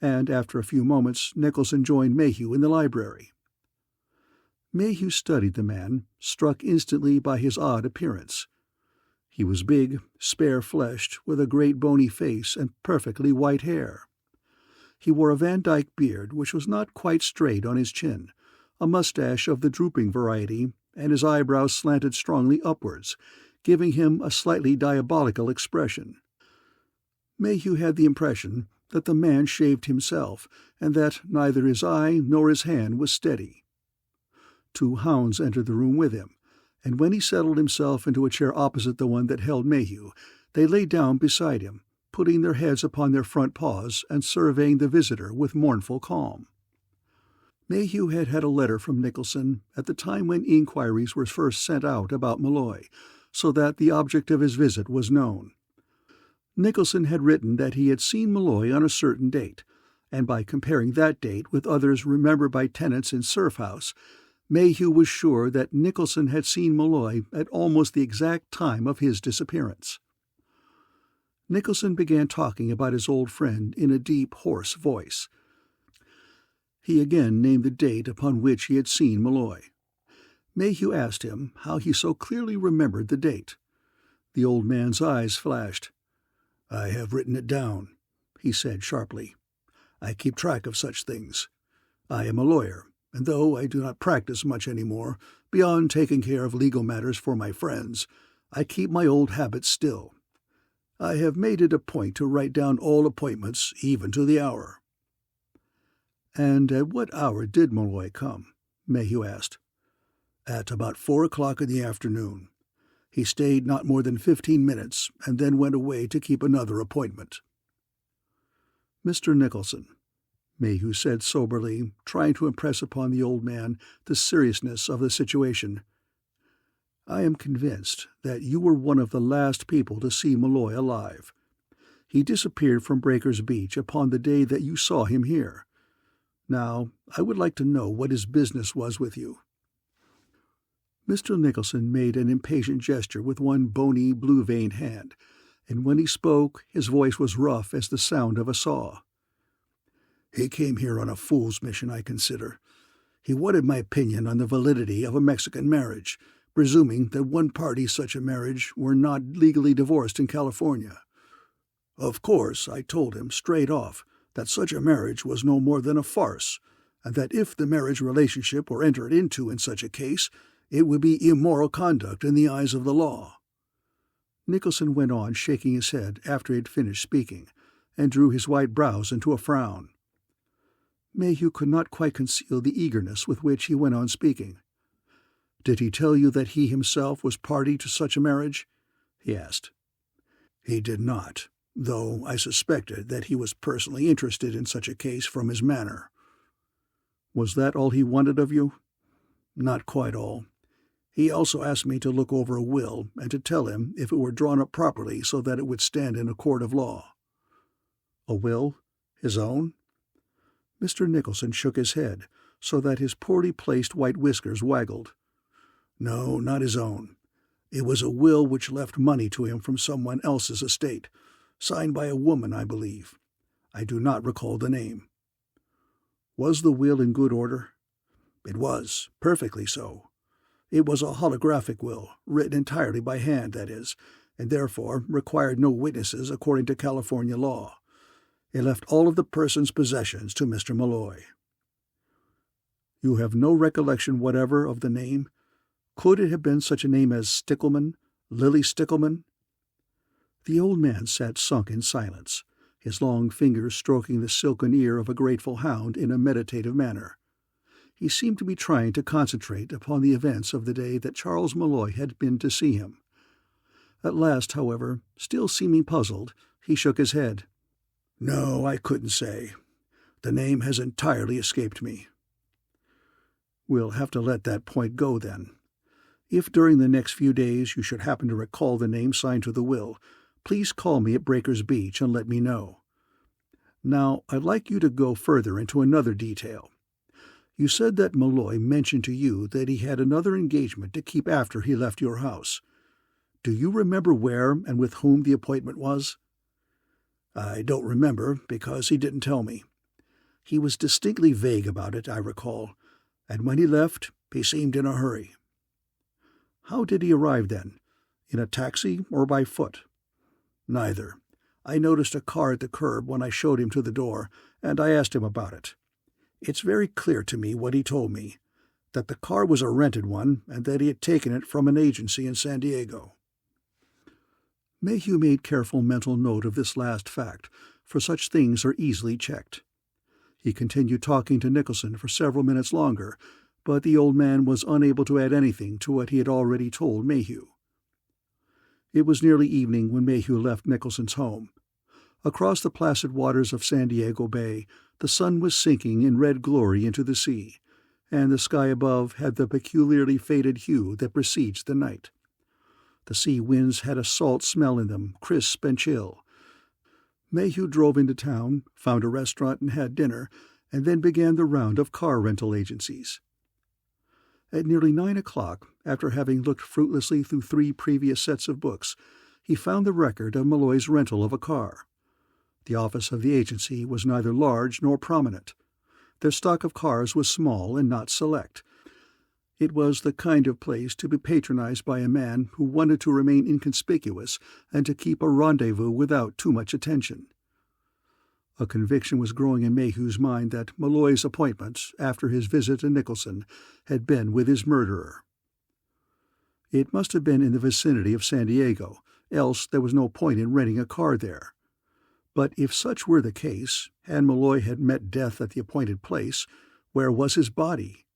and after a few moments Nicholson joined Mayhew in the library. Mayhew studied the man, struck instantly by his odd appearance. He was big, spare-fleshed, with a great bony face and perfectly white hair. He wore a Van Dyke beard which was not quite straight on his chin, a mustache of the drooping variety, and his eyebrows slanted strongly upwards, giving him a slightly diabolical expression. Mayhew had the impression that the man shaved himself, and that neither his eye nor his hand was steady. 2 hounds entered the room with him, and when he settled himself into a chair opposite the one that held Mayhew, they lay down beside him, putting their heads upon their front paws and surveying the visitor with mournful calm. Mayhew had had a letter from Nicholson at the time when inquiries were first sent out about Malloy, so that the object of his visit was known. Nicholson had written that he had seen Malloy on a certain date, and by comparing that date with others remembered by tenants in Surf House, Mayhew was sure that Nicholson had seen Malloy at almost the exact time of his disappearance. Nicholson began talking about his old friend in a deep, hoarse voice. He again named the date upon which he had seen Malloy. Mayhew asked him how he so clearly remembered the date. The old man's eyes flashed. "I have written it down," he said sharply. "I keep track of such things. I am a lawyer, and though I do not practice much anymore, beyond taking care of legal matters for my friends, I keep my old habits still. I have made it a point to write down all appointments, even to the hour." "And at what hour did Malloy come?" Mayhew asked. "At about 4 o'clock in the afternoon. He stayed not more than 15 minutes, and then went away to keep another appointment." "Mr. Nicholson," Mayhew said soberly, trying to impress upon the old man the seriousness of the situation, "I am convinced that you were one of the last people to see Malloy alive. He disappeared from Breakers Beach upon the day that you saw him here. Now, I would like to know what his business was with you." Mr. Nicholson made an impatient gesture with one bony, blue-veined hand, and when he spoke his voice was rough as the sound of a saw. "He came here on a fool's mission, I consider. He wanted my opinion on the validity of a Mexican marriage, presuming that one party such a marriage were not legally divorced in California. Of course, I told him straight off that such a marriage was no more than a farce, and that if the marriage relationship were entered into in such a case, it would be immoral conduct in the eyes of the law." Nicholson went on shaking his head after he had finished speaking, and drew his white brows into a frown. Mayhew could not quite conceal the eagerness with which he went on speaking. "Did he tell you that he himself was party to such a marriage?" he asked. "He did not, though I suspected that he was personally interested in such a case from his manner." "Was that all he wanted of you?" "Not quite all. He also asked me to look over a will and to tell him if it were drawn up properly so that it would stand in a court of law." "A will? His own?" Mr. Nicholson shook his head, so that his poorly placed white whiskers waggled. "No, not his own. It was a will which left money to him from someone else's estate, signed by a woman, I believe. I do not recall the name." "Was the will in good order?" "It was, perfectly so. It was a holographic will, written entirely by hand, that is, and therefore required no witnesses according to California law. It left all of the person's possessions to Mr. Malloy." "You have no recollection whatever of the name? Could it have been such a name as Stickleman, Lily Stickleman?" The old man sat sunk in silence, his long fingers stroking the silken ear of a grateful hound in a meditative manner. He seemed to be trying to concentrate upon the events of the day that Charles Malloy had been to see him. At last, however, still seeming puzzled, he shook his head. "No, I couldn't say. The name has entirely escaped me." "We'll have to let that point go, then. If during the next few days you should happen to recall the name signed to the will, please call me at Breakers Beach and let me know. Now, I'd like you to go further into another detail. You said that Malloy mentioned to you that he had another engagement to keep after he left your house. Do you remember where and with whom the appointment was?" "I don't remember, because he didn't tell me. He was distinctly vague about it, I recall, and when he left, he seemed in a hurry." "How did he arrive then? In a taxi or by foot?" "Neither. I noticed a car at the curb when I showed him to the door, and I asked him about it. It's very clear to me what he told me, that the car was a rented one and that he had taken it from an agency in San Diego." Mayhew made careful mental note of this last fact, for such things are easily checked. He continued talking to Nicholson for several minutes longer, but the old man was unable to add anything to what he had already told Mayhew. It was nearly evening when Mayhew left Nicholson's home. Across the placid waters of San Diego Bay, the sun was sinking in red glory into the sea, and the sky above had the peculiarly faded hue that precedes the night. The sea winds had a salt smell in them, crisp and chill. Mayhew drove into town, found a restaurant and had dinner, and then began the round of car rental agencies. At nearly 9 o'clock, after having looked fruitlessly through 3 previous sets of books, he found the record of Malloy's rental of a car. The office of the agency was neither large nor prominent. Their stock of cars was small and not select. It was the kind of place to be patronized by a man who wanted to remain inconspicuous and to keep a rendezvous without too much attention. A conviction was growing in Mayhew's mind that Malloy's appointment, after his visit to Nicholson, had been with his murderer. It must have been in the vicinity of San Diego, else there was no point in renting a car there. But if such were the case, and Malloy had met death at the appointed place, where was his body?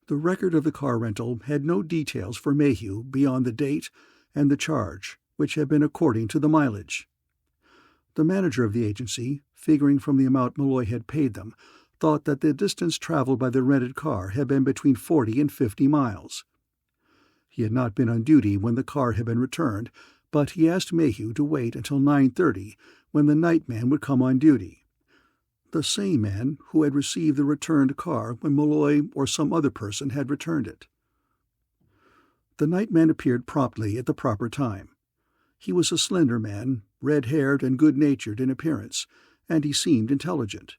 The record of the car rental had no details for Mayhew beyond the date and the charge, which had been according to the mileage. The manager of the agency, figuring from the amount Malloy had paid them, thought that the distance traveled by the rented car had been between 40 and 50 miles. He had not been on duty when the car had been returned, but he asked Mayhew to wait until 9:30, when the night man would come on duty. The same man who had received the returned car when Malloy or some other person had returned it. The night man appeared promptly at the proper time. He was a slender man, red-haired and good-natured in appearance, and he seemed intelligent.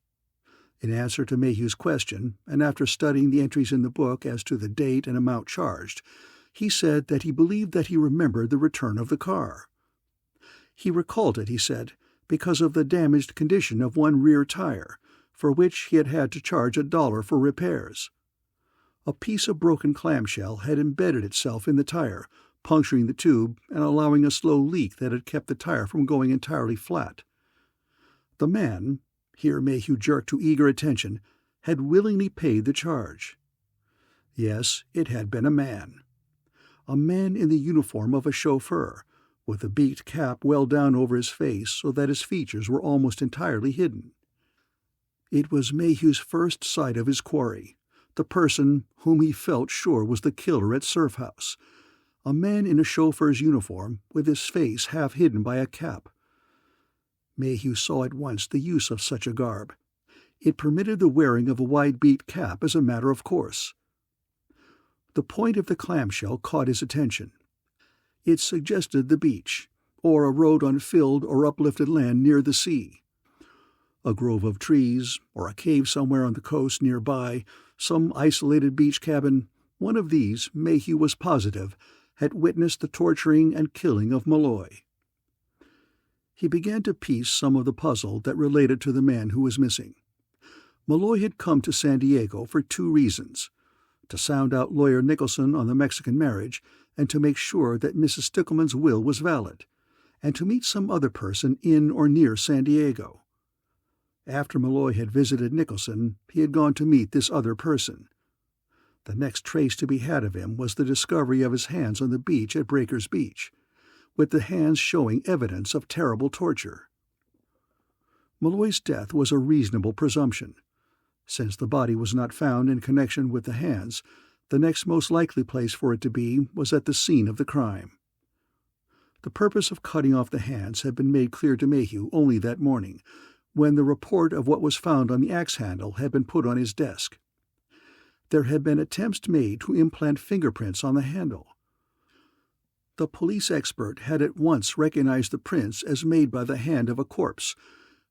In answer to Mayhew's question, and after studying the entries in the book as to the date and amount charged, he said that he believed that he remembered the return of the car. He recalled it, he said, because of the damaged condition of one rear tire, for which he had had to charge $1 for repairs. A piece of broken clamshell had embedded itself in the tire, puncturing the tube and allowing a slow leak that had kept the tire from going entirely flat. The man, here Mayhew jerked to eager attention, had willingly paid the charge. Yes, it had been a man. A man in the uniform of a chauffeur, with a beaked cap well down over his face so that his features were almost entirely hidden. It was Mayhew's first sight of his quarry, the person whom he felt sure was the killer at Surf House, a man in a chauffeur's uniform with his face half hidden by a cap. Mayhew saw at once the use of such a garb. It permitted the wearing of a wide-beaked cap as a matter of course. The point of the clamshell caught his attention. It suggested the beach, or a road on filled or uplifted land near the sea. A grove of trees, or a cave somewhere on the coast nearby, some isolated beach cabin, one of these, Mayhew was positive, had witnessed the torturing and killing of Malloy. He began to piece some of the puzzle that related to the man who was missing. Malloy had come to San Diego for 2 reasons: to sound out lawyer Nicholson on the Mexican marriage, and to make sure that Mrs. Stickleman's will was valid, and to meet some other person in or near San Diego. After Malloy had visited Nicholson, he had gone to meet this other person. The next trace to be had of him was the discovery of his hands on the beach at Breakers Beach, with the hands showing evidence of terrible torture. Malloy's death was a reasonable presumption. Since the body was not found in connection with the hands, the next most likely place for it to be was at the scene of the crime. The purpose of cutting off the hands had been made clear to Mayhew only that morning, when the report of what was found on the axe handle had been put on his desk. There had been attempts made to implant fingerprints on the handle. The police expert had at once recognized the prints as made by the hand of a corpse,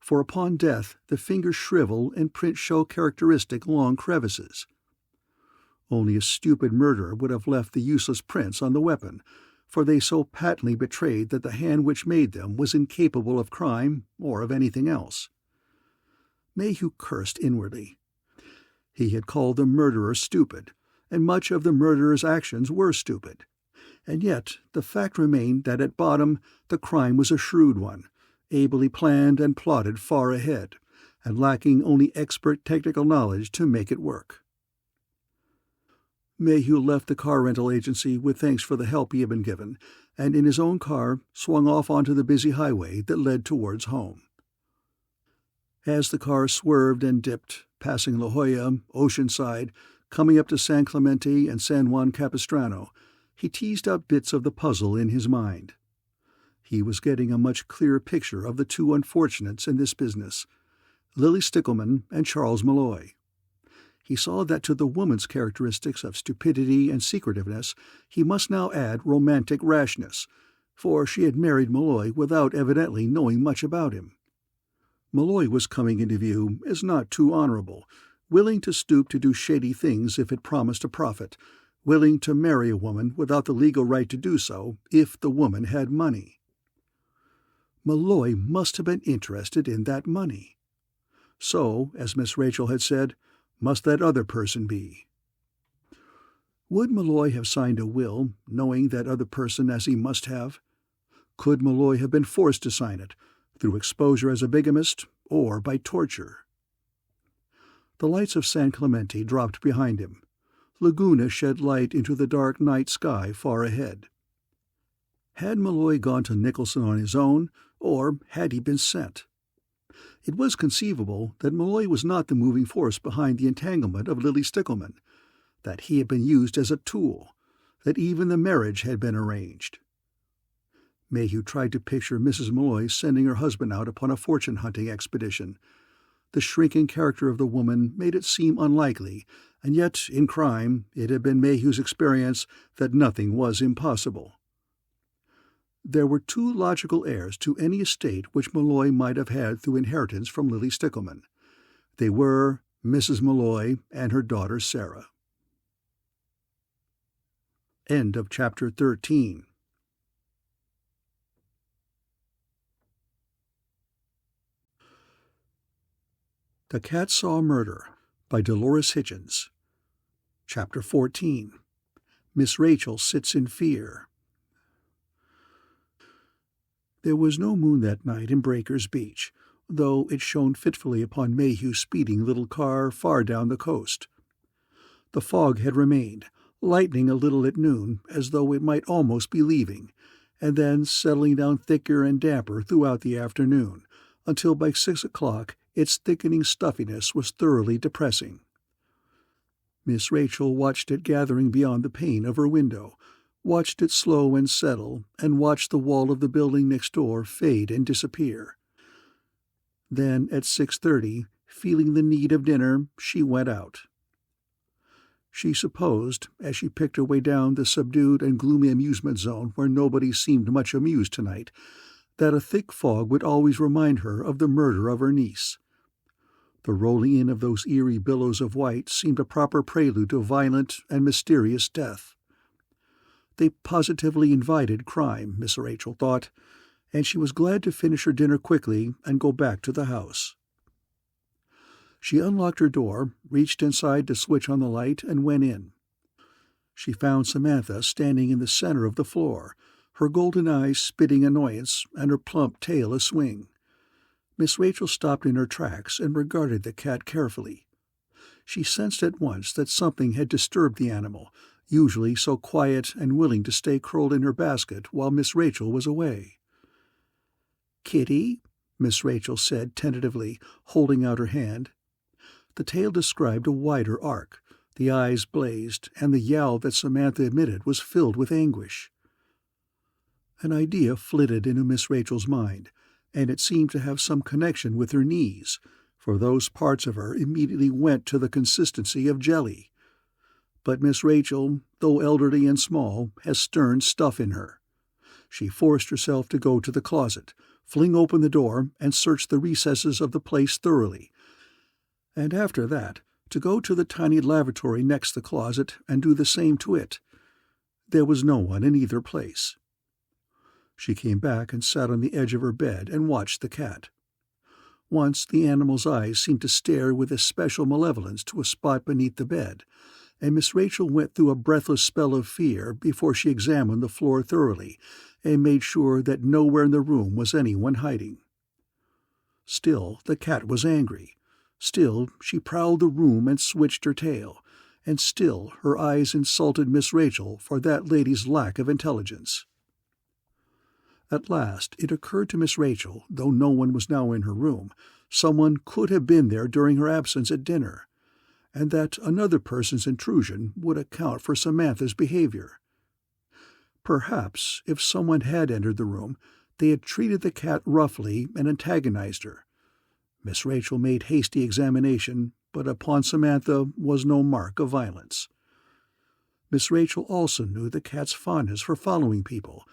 for upon death the fingers shrivel and prints show characteristic long crevices. Only a stupid murderer would have left the useless prints on the weapon, for they so patently betrayed that the hand which made them was incapable of crime or of anything else. Mayhew cursed inwardly. He had called the murderer stupid, and much of the murderer's actions were stupid. And yet the fact remained that at bottom the crime was a shrewd one, ably planned and plotted far ahead, and lacking only expert technical knowledge to make it work. Mayhew left the car rental agency with thanks for the help he had been given, and in his own car swung off onto the busy highway that led towards home. As the car swerved and dipped, passing La Jolla, Oceanside, coming up to San Clemente and San Juan Capistrano, he teased out bits of the puzzle in his mind. He was getting a much clearer picture of the 2 unfortunates in this business, Lily Stickleman and Charles Malloy. He saw that to the woman's characteristics of stupidity and secretiveness he must now add romantic rashness, for she had married Malloy without evidently knowing much about him. Malloy was coming into view as not too honorable, willing to stoop to do shady things if it promised a profit, willing to marry a woman without the legal right to do so if the woman had money. Malloy must have been interested in that money. So, as Miss Rachel had said, must that other person be. Would Malloy have signed a will, knowing that other person as he must have? Could Malloy have been forced to sign it, through exposure as a bigamist, or by torture? The lights of San Clemente dropped behind him. Laguna shed light into the dark night sky far ahead. Had Malloy gone to Nicholson on his own, or had he been sent? It was conceivable that Malloy was not the moving force behind the entanglement of Lily Stickleman, that he had been used as a tool, that even the marriage had been arranged. Mayhew tried to picture Mrs. Malloy sending her husband out upon a fortune-hunting expedition. The shrinking character of the woman made it seem unlikely, and yet, in crime, it had been Mayhew's experience that nothing was impossible. There were two logical heirs to any estate which Malloy might have had through inheritance from Lily Stickleman. They were Mrs. Malloy and her daughter Sarah. End of chapter 13. The Cat Saw Murder by Dolores Hitchins. Chapter 14. Miss Rachel Sits in Fear. There was no moon that night in Breakers Beach, though it shone fitfully upon Mayhew's speeding little car far down the coast. The fog had remained, lightening a little at noon, as though it might almost be leaving, and then settling down thicker and damper throughout the afternoon, until by 6 o'clock its thickening stuffiness was thoroughly depressing. Miss Rachel watched it gathering beyond the pane of her window, watched it slow and settle, and watched the wall of the building next door fade and disappear. Then, at 6:30, feeling the need of dinner, she went out. She supposed, as she picked her way down the subdued and gloomy amusement zone where nobody seemed much amused tonight, that a thick fog would always remind her of the murder of her niece. The rolling in of those eerie billows of white seemed a proper prelude to violent and mysterious death. They positively invited crime, Miss Rachel thought, and she was glad to finish her dinner quickly and go back to the house. She unlocked her door, reached inside to switch on the light, and went in. She found Samantha standing in the center of the floor, her golden eyes spitting annoyance and her plump tail a-swing. Miss Rachel stopped in her tracks and regarded the cat carefully. She sensed at once that something had disturbed the animal, usually so quiet and willing to stay curled in her basket while Miss Rachel was away. "Kitty?" Miss Rachel said tentatively, holding out her hand. The tail described a wider arc, the eyes blazed, and the yowl that Samantha emitted was filled with anguish. An idea flitted into Miss Rachel's mind, and it seemed to have some connection with her knees, for those parts of her immediately went to the consistency of jelly. But Miss Rachel, though elderly and small, has stern stuff in her. She forced herself to go to the closet, fling open the door, and search the recesses of the place thoroughly, and after that to go to the tiny lavatory next the closet and do the same to it. There was no one in either place. She came back and sat on the edge of her bed and watched the cat. Once the animal's eyes seemed to stare with especial malevolence to a spot beneath the bed, and Miss Rachel went through a breathless spell of fear before she examined the floor thoroughly and made sure that nowhere in the room was anyone hiding. Still the cat was angry. Still she prowled the room and switched her tail, and still her eyes insulted Miss Rachel for that lady's lack of intelligence. At last it occurred to Miss Rachel, though no one was now in her room, someone could have been there during her absence at dinner, and that another person's intrusion would account for Samantha's behavior. Perhaps, if someone had entered the room, they had treated the cat roughly and antagonized her. Miss Rachel made hasty examination, but upon Samantha was no mark of violence. Miss Rachel also knew the cat's fondness for following people.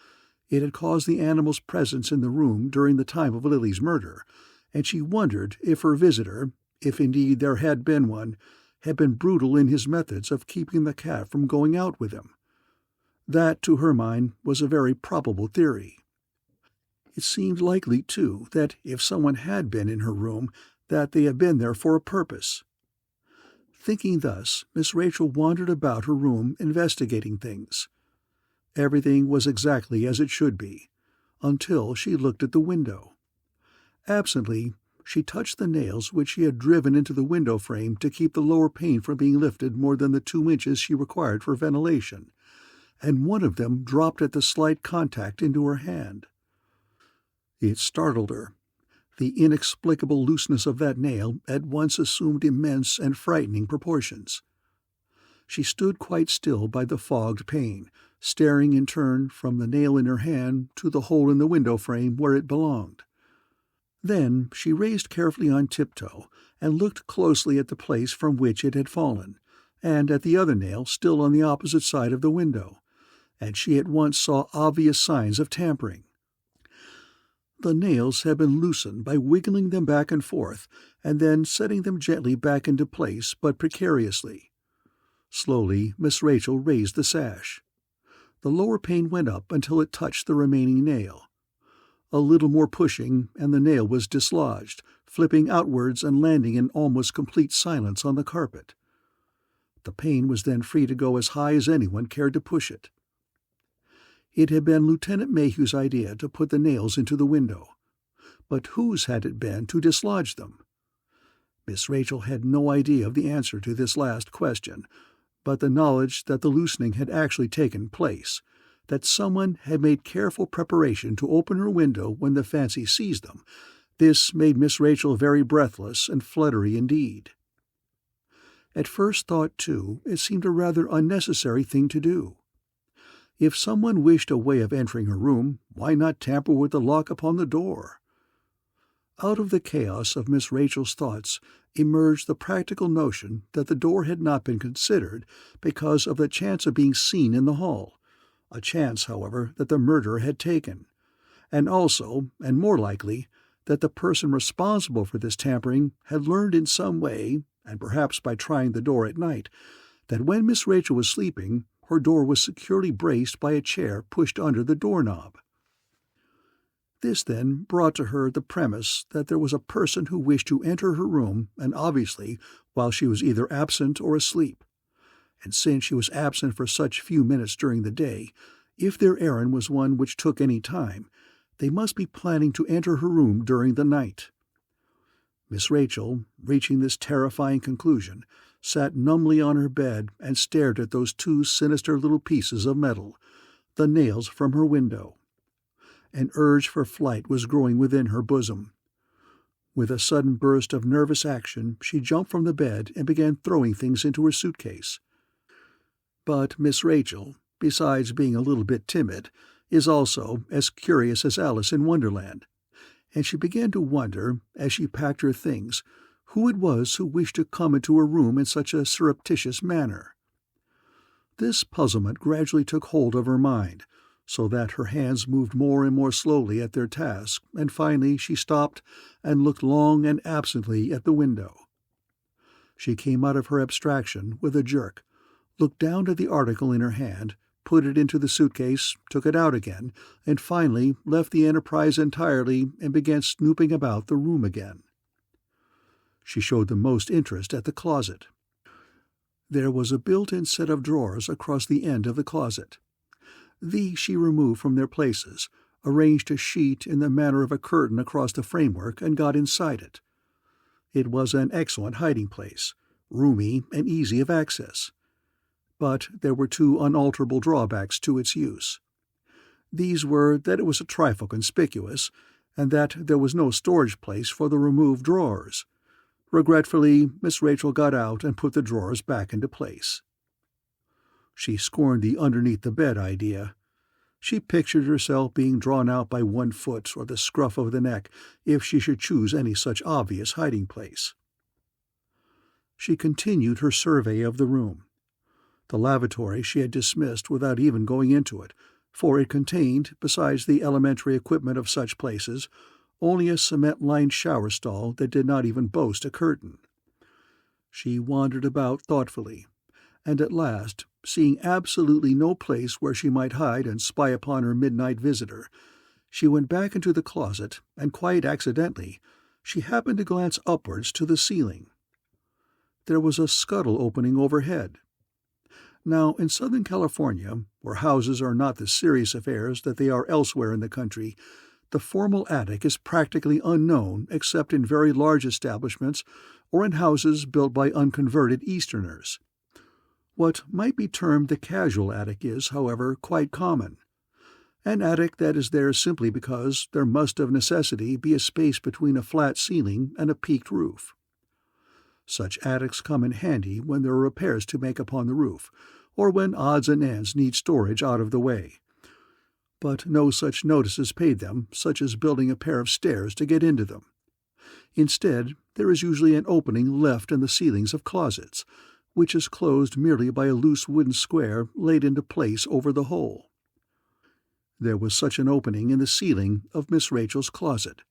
It had caused the animal's presence in the room during the time of Lily's murder, and she wondered if her visitor, if indeed there had been one, had been brutal in his methods of keeping the cat from going out with him. That, to her mind, was a very probable theory. It seemed likely, too, that if someone had been in her room, that they had been there for a purpose. Thinking thus, Miss Rachel wandered about her room investigating things. Everything was exactly as it should be, until she looked at the window. Absently, she touched the nails which she had driven into the window frame to keep the lower pane from being lifted more than the 2 inches she required for ventilation, and one of them dropped at the slight contact into her hand. It startled her. The inexplicable looseness of that nail at once assumed immense and frightening proportions. She stood quite still by the fogged pane, staring in turn from the nail in her hand to the hole in the window frame where it belonged. Then she raised carefully on tiptoe and looked closely at the place from which it had fallen, and at the other nail still on the opposite side of the window, and she at once saw obvious signs of tampering. The nails had been loosened by wiggling them back and forth, and then setting them gently back into place, but precariously. Slowly, Miss Rachel raised the sash. The lower pane went up until it touched the remaining nail. A little more pushing, and the nail was dislodged, flipping outwards and landing in almost complete silence on the carpet. The pane was then free to go as high as anyone cared to push it. It had been Lieutenant Mayhew's idea to put the nails into the window, but whose had it been to dislodge them? Miss Rachel had no idea of the answer to this last question, but the knowledge that the loosening had actually taken place, that someone had made careful preparation to open her window when the fancy seized them, this made Miss Rachel very breathless and fluttery indeed. At first thought, too, it seemed a rather unnecessary thing to do. If someone wished a way of entering her room, why not tamper with the lock upon the door? Out of the chaos of Miss Rachel's thoughts emerged the practical notion that the door had not been considered because of the chance of being seen in the hall, a chance, however, that the murderer had taken, and also, and more likely, that the person responsible for this tampering had learned in some way, and perhaps by trying the door at night, that when Miss Rachel was sleeping, her door was securely braced by a chair pushed under the doorknob. This, then, brought to her the premise that there was a person who wished to enter her room, and obviously while she was either absent or asleep. And since she was absent for such few minutes during the day, if their errand was one which took any time, they must be planning to enter her room during the night. Miss Rachel, reaching this terrifying conclusion, sat numbly on her bed and stared at those 2 sinister little pieces of metal, the nails from her window. An urge for flight was growing within her bosom. With a sudden burst of nervous action, she jumped from the bed and began throwing things into her suitcase. But Miss Rachel, besides being a little bit timid, is also as curious as Alice in Wonderland, and she began to wonder, as she packed her things, who it was who wished to come into her room in such a surreptitious manner. This puzzlement gradually took hold of her mind, so that her hands moved more and more slowly at their task, and finally she stopped and looked long and absently at the window. She came out of her abstraction with a jerk, looked down at the article in her hand, put it into the suitcase, took it out again, and finally left the enterprise entirely and began snooping about the room again. She showed the most interest at the closet. There was a built-in set of drawers across the end of the closet. These she removed from their places, arranged a sheet in the manner of a curtain across the framework, and got inside it. It was an excellent hiding place, roomy and easy of access. But there were 2 unalterable drawbacks to its use. These were that it was a trifle conspicuous, and that there was no storage place for the removed drawers. Regretfully, Miss Rachel got out and put the drawers back into place. She scorned the underneath-the-bed idea. She pictured herself being drawn out by one foot or the scruff of the neck if she should choose any such obvious hiding place. She continued her survey of the room. The lavatory she had dismissed without even going into it, for it contained, besides the elementary equipment of such places, only a cement-lined shower stall that did not even boast a curtain. She wandered about thoughtfully, and at last, seeing absolutely no place where she might hide and spy upon her midnight visitor, she went back into the closet, and quite accidentally, she happened to glance upwards to the ceiling. There was a scuttle opening overhead. Now, in Southern California, where houses are not the serious affairs that they are elsewhere in the country, the formal attic is practically unknown except in very large establishments or in houses built by unconverted Easterners. What might be termed the casual attic is, however, quite common. An attic that is there simply because there must of necessity be a space between a flat ceiling and a peaked roof. Such attics come in handy when there are repairs to make upon the roof, or when odds and ends need storage out of the way. But no such notice is paid them, such as building a pair of stairs to get into them. Instead, there is usually an opening left in the ceilings of closets, which is closed merely by a loose wooden square laid into place over the hole. There was such an opening in the ceiling of Miss Rachel's closet,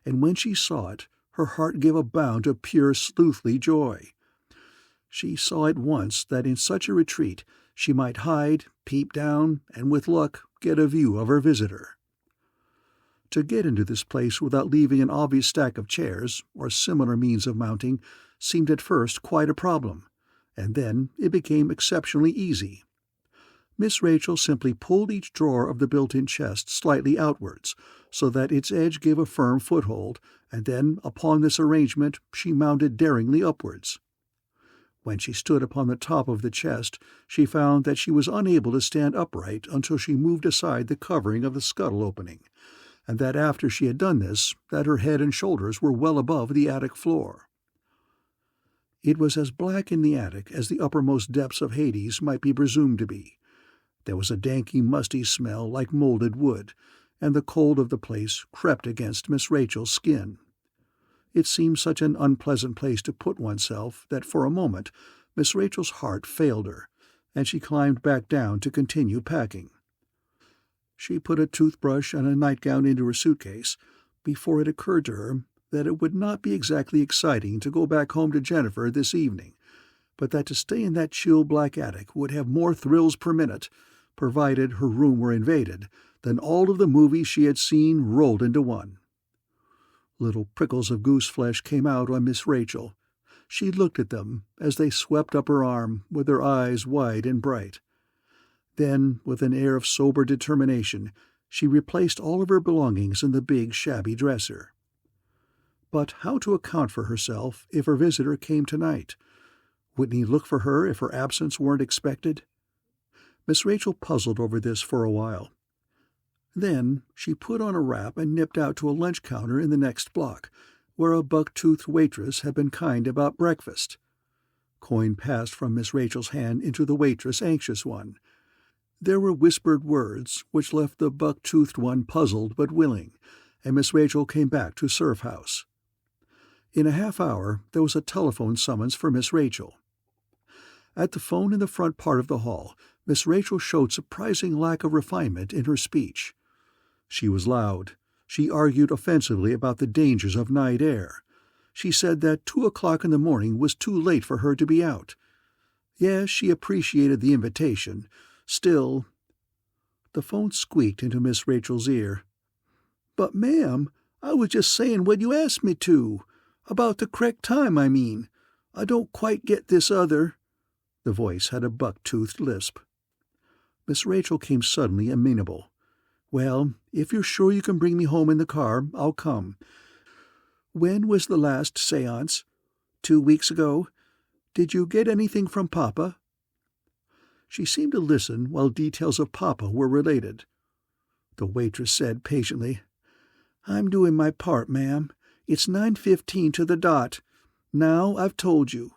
and when she saw it, her heart gave a bound of pure sleuthly joy. She saw at once that in such a retreat she might hide, peep down, and with luck get a view of her visitor. To get into this place without leaving an obvious stack of chairs, or similar means of mounting, seemed at first quite a problem, and then it became exceptionally easy. Miss Rachel simply pulled each drawer of the built-in chest slightly outwards, so that its edge gave a firm foothold, and then, upon this arrangement, she mounted daringly upwards. When she stood upon the top of the chest, she found that she was unable to stand upright until she moved aside the covering of the scuttle opening, and that after she had done this, that her head and shoulders were well above the attic floor. It was as black in the attic as the uppermost depths of Hades might be presumed to be. There was a danky, musty smell like molded wood, and the cold of the place crept against Miss Rachel's skin. It seemed such an unpleasant place to put oneself that for a moment Miss Rachel's heart failed her, and she climbed back down to continue packing. She put a toothbrush and a nightgown into her suitcase before it occurred to her that it would not be exactly exciting to go back home to Jennifer this evening, but that to stay in that chill black attic would have more thrills per minute, provided her room were invaded, than all of the movies she had seen rolled into one. Little prickles of goose-flesh came out on Miss Rachel. She looked at them as they swept up her arm, with her eyes wide and bright. Then, with an air of sober determination, she replaced all of her belongings in the big, shabby dresser. But how to account for herself if her visitor came tonight? Wouldn't he look for her if her absence weren't expected? Miss Rachel puzzled over this for a while. Then she put on a wrap and nipped out to a lunch counter in the next block, where a buck-toothed waitress had been kind about breakfast. Coin passed from Miss Rachel's hand into the waitress' anxious one. There were whispered words which left the buck-toothed one puzzled but willing, and Miss Rachel came back to Surf House. In a half-hour there was a telephone summons for Miss Rachel. At the phone in the front part of the hall, Miss Rachel showed surprising lack of refinement in her speech. She was loud. She argued offensively about the dangers of night air. She said that 2 o'clock in the morning was too late for her to be out. Yes, she appreciated the invitation. Still... The phone squeaked into Miss Rachel's ear. "But, ma'am, I was just saying what you asked me to. About the correct time, I mean. I don't quite get this other—" The voice had a buck-toothed lisp. Miss Rachel came suddenly amenable. "Well, if you're sure you can bring me home in the car, I'll come. When was the last séance? 2 weeks ago? Did you get anything from Papa?" She seemed to listen while details of Papa were related. The waitress said patiently, "I'm doing my part, ma'am. It's 9:15 to the dot. Now I've told you."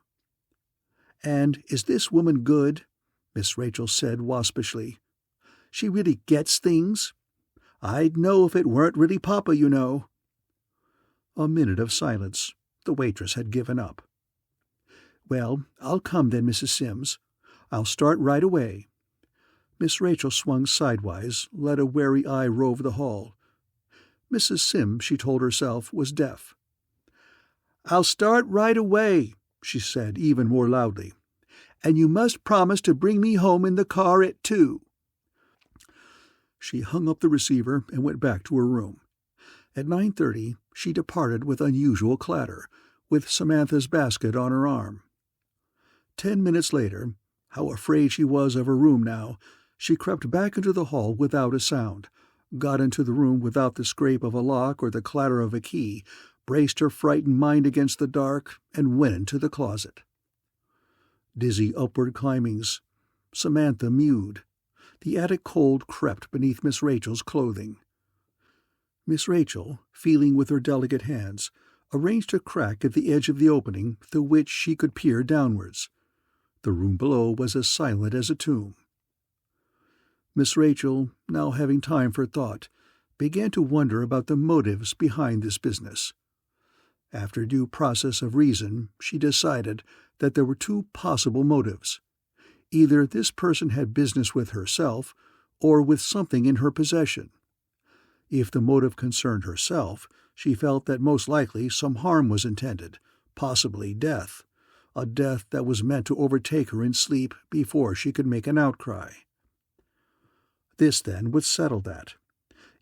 "And is this woman good?" Miss Rachel said waspishly. "She really gets things? I'd know if it weren't really Papa, you know." A minute of silence. The waitress had given up. "Well, I'll come then, Mrs. Sims. I'll start right away." Miss Rachel swung sidewise, let a wary eye rove the hall. Mrs. Sims, she told herself, was deaf. "I'll start right away," she said even more loudly. "And you must promise to bring me home in the car at 2." She hung up the receiver and went back to her room. At 9:30 she departed with unusual clatter, with Samantha's basket on her arm. 10 minutes later, how afraid she was of her room now, she crept back into the hall without a sound, got into the room without the scrape of a lock or the clatter of a key, braced her frightened mind against the dark, and went into the closet. Dizzy upward climbings. Samantha mewed. The attic cold crept beneath Miss Rachel's clothing. Miss Rachel, feeling with her delicate hands, arranged a crack at the edge of the opening through which she could peer downwards. The room below was as silent as a tomb. Miss Rachel, now having time for thought, began to wonder about the motives behind this business. After due process of reason, she decided that there were 2 possible motives. Either this person had business with herself, or with something in her possession. If the motive concerned herself, she felt that most likely some harm was intended, possibly death, a death that was meant to overtake her in sleep before she could make an outcry. This, then, would settle that.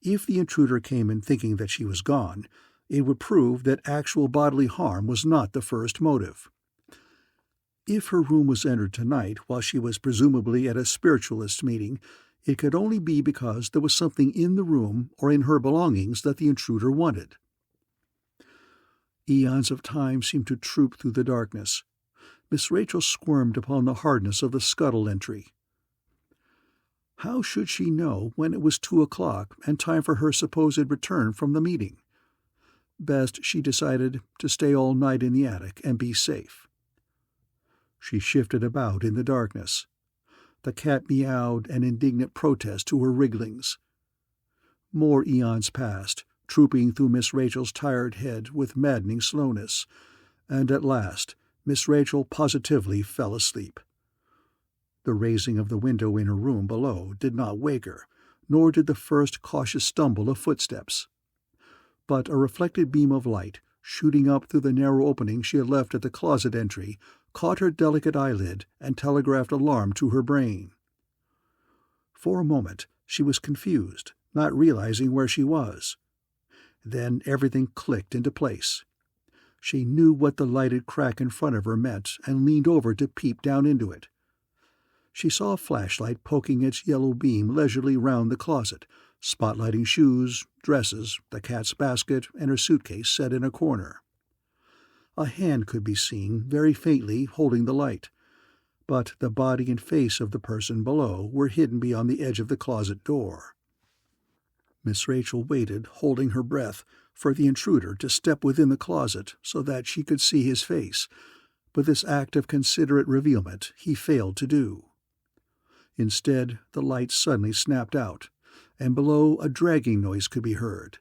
If the intruder came in thinking that she was gone, it would prove that actual bodily harm was not the first motive. If her room was entered tonight while she was presumably at a spiritualist meeting, it could only be because there was something in the room or in her belongings that the intruder wanted. Eons of time seemed to troop through the darkness. Miss Rachel squirmed upon the hardness of the scuttle entry. How should she know when it was 2 o'clock and time for her supposed return from the meeting? Best, she decided, to stay all night in the attic and be safe. She shifted about in the darkness. The cat meowed an indignant protest to her wrigglings. More eons passed, trooping through Miss Rachel's tired head with maddening slowness, and at last Miss Rachel positively fell asleep. The raising of the window in her room below did not wake her, nor did the first cautious stumble of footsteps. But a reflected beam of light, shooting up through the narrow opening she had left at the closet entry, caught her delicate eyelid and telegraphed alarm to her brain. For a moment she was confused, not realizing where she was. Then everything clicked into place. She knew what the lighted crack in front of her meant and leaned over to peep down into it. She saw a flashlight poking its yellow beam leisurely round the closet, spotlighting shoes, dresses, the cat's basket, and her suitcase set in a corner. A hand could be seen, very faintly, holding the light, but the body and face of the person below were hidden beyond the edge of the closet door. Miss Rachel waited, holding her breath, for the intruder to step within the closet so that she could see his face, but this act of considerate revealment he failed to do. Instead, the light suddenly snapped out, and below a dragging noise could be heard.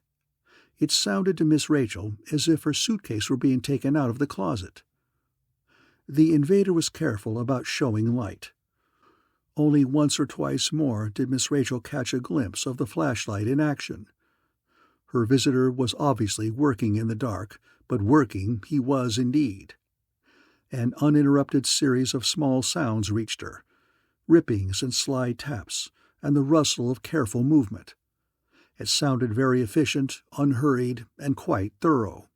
It sounded to Miss Rachel as if her suitcase were being taken out of the closet. The invader was careful about showing light. Only once or twice more did Miss Rachel catch a glimpse of the flashlight in action. Her visitor was obviously working in the dark, but working he was indeed. An uninterrupted series of small sounds reached her, rippings and sly taps, and the rustle of careful movement. It sounded very efficient, unhurried, and quite thorough.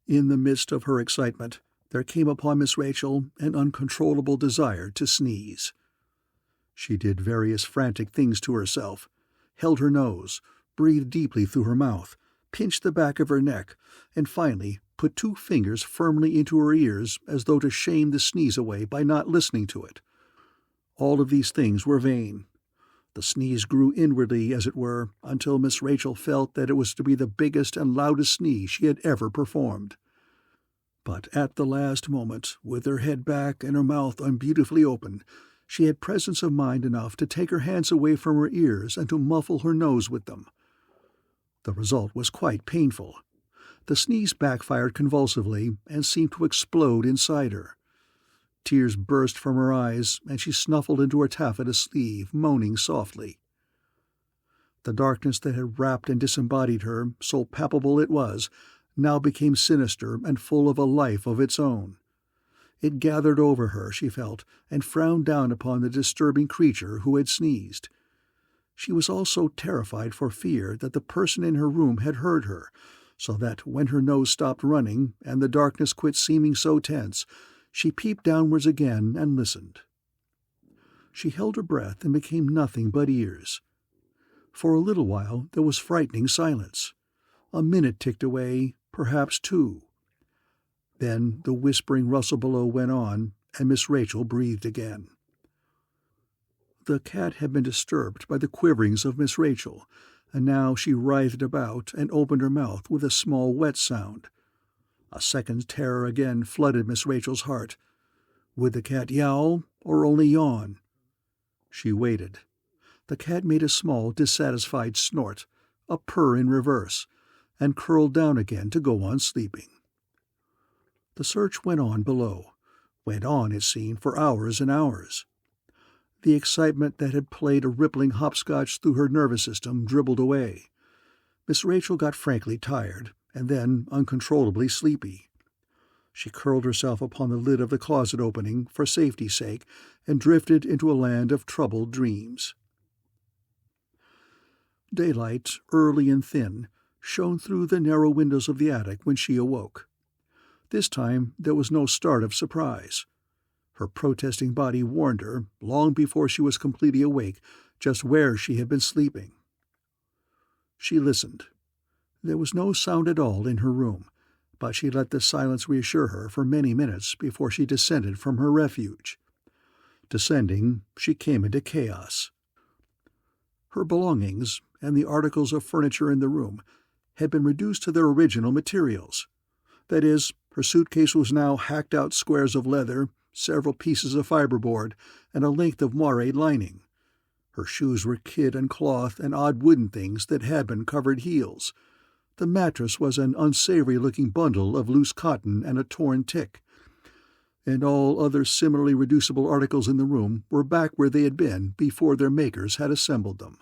In the midst of her excitement, there came upon Miss Rachel an uncontrollable desire to sneeze. She did various frantic things to herself, held her nose, breathed deeply through her mouth, pinched the back of her neck, and finally put 2 fingers firmly into her ears as though to shame the sneeze away by not listening to it. All of these things were vain. The sneeze grew inwardly, as it were, until Miss Rachel felt that it was to be the biggest and loudest sneeze she had ever performed. But at the last moment, with her head back and her mouth unbeautifully open, she had presence of mind enough to take her hands away from her ears and to muffle her nose with them. The result was quite painful. The sneeze backfired convulsively and seemed to explode inside her. Tears burst from her eyes, and she snuffled into her taffeta sleeve, moaning softly. The darkness that had wrapped and disembodied her, so palpable it was, now became sinister and full of a life of its own. It gathered over her, she felt, and frowned down upon the disturbing creature who had sneezed. She was also terrified for fear that the person in her room had heard her, so that when her nose stopped running and the darkness quit seeming so tense, she peeped downwards again and listened. She held her breath and became nothing but ears. For a little while there was frightening silence. A minute ticked away, perhaps 2. Then the whispering rustle below went on, and Miss Rachel breathed again. The cat had been disturbed by the quiverings of Miss Rachel, and now she writhed about and opened her mouth with a small wet sound. A second terror again flooded Miss Rachel's heart. Would the cat yowl, or only yawn? She waited. The cat made a small, dissatisfied snort, a purr in reverse, and curled down again to go on sleeping. The search went on below, went on, it seemed, for hours and hours. The excitement that had played a rippling hopscotch through her nervous system dribbled away. Miss Rachel got frankly tired, and then uncontrollably sleepy. She curled herself upon the lid of the closet opening for safety's sake and drifted into a land of troubled dreams. Daylight, early and thin, shone through the narrow windows of the attic when she awoke. This time there was no start of surprise. Her protesting body warned her, long before she was completely awake, just where she had been sleeping. She listened. There was no sound at all in her room, but she let the silence reassure her for many minutes before she descended from her refuge. Descending, she came into chaos. Her belongings, and the articles of furniture in the room, had been reduced to their original materials. That is, her suitcase was now hacked-out squares of leather, several pieces of fiberboard, and a length of moiré lining. Her shoes were kid and cloth and odd wooden things that had been covered heels. The mattress was an unsavory-looking bundle of loose cotton and a torn tick. And all other similarly reducible articles in the room were back where they had been before their makers had assembled them.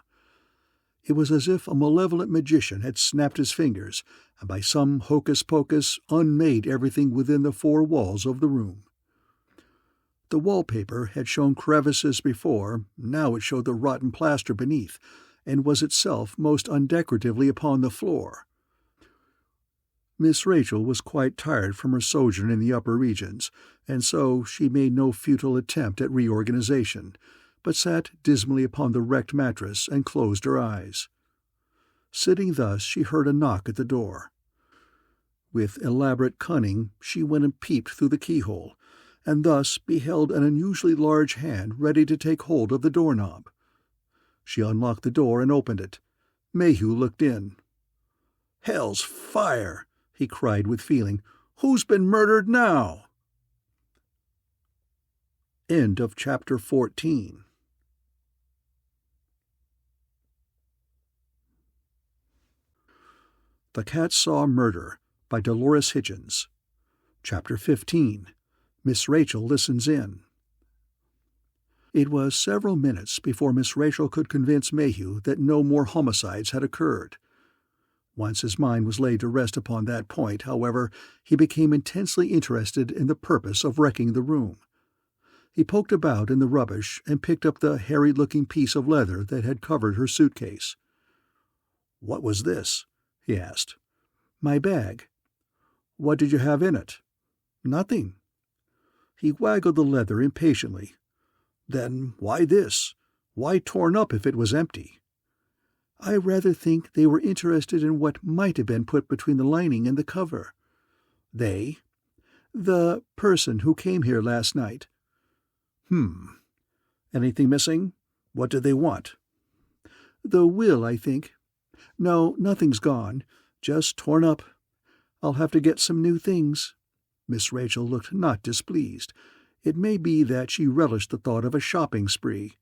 It was as if a malevolent magician had snapped his fingers, and by some hocus-pocus unmade everything within the 4 walls of the room. The wallpaper had shown crevices before, now it showed the rotten plaster beneath, and was itself most undecoratively upon the floor. Miss Rachel was quite tired from her sojourn in the upper regions, and so she made no futile attempt at reorganization, but sat dismally upon the wrecked mattress and closed her eyes. Sitting thus, she heard a knock at the door. With elaborate cunning, she went and peeped through the keyhole, and thus beheld an unusually large hand ready to take hold of the doorknob. She unlocked the door and opened it. Mayhew looked in. "Hell's fire!" he cried with feeling. "Who's been murdered now?" End of Chapter 14. The Cat Saw Murder by Dolores Hitchins. Chapter 15. Miss Rachel Listens In. It was several minutes before Miss Rachel could convince Mayhew that no more homicides had occurred. Once his mind was laid to rest upon that point, however, he became intensely interested in the purpose of wrecking the room. He poked about in the rubbish and picked up the hairy-looking piece of leather that had covered her suitcase. "What was this?" he asked. "My bag." "What did you have in it?" "Nothing." He waggled the leather impatiently. "Then why this? Why torn up if it was empty?" "I rather think they were interested in what might have been put between the lining and the cover." "They?" "The person who came here last night." Anything missing? What did they want?" "The will, I think. No, nothing's gone. Just torn up. I'll have to get some new things." Miss Rachel looked not displeased. It may be that she relished the thought of a shopping spree.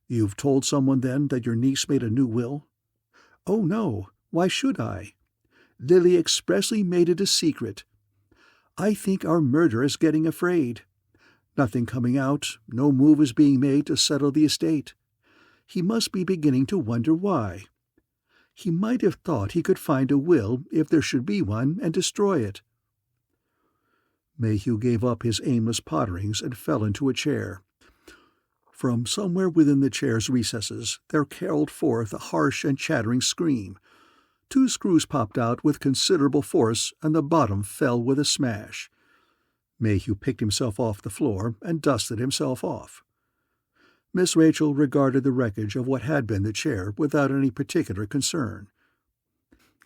"You've told someone, then, that your niece made a new will?" "Oh, no. Why should I? Lily expressly made it a secret. I think our murderer is getting afraid. Nothing coming out, no move is being made to settle the estate. He must be beginning to wonder why. He might have thought he could find a will, if there should be one, and destroy it." Mayhew gave up his aimless potterings and fell into a chair. From somewhere within the chair's recesses there caroled forth a harsh and chattering scream. 2 screws popped out with considerable force, and the bottom fell with a smash. Mayhew picked himself off the floor and dusted himself off. Miss Rachel regarded the wreckage of what had been the chair without any particular concern.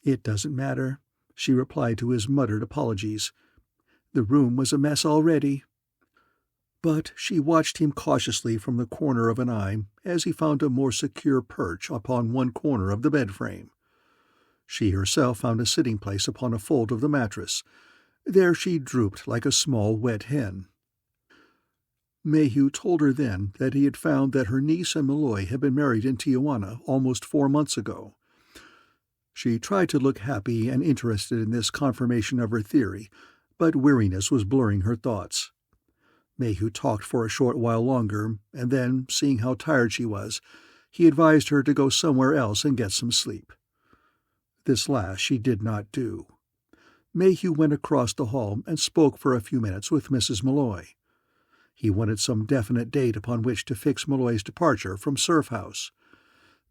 "It doesn't matter," she replied to his muttered apologies. "The room was a mess already." But she watched him cautiously from the corner of an eye as he found a more secure perch upon one corner of the bed frame. She herself found a sitting place upon a fold of the mattress. There she drooped like a small wet hen. Mayhew told her then that he had found that her niece and Malloy had been married in Tijuana almost 4 months ago. She tried to look happy and interested in this confirmation of her theory, but weariness was blurring her thoughts. Mayhew talked for a short while longer, and then, seeing how tired she was, he advised her to go somewhere else and get some sleep. This last she did not do. Mayhew went across the hall and spoke for a few minutes with Mrs. Malloy. He wanted some definite date upon which to fix Malloy's departure from Surf House.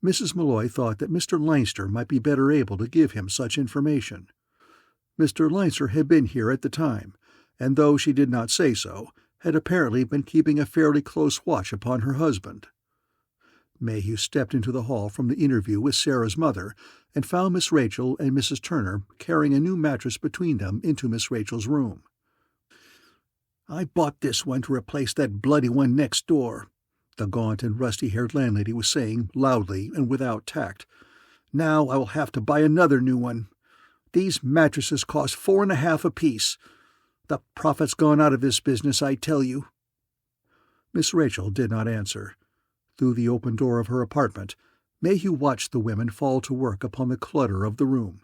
Mrs. Malloy thought that Mr. Leinster might be better able to give him such information. Mr. Leinster had been here at the time, and though she did not say so, had apparently been keeping a fairly close watch upon her husband. Mayhew stepped into the hall from the interview with Sarah's mother and found Miss Rachel and Mrs. Turner carrying a new mattress between them into Miss Rachel's room. "I bought this one to replace that bloody one next door," the gaunt and rusty-haired landlady was saying loudly and without tact. "Now I will have to buy another new one. These mattresses cost $4.50 apiece. The profit's gone out of this business, I tell you." Miss Rachel did not answer. Through the open door of her apartment, Mayhew watched the women fall to work upon the clutter of the room.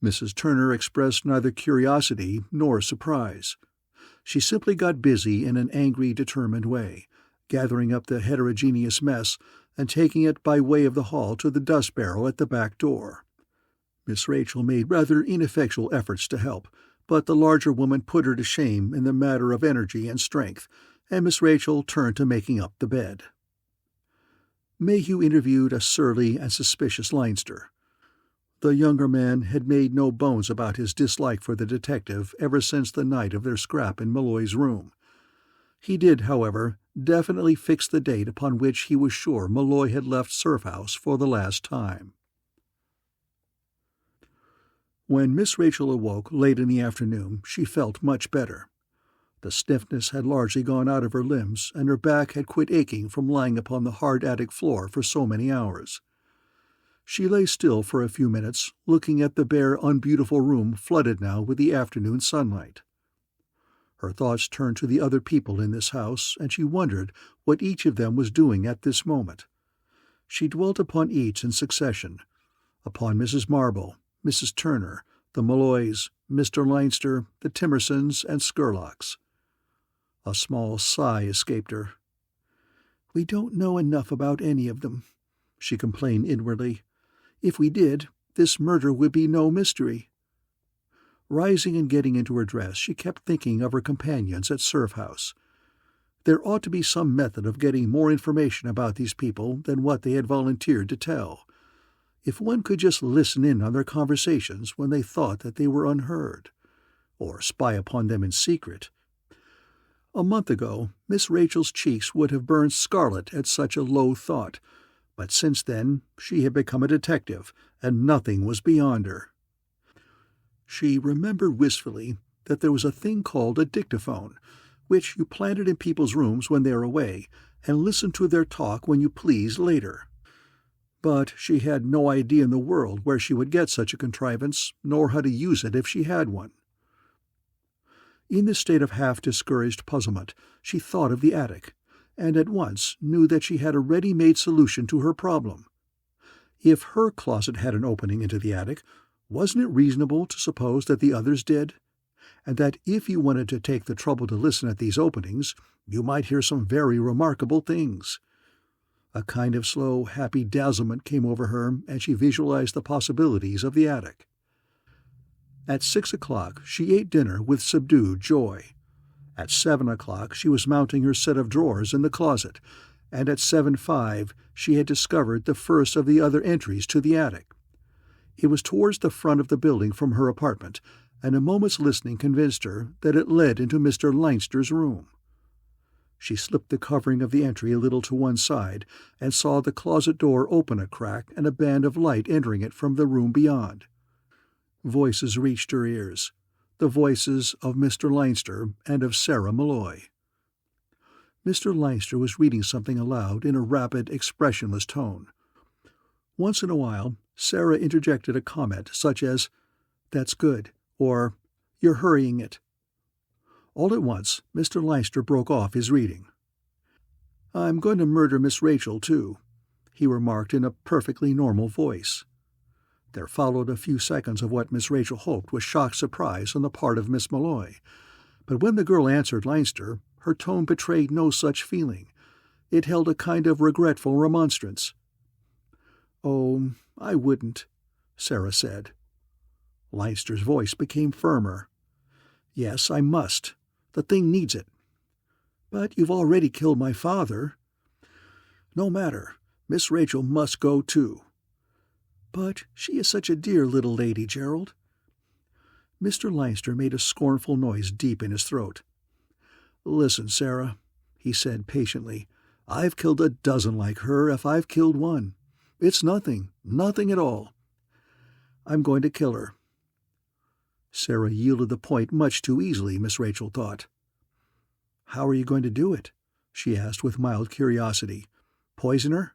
Mrs. Turner expressed neither curiosity nor surprise. She simply got busy in an angry, determined way, gathering up the heterogeneous mess and taking it by way of the hall to the dust barrel at the back door. Miss Rachel made rather ineffectual efforts to help, but the larger woman put her to shame in the matter of energy and strength, and Miss Rachel turned to making up the bed. Mayhew interviewed a surly and suspicious Leinster. The younger man had made no bones about his dislike for the detective ever since the night of their scrap in Malloy's room. He did, however, definitely fix the date upon which he was sure Malloy had left Surf House for the last time. When Miss Rachel awoke late in the afternoon, she felt much better. The stiffness had largely gone out of her limbs, and her back had quit aching from lying upon the hard attic floor for so many hours. She lay still for a few minutes, looking at the bare, unbeautiful room flooded now with the afternoon sunlight. Her thoughts turned to the other people in this house, and she wondered what each of them was doing at this moment. She dwelt upon each in succession, upon Mrs. Marble, Mrs. Turner, the Malloys, Mr. Leinster, the Timmersons, and Skurlocks. A small sigh escaped her. "We don't know enough about any of them," she complained inwardly. "If we did, this murder would be no mystery." Rising and getting into her dress, she kept thinking of her companions at Surf House. There ought to be some method of getting more information about these people than what they had volunteered to tell. If one could just listen in on their conversations when they thought that they were unheard, or spy upon them in secret. A month ago, Miss Rachel's cheeks would have burned scarlet at such a low thought, but since then she had become a detective, and nothing was beyond her. She remembered wistfully that there was a thing called a dictaphone, which you planted in people's rooms when they are away, and listened to their talk when you pleased later. But she had no idea in the world where she would get such a contrivance, nor how to use it if she had one. In this state of half-discouraged puzzlement, she thought of the attic, and at once knew that she had a ready-made solution to her problem. If her closet had an opening into the attic, wasn't it reasonable to suppose that the others did? And that if you wanted to take the trouble to listen at these openings, you might hear some very remarkable things. A kind of slow, happy dazzlement came over her, and she visualized the possibilities of the attic. At 6 o'clock she ate dinner with subdued joy. At 7 o'clock she was mounting her set of drawers in the closet, and at 7:05 she had discovered the first of the other entries to the attic. It was towards the front of the building from her apartment, and a moment's listening convinced her that it led into Mr. Leinster's room. She slipped the covering of the entry a little to one side and saw the closet door open a crack and a band of light entering it from the room beyond. Voices reached her ears, the voices of Mr. Leinster and of Sarah Malloy. Mr. Leinster was reading something aloud in a rapid, expressionless tone. Once in a while, Sarah interjected a comment such as, "That's good," or "You're hurrying it." All at once, Mr. Leinster broke off his reading. "I'm going to murder Miss Rachel, too," he remarked in a perfectly normal voice. There followed a few seconds of what Miss Rachel hoped was shocked surprise on the part of Miss Malloy. But when the girl answered Leinster, her tone betrayed no such feeling. It held a kind of regretful remonstrance. "Oh, I wouldn't," Sarah said. Leinster's voice became firmer. "Yes, I must. The thing needs it." "But you've already killed my father." "No matter. Miss Rachel must go, too." "But she is such a dear little lady, Gerald." Mr. Leinster made a scornful noise deep in his throat. "Listen, Sarah," he said patiently. "I've killed a dozen like her if I've killed one. It's nothing at all. I'm going to kill her." Sarah yielded the point much too easily, Miss Rachel thought. "How are you going to do it?" she asked with mild curiosity. "Poison her?"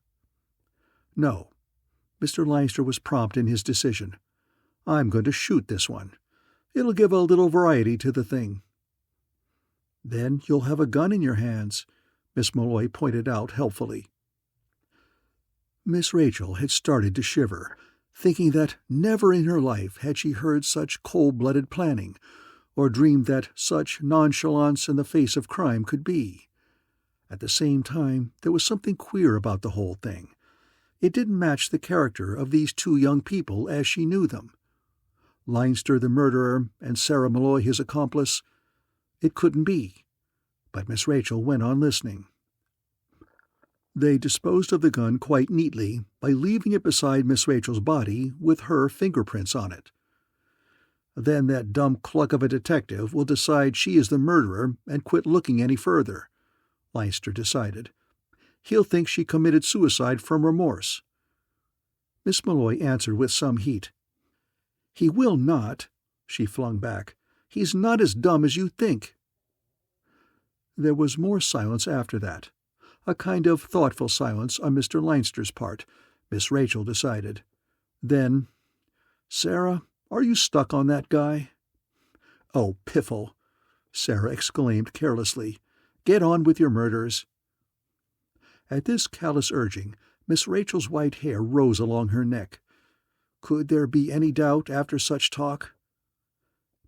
"No." Mr. Leinster was prompt in his decision. "I'm going to shoot this one. It'll give a little variety to the thing." "Then you'll have a gun in your hands," Miss Malloy pointed out helpfully. Miss Rachel had started to shiver, thinking that never in her life had she heard such cold-blooded planning, or dreamed that such nonchalance in the face of crime could be. At the same time, there was something queer about the whole thing. It didn't match the character of these two young people as she knew them. Leinster the murderer and Sarah Malloy his accomplice. It couldn't be. But Miss Rachel went on listening. "They disposed of the gun quite neatly by leaving it beside Miss Rachel's body with her fingerprints on it. Then that dumb cluck of a detective will decide she is the murderer and quit looking any further," Leinster decided. "He'll think she committed suicide from remorse." Miss Malloy answered with some heat. "He will not," she flung back. "He's not as dumb as you think." There was more silence after that. A kind of thoughtful silence on Mr. Leinster's part, Miss Rachel decided. Then, "Sarah, are you stuck on that guy?" "Oh, piffle!" Sarah exclaimed carelessly. "Get on with your murders." At this callous urging, Miss Rachel's white hair rose along her neck. Could there be any doubt after such talk?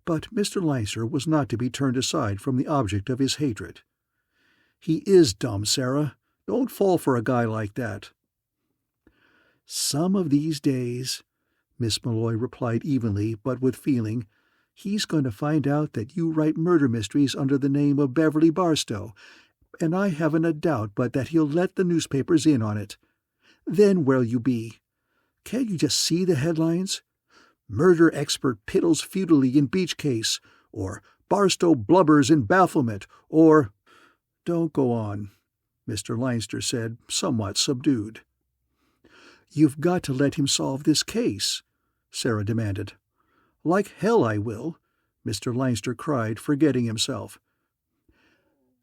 But Mr. Leinster was not to be turned aside from the object of his hatred. "He is dumb, Sarah. Don't fall for a guy like that." "Some of these days," Miss Malloy replied evenly but with feeling, "he's going to find out that you write murder mysteries under the name of Beverly Barstow, and I haven't a doubt but that he'll let the newspapers in on it. Then where'll you be? Can't you just see the headlines? 'Murder expert piddles futilely in beach case,' or 'Barstow blubbers in bafflement,' or—" "Don't go on," Mr. Leinster said, somewhat subdued. "You've got to let him solve this case," Sarah demanded. "Like hell I will," Mr. Leinster cried, forgetting himself.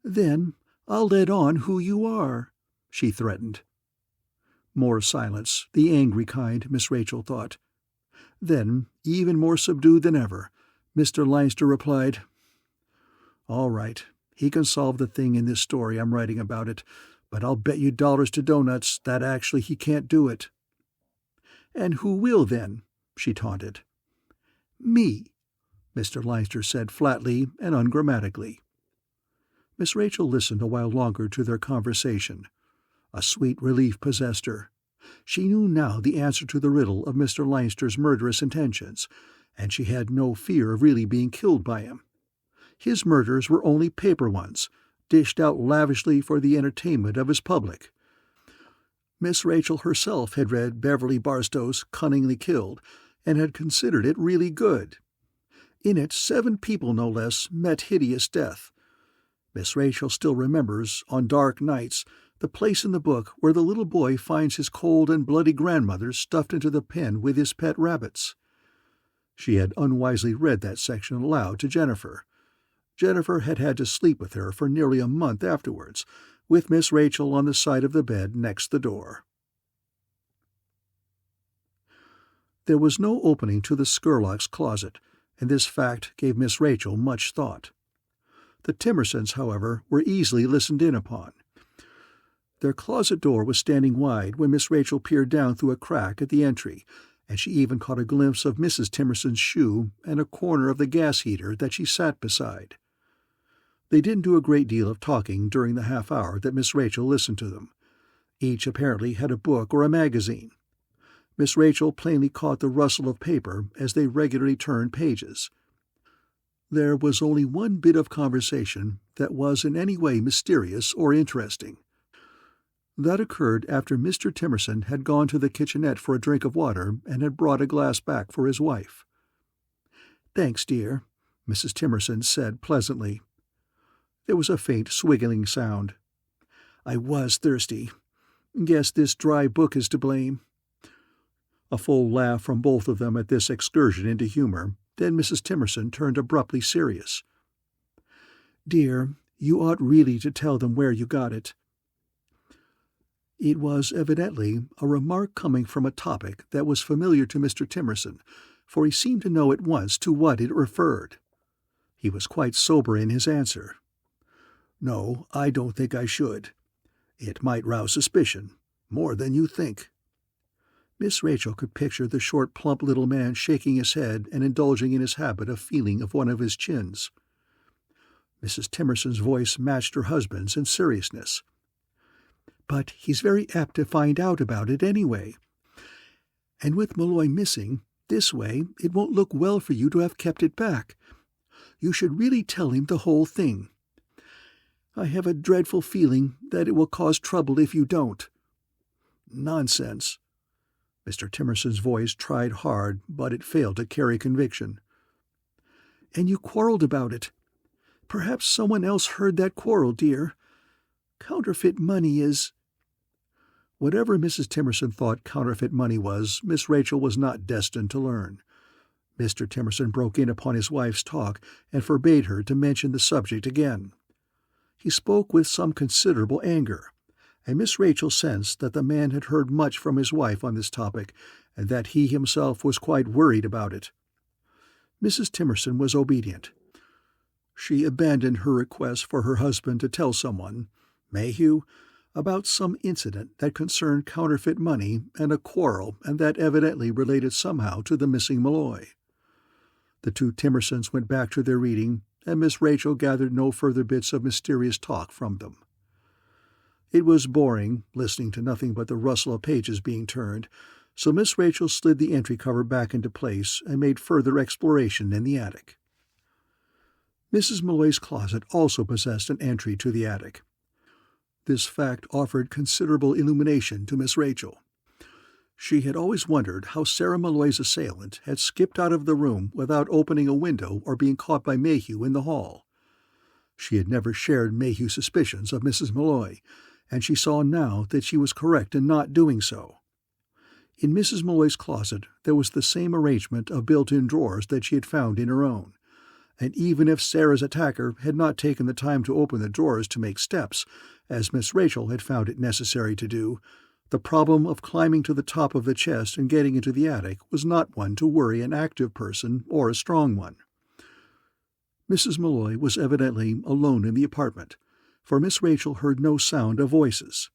"Then I'll let on who you are," she threatened. More silence, the angry kind, Miss Rachel thought. Then, even more subdued than ever, Mr. Leinster replied, "All right, he can solve the thing in this story I'm writing about it, but I'll bet you dollars to doughnuts that actually he can't do it." "And who will, then?" she taunted. "Me," Mr. Leinster said flatly and ungrammatically. Miss Rachel listened a while longer to their conversation. A sweet relief possessed her. She knew now the answer to the riddle of Mr. Leinster's murderous intentions, and she had no fear of really being killed by him. His murders were only paper ones, dished out lavishly for the entertainment of his public. Miss Rachel herself had read Beverly Barstow's Cunningly Killed, and had considered it really good. In it 7 people, no less, met hideous death. Miss Rachel still remembers, on dark nights, the place in the book where the little boy finds his cold and bloody grandmother stuffed into the pen with his pet rabbits. She had unwisely read that section aloud to Jennifer. Jennifer had had to sleep with her for nearly a month afterwards, with Miss Rachel on the side of the bed next the door. There was no opening to the Skurlock's closet, and this fact gave Miss Rachel much thought. The Timmersons, however, were easily listened in upon. Their closet door was standing wide when Miss Rachel peered down through a crack at the entry, and she even caught a glimpse of Mrs. Timmerson's shoe and a corner of the gas heater that she sat beside. They didn't do a great deal of talking during the half-hour that Miss Rachel listened to them. Each apparently had a book or a magazine. Miss Rachel plainly caught the rustle of paper as they regularly turned pages. There was only one bit of conversation that was in any way mysterious or interesting. That occurred after Mr. Timmerson had gone to the kitchenette for a drink of water and had brought a glass back for his wife. "Thanks, dear," Mrs. Timmerson said pleasantly. There was a faint swiggling sound. "I was thirsty. Guess this dry book is to blame." A full laugh from both of them at this excursion into humor. Then Mrs. Timmerson turned abruptly serious. "Dear, you ought really to tell them where you got it." It was evidently a remark coming from a topic that was familiar to Mr. Timmerson, for he seemed to know at once to what it referred. He was quite sober in his answer. "No, I don't think I should. It might rouse suspicion, more than you think." Miss Rachel could picture the short, plump little man shaking his head and indulging in his habit of feeling of one of his chins. Mrs. Timmerson's voice matched her husband's in seriousness. "But he's very apt to find out about it anyway. And with Malloy missing, this way it won't look well for you to have kept it back. You should really tell him the whole thing. I have a dreadful feeling that it will cause trouble if you don't." "Nonsense." Mr. Timmerson's voice tried hard, but it failed to carry conviction. "And you quarreled about it. Perhaps someone else heard that quarrel, dear. Counterfeit money is—" Whatever Mrs. Timmerson thought counterfeit money was, Miss Rachel was not destined to learn. Mr. Timmerson broke in upon his wife's talk and forbade her to mention the subject again. He spoke with some considerable anger, and Miss Rachel sensed that the man had heard much from his wife on this topic, and that he himself was quite worried about it. Mrs. Timmerson was obedient. She abandoned her request for her husband to tell someone, Mayhew, about some incident that concerned counterfeit money and a quarrel, and that evidently related somehow to the missing Malloy. The two Timmersons went back to their reading, and Miss Rachel gathered no further bits of mysterious talk from them. It was boring, listening to nothing but the rustle of pages being turned, so Miss Rachel slid the entry cover back into place and made further exploration in the attic. Mrs. Malloy's closet also possessed an entry to the attic. This fact offered considerable illumination to Miss Rachel. She had always wondered how Sarah Malloy's assailant had skipped out of the room without opening a window or being caught by Mayhew in the hall. She had never shared Mayhew's suspicions of Mrs. Malloy, and she saw now that she was correct in not doing so. In Mrs. Malloy's closet there was the same arrangement of built-in drawers that she had found in her own, and even if Sarah's attacker had not taken the time to open the drawers to make steps, as Miss Rachel had found it necessary to do, the problem of climbing to the top of the chest and getting into the attic was not one to worry an active person or a strong one. Mrs. Malloy was evidently alone in the apartment, for Miss Rachel heard no sound of voices.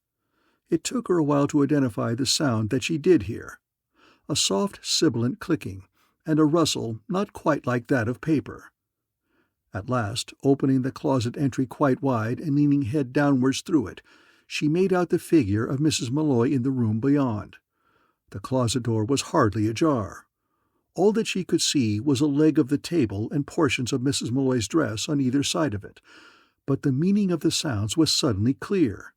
It took her a while to identify the sound that she did hear, a soft sibilant clicking, and a rustle not quite like that of paper. At last, opening the closet entry quite wide and leaning head downwards through it, she made out the figure of Mrs. Malloy in the room beyond. The closet door was hardly ajar. All that she could see was a leg of the table and portions of Mrs. Malloy's dress on either side of it, but the meaning of the sounds was suddenly clear.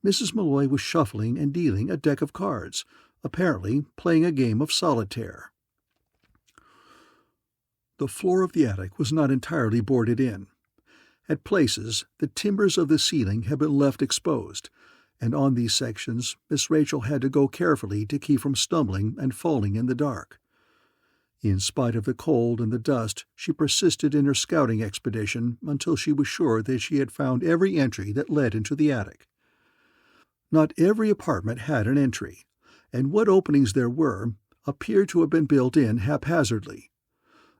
Mrs. Malloy was shuffling and dealing a deck of cards, apparently playing a game of solitaire. The floor of the attic was not entirely boarded in. At places, the timbers of the ceiling had been left exposed, and on these sections Miss Rachel had to go carefully to keep from stumbling and falling in the dark. In spite of the cold and the dust, she persisted in her scouting expedition until she was sure that she had found every entry that led into the attic. Not every apartment had an entry, and what openings there were appeared to have been built in haphazardly.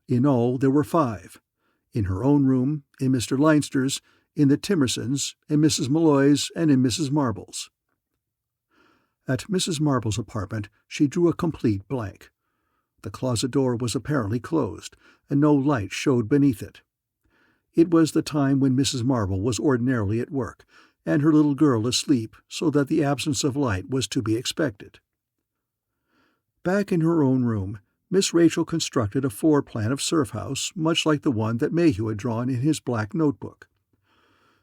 In all, there were 5. In her own room, in Mr. Leinster's, in the Timmersons', in Mrs. Malloy's, and in Mrs. Marble's. At Mrs. Marble's apartment she drew a complete blank. The closet door was apparently closed, and no light showed beneath it. It was the time when Mrs. Marble was ordinarily at work, and her little girl asleep, so that the absence of light was to be expected. Back in her own room, Miss Rachel constructed a floor plan of Surf House, much like the one that Mayhew had drawn in his black notebook.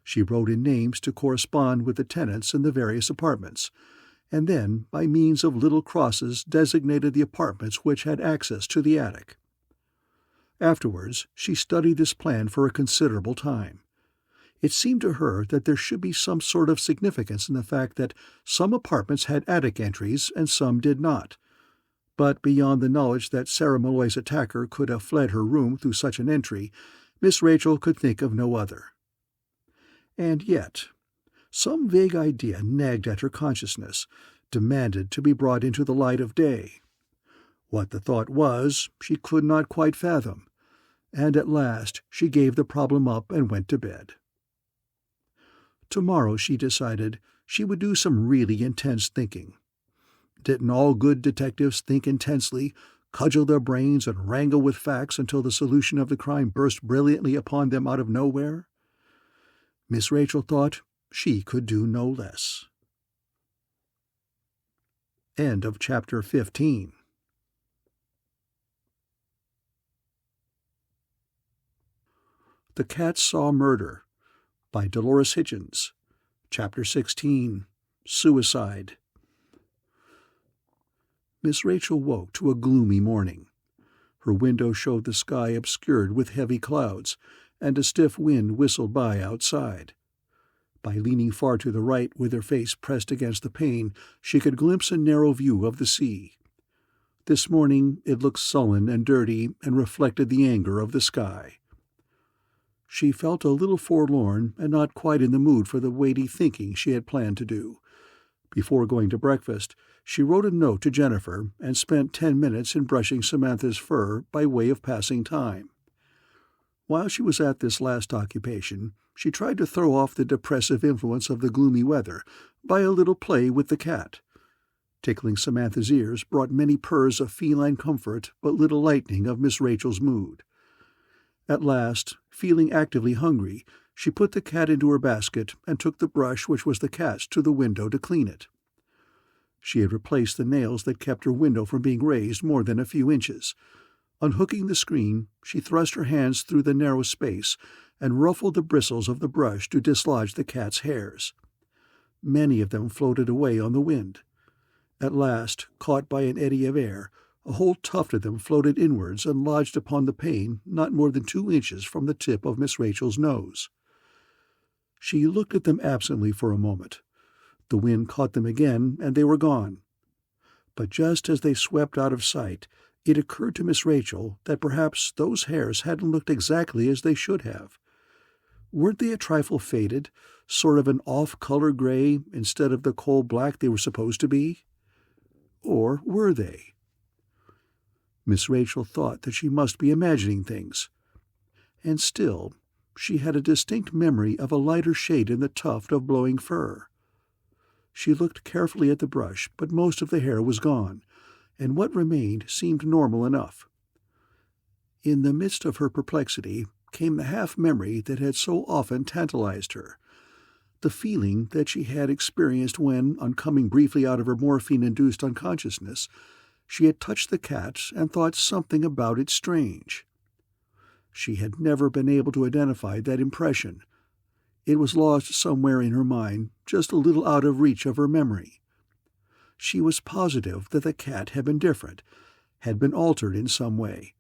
She wrote in names to correspond with the tenants in the various apartments, and then, by means of little crosses, designated the apartments which had access to the attic. Afterwards, she studied this plan for a considerable time. It seemed to her that there should be some sort of significance in the fact that some apartments had attic entries and some did not. But beyond the knowledge that Sarah Malloy's attacker could have fled her room through such an entry, Miss Rachel could think of no other. And yet, some vague idea nagged at her consciousness, demanded to be brought into the light of day. What the thought was, she could not quite fathom, and at last she gave the problem up and went to bed. Tomorrow, she decided, she would do some really intense thinking. Didn't all good detectives think intensely, cudgel their brains and wrangle with facts until the solution of the crime burst brilliantly upon them out of nowhere? Miss Rachel thought she could do no less. End of chapter 15. The Cat Saw Murder by Dolores Hitchins. Chapter 16. Suicide. Miss Rachel woke to a gloomy morning. Her window showed the sky obscured with heavy clouds, and a stiff wind whistled by outside. By leaning far to the right with her face pressed against the pane, she could glimpse a narrow view of the sea. This morning it looked sullen and dirty and reflected the anger of the sky. She felt a little forlorn and not quite in the mood for the weighty thinking she had planned to do. Before going to breakfast, she wrote a note to Jennifer and spent 10 minutes in brushing Samantha's fur by way of passing time. While she was at this last occupation, she tried to throw off the depressive influence of the gloomy weather by a little play with the cat. Tickling Samantha's ears brought many purrs of feline comfort but little lightening of Miss Rachel's mood. At last, feeling actively hungry, she put the cat into her basket and took the brush which was the cat's to the window to clean it. She had replaced the nails that kept her window from being raised more than a few inches. Unhooking the screen, she thrust her hands through the narrow space and ruffled the bristles of the brush to dislodge the cat's hairs. Many of them floated away on the wind. At last, caught by an eddy of air, a whole tuft of them floated inwards and lodged upon the pane not more than 2 inches from the tip of Miss Rachel's nose. She looked at them absently for a moment. The wind caught them again, and they were gone. But just as they swept out of sight, it occurred to Miss Rachel that perhaps those hairs hadn't looked exactly as they should have. Weren't they a trifle faded, sort of an off-color gray instead of the coal black they were supposed to be? Or were they? Miss Rachel thought that she must be imagining things. And still, she had a distinct memory of a lighter shade in the tuft of blowing fur. She looked carefully at the brush, but most of the hair was gone, and what remained seemed normal enough. In the midst of her perplexity came the half-memory that had so often tantalized her, the feeling that she had experienced when, on coming briefly out of her morphine-induced unconsciousness, She had touched the cat and thought something about it strange. She had never been able to identify that impression. It was lost somewhere in her mind, just a little out of reach of her memory. She was positive that the cat had been different, had been altered in some way,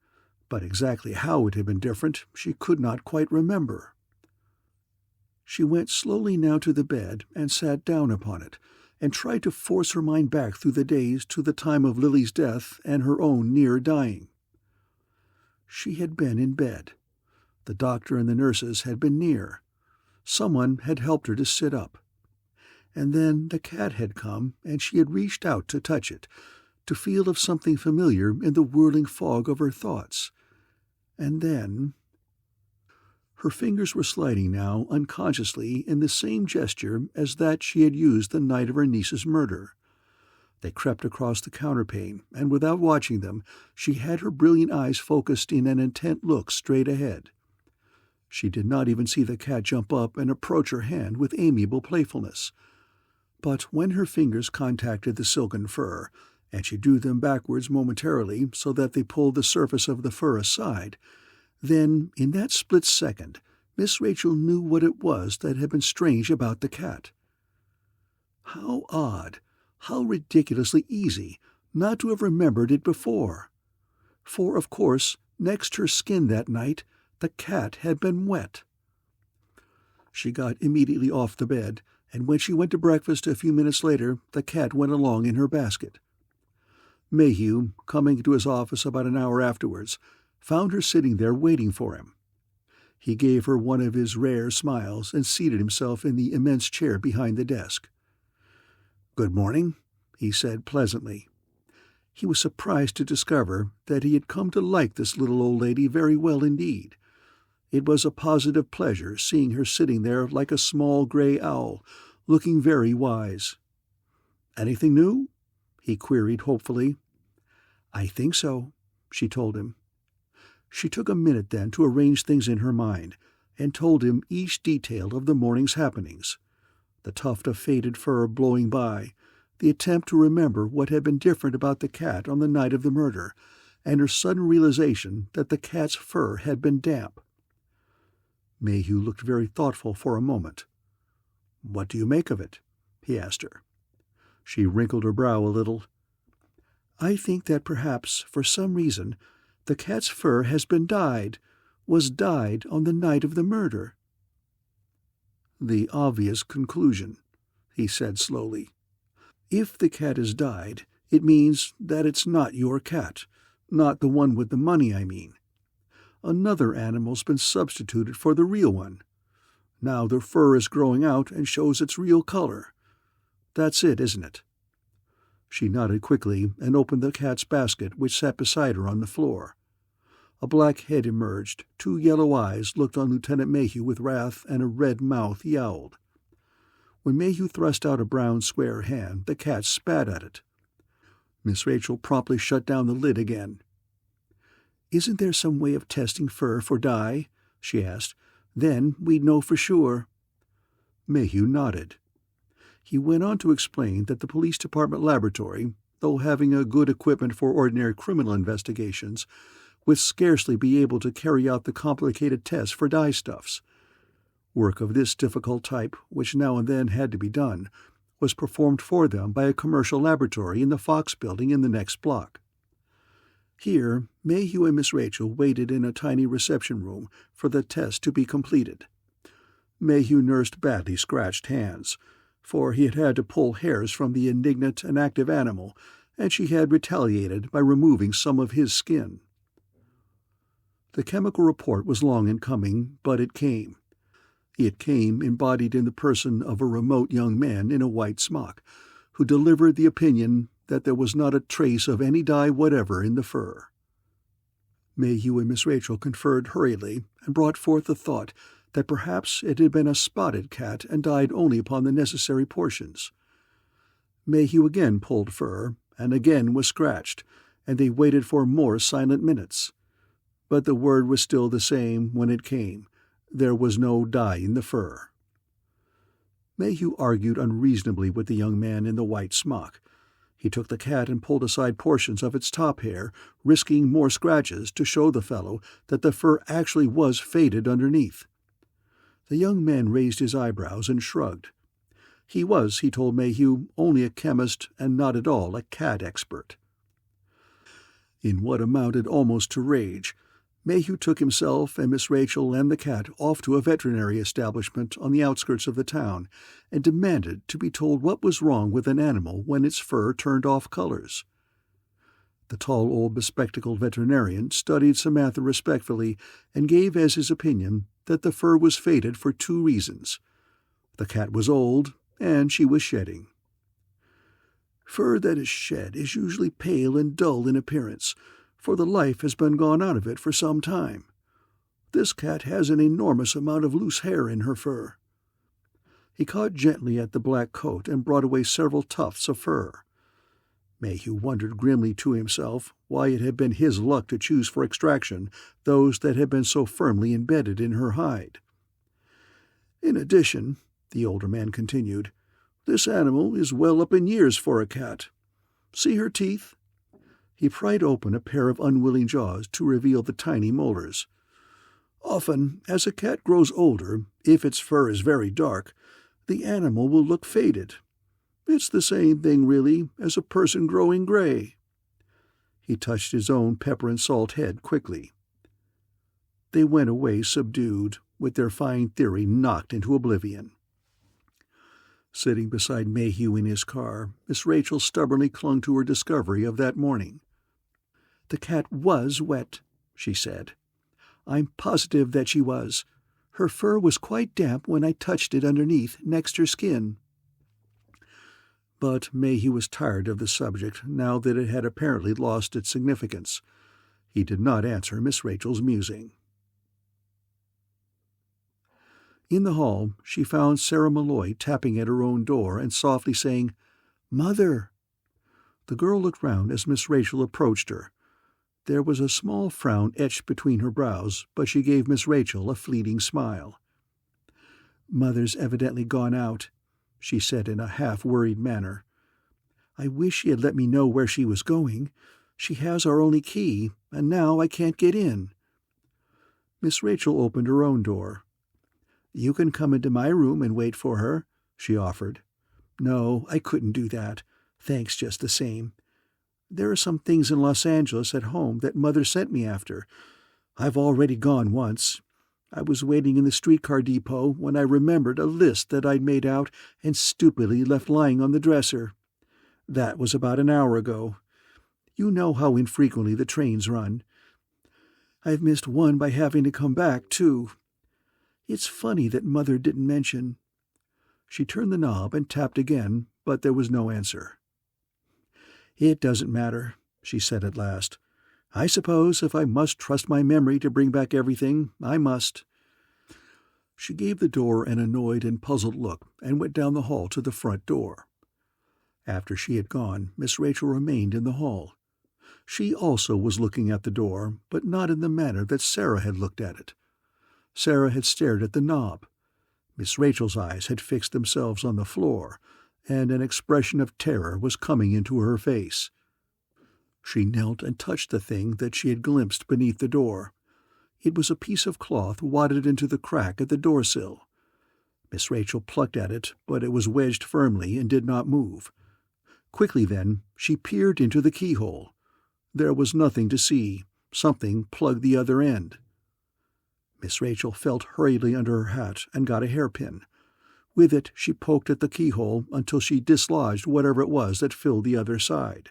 but exactly how it had been different she could not quite remember. She went slowly now to the bed and sat down upon it, and tried to force her mind back through the days to the time of Lily's death and her own near dying. She had been in bed. The doctor and the nurses had been near. Someone had helped her to sit up. And then the cat had come, and she had reached out to touch it, to feel of something familiar in the whirling fog of her thoughts. And then... Her fingers were sliding now unconsciously in the same gesture as that she had used the night of her niece's murder. They crept across the counterpane, and without watching them, she had her brilliant eyes focused in an intent look straight ahead. She did not even see the cat jump up and approach her hand with amiable playfulness. But when her fingers contacted the silken fur, and she drew them backwards momentarily so that they pulled the surface of the fur aside, then, in that split second, Miss Rachel knew what it was that had been strange about the cat. How odd, how ridiculously easy, not to have remembered it before. For, of course, next her skin that night, the cat had been wet. She got immediately off the bed, and when she went to breakfast a few minutes later, the cat went along in her basket. Mayhew, coming to his office about an hour afterwards, found her sitting there waiting for him. He gave her one of his rare smiles and seated himself in the immense chair behind the desk. "Good morning," he said pleasantly. He was surprised to discover that he had come to like this little old lady very well indeed. It was a positive pleasure seeing her sitting there like a small gray owl, looking very wise. "Anything new?" he queried hopefully. "I think so," she told him. She took a minute then to arrange things in her mind, and told him each detail of the morning's happenings. The tuft of faded fur blowing by, the attempt to remember what had been different about the cat on the night of the murder, and her sudden realization that the cat's fur had been damp. Mayhew looked very thoughtful for a moment. "What do you make of it?" he asked her. She wrinkled her brow a little. "I think that perhaps, for some reason, the cat's fur has been was dyed on the night of the murder." "The obvious conclusion," he said slowly. "If the cat is dyed, it means that it's not your cat, not the one with the money, I mean. Another animal's been substituted for the real one. Now the fur is growing out and shows its real color. That's it, isn't it?" She nodded quickly and opened the cat's basket which sat beside her on the floor. A black head emerged, 2 yellow eyes looked on Lieutenant Mayhew with wrath, and a red mouth yowled. When Mayhew thrust out a brown square hand, the cat spat at it. Miss Rachel promptly shut down the lid again. "Isn't there some way of testing fur for dye?" she asked. "Then we'd know for sure." Mayhew nodded. He went on to explain that the police department laboratory, though having a good equipment for ordinary criminal investigations, would scarcely be able to carry out the complicated tests for dyestuffs. Work of this difficult type, which now and then had to be done, was performed for them by a commercial laboratory in the Fox building in the next block. Here, Mayhew and Miss Rachel waited in a tiny reception room for the test to be completed. Mayhew nursed badly scratched hands, for he had had to pull hairs from the indignant and active animal, and she had retaliated by removing some of his skin. The chemical report was long in coming, but it came. It came embodied in the person of a remote young man in a white smock, who delivered the opinion that there was not a trace of any dye whatever in the fur. Mayhew and Miss Rachel conferred hurriedly, and brought forth the thought that perhaps it had been a spotted cat and dyed only upon the necessary portions. Mayhew again pulled fur, and again was scratched, and they waited for more silent minutes. But the word was still the same when it came. There was no dye in the fur. Mayhew argued unreasonably with the young man in the white smock. He took the cat and pulled aside portions of its top hair, risking more scratches to show the fellow that the fur actually was faded underneath. The young man raised his eyebrows and shrugged. He was, he told Mayhew, only a chemist and not at all a cat expert. In what amounted almost to rage, Mayhew took himself and Miss Rachel and the cat off to a veterinary establishment on the outskirts of the town and demanded to be told what was wrong with an animal when its fur turned off colors. The tall old bespectacled veterinarian studied Samantha respectfully and gave as his opinion that the fur was faded for 2 reasons. The cat was old, and she was shedding. Fur that is shed is usually pale and dull in appearance, for the life has been gone out of it for some time. This cat has an enormous amount of loose hair in her fur. He caught gently at the black coat and brought away several tufts of fur. Mayhew wondered grimly to himself why it had been his luck to choose for extraction those that had been so firmly embedded in her hide. In addition, the older man continued, this animal is well up in years for a cat. See her teeth? He pried open a pair of unwilling jaws to reveal the tiny molars. Often, as a cat grows older, if its fur is very dark, the animal will look faded. It's the same thing, really, as a person growing gray. He touched his own pepper and salt head quickly. They went away subdued, with their fine theory knocked into oblivion. Sitting beside Mayhew in his car, Miss Rachel stubbornly clung to her discovery of that morning. The cat was wet, she said. I'm positive that she was. Her fur was quite damp when I touched it underneath, next her skin. But Mayhew was tired of the subject now that it had apparently lost its significance. He did not answer Miss Rachel's musing. In the hall, she found Sarah Malloy tapping at her own door and softly saying, "Mother." The girl looked round as Miss Rachel approached her. There was a small frown etched between her brows, but she gave Miss Rachel a fleeting smile. "Mother's evidently gone out," she said in a half-worried manner. "I wish she had let me know where she was going. She has our only key, and now I can't get in." Miss Rachel opened her own door. "You can come into my room and wait for her," she offered. "No, I couldn't do that. Thanks just the same. There are some things in Los Angeles at home that Mother sent me after. I've already gone once. I was waiting in the streetcar depot when I remembered a list that I'd made out and stupidly left lying on the dresser. That was about an hour ago. You know how infrequently the trains run. I've missed one by having to come back, too. It's funny that Mother didn't mention." She turned the knob and tapped again, but there was no answer. "It doesn't matter," she said at last. "I suppose if I must trust my memory to bring back everything, I must." She gave the door an annoyed and puzzled look and went down the hall to the front door. After she had gone, Miss Rachel remained in the hall. She also was looking at the door, but not in the manner that Sarah had looked at it. Sarah had stared at the knob. Miss Rachel's eyes had fixed themselves on the floor, and an expression of terror was coming into her face. She knelt and touched the thing that she had glimpsed beneath the door. It was a piece of cloth wadded into the crack at the door-sill. Miss Rachel plucked at it, but it was wedged firmly and did not move. Quickly then, she peered into the keyhole. There was nothing to see. Something plugged the other end. Miss Rachel felt hurriedly under her hat and got a hairpin. With it she poked at the keyhole until she dislodged whatever it was that filled the other side.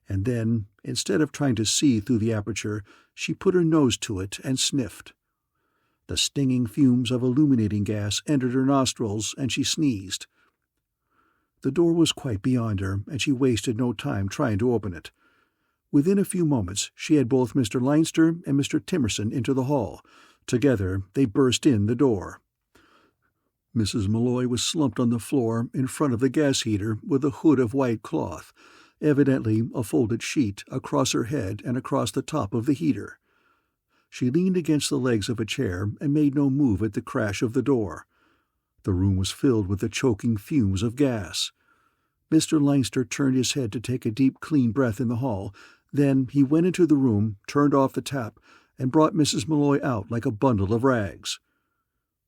And then, instead of trying to see through the aperture, she put her nose to it and sniffed. The stinging fumes of illuminating gas entered her nostrils, and she sneezed. The door was quite beyond her, and she wasted no time trying to open it. Within a few moments she had both Mr. Leinster and Mr. Timerson into the hall. Together they burst in the door. Mrs. Malloy was slumped on the floor in front of the gas heater with a hood of white cloth, evidently a folded sheet, across her head and across the top of the heater. She leaned against the legs of a chair and made no move at the crash of the door. The room was filled with the choking fumes of gas. Mr. Leinster turned his head to take a deep, clean breath in the hall. Then he went into the room, turned off the tap, and brought Mrs. Malloy out like a bundle of rags.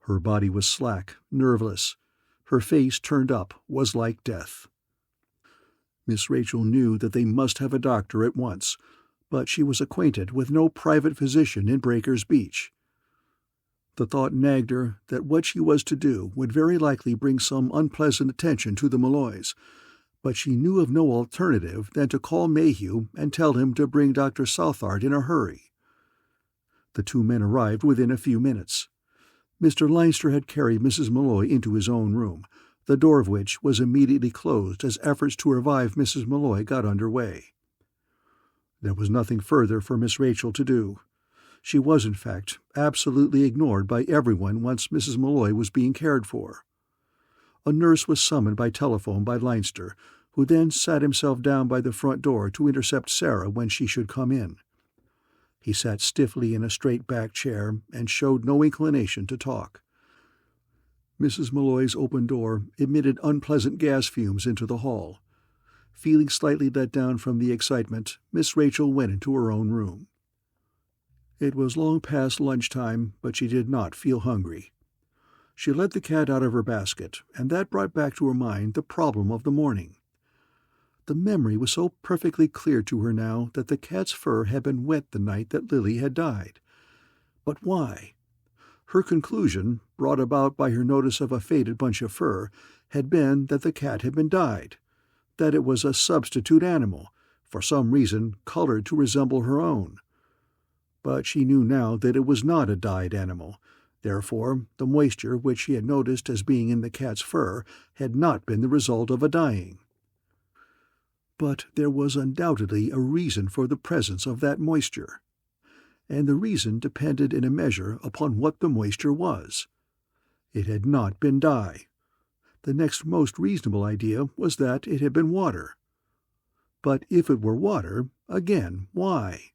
Her body was slack, nerveless. Her face, turned up, was like death. Miss Rachel knew that they must have a doctor at once, but she was acquainted with no private physician in Breakers Beach. The thought nagged her that what she was to do would very likely bring some unpleasant attention to the Malloys, but she knew of no alternative than to call Mayhew and tell him to bring Dr. Southard in a hurry. The two men arrived within a few minutes. Mr. Leinster had carried Mrs. Malloy into his own room, the door of which was immediately closed as efforts to revive Mrs. Malloy got under way. There was nothing further for Miss Rachel to do. She was, in fact, absolutely ignored by everyone once Mrs. Malloy was being cared for. A nurse was summoned by telephone by Leinster, who then sat himself down by the front door to intercept Sarah when she should come in. He sat stiffly in a straight-backed chair and showed no inclination to talk. Mrs. Malloy's open door emitted unpleasant gas fumes into the hall. Feeling slightly let down from the excitement, Miss Rachel went into her own room. It was long past lunchtime, but she did not feel hungry. She let the cat out of her basket, and that brought back to her mind the problem of the morning. The memory was so perfectly clear to her now that the cat's fur had been wet the night that Lily had died. But why? Her conclusion, brought about by her notice of a faded bunch of fur, had been that the cat had been dyed, that it was a substitute animal, for some reason colored to resemble her own. But she knew now that it was not a dyed animal. Therefore, the moisture which she had noticed as being in the cat's fur had not been the result of a dyeing. But there was undoubtedly a reason for the presence of that moisture, and the reason depended in a measure upon what the moisture was. It had not been dye. The next most reasonable idea was that it had been water. But if it were water, again, why?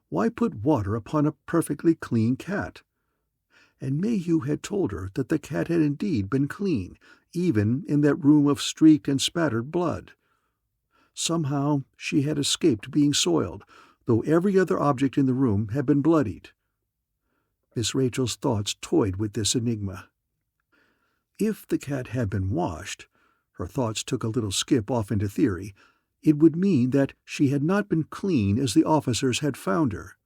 Why put water upon a perfectly clean cat? And Mayhew had told her that the cat had indeed been clean, even in that room of streaked and spattered blood. Somehow she had escaped being soiled, though every other object in the room had been bloodied. Miss Rachel's thoughts toyed with this enigma. If the cat had been washed, her thoughts took a little skip off into theory, it would mean that she had not been clean as the officers had found her.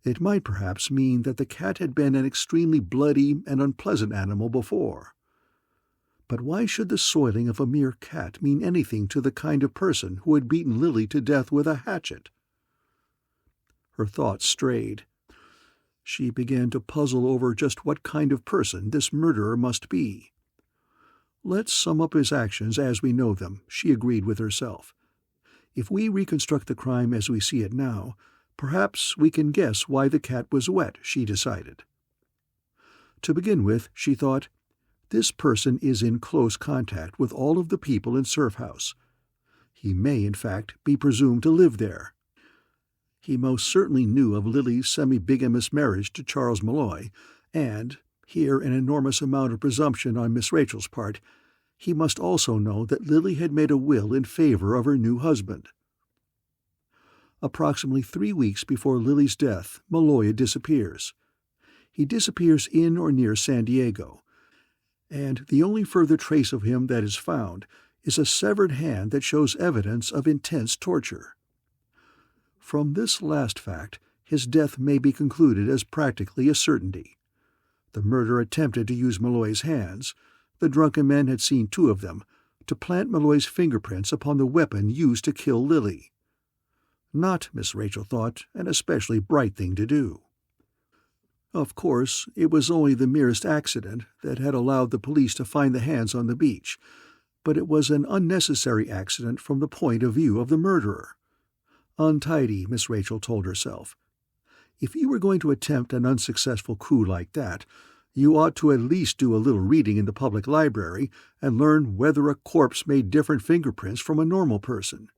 It might perhaps mean that the cat had been an extremely bloody and unpleasant animal before. But why should the soiling of a mere cat mean anything to the kind of person who had beaten Lily to death with a hatchet? Her thoughts strayed. She began to puzzle over just what kind of person this murderer must be. Let's sum up his actions as we know them, she agreed with herself. If we reconstruct the crime as we see it now, perhaps we can guess why the cat was wet, she decided. To begin with, she thought, this person is in close contact with all of the people in Surf House. He may, in fact, be presumed to live there. He most certainly knew of Lily's semi-bigamous marriage to Charles Malloy, and, here an enormous amount of presumption on Miss Rachel's part, he must also know that Lily had made a will in favor of her new husband. Approximately 3 weeks before Lily's death, Malloy disappears. He disappears in or near San Diego, and the only further trace of him that is found is a severed hand that shows evidence of intense torture. From this last fact, his death may be concluded as practically a certainty. The murderer attempted to use Malloy's hands, the drunken men had seen 2 of them, to plant Malloy's fingerprints upon the weapon used to kill Lily. Not, Miss Rachel thought, an especially bright thing to do. Of course, it was only the merest accident that had allowed the police to find the hands on the beach, but it was an unnecessary accident from the point of view of the murderer. Untidy, Miss Rachel told herself. If you were going to attempt an unsuccessful coup like that, you ought to at least do a little reading in the public library and learn whether a corpse made different fingerprints from a normal person.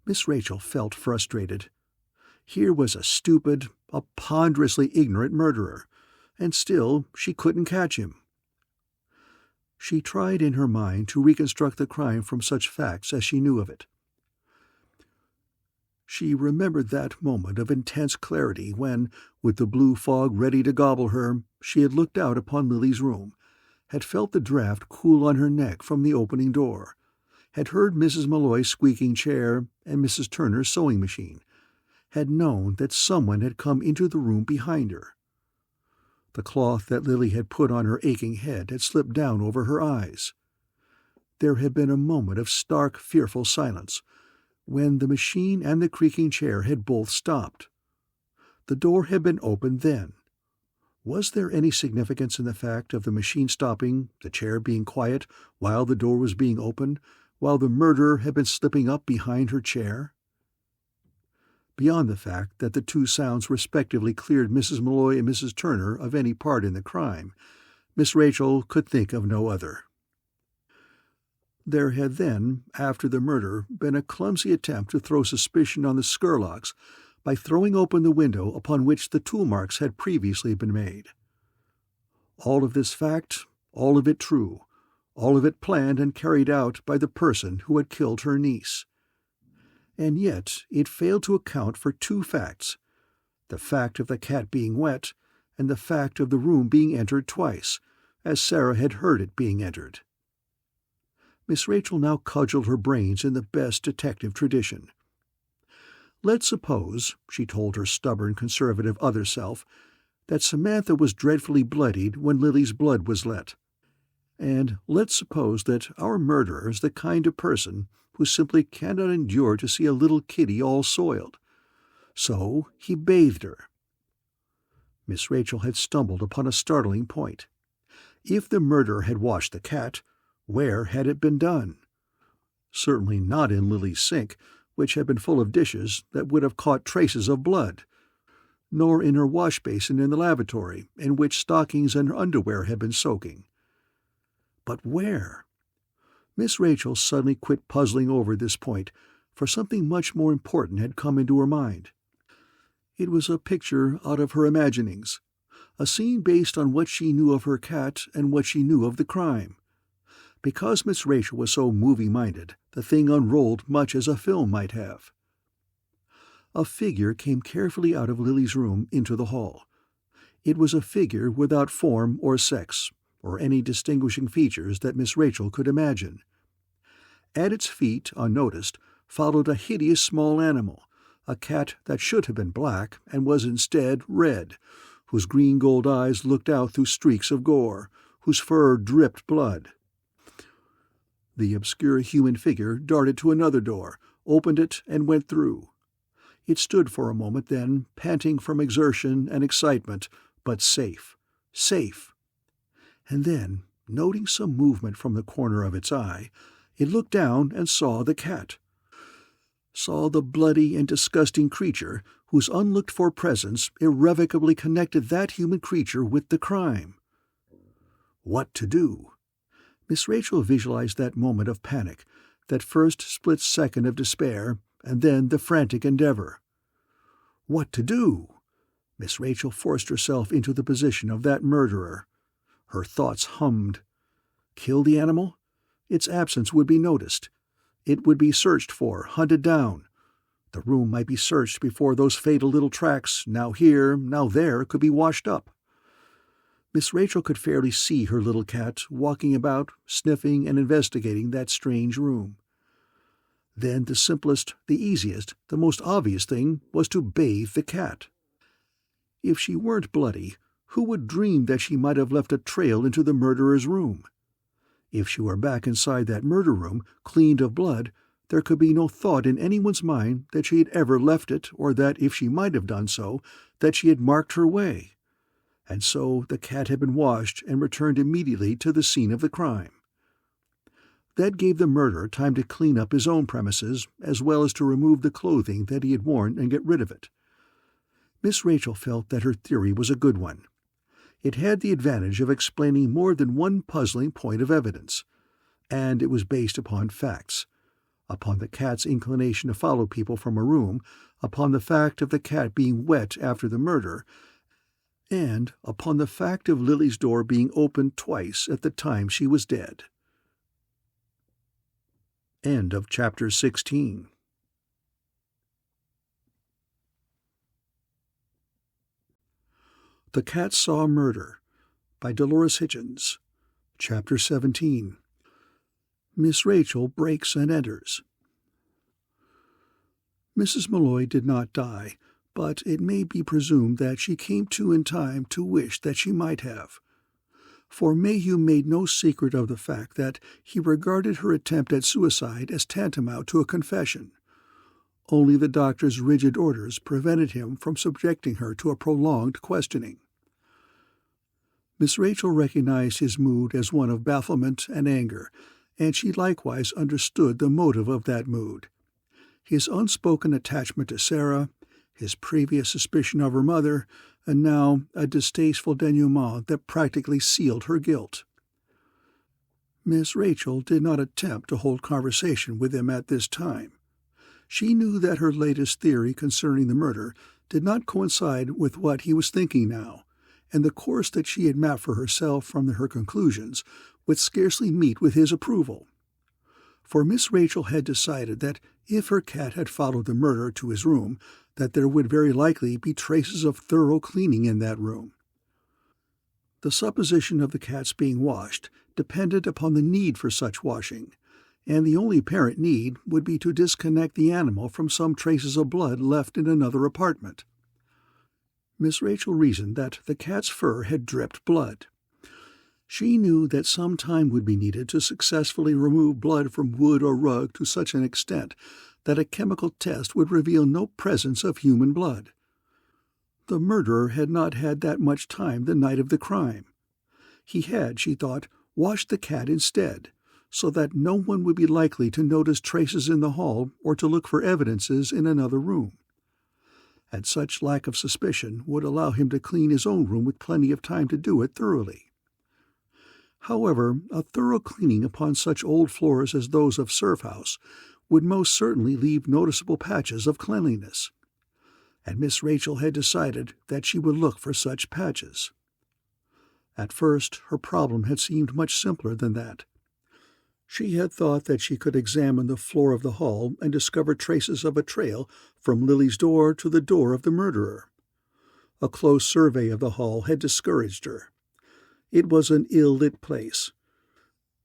Miss Rachel felt frustrated. Here was a stupid, a ponderously ignorant murderer, and still she couldn't catch him. She tried in her mind to reconstruct the crime from such facts as she knew of it. She remembered that moment of intense clarity when, with the blue fog ready to gobble her, she had looked out upon Lily's room, had felt the draft cool on her neck from the opening door, had heard Mrs. Malloy's squeaking chair and Mrs. Turner's sewing machine, had known that someone had come into the room behind her. The cloth that Lily had put on her aching head had slipped down over her eyes. There had been a moment of stark, fearful silence, when the machine and the creaking chair had both stopped. The door had been opened then. Was there any significance in the fact of the machine stopping, the chair being quiet, while the door was being opened, while the murderer had been slipping up behind her chair? Beyond the fact that the two sounds respectively cleared Mrs. Malloy and Mrs. Turner of any part in the crime, Miss Rachel could think of no other. There had then, after the murder, been a clumsy attempt to throw suspicion on the Scurlocks by throwing open the window upon which the tool marks had previously been made. All of this fact, all of it true, all of it planned and carried out by the person who had killed her niece. And yet it failed to account for two facts, the fact of the cat being wet and the fact of the room being entered twice, as Sarah had heard it being entered. Miss Rachel now cudgelled her brains in the best detective tradition. Let's suppose, she told her stubborn conservative other self, that Samantha was dreadfully bloodied when Lily's blood was let. And let's suppose that our murderer is the kind of person who simply cannot endure to see a little kitty all soiled. So he bathed her. Miss Rachel had stumbled upon a startling point. If the murderer had washed the cat, where had it been done? Certainly not in Lily's sink, which had been full of dishes that would have caught traces of blood, nor in her wash-basin in the lavatory, in which stockings and underwear had been soaking. But where? Miss Rachel suddenly quit puzzling over this point, for something much more important had come into her mind. It was a picture out of her imaginings, a scene based on what she knew of her cat and what she knew of the crime. Because Miss Rachel was so movie-minded, the thing unrolled much as a film might have. A figure came carefully out of Lily's room into the hall. It was a figure without form or sex, or any distinguishing features that Miss Rachel could imagine. At its feet, unnoticed, followed a hideous small animal, a cat that should have been black and was instead red, whose green-gold eyes looked out through streaks of gore, whose fur dripped blood. The obscure human figure darted to another door, opened it, and went through. It stood for a moment then, panting from exertion and excitement, but safe. Safe. And then, noting some movement from the corner of its eye, it looked down and saw the cat. Saw the bloody and disgusting creature whose unlooked-for presence irrevocably connected that human creature with the crime. What to do? Miss Rachel visualized that moment of panic, that first split second of despair, and then the frantic endeavor. What to do? Miss Rachel forced herself into the position of that murderer. Her thoughts hummed. Kill the animal? Its absence would be noticed. It would be searched for, hunted down. The room might be searched before those fatal little tracks, now here, now there, could be washed up. Miss Rachel could fairly see her little cat walking about, sniffing and investigating that strange room. Then the simplest, the easiest, the most obvious thing was to bathe the cat. If she weren't bloody, who would dream that she might have left a trail into the murderer's room? If she were back inside that murder room, cleaned of blood, there could be no thought in anyone's mind that she had ever left it, or that, if she might have done so, that she had marked her way. And so the cat had been washed and returned immediately to the scene of the crime. That gave the murderer time to clean up his own premises, as well as to remove the clothing that he had worn and get rid of it. Miss Rachel felt that her theory was a good one. It had the advantage of explaining more than one puzzling point of evidence, and it was based upon facts, upon the cat's inclination to follow people from a room, upon the fact of the cat being wet after the murder, and upon the fact of Lily's door being opened twice at the time she was dead. End of chapter 16. The Cat Saw Murder by Dolores Hitchins. Chapter 17. Miss Rachel breaks and enters. Mrs. Malloy did not die, but it may be presumed that she came to in time to wish that she might have. For Mayhew made no secret of the fact that he regarded her attempt at suicide as tantamount to a confession. Only the doctor's rigid orders prevented him from subjecting her to a prolonged questioning. Miss Rachel recognized his mood as one of bafflement and anger, and she likewise understood the motive of that mood. His unspoken attachment to Sarah, his previous suspicion of her mother, and now a distasteful denouement that practically sealed her guilt. Miss Rachel did not attempt to hold conversation with him at this time. She knew that her latest theory concerning the murder did not coincide with what he was thinking now, and the course that she had mapped for herself from her conclusions would scarcely meet with his approval. For Miss Rachel had decided that if her cat had followed the murderer to his room, that there would very likely be traces of thorough cleaning in that room. The supposition of the cat's being washed depended upon the need for such washing, and the only apparent need would be to disconnect the animal from some traces of blood left in another apartment. Miss Rachel reasoned that the cat's fur had dripped blood. She knew that some time would be needed to successfully remove blood from wood or rug to such an extent that a chemical test would reveal no presence of human blood. The murderer had not had that much time the night of the crime. He had, she thought, washed the cat instead, so that no one would be likely to notice traces in the hall or to look for evidences in another room. And such lack of suspicion would allow him to clean his own room with plenty of time to do it thoroughly. However, a thorough cleaning upon such old floors as those of Surf House would most certainly leave noticeable patches of cleanliness, and Miss Rachel had decided that she would look for such patches. At first, her problem had seemed much simpler than that. She had thought that she could examine the floor of the hall and discover traces of a trail from Lily's door to the door of the murderer. A close survey of the hall had discouraged her. It was an ill-lit place.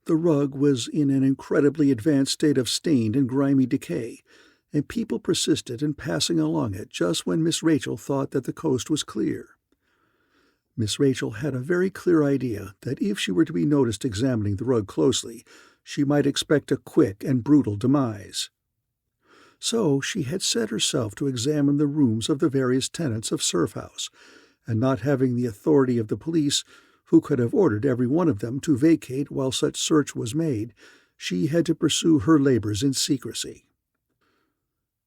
The rug was in an incredibly advanced state of stained and grimy decay, and people persisted in passing along it just when Miss Rachel thought that the coast was clear. Miss Rachel had a very clear idea that if she were to be noticed examining the rug closely, she might expect a quick and brutal demise. So she had set herself to examine the rooms of the various tenants of Surf House, and not having the authority of the police, who could have ordered every one of them to vacate while such search was made, she had to pursue her labors in secrecy.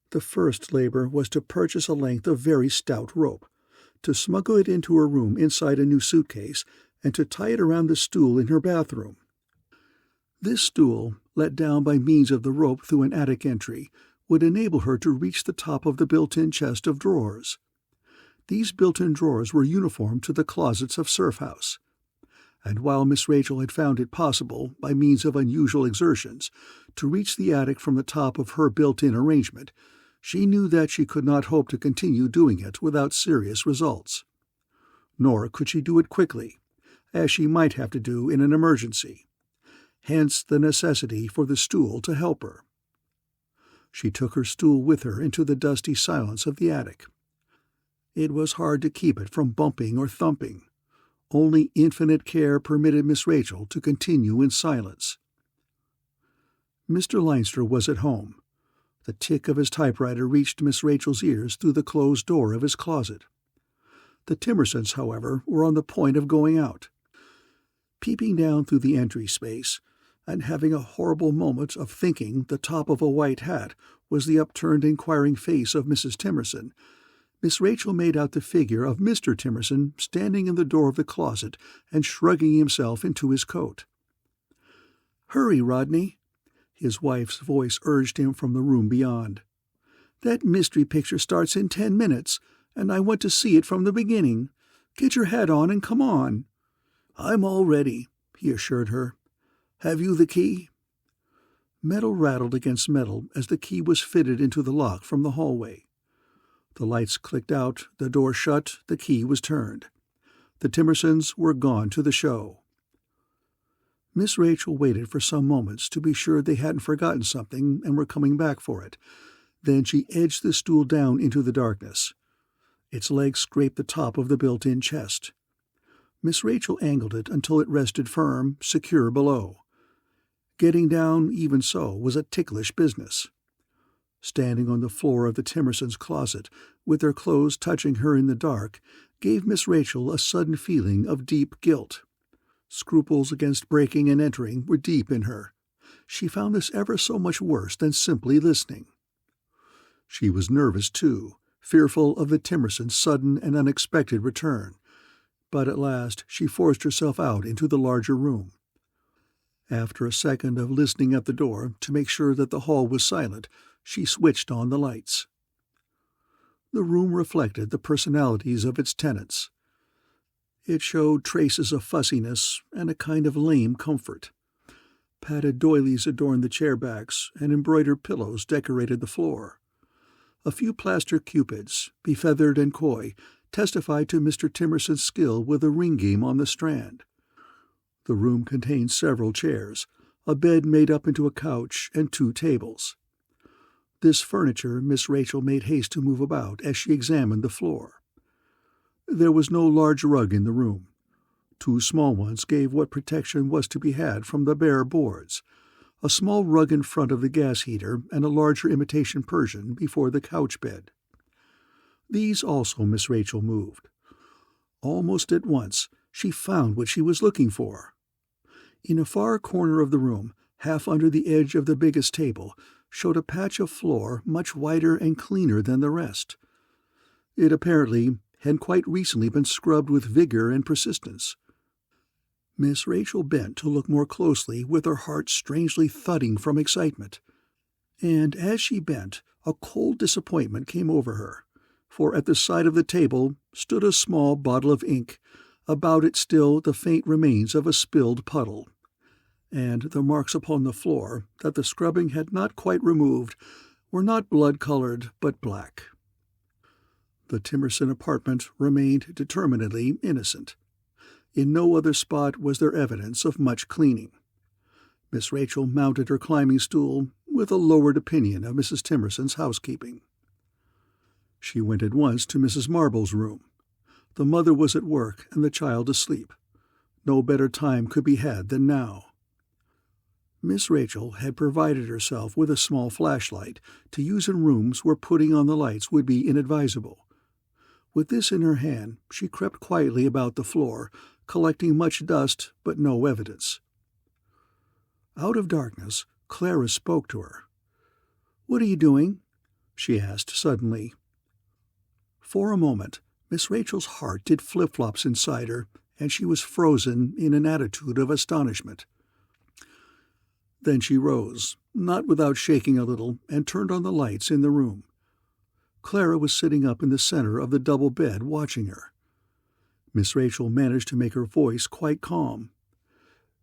The first labor was to purchase a length of very stout rope, to smuggle it into her room inside a new suitcase, and to tie it around the stool in her bathroom. This stool, let down by means of the rope through an attic entry, would enable her to reach the top of the built-in chest of drawers. These built-in drawers were uniform to the closets of Surf House, and while Miss Rachel had found it possible, by means of unusual exertions, to reach the attic from the top of her built-in arrangement, she knew that she could not hope to continue doing it without serious results. Nor could she do it quickly, as she might have to do in an emergency. Hence the necessity for the stool to help her. She took her stool with her into the dusty silence of the attic. It was hard to keep it from bumping or thumping. Only infinite care permitted Miss Rachel to continue in silence. Mr. Leinster was at home. The tick of his typewriter reached Miss Rachel's ears through the closed door of his closet. The Timmersons, however, were on the point of going out. Peeping down through the entry space, and having a horrible moment of thinking the top of a white hat was the upturned inquiring face of Mrs. Timmerson, Miss Rachel made out the figure of Mr. Timmerson standing in the door of the closet and shrugging himself into his coat. "Hurry, Rodney," his wife's voice urged him from the room beyond. "That mystery picture starts in 10 minutes, and I want to see it from the beginning. Get your hat on and come on." "I'm all ready," he assured her. "Have you the key?" Metal rattled against metal as the key was fitted into the lock from the hallway. The lights clicked out, the door shut, the key was turned. The Timmersons were gone to the show. Miss Rachel waited for some moments to be sure they hadn't forgotten something and were coming back for it. Then she edged the stool down into the darkness. Its legs scraped the top of the built-in chest. Miss Rachel angled it until it rested firm, secure below. Getting down, even so, was a ticklish business. Standing on the floor of the Timmersons' closet, with their clothes touching her in the dark, gave Miss Rachel a sudden feeling of deep guilt. Scruples against breaking and entering were deep in her. She found this ever so much worse than simply listening. She was nervous, too, fearful of the Timmersons' sudden and unexpected return. But at last she forced herself out into the larger room. After a second of listening at the door to make sure that the hall was silent, she switched on the lights. The room reflected the personalities of its tenants. It showed traces of fussiness and a kind of lame comfort. Padded doilies adorned the chair backs, and embroidered pillows decorated the floor. A few plaster cupids, befeathered and coy, testified to Mr. Timmerson's skill with a ring game on the Strand. The room contained several chairs, a bed made up into a couch, and 2 tables. This furniture Miss Rachel made haste to move about as she examined the floor. There was no large rug in the room. 2 small ones gave what protection was to be had from the bare boards, a small rug in front of the gas heater and a larger imitation Persian before the couch bed. These also Miss Rachel moved. Almost at once she found what she was looking for. In a far corner of the room, half under the edge of the biggest table, showed a patch of floor much wider and cleaner than the rest. It apparently had quite recently been scrubbed with vigor and persistence. Miss Rachel bent to look more closely, with her heart strangely thudding from excitement. And as she bent, a cold disappointment came over her, for at the side of the table stood a small bottle of ink, about it still the faint remains of a spilled puddle. And the marks upon the floor, that the scrubbing had not quite removed, were not blood-colored but black. The Timmerson apartment remained determinedly innocent. In no other spot was there evidence of much cleaning. Miss Rachel mounted her climbing stool with a lowered opinion of Mrs. Timmerson's housekeeping. She went at once to Mrs. Marble's room. The mother was at work and the child asleep. No better time could be had than now. Miss Rachel had provided herself with a small flashlight to use in rooms where putting on the lights would be inadvisable. With this in her hand, she crept quietly about the floor, collecting much dust but no evidence. Out of darkness, Clara spoke to her. "What are you doing?" she asked suddenly. For a moment, Miss Rachel's heart did flip-flops inside her, and she was frozen in an attitude of astonishment. Then she rose, not without shaking a little, and turned on the lights in the room. Clara was sitting up in the center of the double bed watching her. Miss Rachel managed to make her voice quite calm.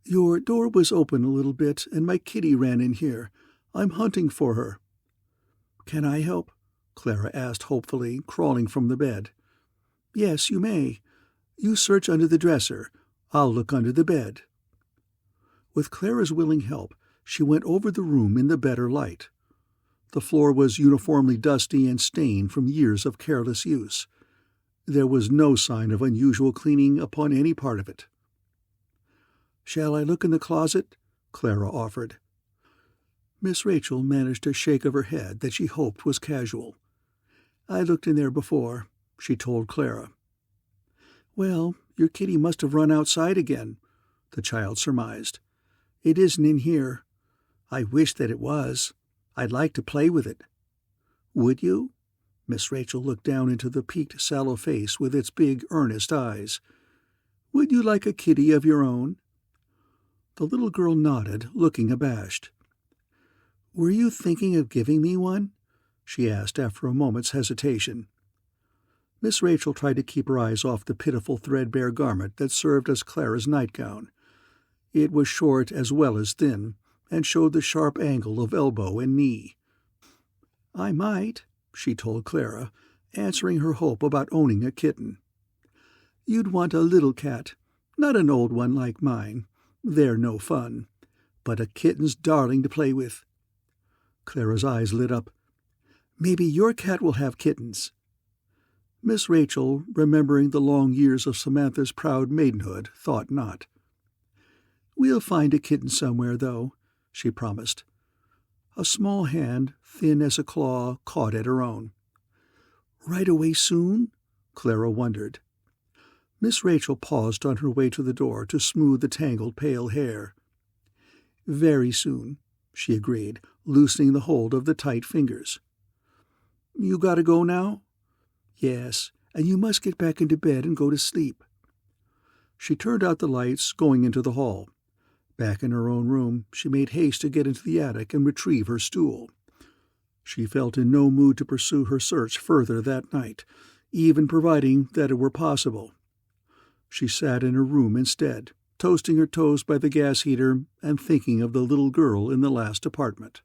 "Your door was open a little bit, and my kitty ran in here. I'm hunting for her." "Can I help?" Clara asked hopefully, crawling from the bed. "Yes, you may. You search under the dresser. I'll look under the bed." With Clara's willing help, she went over the room in the better light. The floor was uniformly dusty and stained from years of careless use. There was no sign of unusual cleaning upon any part of it. "Shall I look in the closet?" Clara offered. Miss Rachel managed a shake of her head that she hoped was casual. "I looked in there before," she told Clara. "Well, your kitty must have run outside again," the child surmised. "It isn't in here. I wish that it was. I'd like to play with it." "Would you?" Miss Rachel looked down into the peaked, sallow face with its big, earnest eyes. "Would you like a kitty of your own?" The little girl nodded, looking abashed. "Were you thinking of giving me one?" she asked after a moment's hesitation. Miss Rachel tried to keep her eyes off the pitiful threadbare garment that served as Clara's nightgown. It was short as well as thin, and showed the sharp angle of elbow and knee. "I might," she told Clara, answering her hope about owning a kitten. "You'd want a little cat, not an old one like mine. They're no fun. But a kitten's darling to play with." Clara's eyes lit up. "Maybe your cat will have kittens." Miss Rachel, remembering the long years of Samantha's proud maidenhood, thought not. "We'll find a kitten somewhere, though," she promised. A small hand, thin as a claw, caught at her own. "Right away soon?" Clara wondered. Miss Rachel paused on her way to the door to smooth the tangled pale hair. "Very soon," she agreed, loosening the hold of the tight fingers. "You gotta go now?" "Yes, and you must get back into bed and go to sleep." She turned out the lights, going into the hall. Back in her own room, she made haste to get into the attic and retrieve her stool. She felt in no mood to pursue her search further that night, even providing that it were possible. She sat in her room instead, toasting her toes by the gas heater and thinking of the little girl in the last apartment.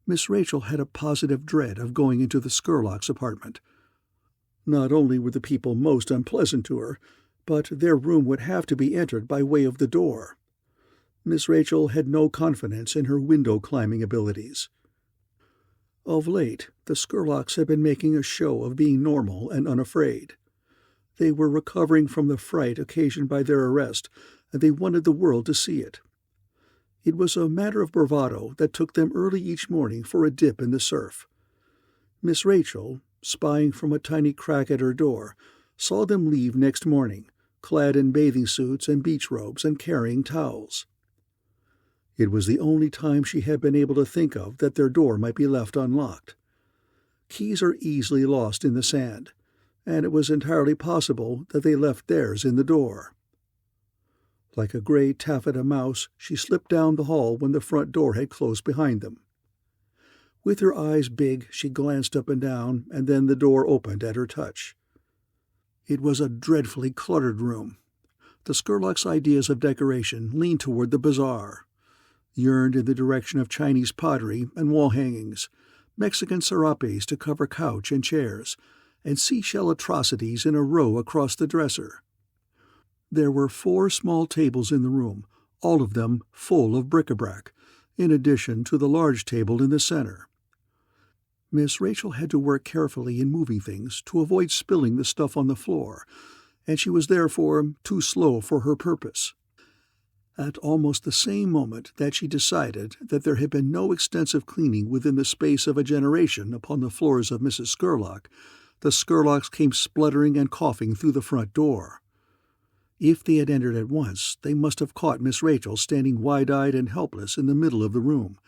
Miss Rachel had a positive dread of going into the Scurlocks' apartment. Not only were the people most unpleasant to her, but their room would have to be entered by way of the door. Miss Rachel had no confidence in her window-climbing abilities. Of late, the Scurlocks had been making a show of being normal and unafraid. They were recovering from the fright occasioned by their arrest, and they wanted the world to see it. It was a matter of bravado that took them early each morning for a dip in the surf. Miss Rachel, spying from a tiny crack at her door, saw them leave next morning, clad in bathing suits and beach robes and carrying towels. It was the only time she had been able to think of that their door might be left unlocked. Keys are easily lost in the sand, and it was entirely possible that they left theirs in the door. Like a gray taffeta mouse, she slipped down the hall when the front door had closed behind them. With her eyes big, she glanced up and down, and then the door opened at her touch. It was a dreadfully cluttered room. The Scurlocks' ideas of decoration leaned toward the bizarre, yearned in the direction of Chinese pottery and wall hangings, Mexican serapes to cover couch and chairs, and seashell atrocities in a row across the dresser. There were 4 small tables in the room, all of them full of bric-a-brac, in addition to the large table in the center. Miss Rachel had to work carefully in moving things to avoid spilling the stuff on the floor, and she was therefore too slow for her purpose. At almost the same moment that she decided that there had been no extensive cleaning within the space of a generation upon the floors of Mrs. Scurlock, the Scurlocks came spluttering and coughing through the front door. If they had entered at once, they must have caught Miss Rachel standing wide-eyed and helpless in the middle of the room.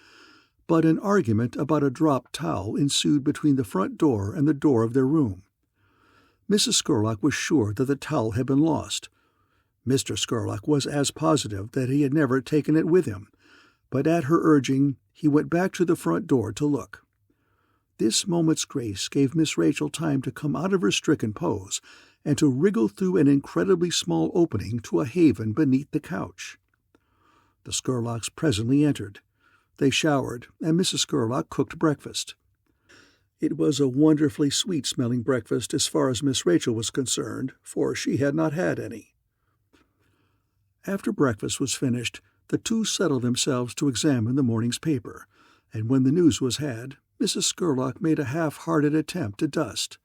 But an argument about a dropped towel ensued between the front door and the door of their room. Mrs. Scurlock was sure that the towel had been lost. Mr. Scurlock was as positive that he had never taken it with him, but at her urging, he went back to the front door to look. This moment's grace gave Miss Rachel time to come out of her stricken pose and to wriggle through an incredibly small opening to a haven beneath the couch. The Scurlocks presently entered. They showered, and Mrs. Scurlock cooked breakfast. It was a wonderfully sweet-smelling breakfast as far as Miss Rachel was concerned, for she had not had any. After breakfast was finished, the two settled themselves to examine the morning's paper, and when the news was had, Mrs. Scurlock made a half-hearted attempt to dust.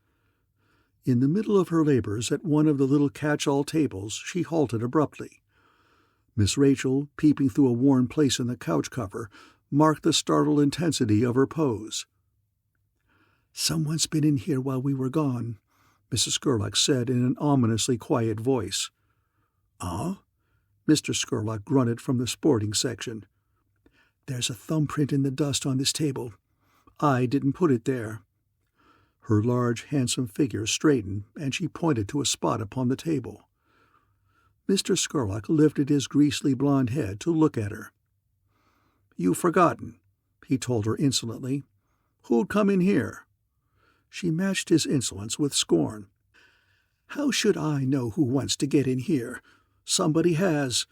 In the middle of her labors at one of the little catch-all tables, she halted abruptly. Miss Rachel, peeping through a worn place in the couch cover, marked the startled intensity of her pose. "Someone's been in here while we were gone," Mrs. Scurlock said in an ominously quiet voice. "Ah?" Mr. Scurlock grunted from the sporting section. "There's a thumbprint in the dust on this table. I didn't put it there." Her large, handsome figure straightened, and she pointed to a spot upon the table. Mr. Scurlock lifted his greasily blond head to look at her. "You've forgotten," he told her insolently. "Who'd come in here?" She matched his insolence with scorn. "How should I know who wants to get in here? Somebody has.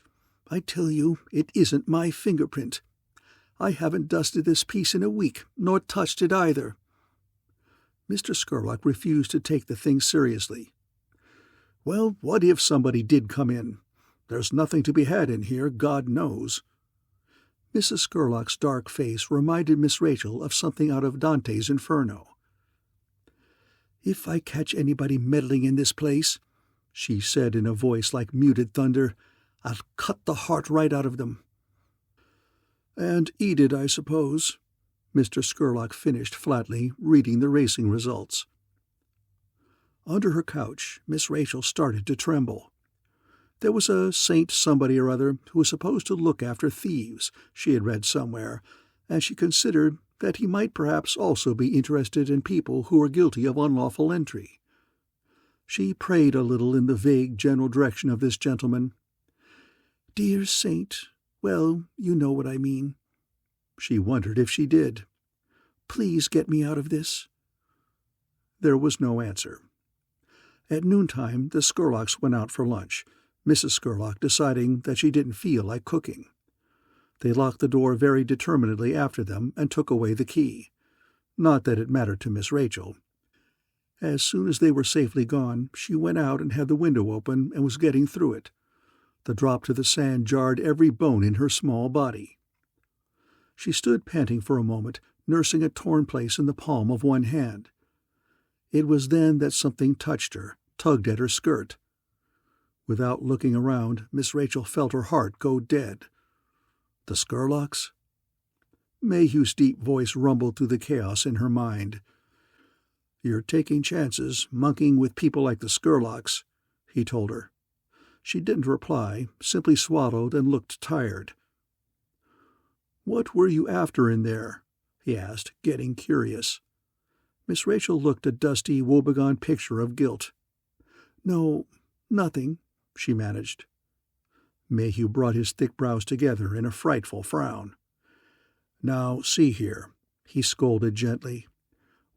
I tell you, it isn't my fingerprint. I haven't dusted this piece in a week, nor touched it either." Mr. Scurlock refused to take the thing seriously. "Well, what if somebody did come in? There's nothing to be had in here, God knows." Mrs. Scurlock's dark face reminded Miss Rachel of something out of Dante's Inferno. "If I catch anybody meddling in this place," she said in a voice like muted thunder, "I'll cut the heart right out of them." "And eat it, I suppose," Mr. Scurlock finished flatly, reading the racing results. Under her couch, Miss Rachel started to tremble. There was a Saint somebody or other who was supposed to look after thieves, she had read somewhere, and she considered that he might perhaps also be interested in people who were guilty of unlawful entry. She prayed a little in the vague general direction of this gentleman. "Dear Saint, well, you know what I mean." She wondered if she did. "Please get me out of this." There was no answer. At noontime the Scurlocks went out for lunch, Mrs. Scurlock deciding that she didn't feel like cooking. They locked the door very determinedly after them and took away the key. Not that it mattered to Miss Rachel. As soon as they were safely gone, she went out and had the window open and was getting through it. The drop to the sand jarred every bone in her small body. She stood panting for a moment, nursing a torn place in the palm of one hand. It was then that something touched her, tugged at her skirt. Without looking around, Miss Rachel felt her heart go dead. The Scurlocks? Mayhew's deep voice rumbled through the chaos in her mind. "You're taking chances, monkeying with people like the Scurlocks," he told her. She didn't reply, simply swallowed and looked tired. "What were you after in there?" he asked, getting curious. Miss Rachel looked a dusty, woebegone picture of guilt. "No, nothing," she managed. Mayhew brought his thick brows together in a frightful frown. "Now, see here," he scolded gently.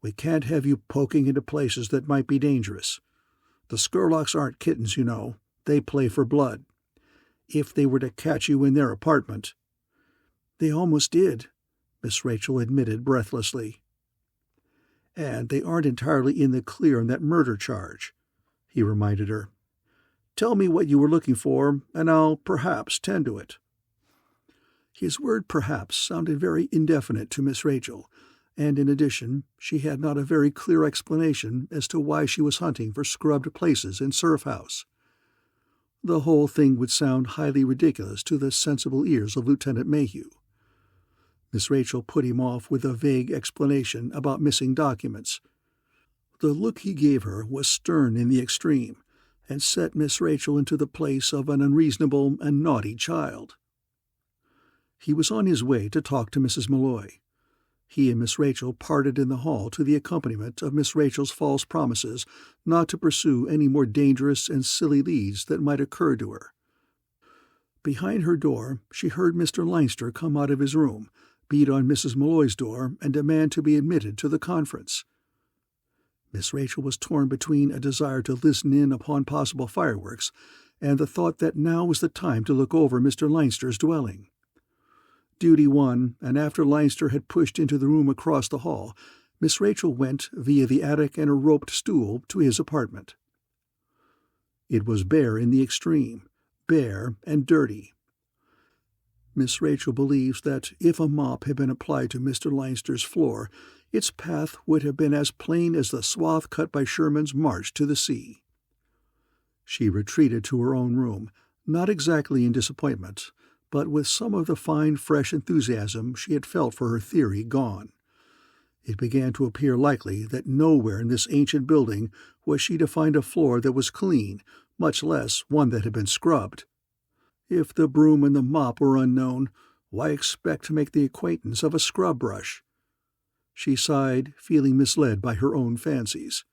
"We can't have you poking into places that might be dangerous. The Scurlocks aren't kittens, you know. They play for blood. If they were to catch you in their apartment—" "They almost did," Miss Rachel admitted breathlessly. "And they aren't entirely in the clear on that murder charge," he reminded her. "Tell me what you were looking for, and I'll perhaps tend to it." His word perhaps sounded very indefinite to Miss Rachel, and in addition she had not a very clear explanation as to why she was hunting for scrubbed places in Surf House. The whole thing would sound highly ridiculous to the sensible ears of Lieutenant Mayhew. Miss Rachel put him off with a vague explanation about missing documents. The look he gave her was stern in the extreme, and set Miss Rachel into the place of an unreasonable and naughty child. He was on his way to talk to Mrs. Malloy. He and Miss Rachel parted in the hall to the accompaniment of Miss Rachel's false promises not to pursue any more dangerous and silly leads that might occur to her. Behind her door she heard Mr. Leinster come out of his room, beat on Mrs. Malloy's door, and demand to be admitted to the conference. Miss Rachel was torn between a desire to listen in upon possible fireworks and the thought that now was the time to look over Mr. Leinster's dwelling. Duty won, and after Leinster had pushed into the room across the hall, Miss Rachel went, via the attic and a roped stool, to his apartment. It was bare in the extreme, bare and dirty. Miss Rachel believes that if a mop had been applied to Mr. Leinster's floor, its path would have been as plain as the swath cut by Sherman's march to the sea. She retreated to her own room, not exactly in disappointment, but with some of the fine, fresh enthusiasm she had felt for her theory gone. It began to appear likely that nowhere in this ancient building was she to find a floor that was clean, much less one that had been scrubbed. If the broom and the mop were unknown, why expect to make the acquaintance of a scrub brush? She sighed, feeling misled by her own fancies.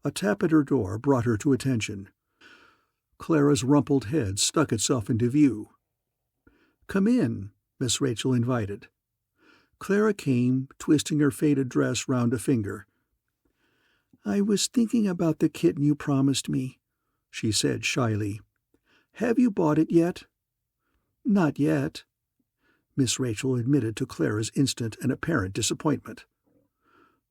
A tap at her door brought her to attention. Clara's rumpled head stuck itself into view. "Come in," Miss Rachel invited. Clara came, twisting her faded dress round a finger, "I was thinking about the kitten you promised me," she said shyly. "Have you bought it yet?" "Not yet," Miss Rachel admitted to Clara's instant and apparent disappointment.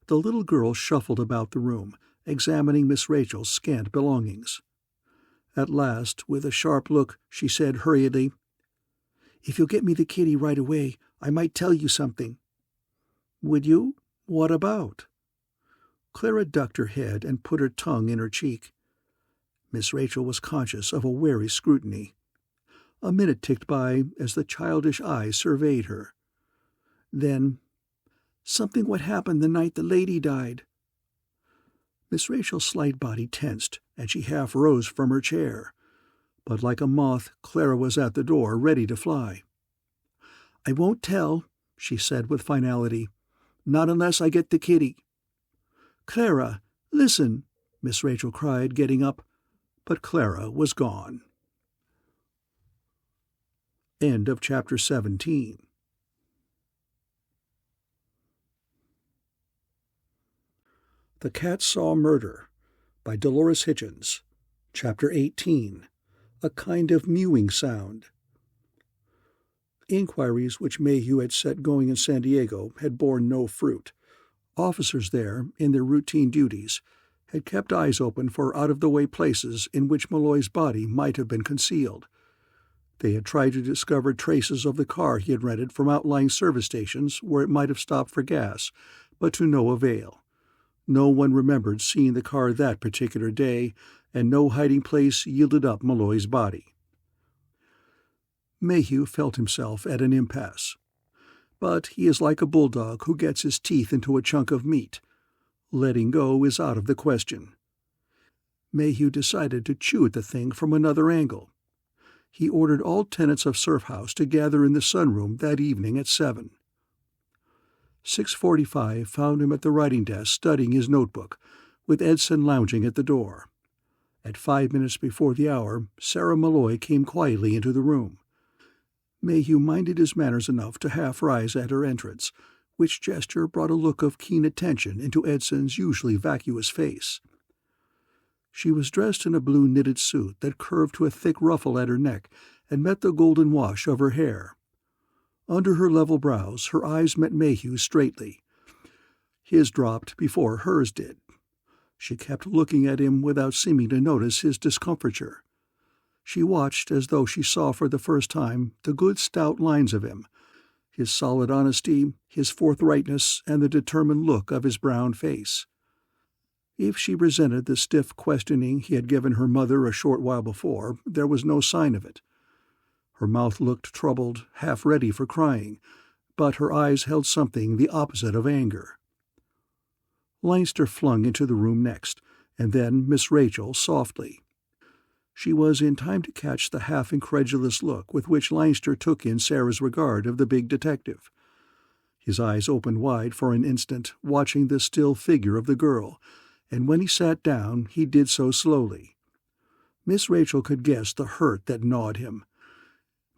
The little girl shuffled about the room, examining Miss Rachel's scant belongings. At last, with a sharp look, she said hurriedly, "If you'll get me the kitty right away, I might tell you something." "Would you? What about?" Clara ducked her head and put her tongue in her cheek. Miss Rachel was conscious of a wary scrutiny. A minute ticked by as the childish eyes surveyed her. Then, "Something what happened the night the lady died." Miss Rachel's slight body tensed, and she half rose from her chair. But like a moth, Clara was at the door, ready to fly. "I won't tell," she said with finality. "Not unless I get the kitty." "Clara, listen!" Miss Rachel cried, getting up. But Clara was gone. End of chapter 17. The Cat Saw Murder by Dolores Hitchins. Chapter 18. A Kind of Mewing Sound. Inquiries which Mayhew had set going in San Diego had borne no fruit. Officers there, in their routine duties, had kept eyes open for out-of-the-way places in which Malloy's body might have been concealed. They had tried to discover traces of the car he had rented from outlying service stations where it might have stopped for gas, but to no avail. No one remembered seeing the car that particular day, and no hiding place yielded up Malloy's body. Mayhew felt himself at an impasse. But he is like a bulldog who gets his teeth into a chunk of meat. Letting go is out of the question. Mayhew decided to chew at the thing from another angle. He ordered all tenants of Surf House to gather in the sunroom that evening at 7. 6:45 found him at the writing desk studying his notebook, with Edson lounging at the door. At 5 minutes before the hour, Sarah Malloy came quietly into the room. Mayhew minded his manners enough to half rise at her entrance, which gesture brought a look of keen attention into Edson's usually vacuous face. She was dressed in a blue knitted suit that curved to a thick ruffle at her neck and met the golden wash of her hair. Under her level brows, her eyes met Mayhew's straightly. His dropped before hers did. She kept looking at him without seeming to notice his discomfiture. She watched as though she saw for the first time the good stout lines of him, his solid honesty, his forthrightness, and the determined look of his brown face. If she resented the stiff questioning he had given her mother a short while before, there was no sign of it. Her mouth looked troubled, half ready for crying, but her eyes held something the opposite of anger. Leinster flung into the room next, and then Miss Rachel softly. She was in time to catch the half-incredulous look with which Leinster took in Sarah's regard of the big detective. His eyes opened wide for an instant, watching the still figure of the girl, and when he sat down he did so slowly. Miss Rachel could guess the hurt that gnawed him,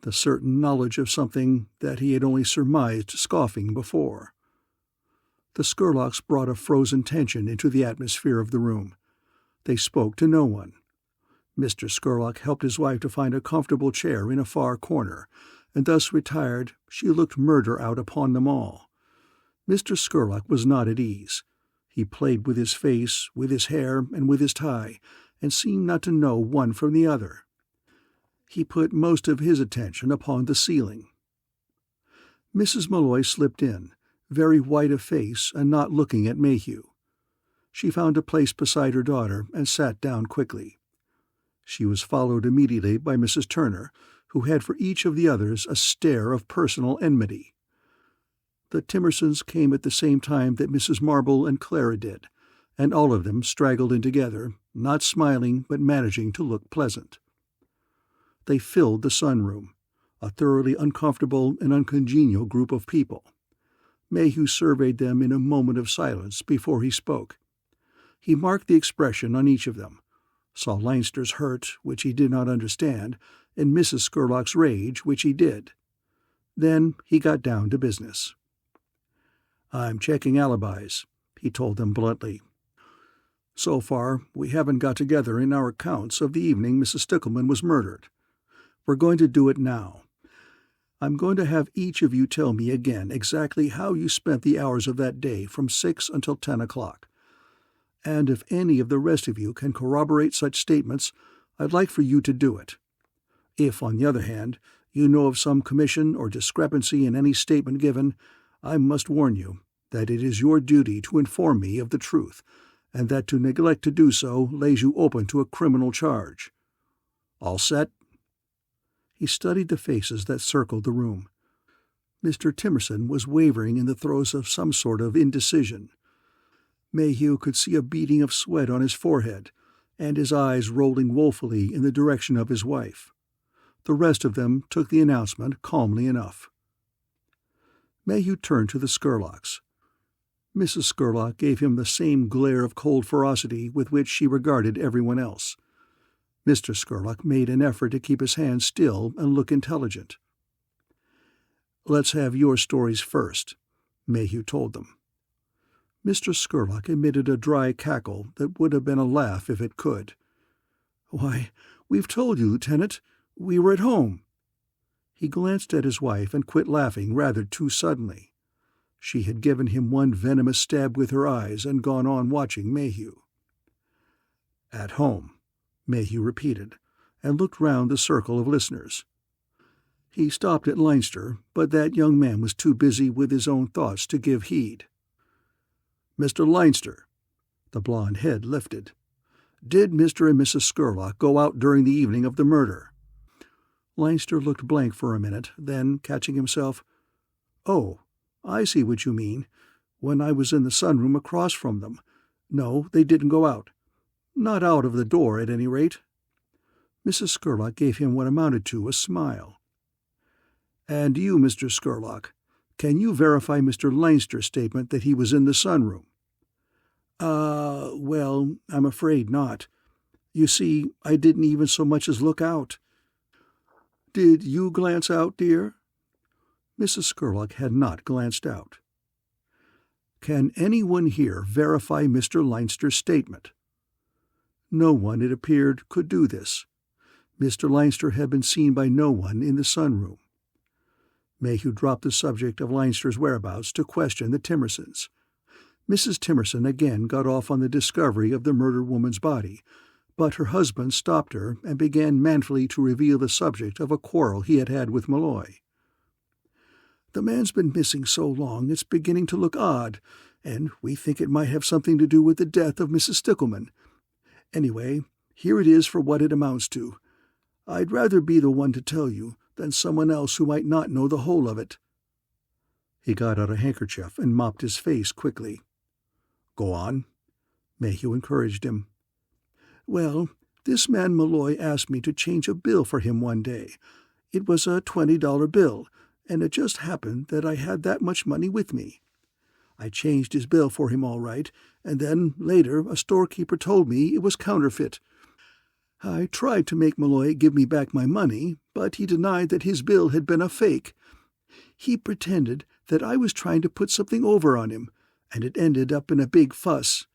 the certain knowledge of something that he had only surmised scoffing before. The Skurlocks brought a frozen tension into the atmosphere of the room. They spoke to no one. Mr. Skurlock helped his wife to find a comfortable chair in a far corner, and thus retired, she looked murder out upon them all. Mr. Skurlock was not at ease. He played with his face, with his hair, and with his tie, and seemed not to know one from the other. He put most of his attention upon the ceiling. Mrs. Malloy slipped in, very white of face and not looking at Mayhew. She found a place beside her daughter and sat down quickly. She was followed immediately by Mrs. Turner, who had for each of the others a stare of personal enmity. The Timmersons came at the same time that Mrs. Marble and Clara did, and all of them straggled in together, not smiling but managing to look pleasant. They filled the sunroom, a thoroughly uncomfortable and uncongenial group of people. Mayhew surveyed them in a moment of silence before he spoke. He marked the expression on each of them, saw Leinster's hurt, which he did not understand, and Mrs. Skurlock's rage, which he did. Then he got down to business. "I'm checking alibis," he told them bluntly. So far, we haven't got together in our accounts of the evening Mrs. Stickleman was murdered. We're going to do it now. I'm going to have each of you tell me again exactly how you spent the hours of that day from 6 until 10 o'clock. And if any of the rest of you can corroborate such statements, I'd like for you to do it. If, on the other hand, you know of some commission or discrepancy in any statement given, I must warn you that it is your duty to inform me of the truth, and that to neglect to do so lays you open to a criminal charge. All set?" He studied the faces that circled the room. Mr. Timerson was wavering in the throes of some sort of indecision. Mayhew could see a beading of sweat on his forehead, and his eyes rolling woefully in the direction of his wife. The rest of them took the announcement calmly enough. Mayhew turned to the Scurlocks. Mrs. Scurlock gave him the same glare of cold ferocity with which she regarded everyone else. Mr. Scurlock made an effort to keep his hands still and look intelligent. "Let's have your stories first," Mayhew told them. Mr. Scurlock emitted a dry cackle that would have been a laugh if it could. "Why, we've told you, Lieutenant. We were at home." He glanced at his wife and quit laughing rather too suddenly. She had given him one venomous stab with her eyes and gone on watching Mayhew. "At home," Mayhew repeated, and looked round the circle of listeners. He stopped at Leinster, but that young man was too busy with his own thoughts to give heed. "Mr. Leinster," the blond head lifted, "did Mr. and Mrs. Scurlock go out during the evening of the murder?" Leinster looked blank for a minute, then, catching himself, "Oh, I see what you mean. When I was in the sunroom across from them. No, they didn't go out. Not out of the door, at any rate." Mrs. Scurlock gave him what amounted to a smile. "And you, Mr. Scurlock, can you verify Mr. Leinster's statement that he was in the sunroom?" Well, I'm afraid not. You see, I didn't even so much as look out." "Did you glance out, dear?" Mrs. Scurlock had not glanced out. "Can anyone here verify Mr. Leinster's statement?" No one, it appeared, could do this. Mr. Leinster had been seen by no one in the sunroom. Mayhew dropped the subject of Leinster's whereabouts to question the Timersons. Mrs. Timerson again got off on the discovery of the murdered woman's body, but her husband stopped her and began manfully to reveal the subject of a quarrel he had had with Malloy. "The man's been missing so long it's beginning to look odd, and we think it might have something to do with the death of Mrs. Stickleman. Anyway, here it is for what it amounts to. I'd rather be the one to tell you than someone else who might not know the whole of it." He got out a handkerchief and mopped his face quickly. "Go on," Mayhew encouraged him. "Well, this man Malloy asked me to change a bill for him one day. It was a $20 bill, and it just happened that I had that much money with me. I changed his bill for him all right, and then, later, a storekeeper told me it was counterfeit. I tried to make Malloy give me back my money, but he denied that his bill had been a fake. He pretended that I was trying to put something over on him, and it ended up in a big fuss.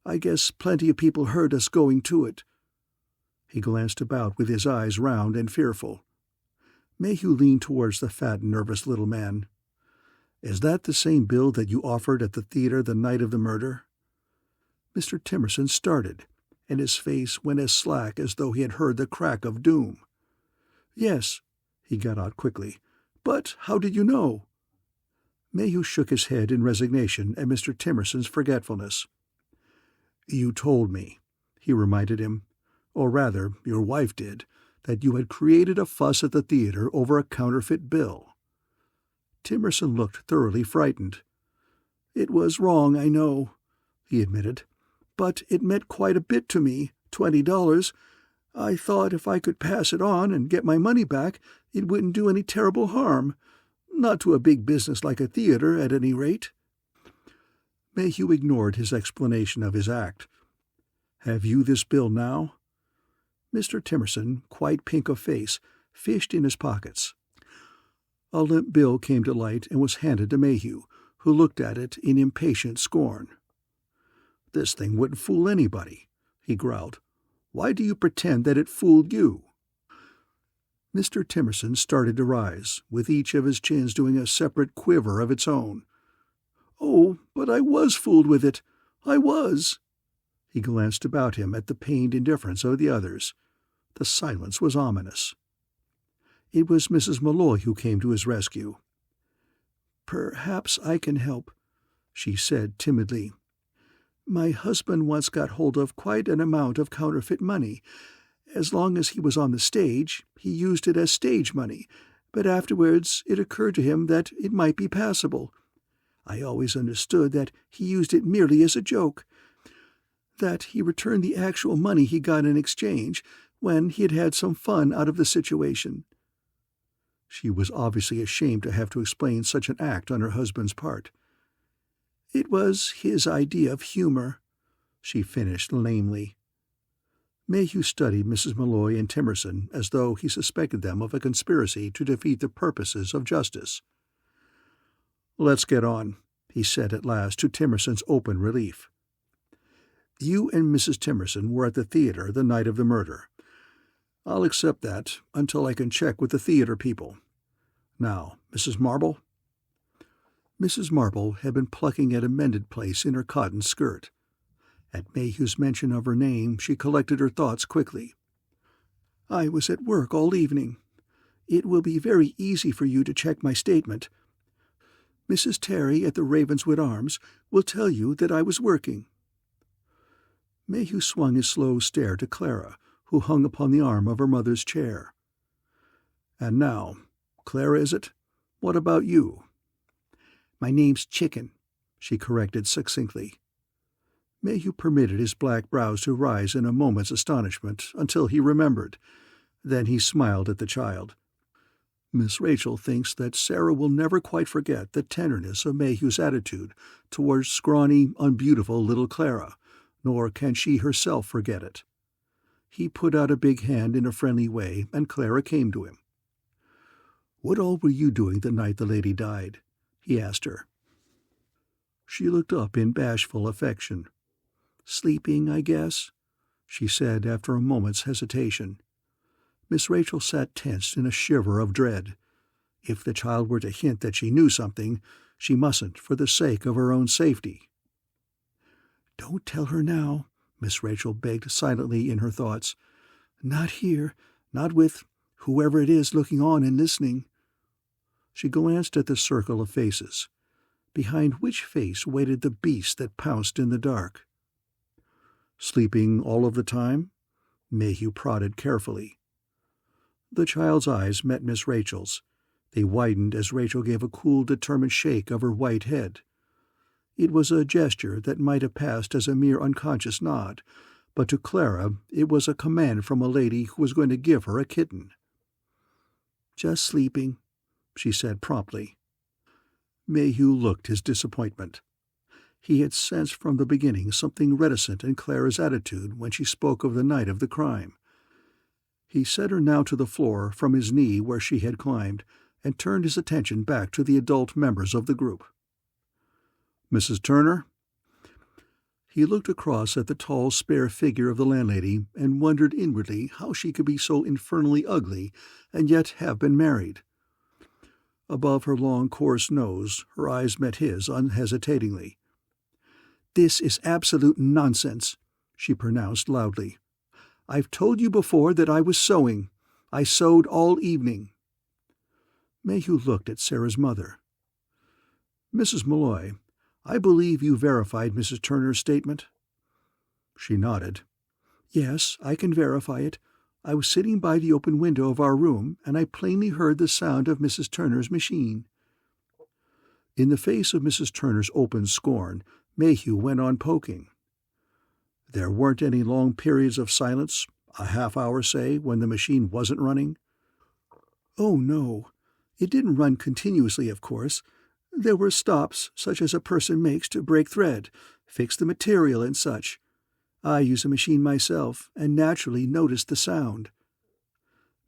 I guess plenty of people heard us going to it." He glanced about with his eyes round and fearful. Mayhew leaned towards the fat, nervous little man. "Is that the same bill that you offered at the theater the night of the murder?" Mr. Timerson started, and his face went as slack as though he had heard the crack of doom. "Yes," he got out quickly. "But how did you know?" Mayhew shook his head in resignation at Mr. Timerson's forgetfulness. "You told me," he reminded him, "or rather, your wife did, that you had created a fuss at the theater over a counterfeit bill." Timerson looked thoroughly frightened. "It was wrong, I know," he admitted, "but it meant quite a bit to me, $20. I thought if I could pass it on and get my money back, it wouldn't do any terrible harm. Not to a big business like a theater, at any rate." Mayhew ignored his explanation of his act. "Have you this bill now?" Mr. Timerson, quite pink of face, fished in his pockets. A limp bill came to light and was handed to Mayhew, who looked at it in impatient scorn. "This thing wouldn't fool anybody," he growled. "Why do you pretend that it fooled you?" Mr. Timerson started to rise, with each of his chins doing a separate quiver of its own. "Oh, but I was fooled with it. I was." He glanced about him at the pained indifference of the others. The silence was ominous. It was Mrs. Malloy who came to his rescue. "Perhaps I can help," she said timidly. "My husband once got hold of quite an amount of counterfeit money. As long as he was on the stage, he used it as stage money, but afterwards it occurred to him that it might be passable. I always understood that he used it merely as a joke, that he returned the actual money he got in exchange when he had had some fun out of the situation." She was obviously ashamed to have to explain such an act on her husband's part. "It was his idea of humor," she finished lamely. Mayhew studied Mrs. Malloy and Timerson as though he suspected them of a conspiracy to defeat the purposes of justice. "Let's get on," he said at last, to Timerson's open relief. "You and Mrs. Timerson were at the theater the night of the murder. I'll accept that until I can check with the theater people. Now, Mrs. Marble?" Mrs. Marble had been plucking at a mended place in her cotton skirt. At Mayhew's mention of her name, she collected her thoughts quickly. "I was at work all evening. It will be very easy for you to check my statement. Mrs. Terry at the Ravenswood Arms will tell you that I was working." Mayhew swung his slow stare to Clara, who hung upon the arm of her mother's chair. "And now, Clara, is it? What about you?" "My name's Chicken," she corrected succinctly. Mayhew permitted his black brows to rise in a moment's astonishment until he remembered. Then he smiled at the child. "Miss Rachel thinks that Sarah will never quite forget the tenderness of Mayhew's attitude towards scrawny, unbeautiful little Clara, nor can she herself forget it." He put out a big hand in a friendly way, and Clara came to him. "What all were you doing the night the lady died?" he asked her. She looked up in bashful affection. "Sleeping, I guess," she said after a moment's hesitation. Miss Rachel sat tense in a shiver of dread. If the child were to hint that she knew something, she mustn't, for the sake of her own safety. "Don't tell her now," Miss Rachel begged silently in her thoughts. "Not here, not with whoever it is looking on and listening." She glanced at the circle of faces, behind which face waited the beast that pounced in the dark. "Sleeping all of the time?" Mayhew prodded carefully. The child's eyes met Miss Rachel's. They widened as Rachel gave a cool, determined shake of her white head. It was a gesture that might have passed as a mere unconscious nod, but to Clara it was a command from a lady who was going to give her a kitten. "Just sleeping," she said promptly. Mayhew looked his disappointment. He had sensed from the beginning something reticent in Clara's attitude when she spoke of the night of the crime. He set her now to the floor from his knee where she had climbed, and turned his attention back to the adult members of the group. "Mrs. Turner?" He looked across at the tall, spare figure of the landlady and wondered inwardly how she could be so infernally ugly and yet have been married. Above her long, coarse nose, her eyes met his unhesitatingly. "This is absolute nonsense," she pronounced loudly. "I've told you before that I was sewing. I sewed all evening." Mayhew looked at Sarah's mother. "Mrs. Malloy, I believe you verified Mrs. Turner's statement?" She nodded. "Yes, I can verify it. I was sitting by the open window of our room, and I plainly heard the sound of Mrs. Turner's machine." In the face of Mrs. Turner's open scorn, Mayhew went on poking. "There weren't any long periods of silence, a half-hour, say, when the machine wasn't running?" "Oh, no. It didn't run continuously, of course. There were stops, such as a person makes to break thread, fix the material, and such. I use a machine myself, and naturally noticed the sound."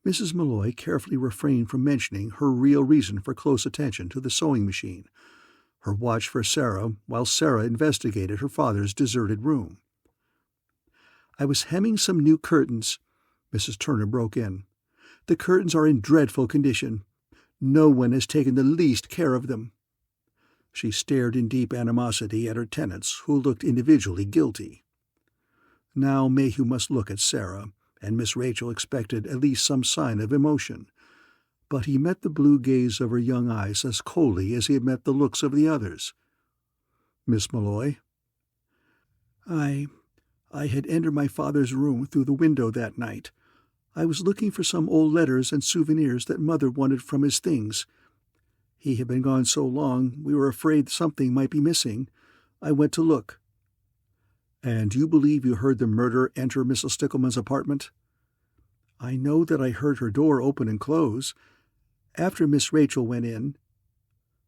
Mrs. Malloy carefully refrained from mentioning her real reason for close attention to the sewing machine. her watch for Sarah while Sarah investigated her father's deserted room. "I was hemming some new curtains," Mrs. Turner broke in. "The curtains are in dreadful condition. No one has taken the least care of them." She stared in deep animosity at her tenants, who looked individually guilty. Now Mayhew must look at Sarah, and Miss Rachel expected at least some sign of emotion. But he met the blue gaze of her young eyes as coldly as he had met the looks of the others. "Miss Malloy?" I had entered my father's room through the window that night. I was looking for some old letters and souvenirs that Mother wanted from his things. He had been gone so long we were afraid something might be missing. I went to look." "And you believe you heard the murderer enter Mrs. Stickleman's apartment?" "I know that I heard her door open and close. After Miss Rachel went in—"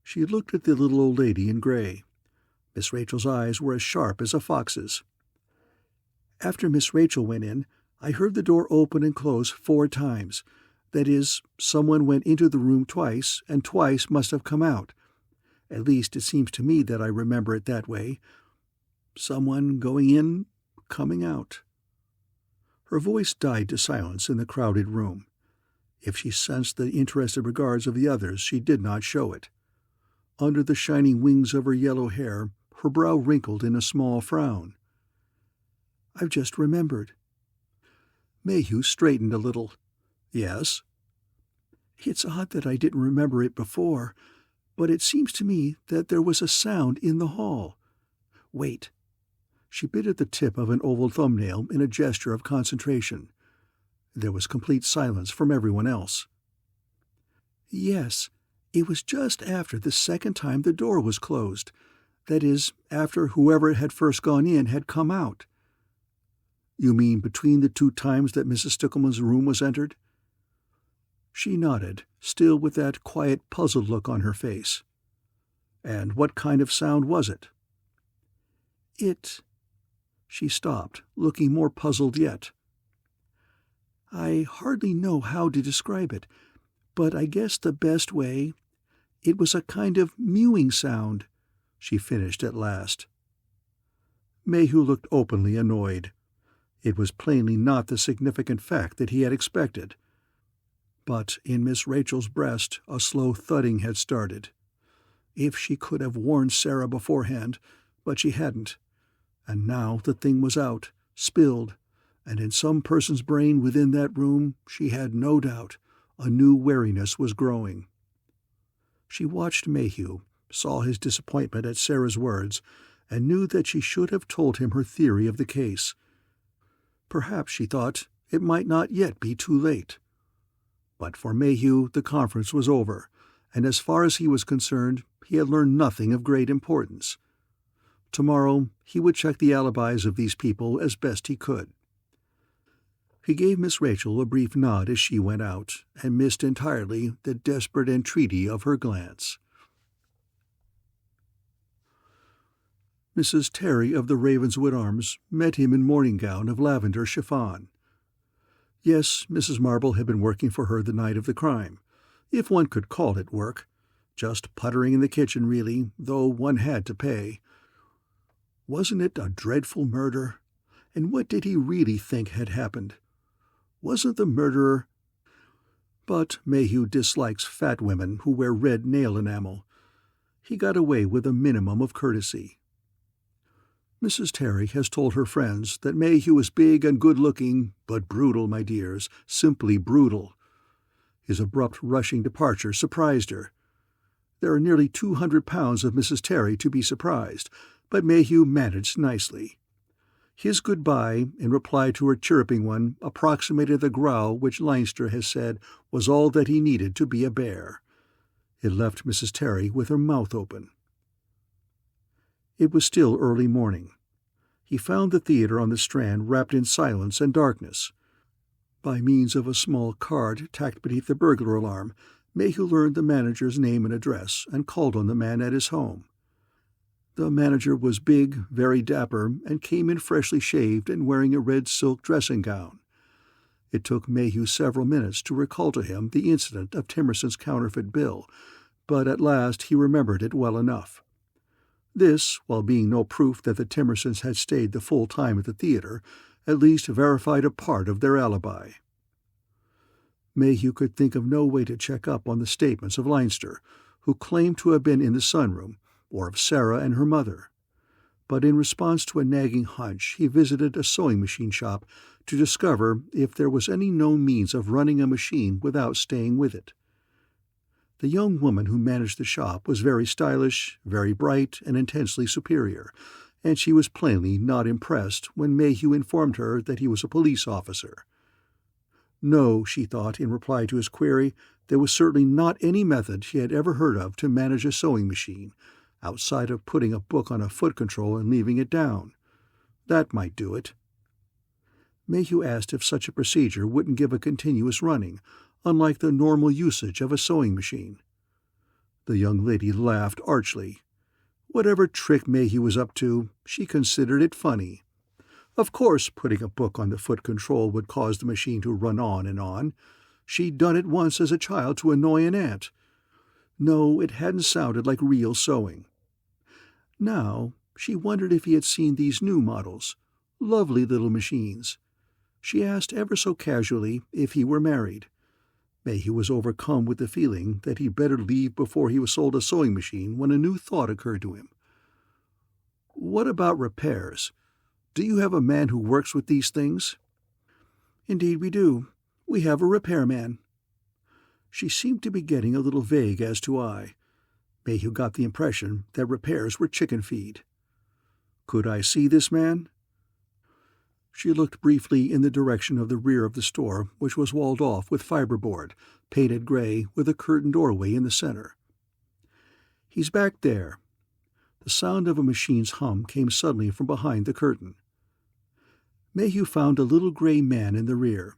She looked at the little old lady in gray. Miss Rachel's eyes were as sharp as a fox's. "After Miss Rachel went in, I heard the door open and close 4 times. That is, someone went into the room twice, and twice must have come out. At least it seems to me that I remember it that way. Someone going in, coming out." Her voice died to silence in the crowded room. If she sensed the interested regards of the others, she did not show it. Under the shining wings of her yellow hair, her brow wrinkled in a small frown. "I've just remembered." Mayhew straightened a little. "Yes?" "It's odd that I didn't remember it before, but it seems to me that there was a sound in the hall. Wait." She bit at the tip of an oval thumbnail in a gesture of concentration. There was complete silence from everyone else. "Yes, it was just after the second time the door was closed. That is, after whoever had first gone in had come out." "You mean between the 2 times that Mrs. Stickleman's room was entered?" She nodded, still with that quiet, puzzled look on her face. "And what kind of sound was it?" "It—" She stopped, looking more puzzled yet. "I hardly know how to describe it, but I guess the best way— It was a kind of mewing sound," she finished at last. Mayhew looked openly annoyed. It was plainly not the significant fact that he had expected. But in Miss Rachel's breast a slow thudding had started. If she could have warned Sarah beforehand, but she hadn't. And now the thing was out, spilled, and in some person's brain within that room, she had no doubt, a new wariness was growing. She watched Mayhew, saw his disappointment at Sarah's words, and knew that she should have told him her theory of the case. Perhaps, she thought, it might not yet be too late. But for Mayhew the conference was over, and as far as he was concerned, he had learned nothing of great importance. Tomorrow he would check the alibis of these people as best he could. He gave Miss Rachel a brief nod as she went out, and missed entirely the desperate entreaty of her glance. Mrs. Terry of the Ravenswood Arms met him in morning gown of lavender chiffon. Yes, Mrs. Marble had been working for her the night of the crime, if one could call it work. Just puttering in the kitchen, really, though one had to pay. Wasn't it a dreadful murder? And what did he really think had happened? Wasn't the murderer— But Mayhew dislikes fat women who wear red nail enamel. He got away with a minimum of courtesy. Mrs. Terry has told her friends that Mayhew is big and good-looking, but brutal, my dears, simply brutal. His abrupt rushing departure surprised her. There are nearly 200 pounds of Mrs. Terry to be surprised, but Mayhew managed nicely. His goodbye, in reply to her chirruping one, approximated the growl which Leinster has said was all that he needed to be a bear. It left Mrs. Terry with her mouth open. It was still early morning. He found the theater on the Strand wrapped in silence and darkness. By means of a small card tacked beneath the burglar alarm, Mayhew learned the manager's name and address and called on the man at his home. The manager was big, very dapper, and came in freshly shaved and wearing a red silk dressing-gown. It took Mayhew several minutes to recall to him the incident of Timerson's counterfeit bill, but at last he remembered it well enough. This, while being no proof that the Timersons had stayed the full time at the theater, at least verified a part of their alibi. Mayhew could think of no way to check up on the statements of Leinster, who claimed to have been in the sunroom, or of Sarah and her mother. But in response to a nagging hunch, he visited a sewing machine shop to discover if there was any known means of running a machine without staying with it. The young woman who managed the shop was very stylish, very bright, and intensely superior, and she was plainly not impressed when Mayhew informed her that he was a police officer. No, she thought in reply to his query, there was certainly not any method she had ever heard of to manage a sewing machine, outside of putting a book on a foot control and leaving it down. That might do it. Mayhew asked if such a procedure wouldn't give a continuous running, unlike the normal usage of a sewing machine. The young lady laughed archly. Whatever trick Mayhew was up to, she considered it funny. Of course putting a book on the foot control would cause the machine to run on and on. She'd done it once as a child to annoy an aunt. No, it hadn't sounded like real sewing. Now, she wondered if he had seen these new models. Lovely little machines. She asked ever so casually if he were married. Mayhew was overcome with the feeling that he'd better leave before he was sold a sewing machine when a new thought occurred to him. "What about repairs? Do you have a man who works with these things?" "Indeed we do. We have a repairman." She seemed to be getting a little vague as to why. Mayhew got the impression that repairs were chicken feed. "Could I see this man?" She looked briefly in the direction of the rear of the store, which was walled off with fiberboard, painted gray, with a curtained doorway in the center. "He's back there." The sound of a machine's hum came suddenly from behind the curtain. Mayhew found a little gray man in the rear.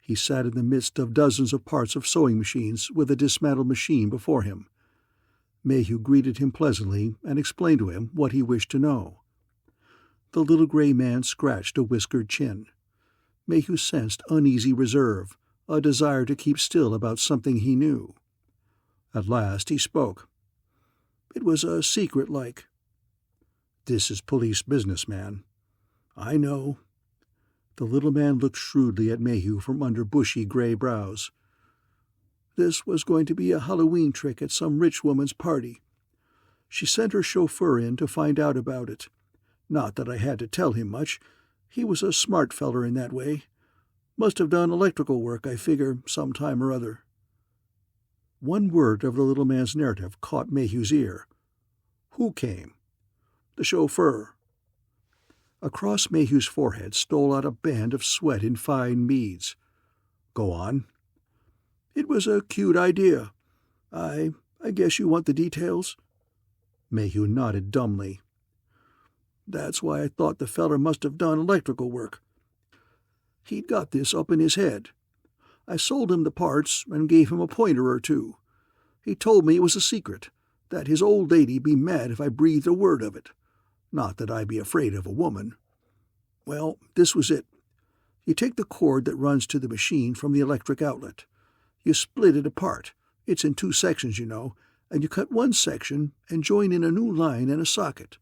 He sat in the midst of dozens of parts of sewing machines with a dismantled machine before him. Mayhew greeted him pleasantly and explained to him what he wished to know. The little gray man scratched a whiskered chin. Mayhew sensed uneasy reserve, a desire to keep still about something he knew. At last he spoke. "It was a secret, like." "This is police business, man." "I know." The little man looked shrewdly at Mayhew from under bushy gray brows. "This was going to be a Halloween trick at some rich woman's party. She sent her chauffeur in to find out about it. Not that I had to tell him much. He was a smart feller in that way. Must have done electrical work, I figure, some time or other." One word of the little man's narrative caught Mayhew's ear. "Who came?" "The chauffeur." Across Mayhew's forehead stole out a band of sweat in fine beads. "Go on." "It was a cute idea. I guess you want the details?" Mayhew nodded dumbly. "That's why I thought the feller must have done electrical work. He'd got this up in his head. I sold him the parts and gave him a pointer or two. He told me it was a secret, that his old lady'd be mad if I breathed a word of it. Not that I'd be afraid of a woman. Well, this was it. You take the cord that runs to the machine from the electric outlet. You split it apart. It's in 2 sections, you know, and you cut one section and join in a new line and a socket.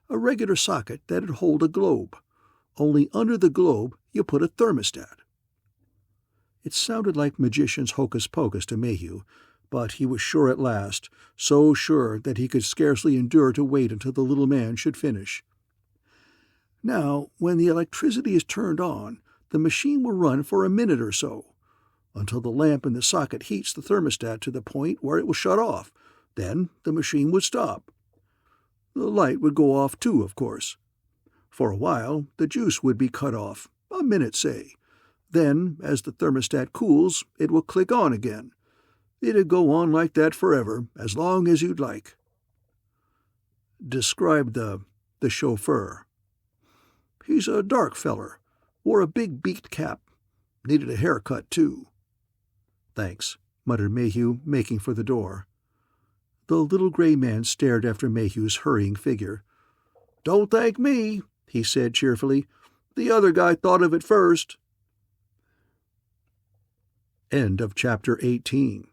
A regular socket that'd hold a globe. Only under the globe you put a thermostat." It sounded like magician's hocus-pocus to Mayhew, but he was sure at last, so sure that he could scarcely endure to wait until the little man should finish. "Now, when the electricity is turned on, the machine will run for a minute or so, until the lamp in the socket heats the thermostat to the point where it will shut off. Then the machine would stop. The light would go off too, of course. For a while, the juice would be cut off, a minute, say. Then, as the thermostat cools, it will click on again. It'd go on like that forever, as long as you'd like." "Describe the chauffeur." "He's a dark feller. Wore a big beaked cap. Needed a haircut, too." "Thanks," muttered Mayhew, making for the door. The little gray man stared after Mayhew's hurrying figure. "Don't thank me," he said cheerfully. "The other guy thought of it first." End of chapter 18.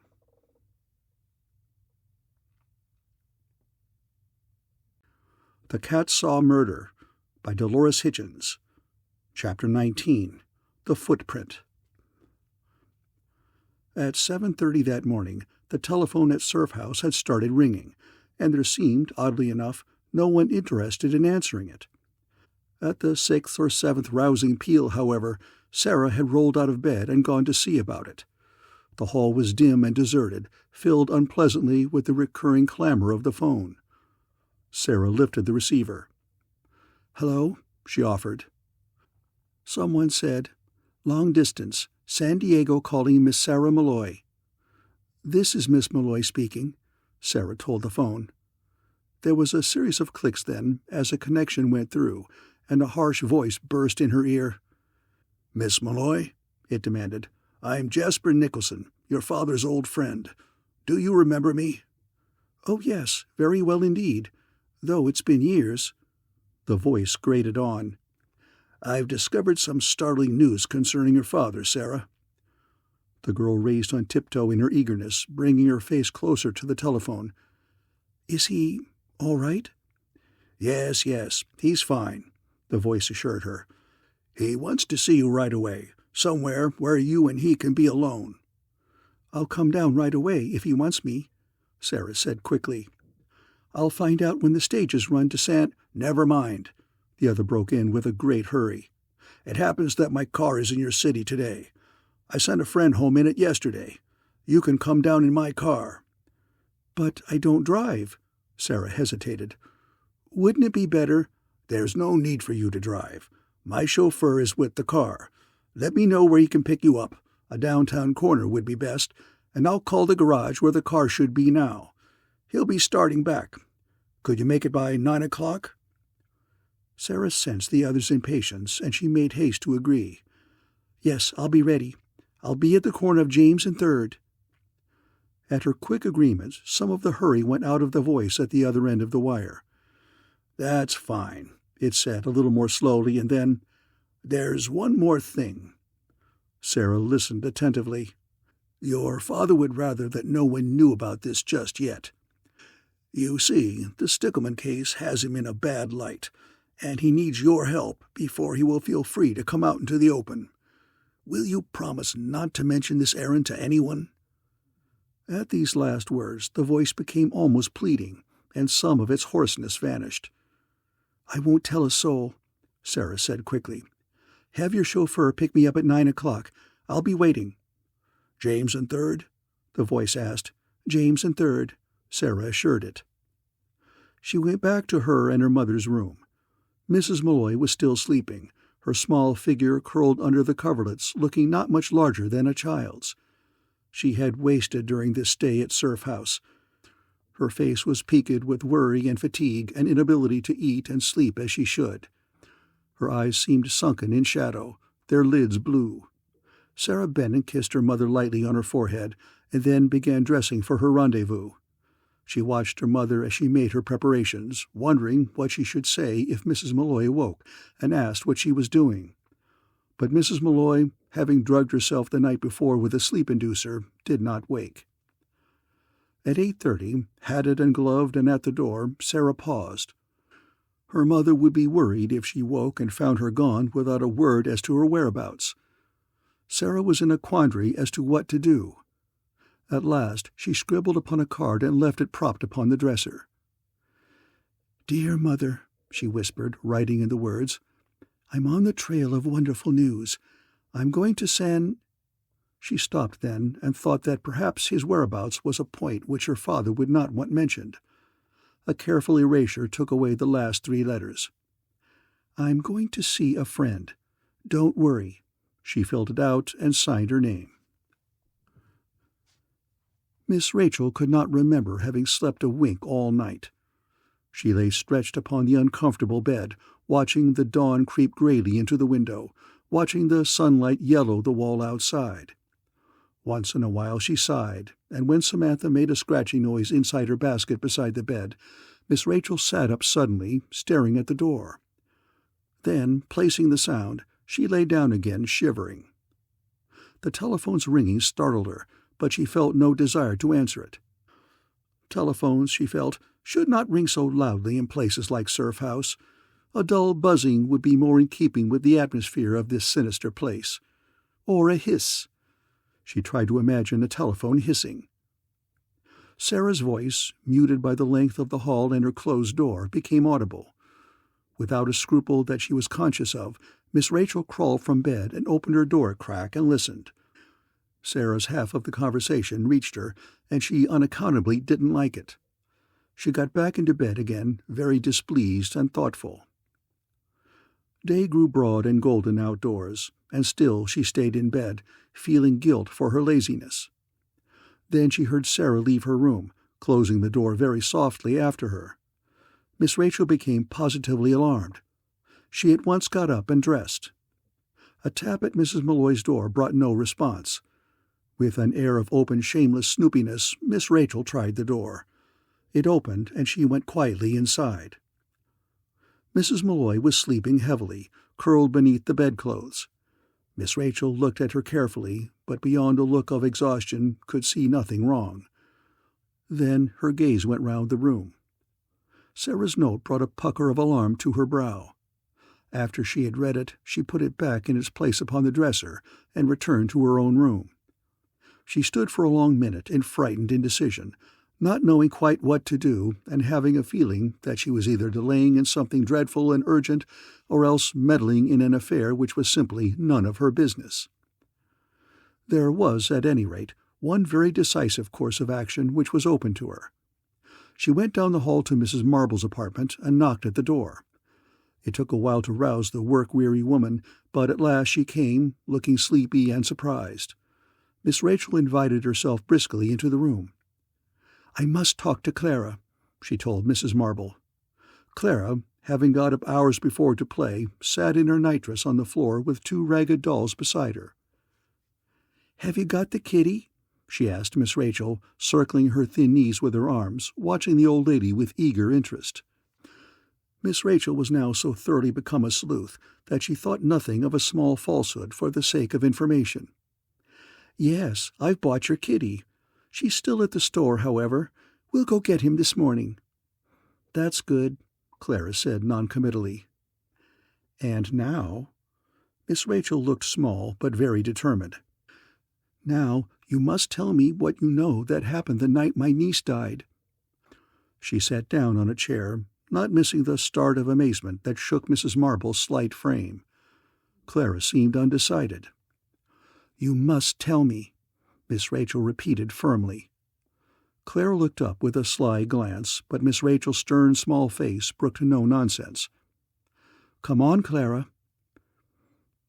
The Cat Saw Murder by Dolores Hitchins. Chapter 19. The Footprint. At 7:30 that morning, the telephone at Surf House had started ringing, and there seemed, oddly enough, no one interested in answering it. At the 6th or 7th rousing peal, however, Sarah had rolled out of bed and gone to see about it. The hall was dim and deserted, filled unpleasantly with the recurring clamor of the phone. Sarah lifted the receiver. "Hello," she offered. Someone said, "Long distance, San Diego calling Miss Sarah Malloy." "This is Miss Malloy speaking," Sarah told the phone. There was a series of clicks then, as a connection went through, and a harsh voice burst in her ear. "Miss Malloy," it demanded, "I'm Jasper Nicholson, your father's old friend. Do you remember me?" "Oh, yes, very well indeed, though it's been years." The voice grated on. "I've discovered some startling news concerning your father, Sarah." The girl raised on tiptoe in her eagerness, bringing her face closer to the telephone. "Is he all right?" Yes, he's fine," the voice assured her. "He wants to see you right away, somewhere where you and he can be alone." "I'll come down right away if he wants me," Sarah said quickly. "I'll find out when the stages run to San—" "Never mind," the other broke in with a great hurry. "It happens that my car is in your city today. I sent a friend home in it yesterday. You can come down in my car." "But I don't drive," Sarah hesitated. "Wouldn't it be better—" "There's no need for you to drive. My chauffeur is with the car. Let me know where he can pick you up. A downtown corner would be best, and I'll call the garage where the car should be now. He'll be starting back. Could you make it by 9 o'clock? Sarah sensed the other's impatience, and she made haste to agree. "Yes, I'll be ready. I'll be at the corner of James and 3rd. At her quick agreement, some of the hurry went out of the voice at the other end of the wire. "That's fine," it said a little more slowly, and then, "There's one more thing." Sarah listened attentively. "Your father would rather that no one knew about this just yet. You see, the Stickleman case has him in a bad light, and he needs your help before he will feel free to come out into the open. Will you promise not to mention this errand to anyone?" At these last words, the voice became almost pleading, and some of its hoarseness vanished. "I won't tell a soul," Sarah said quickly. "Have your chauffeur pick me up at 9 o'clock. I'll be waiting." "James and 3rd?" the voice asked. "James and 3rd," Sarah assured it. She went back to her and her mother's room. Mrs. Malloy was still sleeping, her small figure curled under the coverlets, looking not much larger than a child's. She had wasted during this stay at Surf House. Her face was peaked with worry and fatigue and inability to eat and sleep as she should. Her eyes seemed sunken in shadow, their lids blue. Sarah bent and kissed her mother lightly on her forehead, and then began dressing for her rendezvous. She watched her mother as she made her preparations, wondering what she should say if Mrs. Malloy awoke and asked what she was doing. But Mrs. Malloy, having drugged herself the night before with a sleep-inducer, did not wake. At 8:30, hatted and gloved and at the door, Sarah paused. Her mother would be worried if she woke and found her gone without a word as to her whereabouts. Sarah was in a quandary as to what to do. At last she scribbled upon a card and left it propped upon the dresser. "Dear Mother," she whispered, writing in the words, "I'm on the trail of wonderful news. I'm going to San—" She stopped then and thought that perhaps his whereabouts was a point which her father would not want mentioned. A careful erasure took away the last 3 letters. "I'm going to see a friend. Don't worry." She filled it out and signed her name. Miss Rachel could not remember having slept a wink all night. She lay stretched upon the uncomfortable bed, watching the dawn creep grayly into the window, watching the sunlight yellow the wall outside. Once in a while she sighed, and when Samantha made a scratching noise inside her basket beside the bed, Miss Rachel sat up suddenly, staring at the door. Then, placing the sound, she lay down again, shivering. The telephone's ringing startled her, but she felt no desire to answer it. Telephones, she felt, should not ring so loudly in places like Surf House. A dull buzzing would be more in keeping with the atmosphere of this sinister place. Or a hiss. She tried to imagine a telephone hissing. Sarah's voice, muted by the length of the hall and her closed door, became audible. Without a scruple that she was conscious of, Miss Rachel crawled from bed and opened her door a crack and listened. Sarah's half of the conversation reached her, and she unaccountably didn't like it. She got back into bed again, very displeased and thoughtful. Day grew broad and golden outdoors, and still she stayed in bed, feeling guilt for her laziness. Then she heard Sarah leave her room, closing the door very softly after her. Miss Rachel became positively alarmed. She at once got up and dressed. A tap at Mrs. Malloy's door brought no response. With an air of open shameless snoopiness, Miss Rachel tried the door. It opened, and she went quietly inside. Mrs. Malloy was sleeping heavily, curled beneath the bedclothes. Miss Rachel looked at her carefully, but beyond a look of exhaustion could see nothing wrong. Then her gaze went round the room. Sarah's note brought a pucker of alarm to her brow. After she had read it, she put it back in its place upon the dresser and returned to her own room. She stood for a long minute in frightened indecision, not knowing quite what to do and having a feeling that she was either delaying in something dreadful and urgent or else meddling in an affair which was simply none of her business. There was, at any rate, one very decisive course of action which was open to her. She went down the hall to Mrs. Marble's apartment and knocked at the door. It took a while to rouse the work-weary woman, but at last she came, looking sleepy and surprised. Miss Rachel invited herself briskly into the room. "I must talk to Clara," she told Mrs. Marble. Clara, having got up hours before to play, sat in her nightdress on the floor with two ragged dolls beside her. "Have you got the kitty?" she asked Miss Rachel, circling her thin knees with her arms, watching the old lady with eager interest. Miss Rachel was now so thoroughly become a sleuth that she thought nothing of a small falsehood for the sake of information. "Yes, I've bought your kitty. She's still at the store, however. We'll go get him this morning." "That's good," Clara said noncommittally. "And now—" Miss Rachel looked small but very determined. "Now you must tell me what you know that happened the night my niece died." She sat down on a chair, not missing the start of amazement that shook Mrs. Marble's slight frame. Clara seemed undecided. "You must tell me," Miss Rachel repeated firmly. Clara looked up with a sly glance, but Miss Rachel's stern small face brooked no nonsense. "Come on, Clara."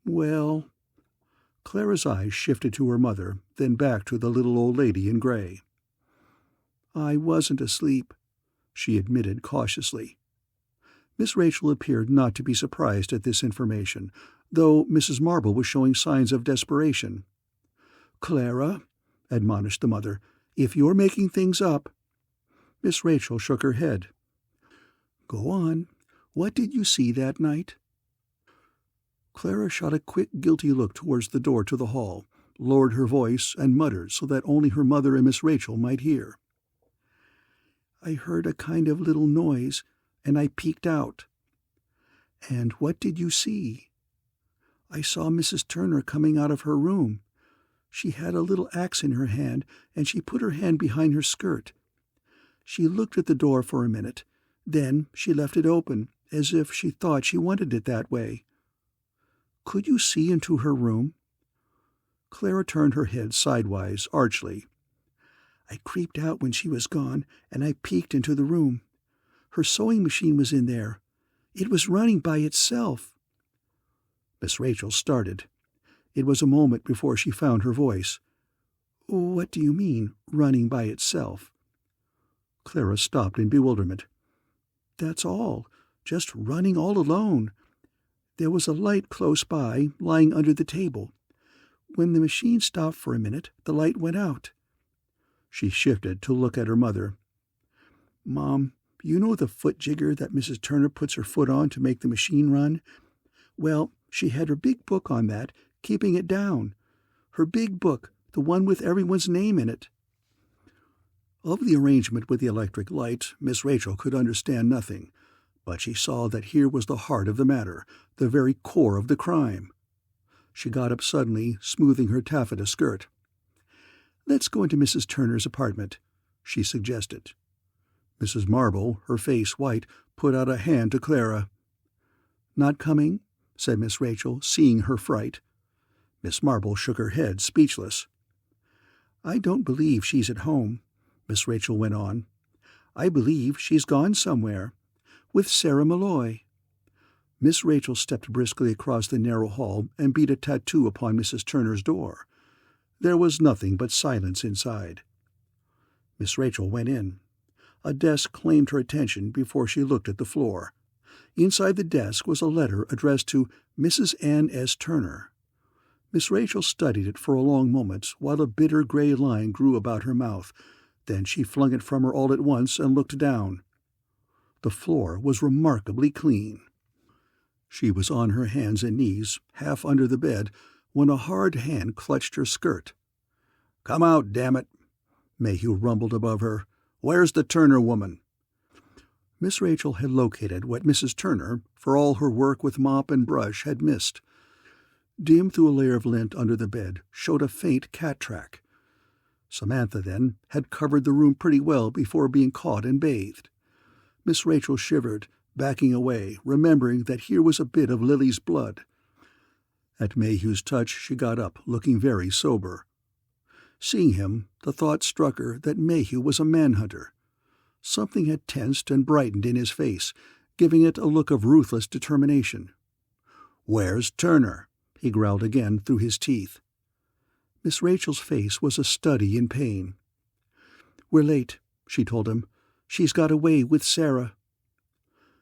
"Well—" Clara's eyes shifted to her mother, then back to the little old lady in gray. "I wasn't asleep," she admitted cautiously. Miss Rachel appeared not to be surprised at this information, though Mrs. Marble was showing signs of desperation. "Clara," admonished the mother, "if you're making things up—" Miss Rachel shook her head. "Go on. What did you see that night?" Clara shot a quick, guilty look towards the door to the hall, lowered her voice, and muttered so that only her mother and Miss Rachel might hear. "I heard a kind of little noise, and I peeked out." "And what did you see?" "I saw Mrs. Turner coming out of her room. She had a little axe in her hand, and she put her hand behind her skirt. She looked at the door for a minute. Then she left it open, as if she thought she wanted it that way." "Could you see into her room?" Clara turned her head sidewise, archly. "I creeped out when she was gone, and I peeked into the room. Her sewing machine was in there. It was running by itself." Miss Rachel started. It was a moment before she found her voice. "What do you mean, running by itself?" Clara stopped in bewilderment. "That's all. Just running all alone. There was a light close by, lying under the table. When the machine stopped for a minute, the light went out." She shifted to look at her mother. "Mom, you know the foot jigger that Mrs. Turner puts her foot on to make the machine run? Well, she had her big book on that, keeping it down. Her big book, the one with everyone's name in it." Of the arrangement with the electric light, Miss Rachel could understand nothing, but she saw that here was the heart of the matter, the very core of the crime. She got up suddenly, smoothing her taffeta skirt. "Let's go into Mrs. Turner's apartment," she suggested. Mrs. Marble, her face white, put out a hand to Clara. "Not coming?" said Miss Rachel, seeing her fright. Miss Marble shook her head, speechless. "I don't believe she's at home," Miss Rachel went on. "I believe she's gone somewhere. With Sarah Malloy." Miss Rachel stepped briskly across the narrow hall and beat a tattoo upon Mrs. Turner's door. There was nothing but silence inside. Miss Rachel went in. A desk claimed her attention before she looked at the floor. Inside the desk was a letter addressed to Mrs. Ann S. Turner. Miss Rachel studied it for a long moment while a bitter gray line grew about her mouth. Then she flung it from her all at once and looked down. The floor was remarkably clean. She was on her hands and knees, half under the bed, when a hard hand clutched her skirt. "Come out, damn it!" Mayhew rumbled above her. "Where's the Turner woman?" Miss Rachel had located what Mrs. Turner, for all her work with mop and brush, had missed. Dim through a layer of lint under the bed showed a faint cat track. Samantha, then, had covered the room pretty well before being caught and bathed. Miss Rachel shivered, backing away, remembering that here was a bit of Lily's blood. At Mayhew's touch she got up, looking very sober. Seeing him, the thought struck her that Mayhew was a manhunter. Something had tensed and brightened in his face, giving it a look of ruthless determination. "Where's Turner?" he growled again through his teeth. Miss Rachel's face was a study in pain. "We're late," she told him. "She's got away with Sarah."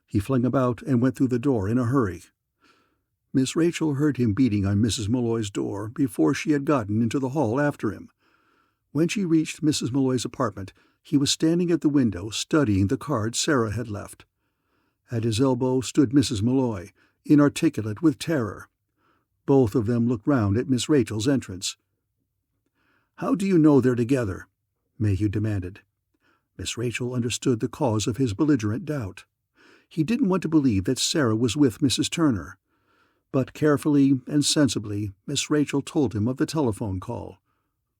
He flung about and went through the door in a hurry. Miss Rachel heard him beating on Mrs. Malloy's door before she had gotten into the hall after him. When she reached Mrs. Malloy's apartment, he was standing at the window studying the card Sarah had left. At his elbow stood Mrs. Malloy, inarticulate with terror. Both of them looked round at Miss Rachel's entrance. "How do you know they're together?" Mayhew demanded. Miss Rachel understood the cause of his belligerent doubt. He didn't want to believe that Sarah was with Mrs. Turner. But carefully and sensibly Miss Rachel told him of the telephone call.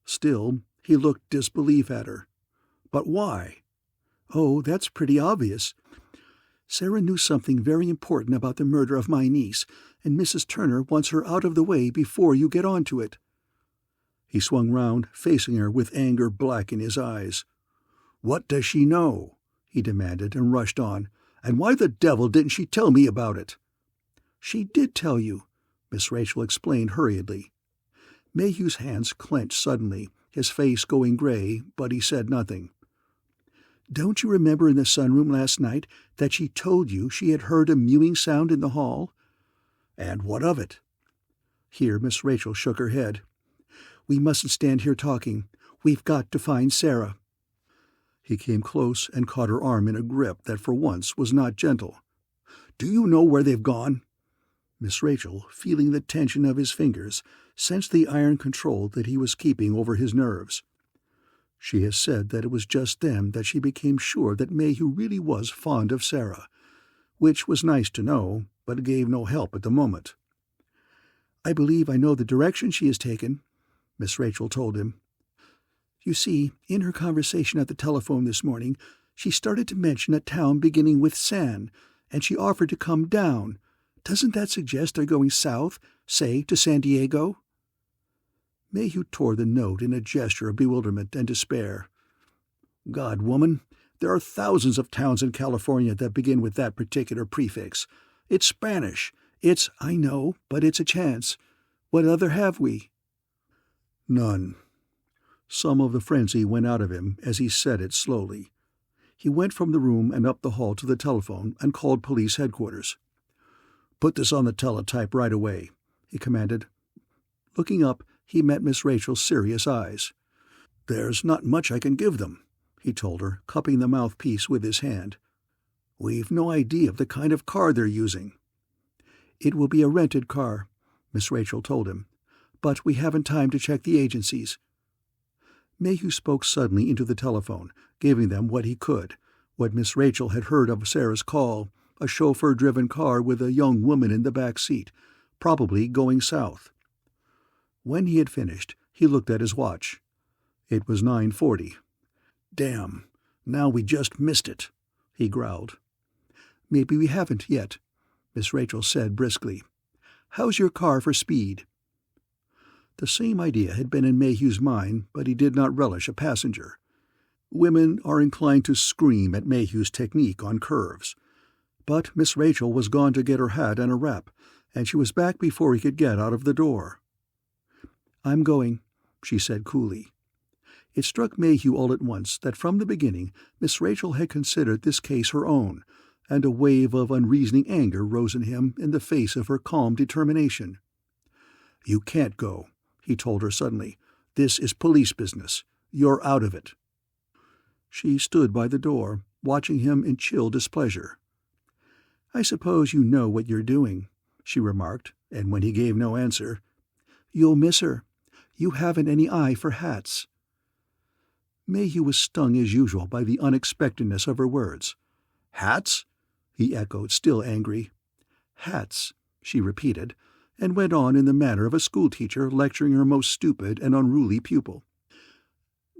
Still, he looked disbelief at her. "But why?" "Oh, that's pretty obvious. Sarah knew something very important about the murder of my niece, and Mrs. Turner wants her out of the way before you get on to it." He swung round, facing her with anger black in his eyes. "What does she know?" he demanded, and rushed on. "And why the devil didn't she tell me about it?" "She did tell you," Miss Rachel explained hurriedly. Mayhew's hands clenched suddenly, his face going gray, but he said nothing. "Don't you remember in the sunroom last night that she told you she had heard a mewing sound in the hall?" "And what of it?" Here Miss Rachel shook her head. "We mustn't stand here talking. We've got to find Sarah." He came close and caught her arm in a grip that for once was not gentle. "Do you know where they've gone?" Miss Rachel, feeling the tension of his fingers, sensed the iron control that he was keeping over his nerves. She has said that it was just then that she became sure that Mayhew really was fond of Sarah, which was nice to know, but gave no help at the moment. "I believe I know the direction she has taken," Miss Rachel told him. "You see, in her conversation at the telephone this morning, she started to mention a town beginning with San, and she offered to come down. Doesn't that suggest they're going south, say to San Diego?" Mayhew tore the note in a gesture of bewilderment and despair. "God, woman, there are thousands of towns in California that begin with that particular prefix. It's Spanish. It's—" "I know, but it's a chance. What other have we?" "None." Some of the frenzy went out of him as he said it slowly. He went from the room and up the hall to the telephone and called police headquarters. "Put this on the teletype right away," he commanded. Looking up, he met Miss Rachel's serious eyes. "There's not much I can give them," he told her, cupping the mouthpiece with his hand. "We've no idea of the kind of car they're using." "It will be a rented car," Miss Rachel told him. "But we haven't time to check the agencies." Mayhew spoke suddenly into the telephone, giving them what he could, what Miss Rachel had heard of Sarah's call, a chauffeur-driven car with a young woman in the back seat, probably going south. When he had finished, he looked at his watch. It was 9:40. "Damn, now we just missed it," he growled. "Maybe we haven't yet," Miss Rachel said briskly. "How's your car for speed?" The same idea had been in Mayhew's mind, but he did not relish a passenger. Women are inclined to scream at Mayhew's technique on curves. But Miss Rachel was gone to get her hat and a wrap, and she was back before he could get out of the door. "I'm going," she said coolly. It struck Mayhew all at once that from the beginning Miss Rachel had considered this case her own, and a wave of unreasoning anger rose in him in the face of her calm determination. "You can't go," he told her suddenly. "This is police business. You're out of it." She stood by the door, watching him in chill displeasure. "I suppose you know what you're doing," she remarked, and when he gave no answer, "You'll miss her. You haven't any eye for hats." Mayhew was stung as usual by the unexpectedness of her words. "Hats?" he echoed, still angry. "Hats," she repeated, and went on in the manner of a schoolteacher lecturing her most stupid and unruly pupil.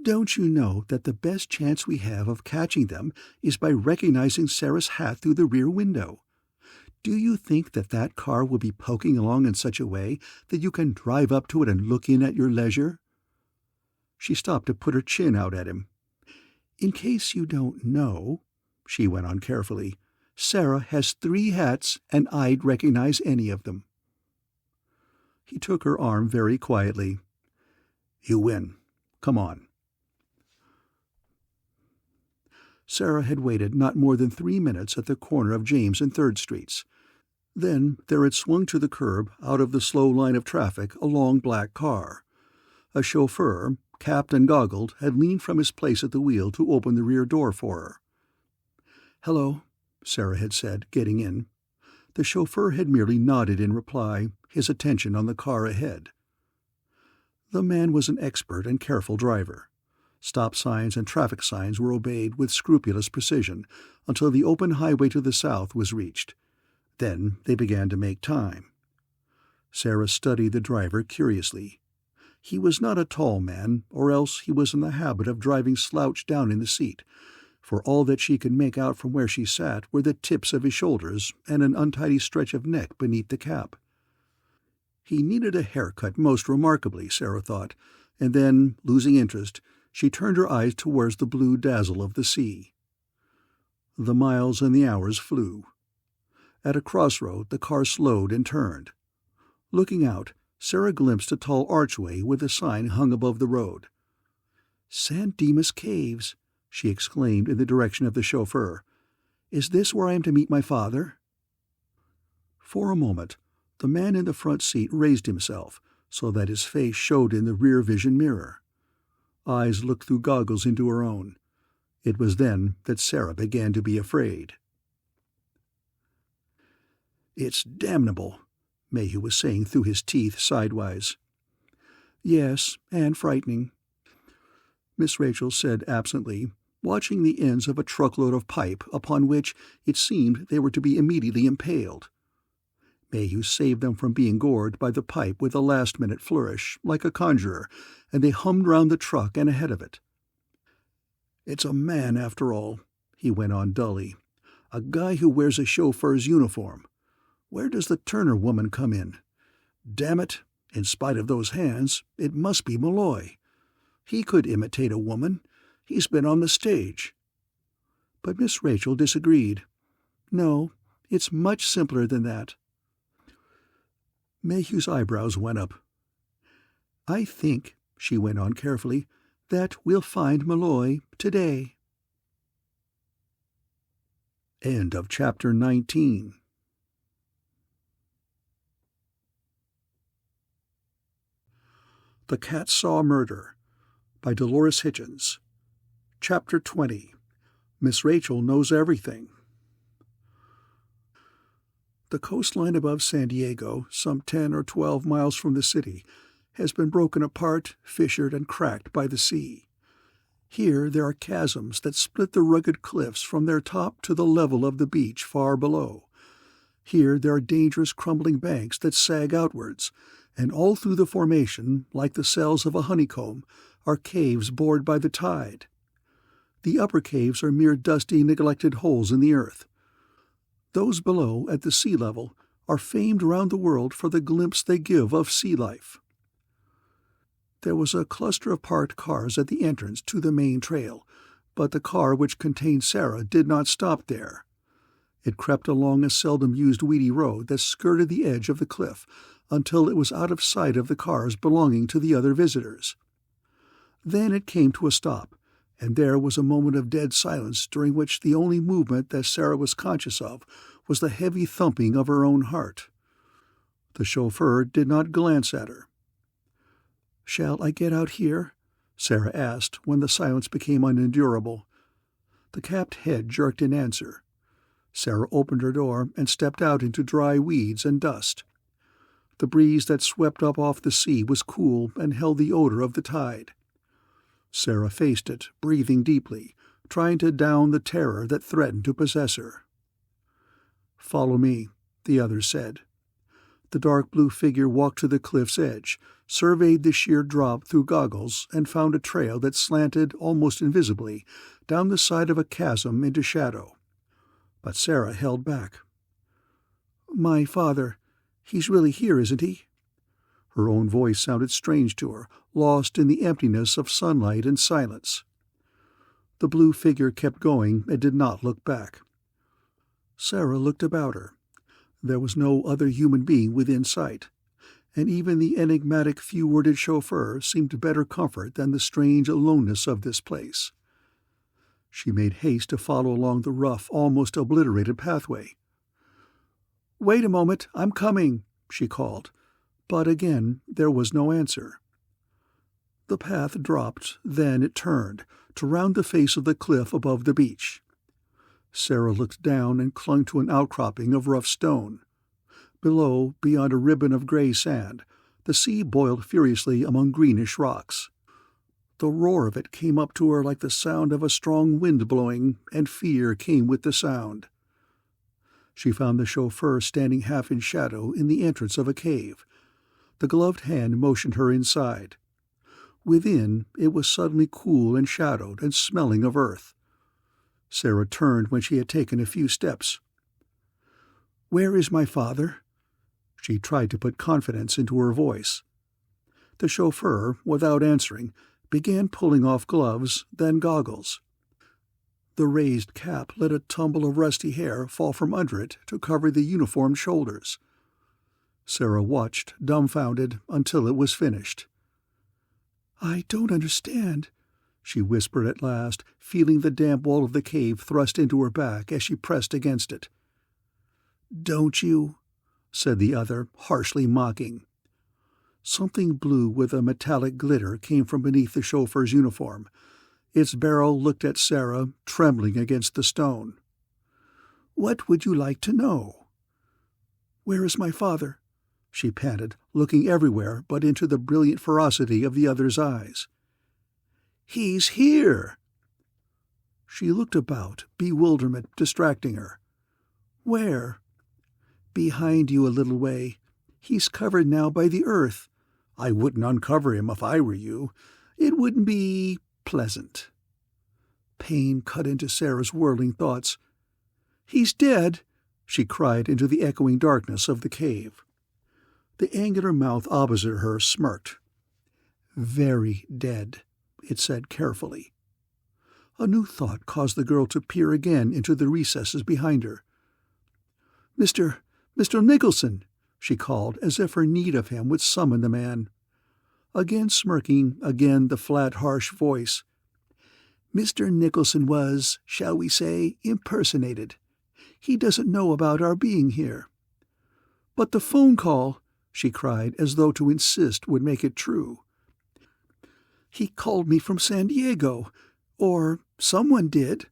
"Don't you know that the best chance we have of catching them is by recognizing Sarah's hat through the rear window? Do you think that that car will be poking along in such a way that you can drive up to it and look in at your leisure?" She stopped to put her chin out at him. "In case you don't know," she went on carefully, "Sarah has 3 hats, and I'd recognize any of them." He took her arm very quietly. "You win. Come on." Sarah had waited not more than 3 minutes at the corner of James and 3rd Streets. Then there had swung to the curb, out of the slow line of traffic, a long black car. A chauffeur, capped and goggled, had leaned from his place at the wheel to open the rear door for her. "Hello," Sarah had said, getting in. The chauffeur had merely nodded in reply, his attention on the car ahead. The man was an expert and careful driver. Stop signs and traffic signs were obeyed with scrupulous precision until the open highway to the south was reached. Then they began to make time. Sarah studied the driver curiously. He was not a tall man, or else he was in the habit of driving slouched down in the seat, for all that she could make out from where she sat were the tips of his shoulders and an untidy stretch of neck beneath the cap. He needed a haircut most remarkably, Sarah thought, and then, losing interest, she turned her eyes towards the blue dazzle of the sea. The miles and the hours flew. At a crossroad the car slowed and turned. Looking out, Sarah glimpsed a tall archway with a sign hung above the road. "San Dimas Caves," she exclaimed in the direction of the chauffeur. "Is this where I am to meet my father?" For a moment, the man in the front seat raised himself so that his face showed in the rear vision mirror. Eyes looked through goggles into her own. It was then that Sarah began to be afraid. "It's damnable," Mayhew was saying through his teeth sidewise. "Yes, and frightening," Miss Rachel said absently, watching the ends of a truckload of pipe upon which it seemed they were to be immediately impaled. Mayhew saved them from being gored by the pipe with a last-minute flourish, like a conjurer, and they hummed round the truck and ahead of it. "It's a man, after all," he went on dully. "A guy who wears a chauffeur's uniform. Where does the Turner woman come in? Damn it, in spite of those hands, it must be Malloy. He could imitate a woman. He's been on the stage." But Miss Rachel disagreed. "No, it's much simpler than that." Mayhew's eyebrows went up. "I think," she went on carefully, "that we'll find Malloy today." End of chapter 19. The Cat Saw Murder by Dolores Hitchins. Chapter 20. Miss Rachel Knows Everything. The coastline above San Diego, some 10 or 12 miles from the city, has been broken apart, fissured, and cracked by the sea. Here there are chasms that split the rugged cliffs from their top to the level of the beach far below. Here there are dangerous crumbling banks that sag outwards, and all through the formation, like the cells of a honeycomb, are caves bored by the tide. The upper caves are mere dusty, neglected holes in the earth. Those below, at the sea level, are famed round the world for the glimpse they give of sea life. There was a cluster of parked cars at the entrance to the main trail, but the car which contained Sarah did not stop there. It crept along a seldom-used weedy road that skirted the edge of the cliff until it was out of sight of the cars belonging to the other visitors. Then it came to a stop, and there was a moment of dead silence during which the only movement that Sarah was conscious of was the heavy thumping of her own heart. The chauffeur did not glance at her. "Shall I get out here?" Sarah asked when the silence became unendurable. The capped head jerked in answer. Sarah opened her door and stepped out into dry weeds and dust. The breeze that swept up off the sea was cool and held the odor of the tide. Sarah faced it, breathing deeply, trying to down the terror that threatened to possess her. "Follow me," the other said. The dark blue figure walked to the cliff's edge, surveyed the sheer drop through goggles, and found a trail that slanted almost invisibly down the side of a chasm into shadow. But Sarah held back. "My father, he's really here, isn't he?" Her own voice sounded strange to her, lost in the emptiness of sunlight and silence. The blue figure kept going and did not look back. Sarah looked about her. There was no other human being within sight, and even the enigmatic few-worded chauffeur seemed better comfort than the strange aloneness of this place. She made haste to follow along the rough, almost obliterated pathway. "Wait a moment, I'm coming," she called, but again there was no answer. The path dropped, then it turned, to round the face of the cliff above the beach. Sarah looked down and clung to an outcropping of rough stone. Below, beyond a ribbon of gray sand, the sea boiled furiously among greenish rocks. The roar of it came up to her like the sound of a strong wind blowing, and fear came with the sound. She found the chauffeur standing half in shadow in the entrance of a cave. The gloved hand motioned her inside. Within, it was suddenly cool and shadowed and smelling of earth. Sarah turned when she had taken a few steps. "Where is my father?" She tried to put confidence into her voice. The chauffeur, without answering, began pulling off gloves, then goggles. The raised cap let a tumble of rusty hair fall from under it to cover the uniformed shoulders. Sarah watched, dumbfounded, until it was finished. "I don't understand," she whispered at last, feeling the damp wall of the cave thrust into her back as she pressed against it. "Don't you?" said the other, harshly mocking. Something blue with a metallic glitter came from beneath the chauffeur's uniform. Its barrel looked at Sarah, trembling against the stone. "What would you like to know?" "Where is my father?" she panted, looking everywhere but into the brilliant ferocity of the other's eyes. "He's here!" She looked about, bewilderment distracting her. "Where?" "Behind you a little way. He's covered now by the earth. I wouldn't uncover him if I were you. It wouldn't be pleasant." Pain cut into Sarah's whirling thoughts. "He's dead!" she cried into the echoing darkness of the cave. The angular mouth opposite her smirked. "Very dead," it said carefully. A new thought caused the girl to peer again into the recesses behind her. Mr. Nicholson!" she called, as if her need of him would summon the man. Again smirking, again the flat, harsh voice. "Mr. Nicholson was, shall we say, impersonated. He doesn't know about our being here." "But the phone call!" she cried, as though to insist would make it true. "He called me from San Diego. Or someone did."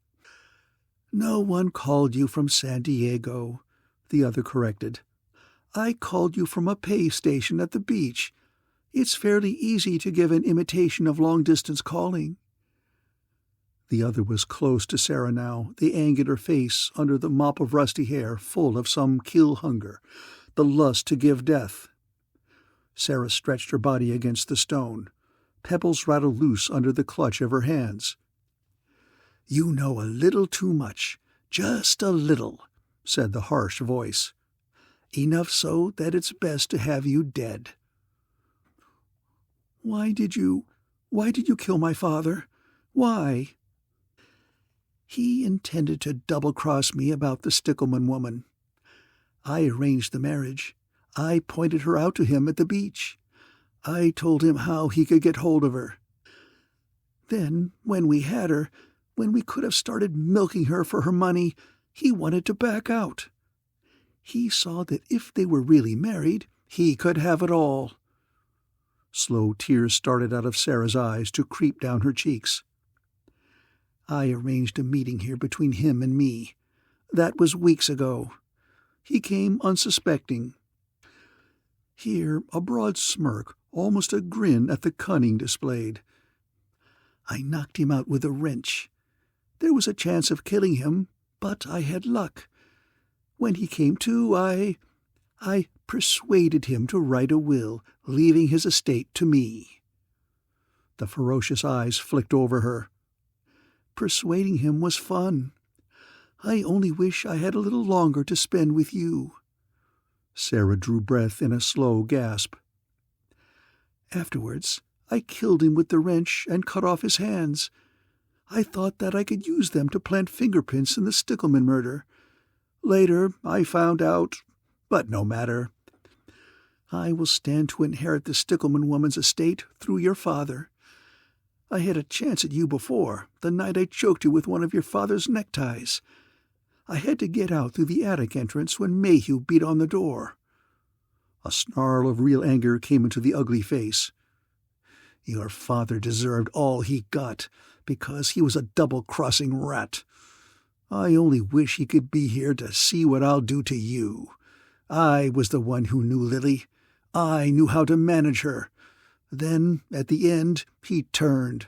"No one called you from San Diego," the other corrected. "I called you from a pay station at the beach. It's fairly easy to give an imitation of long-distance calling." The other was close to Sarah now, the angular face under the mop of rusty hair full of some kill hunger, the lust to give death. Sarah stretched her body against the stone. Pebbles rattled loose under the clutch of her hands. "You know a little too much, just a little," said the harsh voice. "Enough so that it's best to have you dead." Why did you kill my father? Why?" "He intended to double-cross me about the Stickleman woman. I arranged the marriage. I pointed her out to him at the beach. I told him how he could get hold of her. Then, when we had her, when we could have started milking her for her money, he wanted to back out. He saw that if they were really married, he could have it all." Slow tears started out of Sarah's eyes to creep down her cheeks. "I arranged a meeting here between him and me. That was weeks ago. He came unsuspecting." Here a broad smirk, almost a grin at the cunning displayed. "I knocked him out with a wrench. There was a chance of killing him, but I had luck. When he came to, I persuaded him to write a will, leaving his estate to me." The ferocious eyes flicked over her. "Persuading him was fun. I only wish I had a little longer to spend with you." Sarah drew breath in a slow gasp. "Afterwards, I killed him with the wrench and cut off his hands. I thought that I could use them to plant fingerprints in the Stickleman murder. Later, I found out, but no matter. I will stand to inherit the Stickleman woman's estate through your father. I had a chance at you before, the night I choked you with one of your father's neckties. I had to get out through the attic entrance when Mayhew beat on the door." A snarl of real anger came into the ugly face. "Your father deserved all he got, because he was a double-crossing rat. I only wish he could be here to see what I'll do to you. I was the one who knew Lily. I knew how to manage her. Then, at the end, he turned."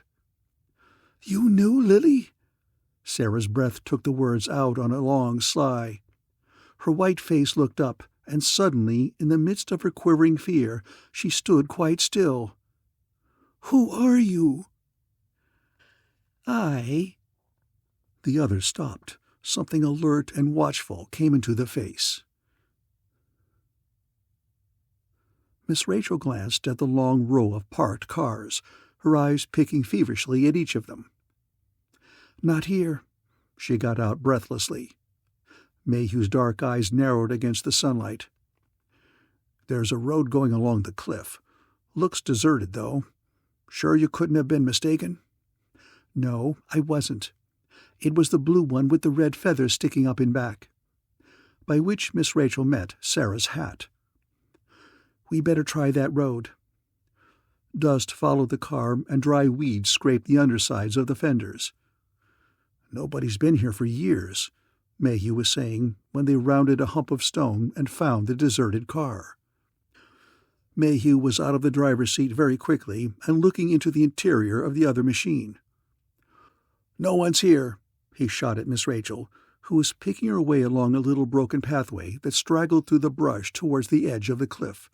"You knew Lily?" Sarah's breath took the words out on a long sigh. Her white face looked up, and suddenly, in the midst of her quivering fear, she stood quite still. "Who are you?" "I—" The other stopped. Something alert and watchful came into the face. Miss Rachel glanced at the long row of parked cars, her eyes picking feverishly at each of them. "Not here," she got out breathlessly. Mayhew's dark eyes narrowed against the sunlight. "There's a road going along the cliff. Looks deserted, though. Sure you couldn't have been mistaken?" "No, I wasn't. It was the blue one with the red feathers sticking up in back." By which Miss Rachel meant Sarah's hat. "We better try that road." Dust followed the car, and dry weeds scraped the undersides of the fenders. "Nobody's been here for years," Mayhew was saying when they rounded a hump of stone and found the deserted car. Mayhew was out of the driver's seat very quickly and looking into the interior of the other machine. "No one's here," he shot at Miss Rachel, who was picking her way along a little broken pathway that straggled through the brush towards the edge of the cliff.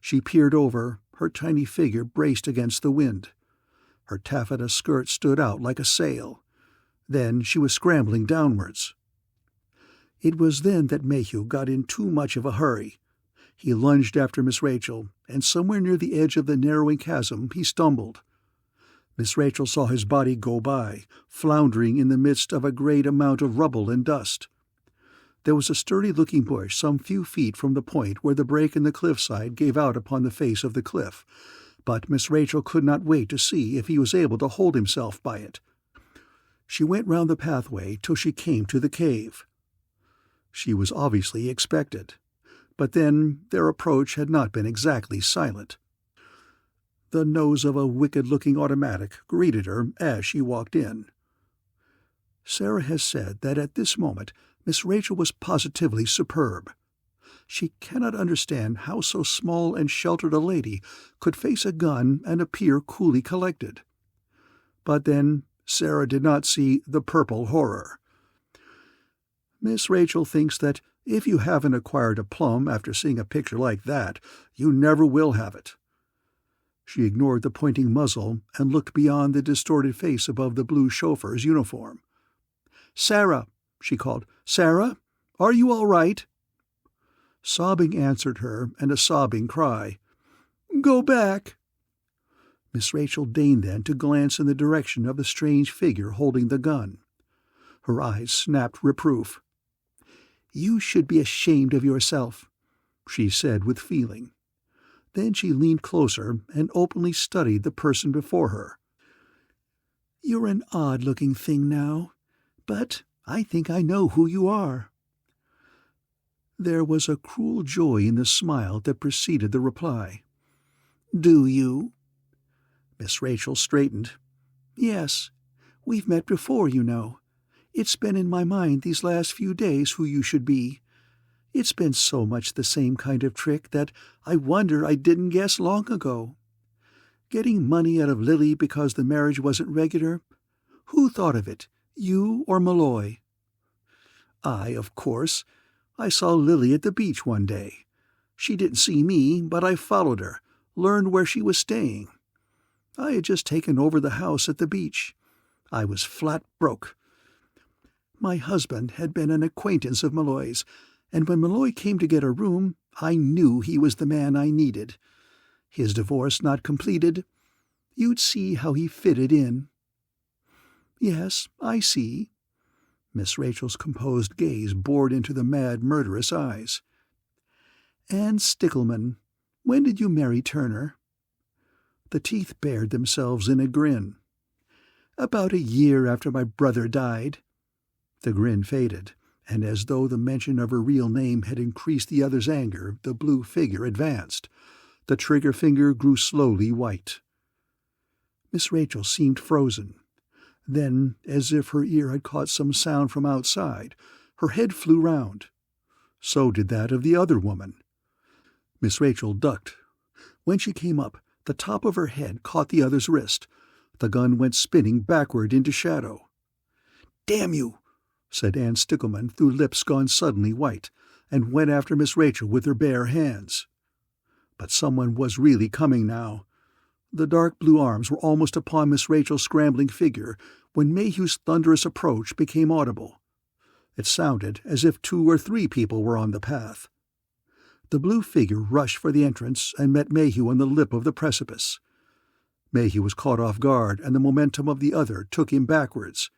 She peered over, her tiny figure braced against the wind. Her taffeta skirt stood out like a sail. Then she was scrambling downwards. It was then that Mayhew got in too much of a hurry. He lunged after Miss Rachel, and somewhere near the edge of the narrowing chasm he stumbled. Miss Rachel saw his body go by, floundering in the midst of a great amount of rubble and dust. There was a sturdy-looking bush some few feet from the point where the break in the cliffside gave out upon the face of the cliff, but Miss Rachel could not wait to see if he was able to hold himself by it. She went round the pathway till she came to the cave. She was obviously expected, but then their approach had not been exactly silent. The nose of a wicked-looking automatic greeted her as she walked in. Sarah has said that at this moment Miss Rachel was positively superb. She cannot understand how so small and sheltered a lady could face a gun and appear coolly collected. But then Sarah did not see the purple horror. Miss Rachel thinks that if you haven't acquired a plum after seeing a picture like that, you never will have it. She ignored the pointing muzzle and looked beyond the distorted face above the blue chauffeur's uniform. "Sarah," she called. "Sarah, are you all right?" Sobbing answered her, and a sobbing cry. "Go back." Miss Rachel deigned then to glance in the direction of the strange figure holding the gun. Her eyes snapped reproof. "You should be ashamed of yourself," she said with feeling. Then she leaned closer and openly studied the person before her. "You're an odd-looking thing now, but I think I know who you are." There was a cruel joy in the smile that preceded the reply. "Do you?" Miss Rachel straightened. "Yes. We've met before, you know. It's been in my mind these last few days who you should be. It's been so much the same kind of trick that I wonder I didn't guess long ago. Getting money out of Lily because the marriage wasn't regular? Who thought of it, you or Malloy?" "I, of course. I saw Lily at the beach one day. She didn't see me, but I followed her, learned where she was staying. I had just taken over the house at the beach. I was flat broke. My husband had been an acquaintance of Malloy's, and when Malloy came to get a room, I knew he was the man I needed. His divorce not completed, you'd see how he fitted in." "Yes, I see." Miss Rachel's composed gaze bored into the mad, murderous eyes. "And Stickleman, when did you marry Turner?" The teeth bared themselves in a grin. "About a year after my brother died." The grin faded, and as though the mention of her real name had increased the other's anger, the blue figure advanced. The trigger finger grew slowly white. Miss Rachel seemed frozen. Then, as if her ear had caught some sound from outside, her head flew round. So did that of the other woman. Miss Rachel ducked. When she came up, the top of her head caught the other's wrist. The gun went spinning backward into shadow. "Damn you!" said Anne Stickleman through lips gone suddenly white, and went after Miss Rachel with her bare hands. But someone was really coming now. The dark blue arms were almost upon Miss Rachel's scrambling figure when Mayhew's thunderous approach became audible. It sounded as if 2 or 3 people were on the path. The blue figure rushed for the entrance and met Mayhew on the lip of the precipice. Mayhew was caught off guard, and the momentum of the other took him backwards.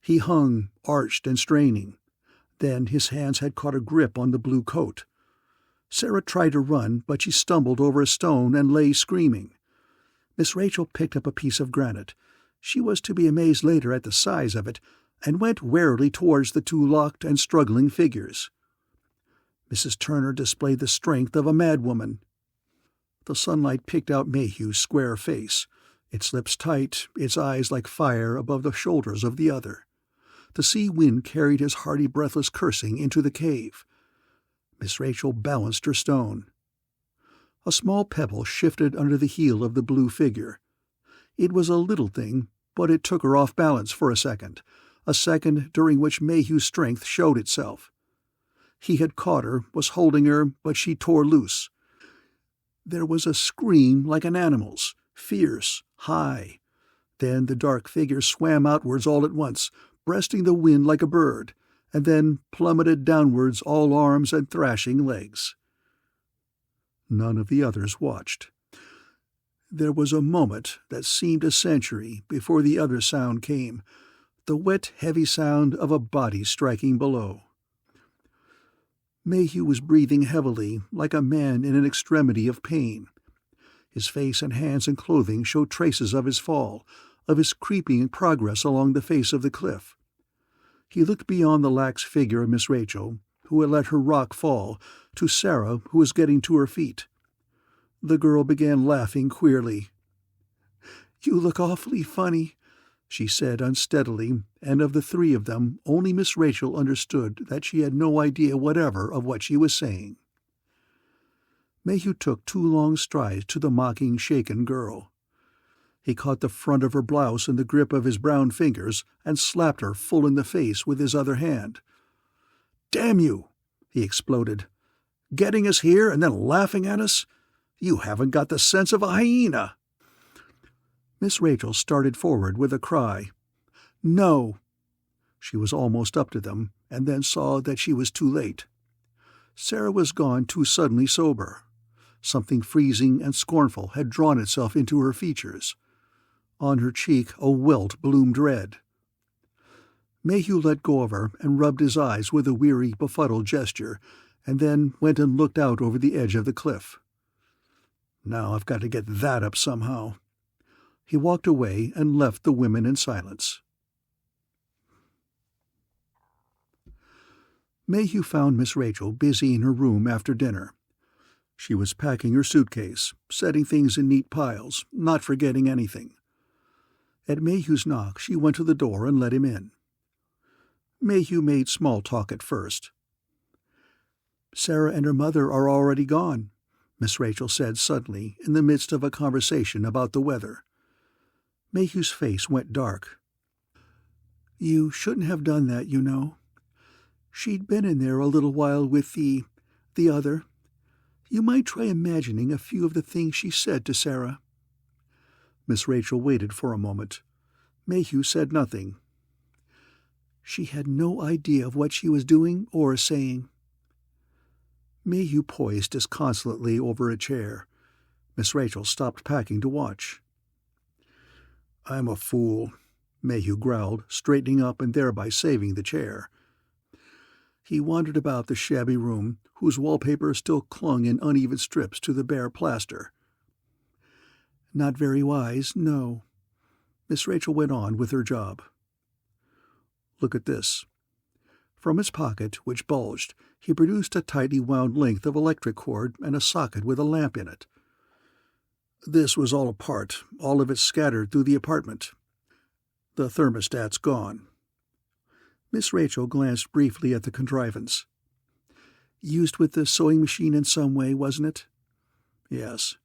He hung, arched and straining. Then his hands had caught a grip on the blue coat. Sarah tried to run, but she stumbled over a stone and lay screaming. Miss Rachel picked up a piece of granite. She was to be amazed later at the size of it, and went warily towards the 2 locked and struggling figures. Mrs. Turner displayed the strength of a madwoman. The sunlight picked out Mayhew's square face, its lips tight, its eyes like fire above the shoulders of the other. The sea wind carried his hearty, breathless cursing into the cave. Miss Rachel balanced her stone. A small pebble shifted under the heel of the blue figure. It was a little thing, but it took her off balance for a second during which Mayhew's strength showed itself. He had caught her, was holding her, but she tore loose. There was a scream like an animal's, fierce, high. Then the dark figure swam outwards all at once, breasting the wind like a bird, and then plummeted downwards, all arms and thrashing legs. None of the others watched. There was a moment that seemed a century before the other sound came, the wet, heavy sound of a body striking below. Mayhew was breathing heavily, like a man in an extremity of pain. His face and hands and clothing showed traces of his fall, of his creeping progress along the face of the cliff. He looked beyond the lax figure of Miss Rachel, who had let her rock fall, to Sarah, who was getting to her feet. The girl began laughing queerly. "You look awfully funny," she said unsteadily, and of the 3 of them only Miss Rachel understood that she had no idea whatever of what she was saying. Mayhew took 2 long strides to the mocking, shaken girl. He caught the front of her blouse in the grip of his brown fingers and slapped her full in the face with his other hand. "Damn you!" he exploded. "Getting us here and then laughing at us? You haven't got the sense of a hyena!" Miss Rachel started forward with a cry. "No!" She was almost up to them, and then saw that she was too late. Sarah was gone too suddenly sober. Something freezing and scornful had drawn itself into her features. On her cheek a welt bloomed red. Mayhew let go of her and rubbed his eyes with a weary, befuddled gesture, and then went and looked out over the edge of the cliff. "Now I've got to get that up somehow." He walked away and left the women in silence. Mayhew found Miss Rachel busy in her room after dinner. She was packing her suitcase, setting things in neat piles, not forgetting anything. At Mayhew's knock, she went to the door and let him in. Mayhew made small talk at first. "Sarah and her mother are already gone," Miss Rachel said suddenly, in the midst of a conversation about the weather. Mayhew's face went dark. "You shouldn't have done that, you know. She'd been in there a little while with the other. You might try imagining a few of the things she said to Sarah." Miss Rachel waited for a moment. Mayhew said nothing. "She had no idea of what she was doing or saying." Mayhew poised disconsolately over a chair. Miss Rachel stopped packing to watch. "I'm a fool," Mayhew growled, straightening up and thereby saving the chair. He wandered about the shabby room, whose wallpaper still clung in uneven strips to the bare plaster. "Not very wise, no." Miss Rachel went on with her job. "Look at this." From his pocket, which bulged, he produced a tightly wound length of electric cord and a socket with a lamp in it. "This was all apart, all of it scattered through the apartment. The thermostat's gone." Miss Rachel glanced briefly at the contrivance. "Used with the sewing machine in some way, wasn't it?" "Yes.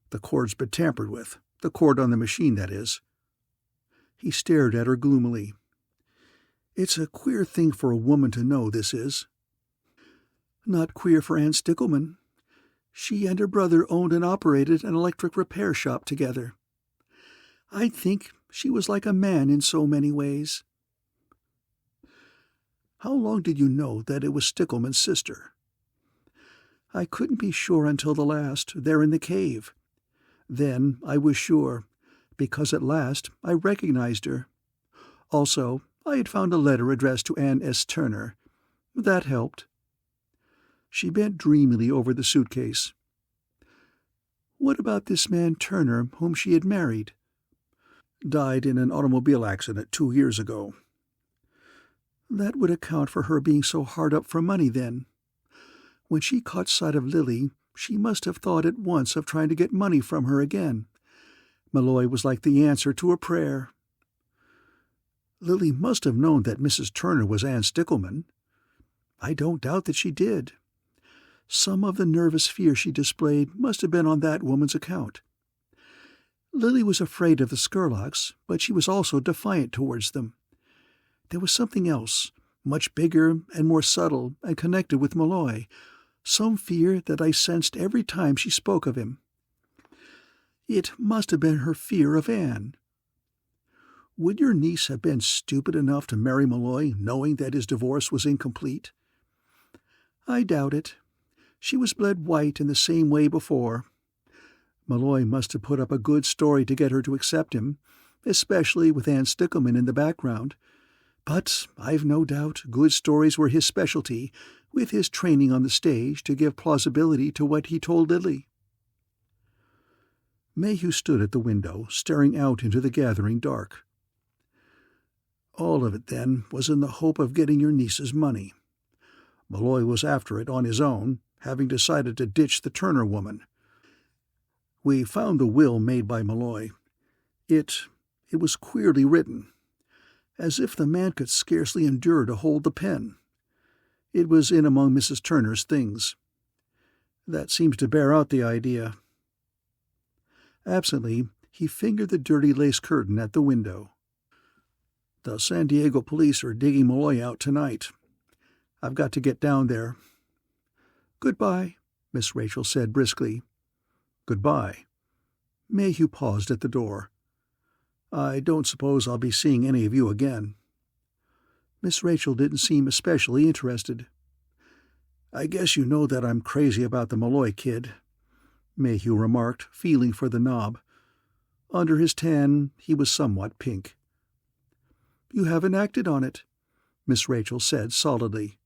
The cord's been tampered with. The cord on the machine, that is." He stared at her gloomily. "It's a queer thing for a woman to know, this is." "Not queer for Ann Stickleman. She and her brother owned and operated an electric repair shop together. I think she was like a man in so many ways." "How long did you know that it was Stickleman's sister?" "I couldn't be sure until the last, there in the cave. Then I was sure, because at last I recognized her. Also, I had found a letter addressed to Ann S. Turner. That helped." She bent dreamily over the suitcase. "What about this man Turner whom she had married?" "Died in an automobile accident 2 years ago." "That would account for her being so hard up for money, then. When she caught sight of Lily, she must have thought at once of trying to get money from her again. Malloy was like the answer to a prayer." "Lily must have known that Mrs. Turner was Ann Stickleman." "I don't doubt that she did. Some of the nervous fear she displayed must have been on that woman's account. Lily was afraid of the Skurlocks, but she was also defiant towards them. There was something else, much bigger and more subtle and connected with Malloy, some fear that I sensed every time she spoke of him. It must have been her fear of Anne." "Would your niece have been stupid enough to marry Malloy, knowing that his divorce was incomplete?" "I doubt it. She was bled white in the same way before. Malloy must have put up a good story to get her to accept him, especially with Ann Stickleman in the background. But I've no doubt good stories were his specialty, with his training on the stage to give plausibility to what he told Lily." Mayhew stood at the window, staring out into the gathering dark. "All of it, then, was in the hope of getting your niece's money. Malloy was after it on his own, having decided to ditch the Turner woman. We found the will made by Malloy. It was queerly written, as if the man could scarcely endure to hold the pen. It was in among Mrs. Turner's things. That seems to bear out the idea." Absently, He fingered the dirty lace curtain at the window. "The San Diego police are digging Malloy out tonight. I've got to get down there." "Goodbye," Miss Rachel said briskly. "Goodbye." Mayhew paused at the door. "I don't suppose I'll be seeing any of you again." Miss Rachel didn't seem especially interested. "I guess you know that I'm crazy about the Malloy kid," Mayhew remarked, feeling for the knob. Under his tan, he was somewhat pink. "You haven't acted on it," Miss Rachel said solidly.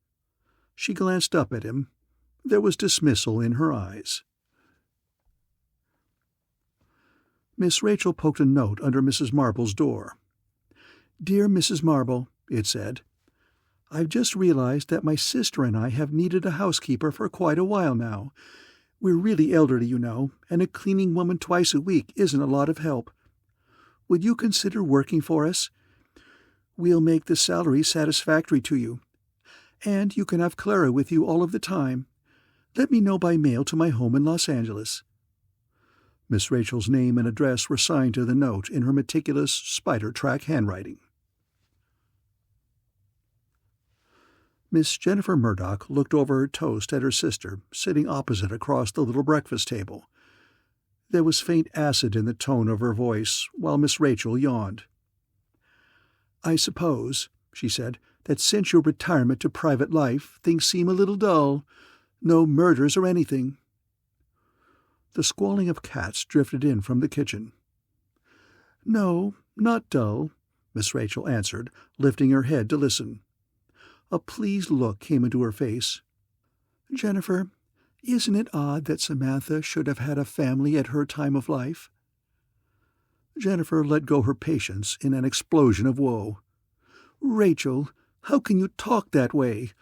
She glanced up at him. There was dismissal in her eyes. Miss Rachel poked a note under Mrs. Marble's door. "Dear Mrs. Marble," it said, "I've just realized that my sister and I have needed a housekeeper for quite a while now. We're really elderly, you know, and a cleaning woman twice a week isn't a lot of help. Would you consider working for us? We'll make the salary satisfactory to you. And you can have Clara with you all of the time. Let me know by mail to my home in Los Angeles." Miss Rachel's name and address were signed to the note in her meticulous spider-track handwriting. Miss Jennifer Murdoch looked over her toast at her sister, sitting opposite across the little breakfast table. There was faint acid in the tone of her voice, while Miss Rachel yawned. "I suppose," she said, "that since your retirement to private life, things seem a little dull. No murders or anything." The squalling of cats drifted in from the kitchen. "No, not dull," Miss Rachel answered, lifting her head to listen. A pleased look came into her face. "Jennifer, isn't it odd that Samantha should have had a family at her time of life?" Jennifer let go her patience in an explosion of woe. "Rachel, how can you talk that way?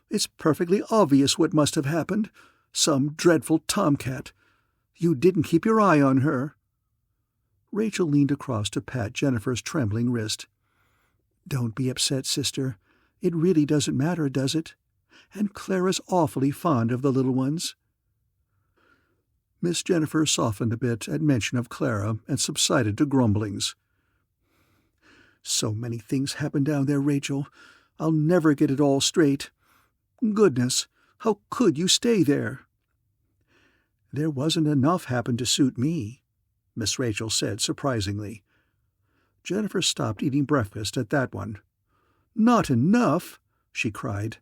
It's perfectly obvious what must have happened. Some dreadful tomcat. You didn't keep your eye on her." Rachel leaned across to pat Jennifer's trembling wrist. "Don't be upset, sister. It really doesn't matter, does it? And Clara's awfully fond of the little ones." Miss Jennifer softened a bit at mention of Clara and subsided to grumblings. "So many things happen down there, Rachel. I'll never get it all straight. Goodness, how could you stay there?" "There wasn't enough happened to suit me," Miss Rachel said surprisingly. Jennifer stopped eating breakfast at that one. "Not enough!" she cried.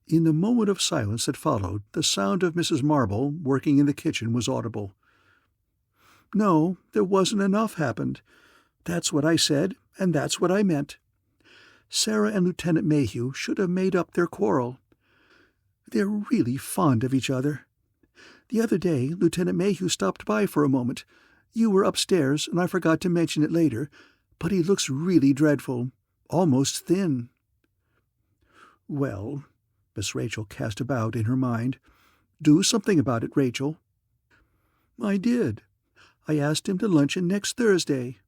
In the moment of silence that followed, the sound of Mrs. Marble working in the kitchen was audible. "No, there wasn't enough happened. That's what I said, and that's what I meant. Sarah and Lieutenant Mayhew should have made up their quarrel. They're really fond of each other. The other day Lieutenant Mayhew stopped by for a moment. You were upstairs, and I forgot to mention it later, but he looks really dreadful, almost thin." "Well," Miss Rachel cast about in her mind, "do something about it, Rachel." "I did. I asked him to luncheon next Thursday."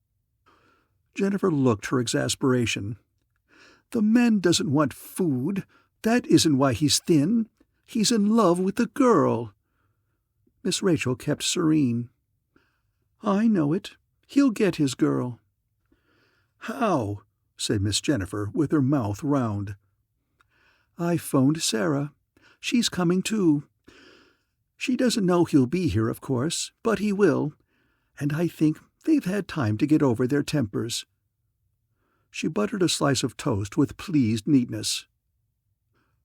Jennifer looked her exasperation. "The man doesn't want food. That isn't why he's thin. He's in love with the girl." Miss Rachel kept serene. "I know it. He'll get his girl." "How?" said Miss Jennifer, with her mouth round. "I phoned Sarah. She's coming too. She doesn't know he'll be here, of course, but he will, and I think they've had time to get over their tempers." She buttered a slice of toast with pleased neatness.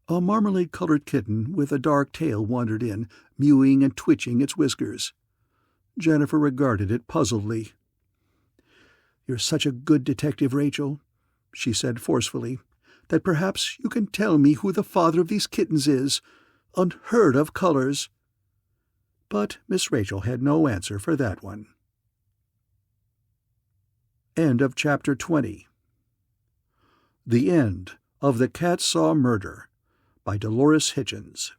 A marmalade-colored kitten with a dark tail wandered in, mewing and twitching its whiskers. Jennifer regarded it puzzledly. "You're such a good detective, Rachel," she said forcefully, "that perhaps you can tell me who the father of these kittens is. Unheard of colors." But Miss Rachel had no answer for that one. End of Chapter 20. The End of The Cat Saw Murder by Dolores Hitchins.